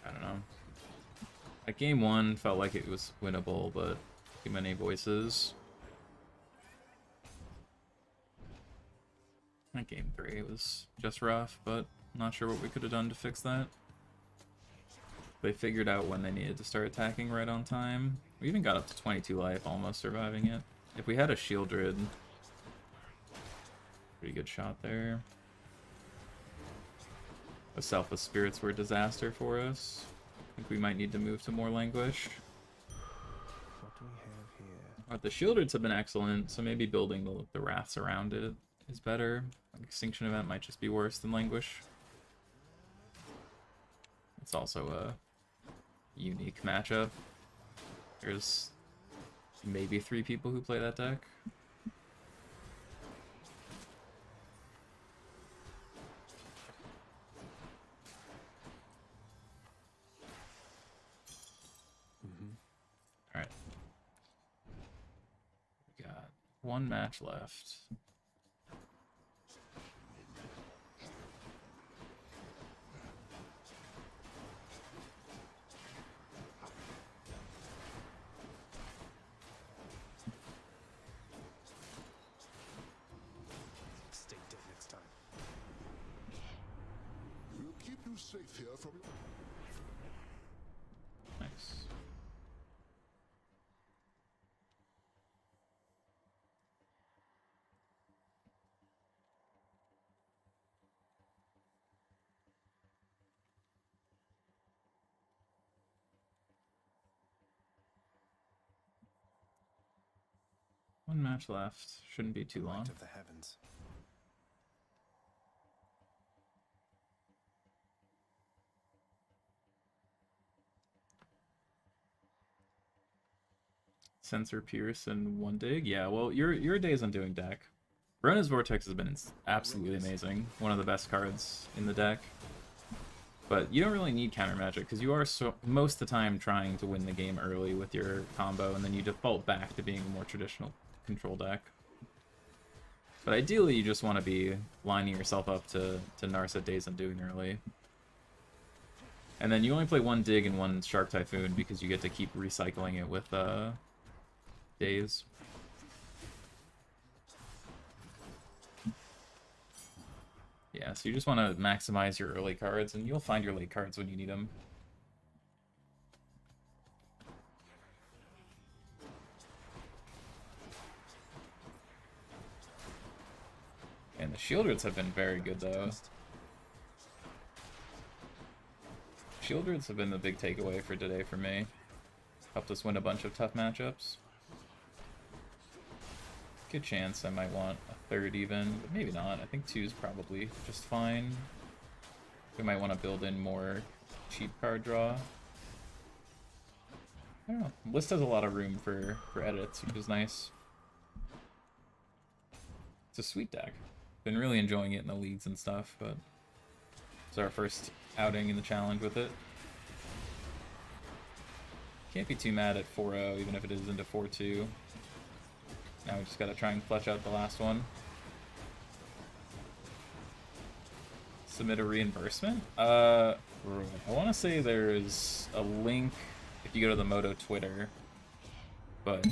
I don't know. Like game 1 felt like it was winnable, but too many voices. Like game 3 was just rough, but not sure what we could have done to fix that. They figured out when they needed to start attacking right on time. We even got up to 22 life, almost surviving it. If we had a Shieldred, pretty good shot there. The Selfless Spirits were a disaster for us. I think we might need to move to more Languish. What do we have here? The Shieldreds have been excellent, so maybe building the Wraths around it is better. Like Extinction Event might just be worse than Languish. It's also a unique matchup. There's maybe 3 people who play that deck. All right. We got 1 match left. Stay dead next time. We'll keep you safe here from... Nice. One match left. Shouldn't be too long. Light of the heavens. Sensor Pierce and 1 dig. Yeah, well, your days on doing deck. Rona's Vortex has been absolutely amazing. One of the best cards in the deck. But you don't really need counter magic because you are most of the time trying to win the game early with your combo, and then you default back to being a more traditional control deck. But ideally, you just want to be lining yourself up to Narset Days Undoing early. And then you only play 1 dig and 1 Shark Typhoon because you get to keep recycling it with Days. Yeah, so you just want to maximize your early cards, and you'll find your late cards when you need them. And the Shieldreds have been very good, though. Shieldreds have been the big takeaway for today for me. Helped us win a bunch of tough matchups. Good chance I might want a 3rd even, but maybe not. I think 2 is probably just fine. We might want to build in more cheap card draw. I don't know. List has a lot of room for edits, which is nice. It's a sweet deck. Been really enjoying it in the leagues and stuff, but it's our first outing in the challenge with it. Can't be too mad at 4-0, even if it is into 4-2. Now we just gotta try and flesh out the last one. Submit a reimbursement? I want to say there's a link if you go to the Moto Twitter, but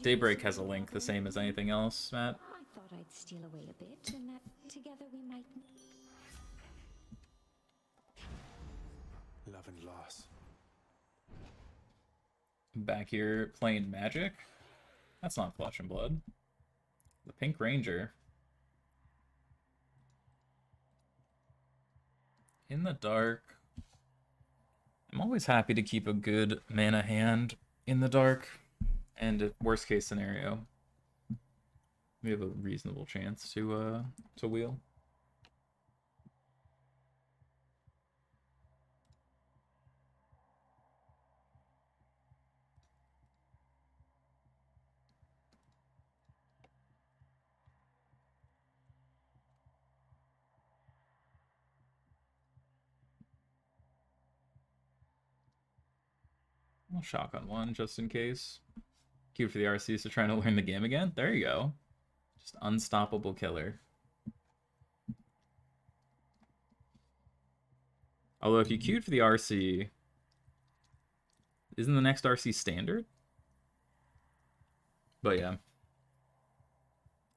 Daybreak has a link the same as anything else, Matt. I thought I'd steal away a bit, and that together we might... Love and loss. Back here playing Magic? That's not Flesh and Blood. The Pink Ranger. In the dark. I'm always happy to keep a good mana hand in the dark. And worst case scenario, we have a reasonable chance to wheel. I'll shock on 1 just in case. Cute for the RCs to trying to learn the game again. There you go. Just unstoppable killer. Although if you queued for the RC, isn't the next RC standard? But yeah.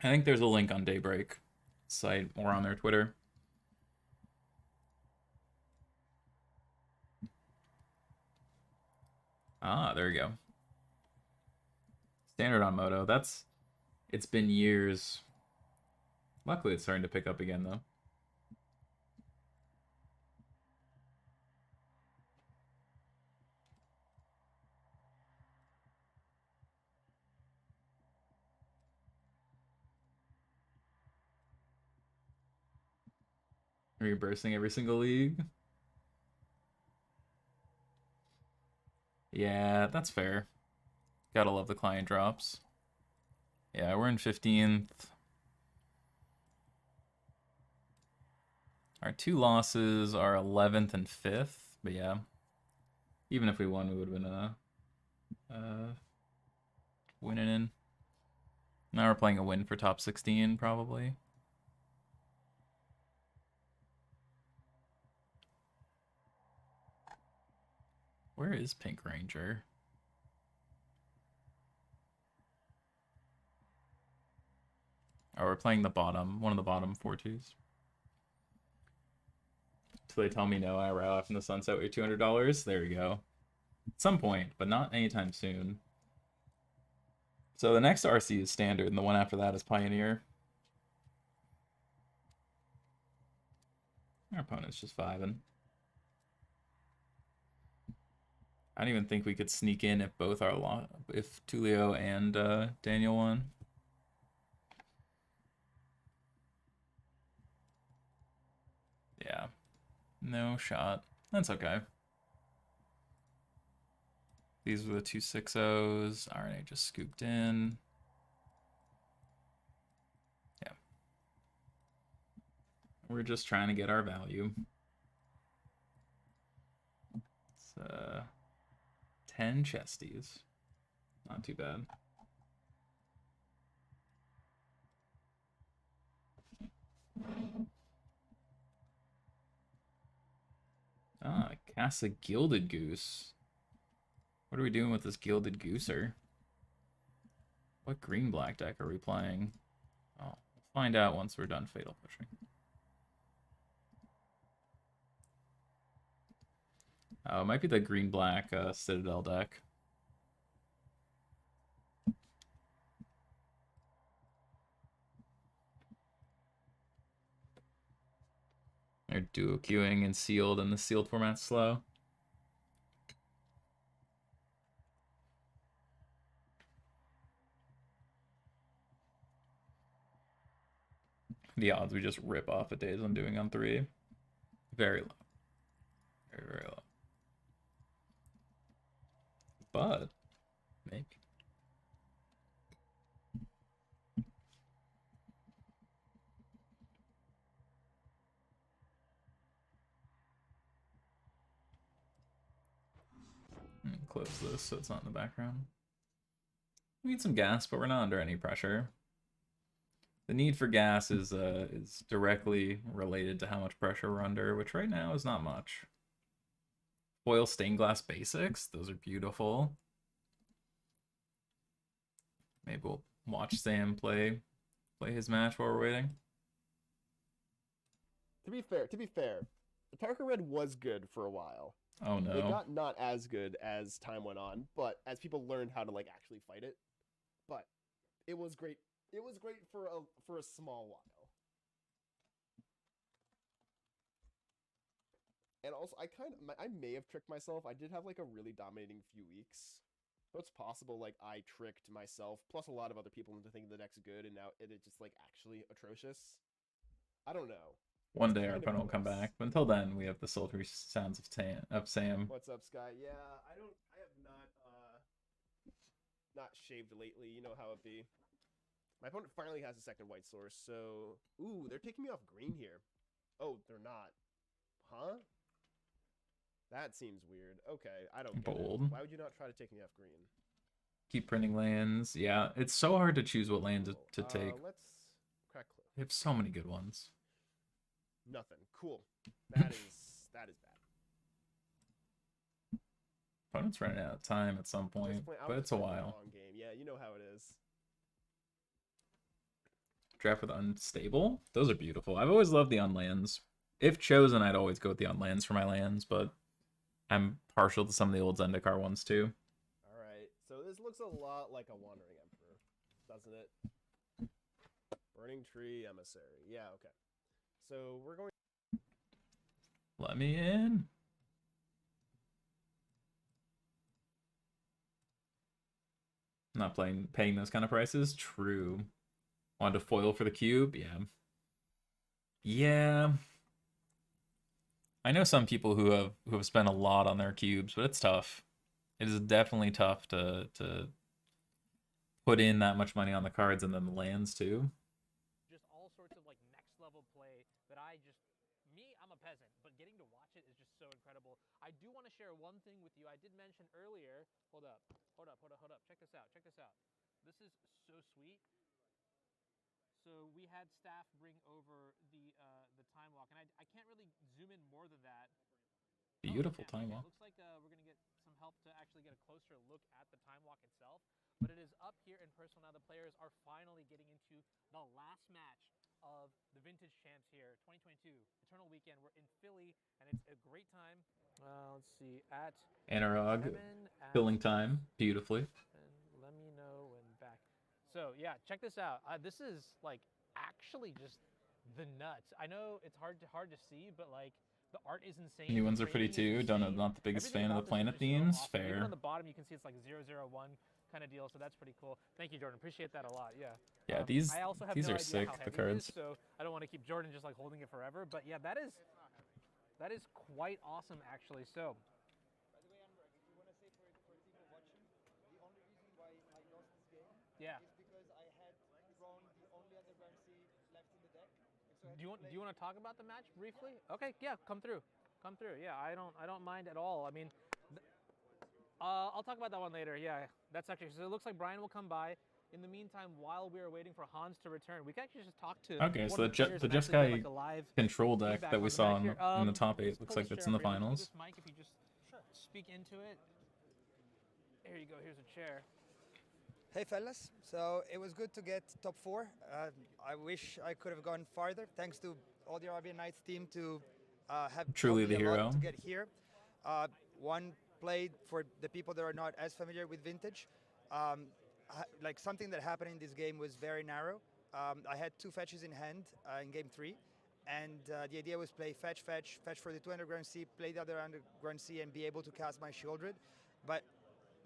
I think there's a link on Daybreak site or on their Twitter. Ah, there you go. Standard on Moto. It's been years. Luckily, it's starting to pick up again, though. Are you bursting every single league? Yeah, that's fair. Gotta love the client drops. Yeah, we're in 15th. Our 2 losses are 11th and 5th, but yeah. Even if we won, we would have been winning in. Now we're playing a win for top 16, probably. Where is Pink Ranger? Oh, we're playing the bottom, one of the bottom 4-2s. So they tell me no, I ride off in the sunset with $200. There we go. At some point, but not anytime soon. So the next RC is standard, and the one after that is Pioneer. Our opponent's just 5-ing. I don't even think we could sneak in if both our if Tulio and Daniel won. Yeah, no shot. That's okay. These were the 2 6-0s. RNA just scooped in. Yeah. We're just trying to get our value. It's 10 chesties. Not too bad. Ah, cast a Gilded Goose. What are we doing with this Gilded Gooser? What green-black deck are we playing? Oh, we'll find out once we're done Fatal Pushing. Oh, it might be the green-black Citadel deck. They're duo queuing and sealed, and the sealed format's slow. The odds we just rip off a Days Undoing on 3. Very low. Very, very low. But, maybe. Close this so it's not in the background. We need some gas, but we're not under any pressure. The need for gas is directly related to how much pressure we're under, which right now is not much. Foil stained glass basics, those are beautiful. Maybe we'll watch Sam play his match while we're waiting. To be fair, the Tarka Red was good for a while. Oh no. It got not as good as time went on, but as people learned how to like actually fight it. But it was great. It was great for a small while. And also, I may have tricked myself. I did have like a really dominating few weeks. So it's possible like I tricked myself plus a lot of other people into thinking the deck's good, and now it is just like actually atrocious. I don't know. One day our opponent will come back. But until then, we have the sultry sounds of Sam. What's up, Sky? Yeah, I have not shaved lately. You know how it be. My opponent finally has a second white source, so ooh, they're taking me off green here. Oh, they're not. Huh? That seems weird. Okay, I don't get it. Why would you not try to take me off green? Keep printing lands. Yeah, it's so hard to choose what land to take. Let's crack Cliff. They have so many good ones. Nothing. Cool. That is bad. Opponent's running out of time at some point, but it's a while. Long game. Yeah, you know how it is. Draft with Unstable. Those are beautiful. I've always loved the unlands. If chosen, I'd always go with the unlands for my lands, but I'm partial to some of the old Zendikar ones too. Alright, so this looks a lot like a Wandering Emperor, doesn't it? Burning Tree Emissary. Yeah, okay. So we're going... Let me in. Not paying those kind of prices? True. Wanted to foil for the cube? Yeah. Yeah. I know some people who have spent a lot on their cubes, but it's tough. It is definitely tough to put in that much money on the cards and then the lands too. Just all sorts of like next level play that I'm a peasant, but getting to watch it is just so incredible. I do want to share one thing with you. I did mention earlier. Hold up. Check this out. This is so sweet. So we had staff bring over the time walk, and I can't really zoom in more than that. Beautiful time walk. Looks like we're gonna get some help to actually get a closer look at the time walk itself. But it is up here in person now. The players are finally getting into the last match of the Vintage Champs here, 2022 Eternal Weekend. We're in Philly, and it's a great time. Let's see, at Analog filling time beautifully. And let me know when back. So yeah, check this out. This is like actually just the nuts. I know it's hard to see, but like the art is insane. New ones are pretty too. Not the biggest fan of the planet themes. So awesome. Fair. Even on the bottom, you can see it's like 001 kind of deal. So that's pretty cool. Thank you, Jordan. Appreciate that a lot. Yeah. Yeah, these I also have these no are idea sick. how The heavy it cards. is, so I don't want to keep Jordan just like holding it forever. But yeah, that is quite awesome actually. So. Yeah. Do you want to talk about the match briefly? Okay, yeah, come through. Yeah, I don't mind at all. I mean, I'll talk about that one later. Yeah, that's actually. So it looks like Brian will come by. In the meantime, while we are waiting for Hans to return, we can actually just talk to. Okay, so the Jeskai control deck that we saw in the top 8 looks like it's in the finals. This mic, if you just speak into it. Here you go. Here's a chair. Hey fellas, so it was good to get top 4. I wish I could have gone farther. Thanks to all the Arabian Nights team to have Truly the helped me a lot hero. to get here. One played for the people that are not as familiar with Vintage. Like something that happened in this game was very narrow. I had 2 fetches in hand in game 3, and the idea was play fetch for the 2 underground sea, play the other underground sea, and be able to cast my Shieldred. But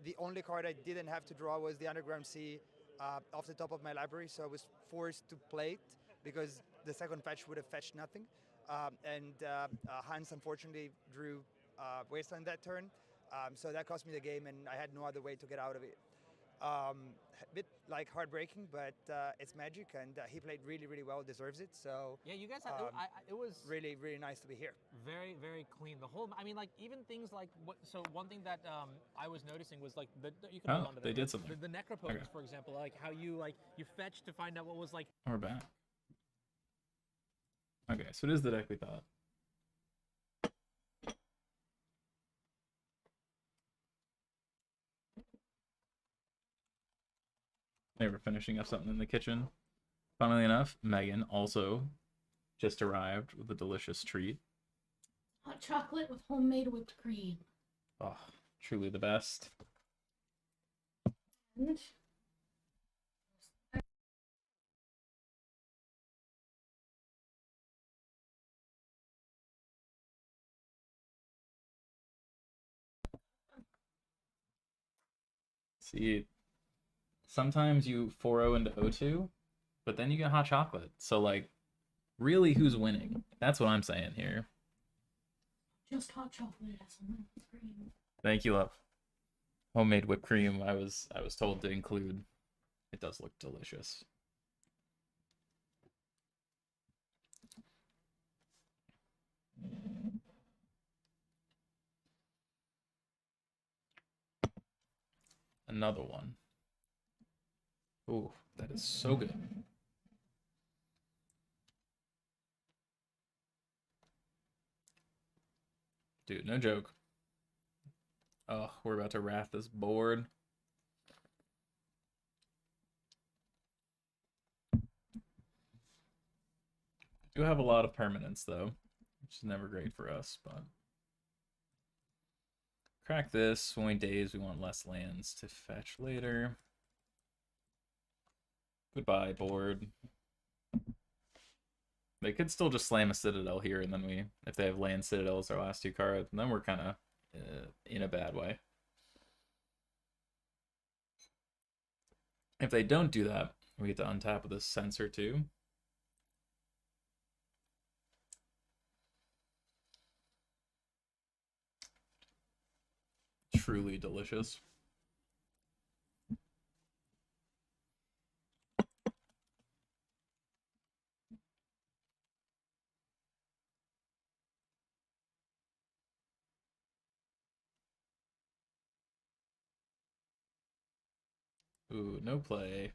the only card I didn't have to draw was the Underground Sea off the top of my library, so I was forced to play it because the second fetch would have fetched nothing. Hans unfortunately drew Wasteland that turn, so that cost me the game, and I had no other way to get out of it. A bit like heartbreaking, but it's Magic, and he played really well, deserves it. So yeah, you guys had it was really nice to be here. Very clean. The whole, I mean, like even things like so one thing that I was noticing was like you can hold on to they did something. The Necropotence, for example, like how you fetch to find out what was like. We're back. Okay, so it is the deck we thought. They were finishing up something in the kitchen. Funnily enough, Megan also just arrived with a delicious treat. Hot chocolate with homemade whipped cream. Oh, truly the best. And see, sometimes you 4-0 into O2, but then you get hot chocolate. So, like, really, who's winning? That's what I'm saying here. just hot chocolate has some whipped cream. Thank you, love. Homemade whipped cream, I was told to include. It does look delicious. Another one. Ooh, that is so good. Dude, no joke. Oh, we're about to wrath this board. Do have a lot of permanents though, which is never great for us, but crack this. When we daze, we want less lands to fetch later. Goodbye, board. They could still just slam a Citadel here, and then if they have land Citadel as our last 2 cards, then we're kind of in a bad way. If they don't do that, we get to untap with this Censor too. Truly delicious. Ooh, no play.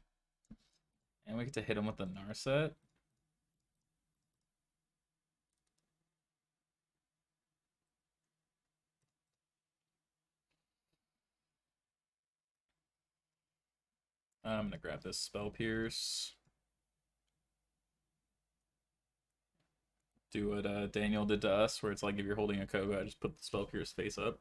And we get to hit him with the Narset. I'm gonna grab this Spell Pierce. Do what Daniel did to us, where it's like if you're holding a Koga, I just put the Spell Pierce face up.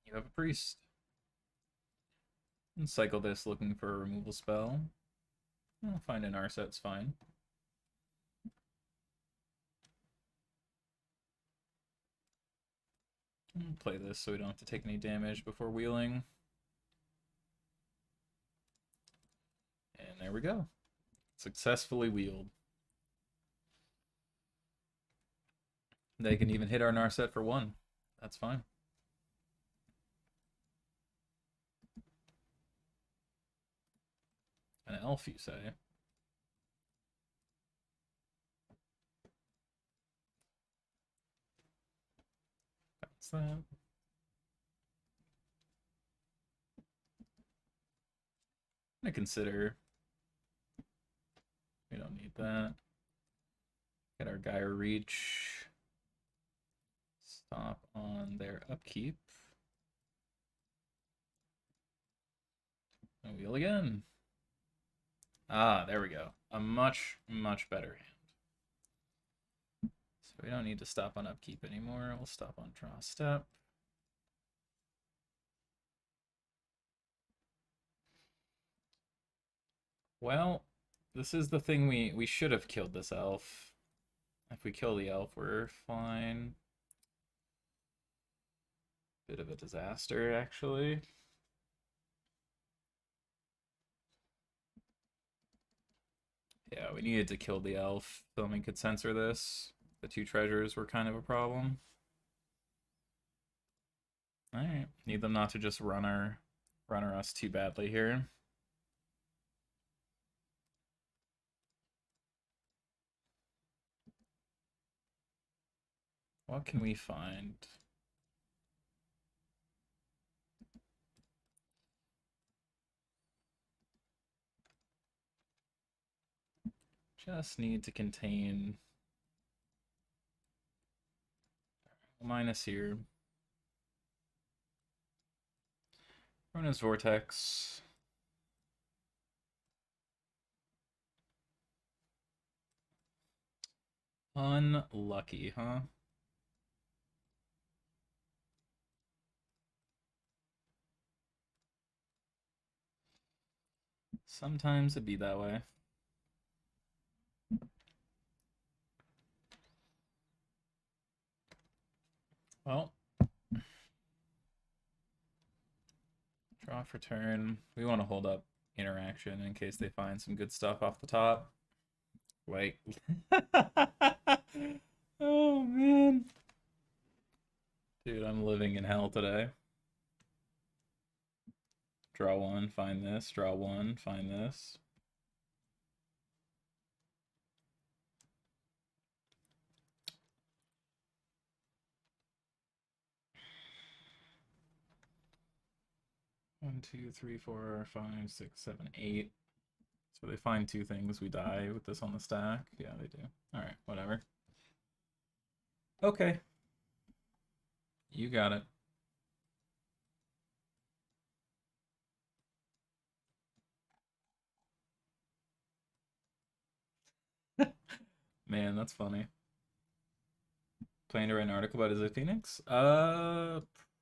You have a Priest. And cycle this looking for a removal spell. I'll find an Narset's fine. Play this so we don't have to take any damage before wheeling. And there we go. Successfully wheeled. They can even hit our Narset for 1. That's fine. An elf, you say? That's that. I'm gonna consider. We don't need that. Get our Gyre Reach. Stop on their upkeep. And wheel again. Ah, there we go. A much, much better hand. So we don't need to stop on upkeep anymore. We'll stop on draw step. Well, this is the thing we should have killed this elf. If we kill the elf, we're fine. Bit of a disaster, actually. Yeah, we needed to kill the elf so we could censor this. The 2 treasures were kind of a problem. Alright, need them not to just runner us too badly here. What can we find? Just need to contain minus here. Rona's Vortex. Unlucky, huh? Sometimes it'd be that way. Well, draw for turn. We want to hold up interaction in case they find some good stuff off the top. Wait. Oh, man. Dude, I'm living in hell today. Draw 1, find this. Draw 1, find this. One, 2, 3, 4, 5, 6, 7, 8. So they find 2 things. We die with this on the stack. Yeah, they do. Alright, whatever. Okay. You got it. Man, that's funny. Planning to write an article about Is Phoenix?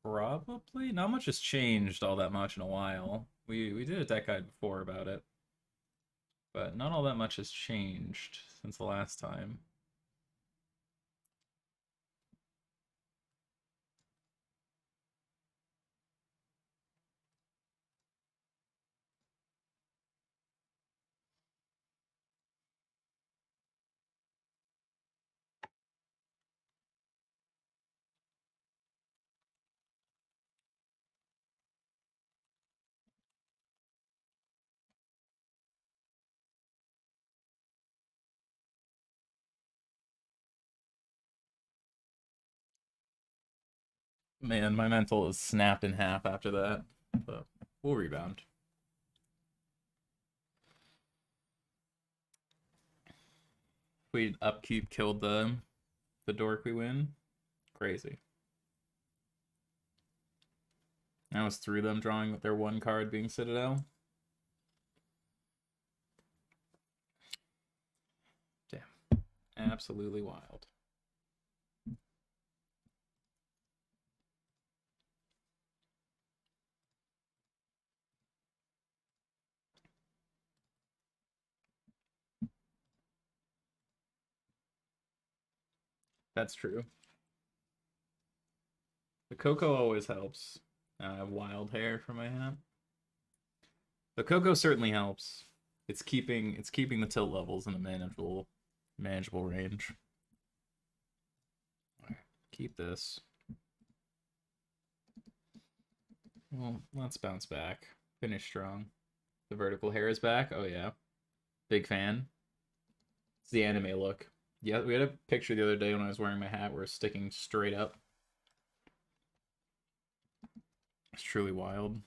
Probably. Not much has changed all that much in a while. We did a deck guide before about it. But not all that much has changed since the last time. Man, my mental is snapped in half after that, but we'll rebound. We upkeep killed the dork, we win. Crazy. I was through them drawing their one card being Citadel. Damn. Absolutely wild. That's true. The cocoa always helps. I have wild hair for my hat. The cocoa certainly helps. It's keeping the tilt levels in a manageable range. All right, keep this. Well, let's bounce back. Finish strong. The vertical hair is back. Oh yeah, big fan. It's the anime look. Yeah, we had a picture the other day when I was wearing my hat where it's sticking straight up. It's truly wild.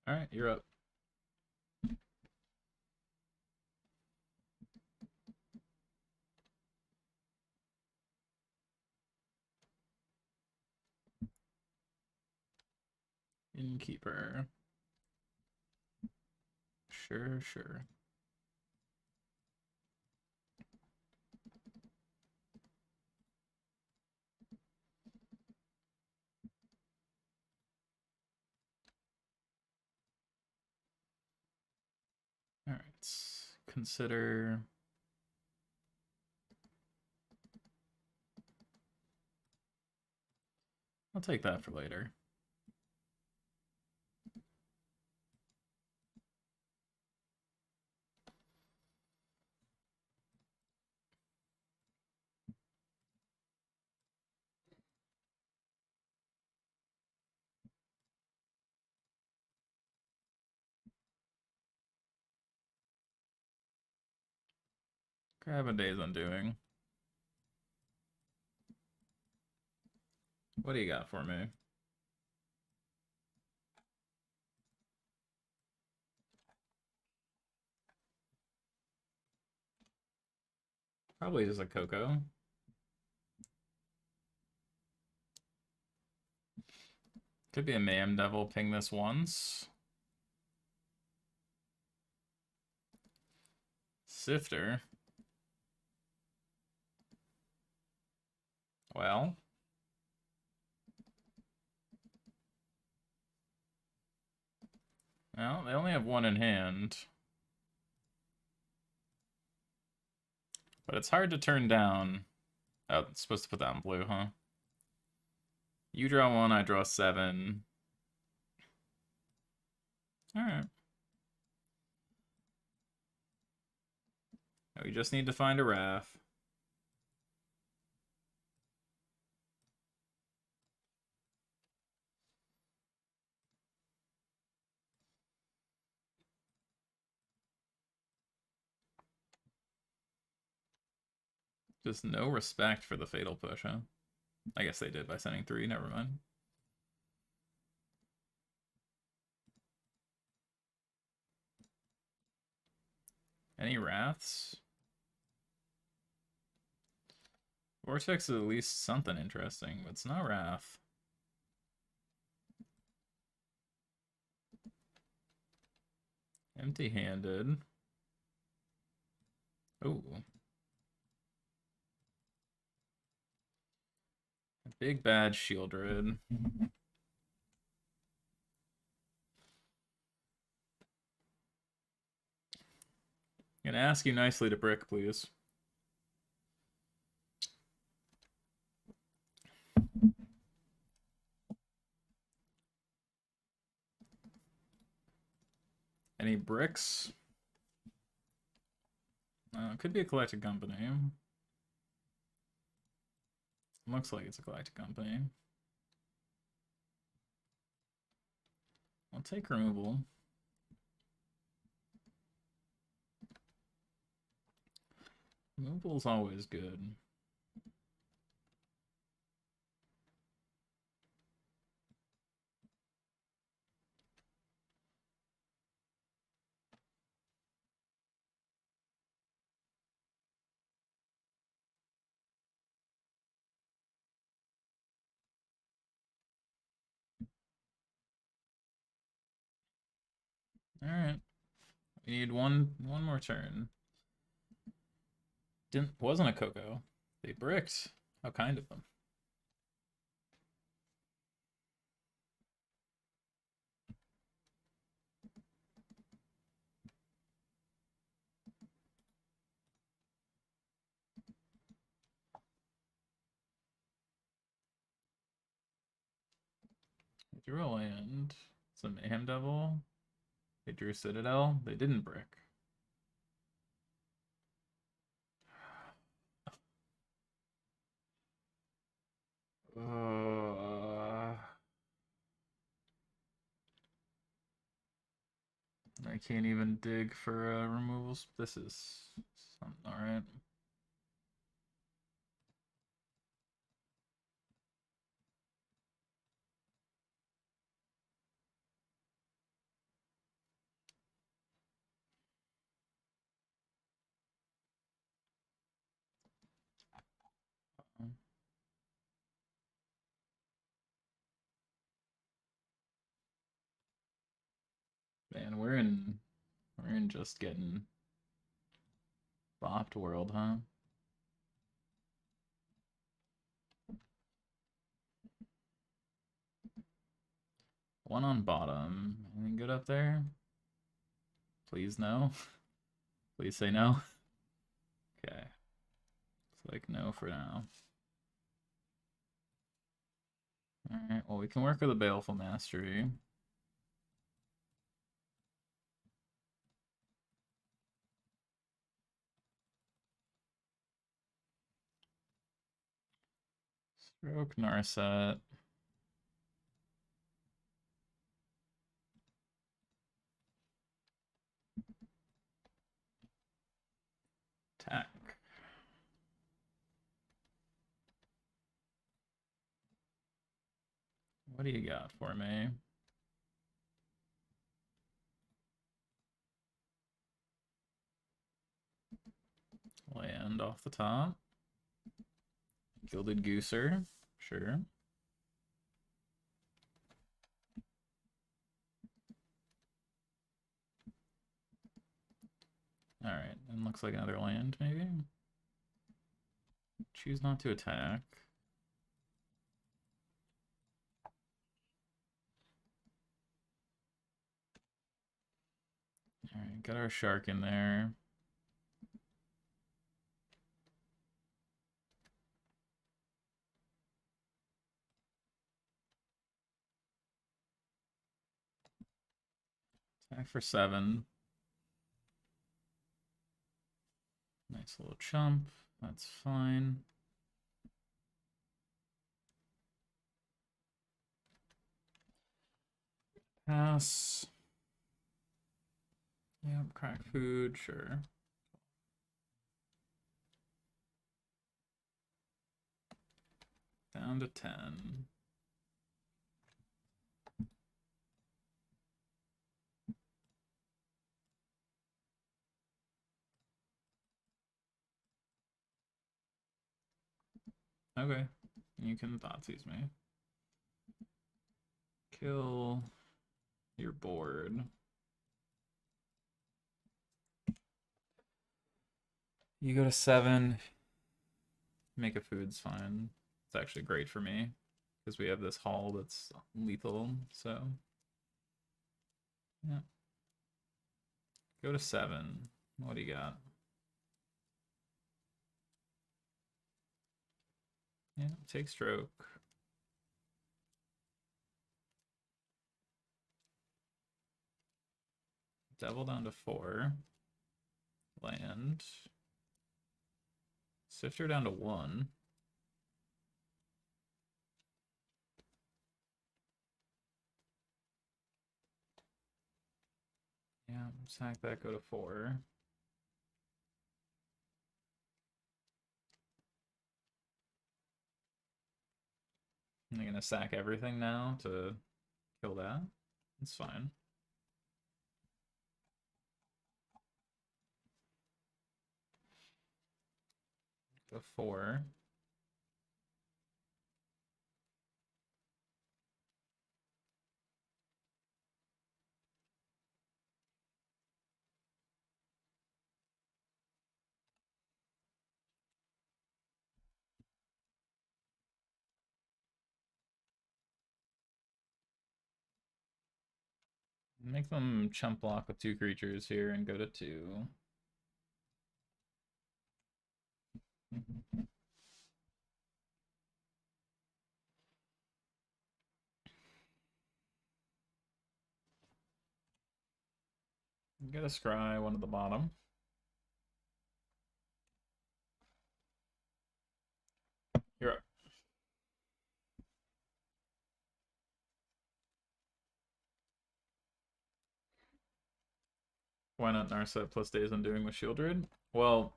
All right, you're up. Innkeeper. Sure. All right, consider. I'll take that for later. Grab a Day's Undoing. What do you got for me? Probably just a cocoa. Could be a Mayhem Devil, ping this once. Sifter. Well. Well, they only have one in hand. But it's hard to turn down. Oh, it's supposed to put that in blue, huh? You draw one, I draw 7. Alright. We just need to find a Wrath. Just no respect for the Fatal Push, huh? I guess they did by sending 3, never mind. Any Wraths? Vortex is at least something interesting, but it's not Wrath. Empty-handed. Oh. Big bad Shieldred. Gonna ask you nicely to brick, please. Any bricks? Could be a collected company. Looks like it's a Galactic Company. I'll take removal. Removal's always good. All right. We need one more turn. Wasn't a Coco. They bricked. How kind of them. They drew a land. It's a Mayhem Devil. They drew Citadel. They didn't brick. I can't even dig for removals. This is alright. Man, we're in just getting bopped world, huh? One on bottom. Anything good up there? Please no. Please say no. Okay. It's like no for now. Alright, well we can work with a Baleful Mastery. Stroke Narset. Attack. What do you got for me? Land off the top. Gilded Gooser. Sure. Alright, and looks like another land, maybe? Choose not to attack. Alright, got our shark in there. Attack for 7. Nice little chump. That's fine. Pass. Yep, crack food, sure. Down to 10. Okay, you can Thoughtseize me. Kill your board. You go to 7. Make a food's fine. It's actually great for me because we have this haul that's lethal. So yeah, go to 7. What do you got? Yeah, take stroke. Devil down to 4. Land. Sifter down to 1. Sack that, go to 4. I'm gonna sack everything now to kill that. It's fine. Go 4. Make them chump block with 2 creatures here and go to 2. Get a scry, one at the bottom. You're up. Why not Narset plus Days Undoing with Shieldred? Well,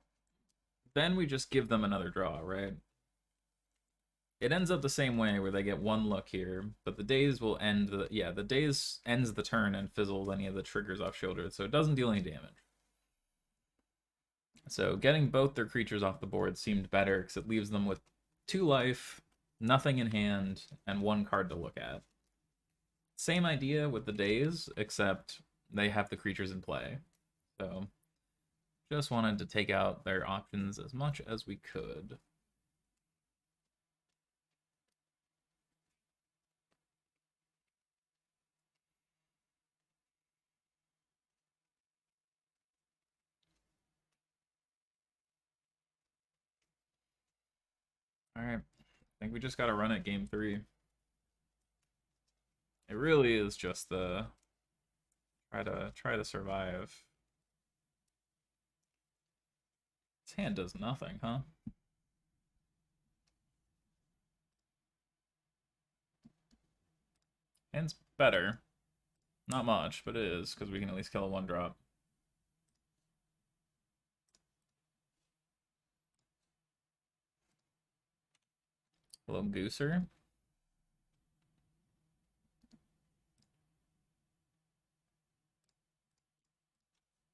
then we just give them another draw, right? It ends up the same way where they get 1 look here, but the Days will end the... Yeah, the Days ends the turn and fizzles any of the triggers off Shieldred, so it doesn't deal any damage. So getting both their creatures off the board seemed better, because it leaves them with 2 life, nothing in hand, and 1 card to look at. Same idea with the Days, except they have the creatures in play. So, just wanted to take out their options as much as we could. Alright, I think we just gotta run it game 3. It really is just the try to survive. This hand does nothing, huh? Hand's better. Not much, but it is, because we can at least kill a 1-drop. Hello, Gooser.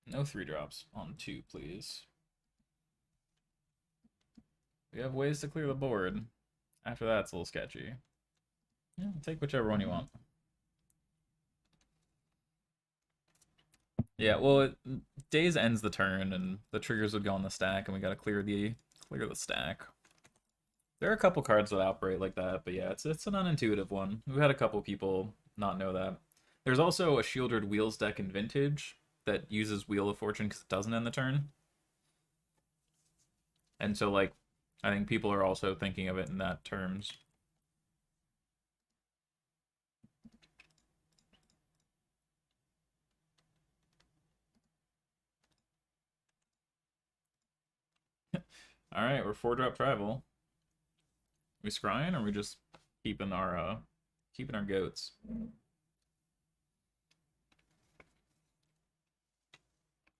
No 3-drops on 2, please. We have ways to clear the board. After that, it's a little sketchy. Yeah, take whichever one you want. Yeah, well, Days ends the turn, and the triggers would go on the stack, and we gotta clear the stack. There are a couple cards that operate like that, but yeah, it's an unintuitive one. We've had a couple people not know that. There's also a Shieldred Wheels deck in Vintage that uses Wheel of Fortune because it doesn't end the turn. And so, like, I think people are also thinking of it in that terms. Alright, we're 4-drop tribal. We scrying, or are we just keeping our goats?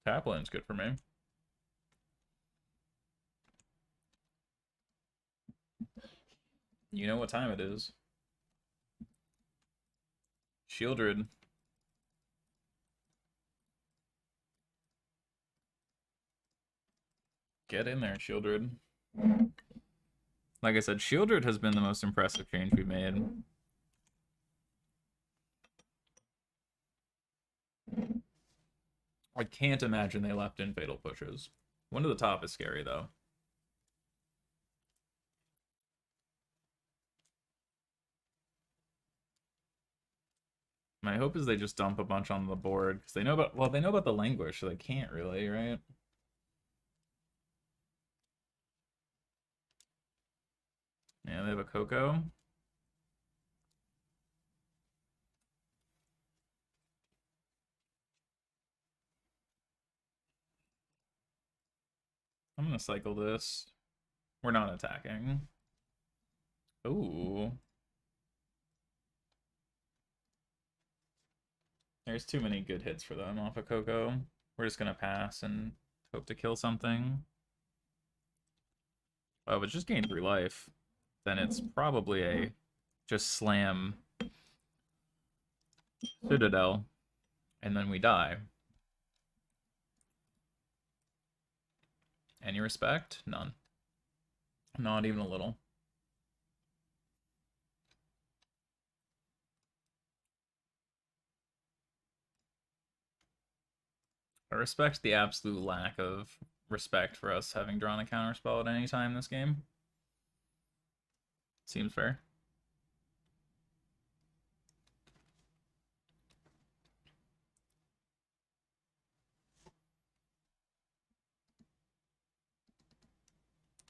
Taplin's good for me. You know what time it is. Shieldred. Get in there, Shieldred. Like I said, Shieldred has been the most impressive change we've made. I can't imagine they left in Fatal Pushes. 1 to the top is scary, though. My hope is they just dump a bunch on the board, because they know about, well, they know about the Languish, so they can't really, right? Yeah, they have a Coco. I'm gonna cycle this. We're not attacking. Ooh. There's too many good hits for them off of Coco. We're just gonna pass and hope to kill something. Oh, but just gain 3 life. Then it's probably a just slam Citadel, and then we die. Any respect? None. Not even a little. I respect the absolute lack of respect for us having drawn a counterspell at any time this game. Seems fair.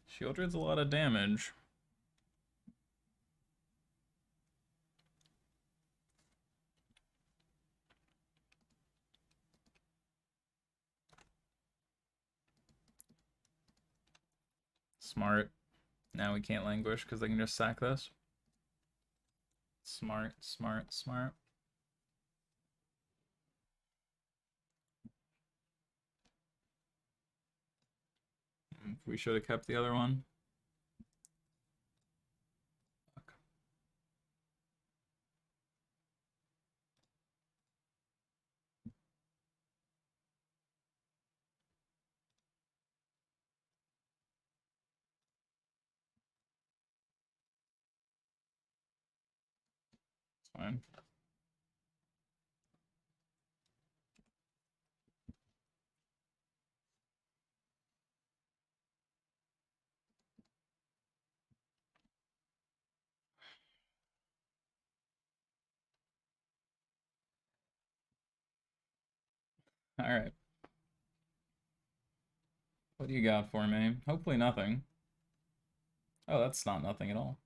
Shieldred's a lot of damage. Smart. Now we can't languish because they can just sack this. Smart, smart, smart. We should have kept the other one. Fuck. It's fine. Alright. What do you got for me? Hopefully nothing. Oh, that's not nothing at all.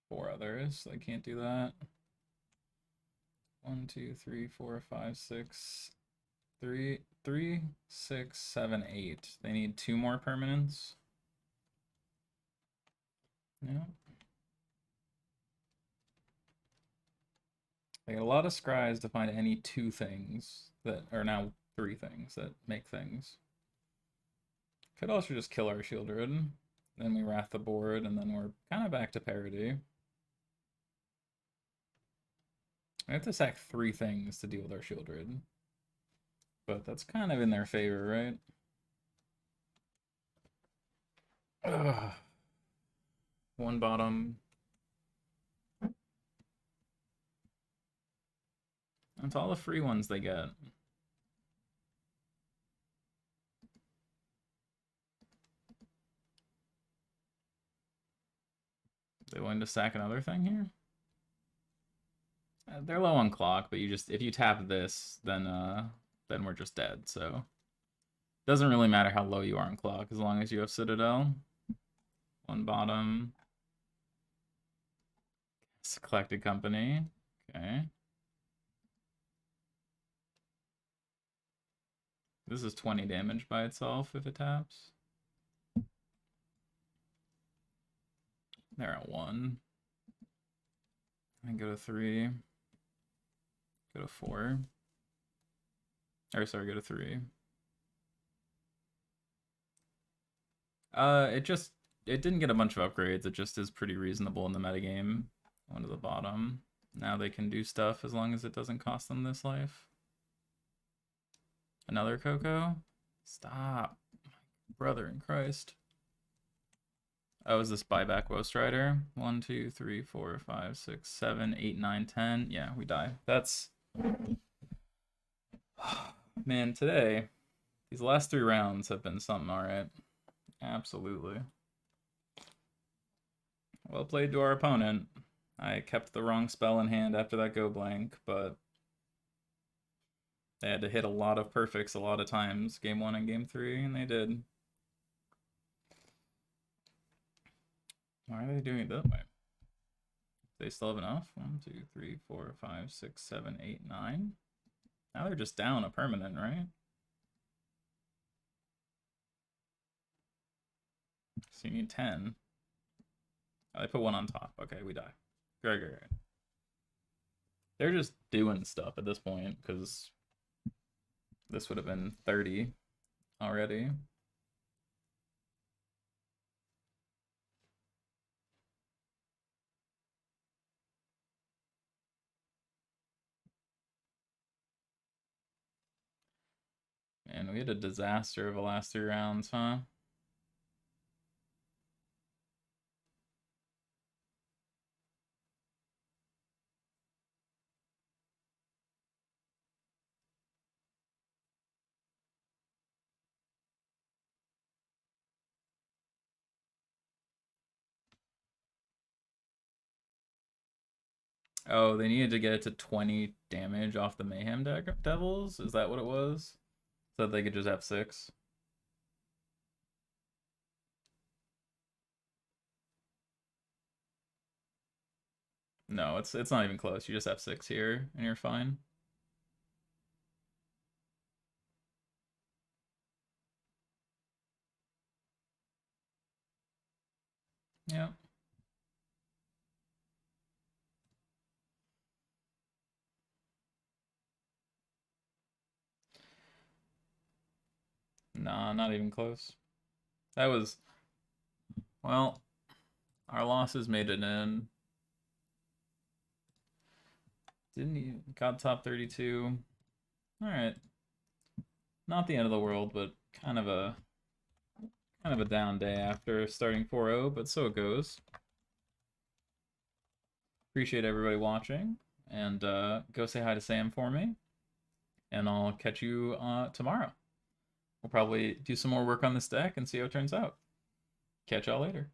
Four others. I can't do that. 1, 2, 3, 4, 5, 6. 3, 6, 7, 8. They need 2 more permanents. Yeah. They got a lot of scries to find any 2 things that are now 3 things that make things. Could also just kill our Shieldred. Then we wrath the board, and then we're kind of back to parity. I have to sack 3 things to deal with our Shieldred. But that's kind of in their favor, right? Ugh. 1 bottom. That's all the free ones they get. They willing to sack another thing here? They're low on clock, but if you tap this, then we're just dead, so doesn't really matter how low you are on clock as long as you have Citadel. 1 bottom. It's a collected company. Okay. This is 20 damage by itself if it taps. They're at 1. I go to 3. Go to 4. Or sorry, go to 3. It didn't get a bunch of upgrades. It just is pretty reasonable in the metagame. 1 to the bottom. Now they can do stuff as long as it doesn't cost them this life. Another Coco? Stop. Brother in Christ. Oh, is this buyback Woe Strider? 1, 2, 3, 4, 5, 6, 7, 8, 9, 10. Yeah, we die. That's... Man, today, these last 3 rounds have been something alright. Absolutely. Well played to our opponent. I kept the wrong spell in hand after that go blank, but they had to hit a lot of perfects a lot of times, game 1 and game 3, and they did. Why are they doing it that way? They still have enough? 1, 2, 3, 4, 5, 6, 7, 8, 9. Now they're just down a permanent, right? So you need 10. Oh, they put 1 on top. Okay, we die. Great. They're just doing stuff at this point, because this would have been 30 already. And we had a disaster of the last 3 rounds, huh? Oh, they needed to get it to 20 damage off the Mayhem Devils? Is that what it was? So that they could just have 6? No, it's not even close. You just have 6 here, and you're fine. Yeah. Nah, not even close. That was... Well, our losses made it in. Didn't he... Got top 32. Alright. Not the end of the world, but kind of a down day after starting 4-0, but so it goes. Appreciate everybody watching, and go say hi to Sam for me, and I'll catch you tomorrow. We'll probably do some more work on this deck and see how it turns out. Catch y'all later.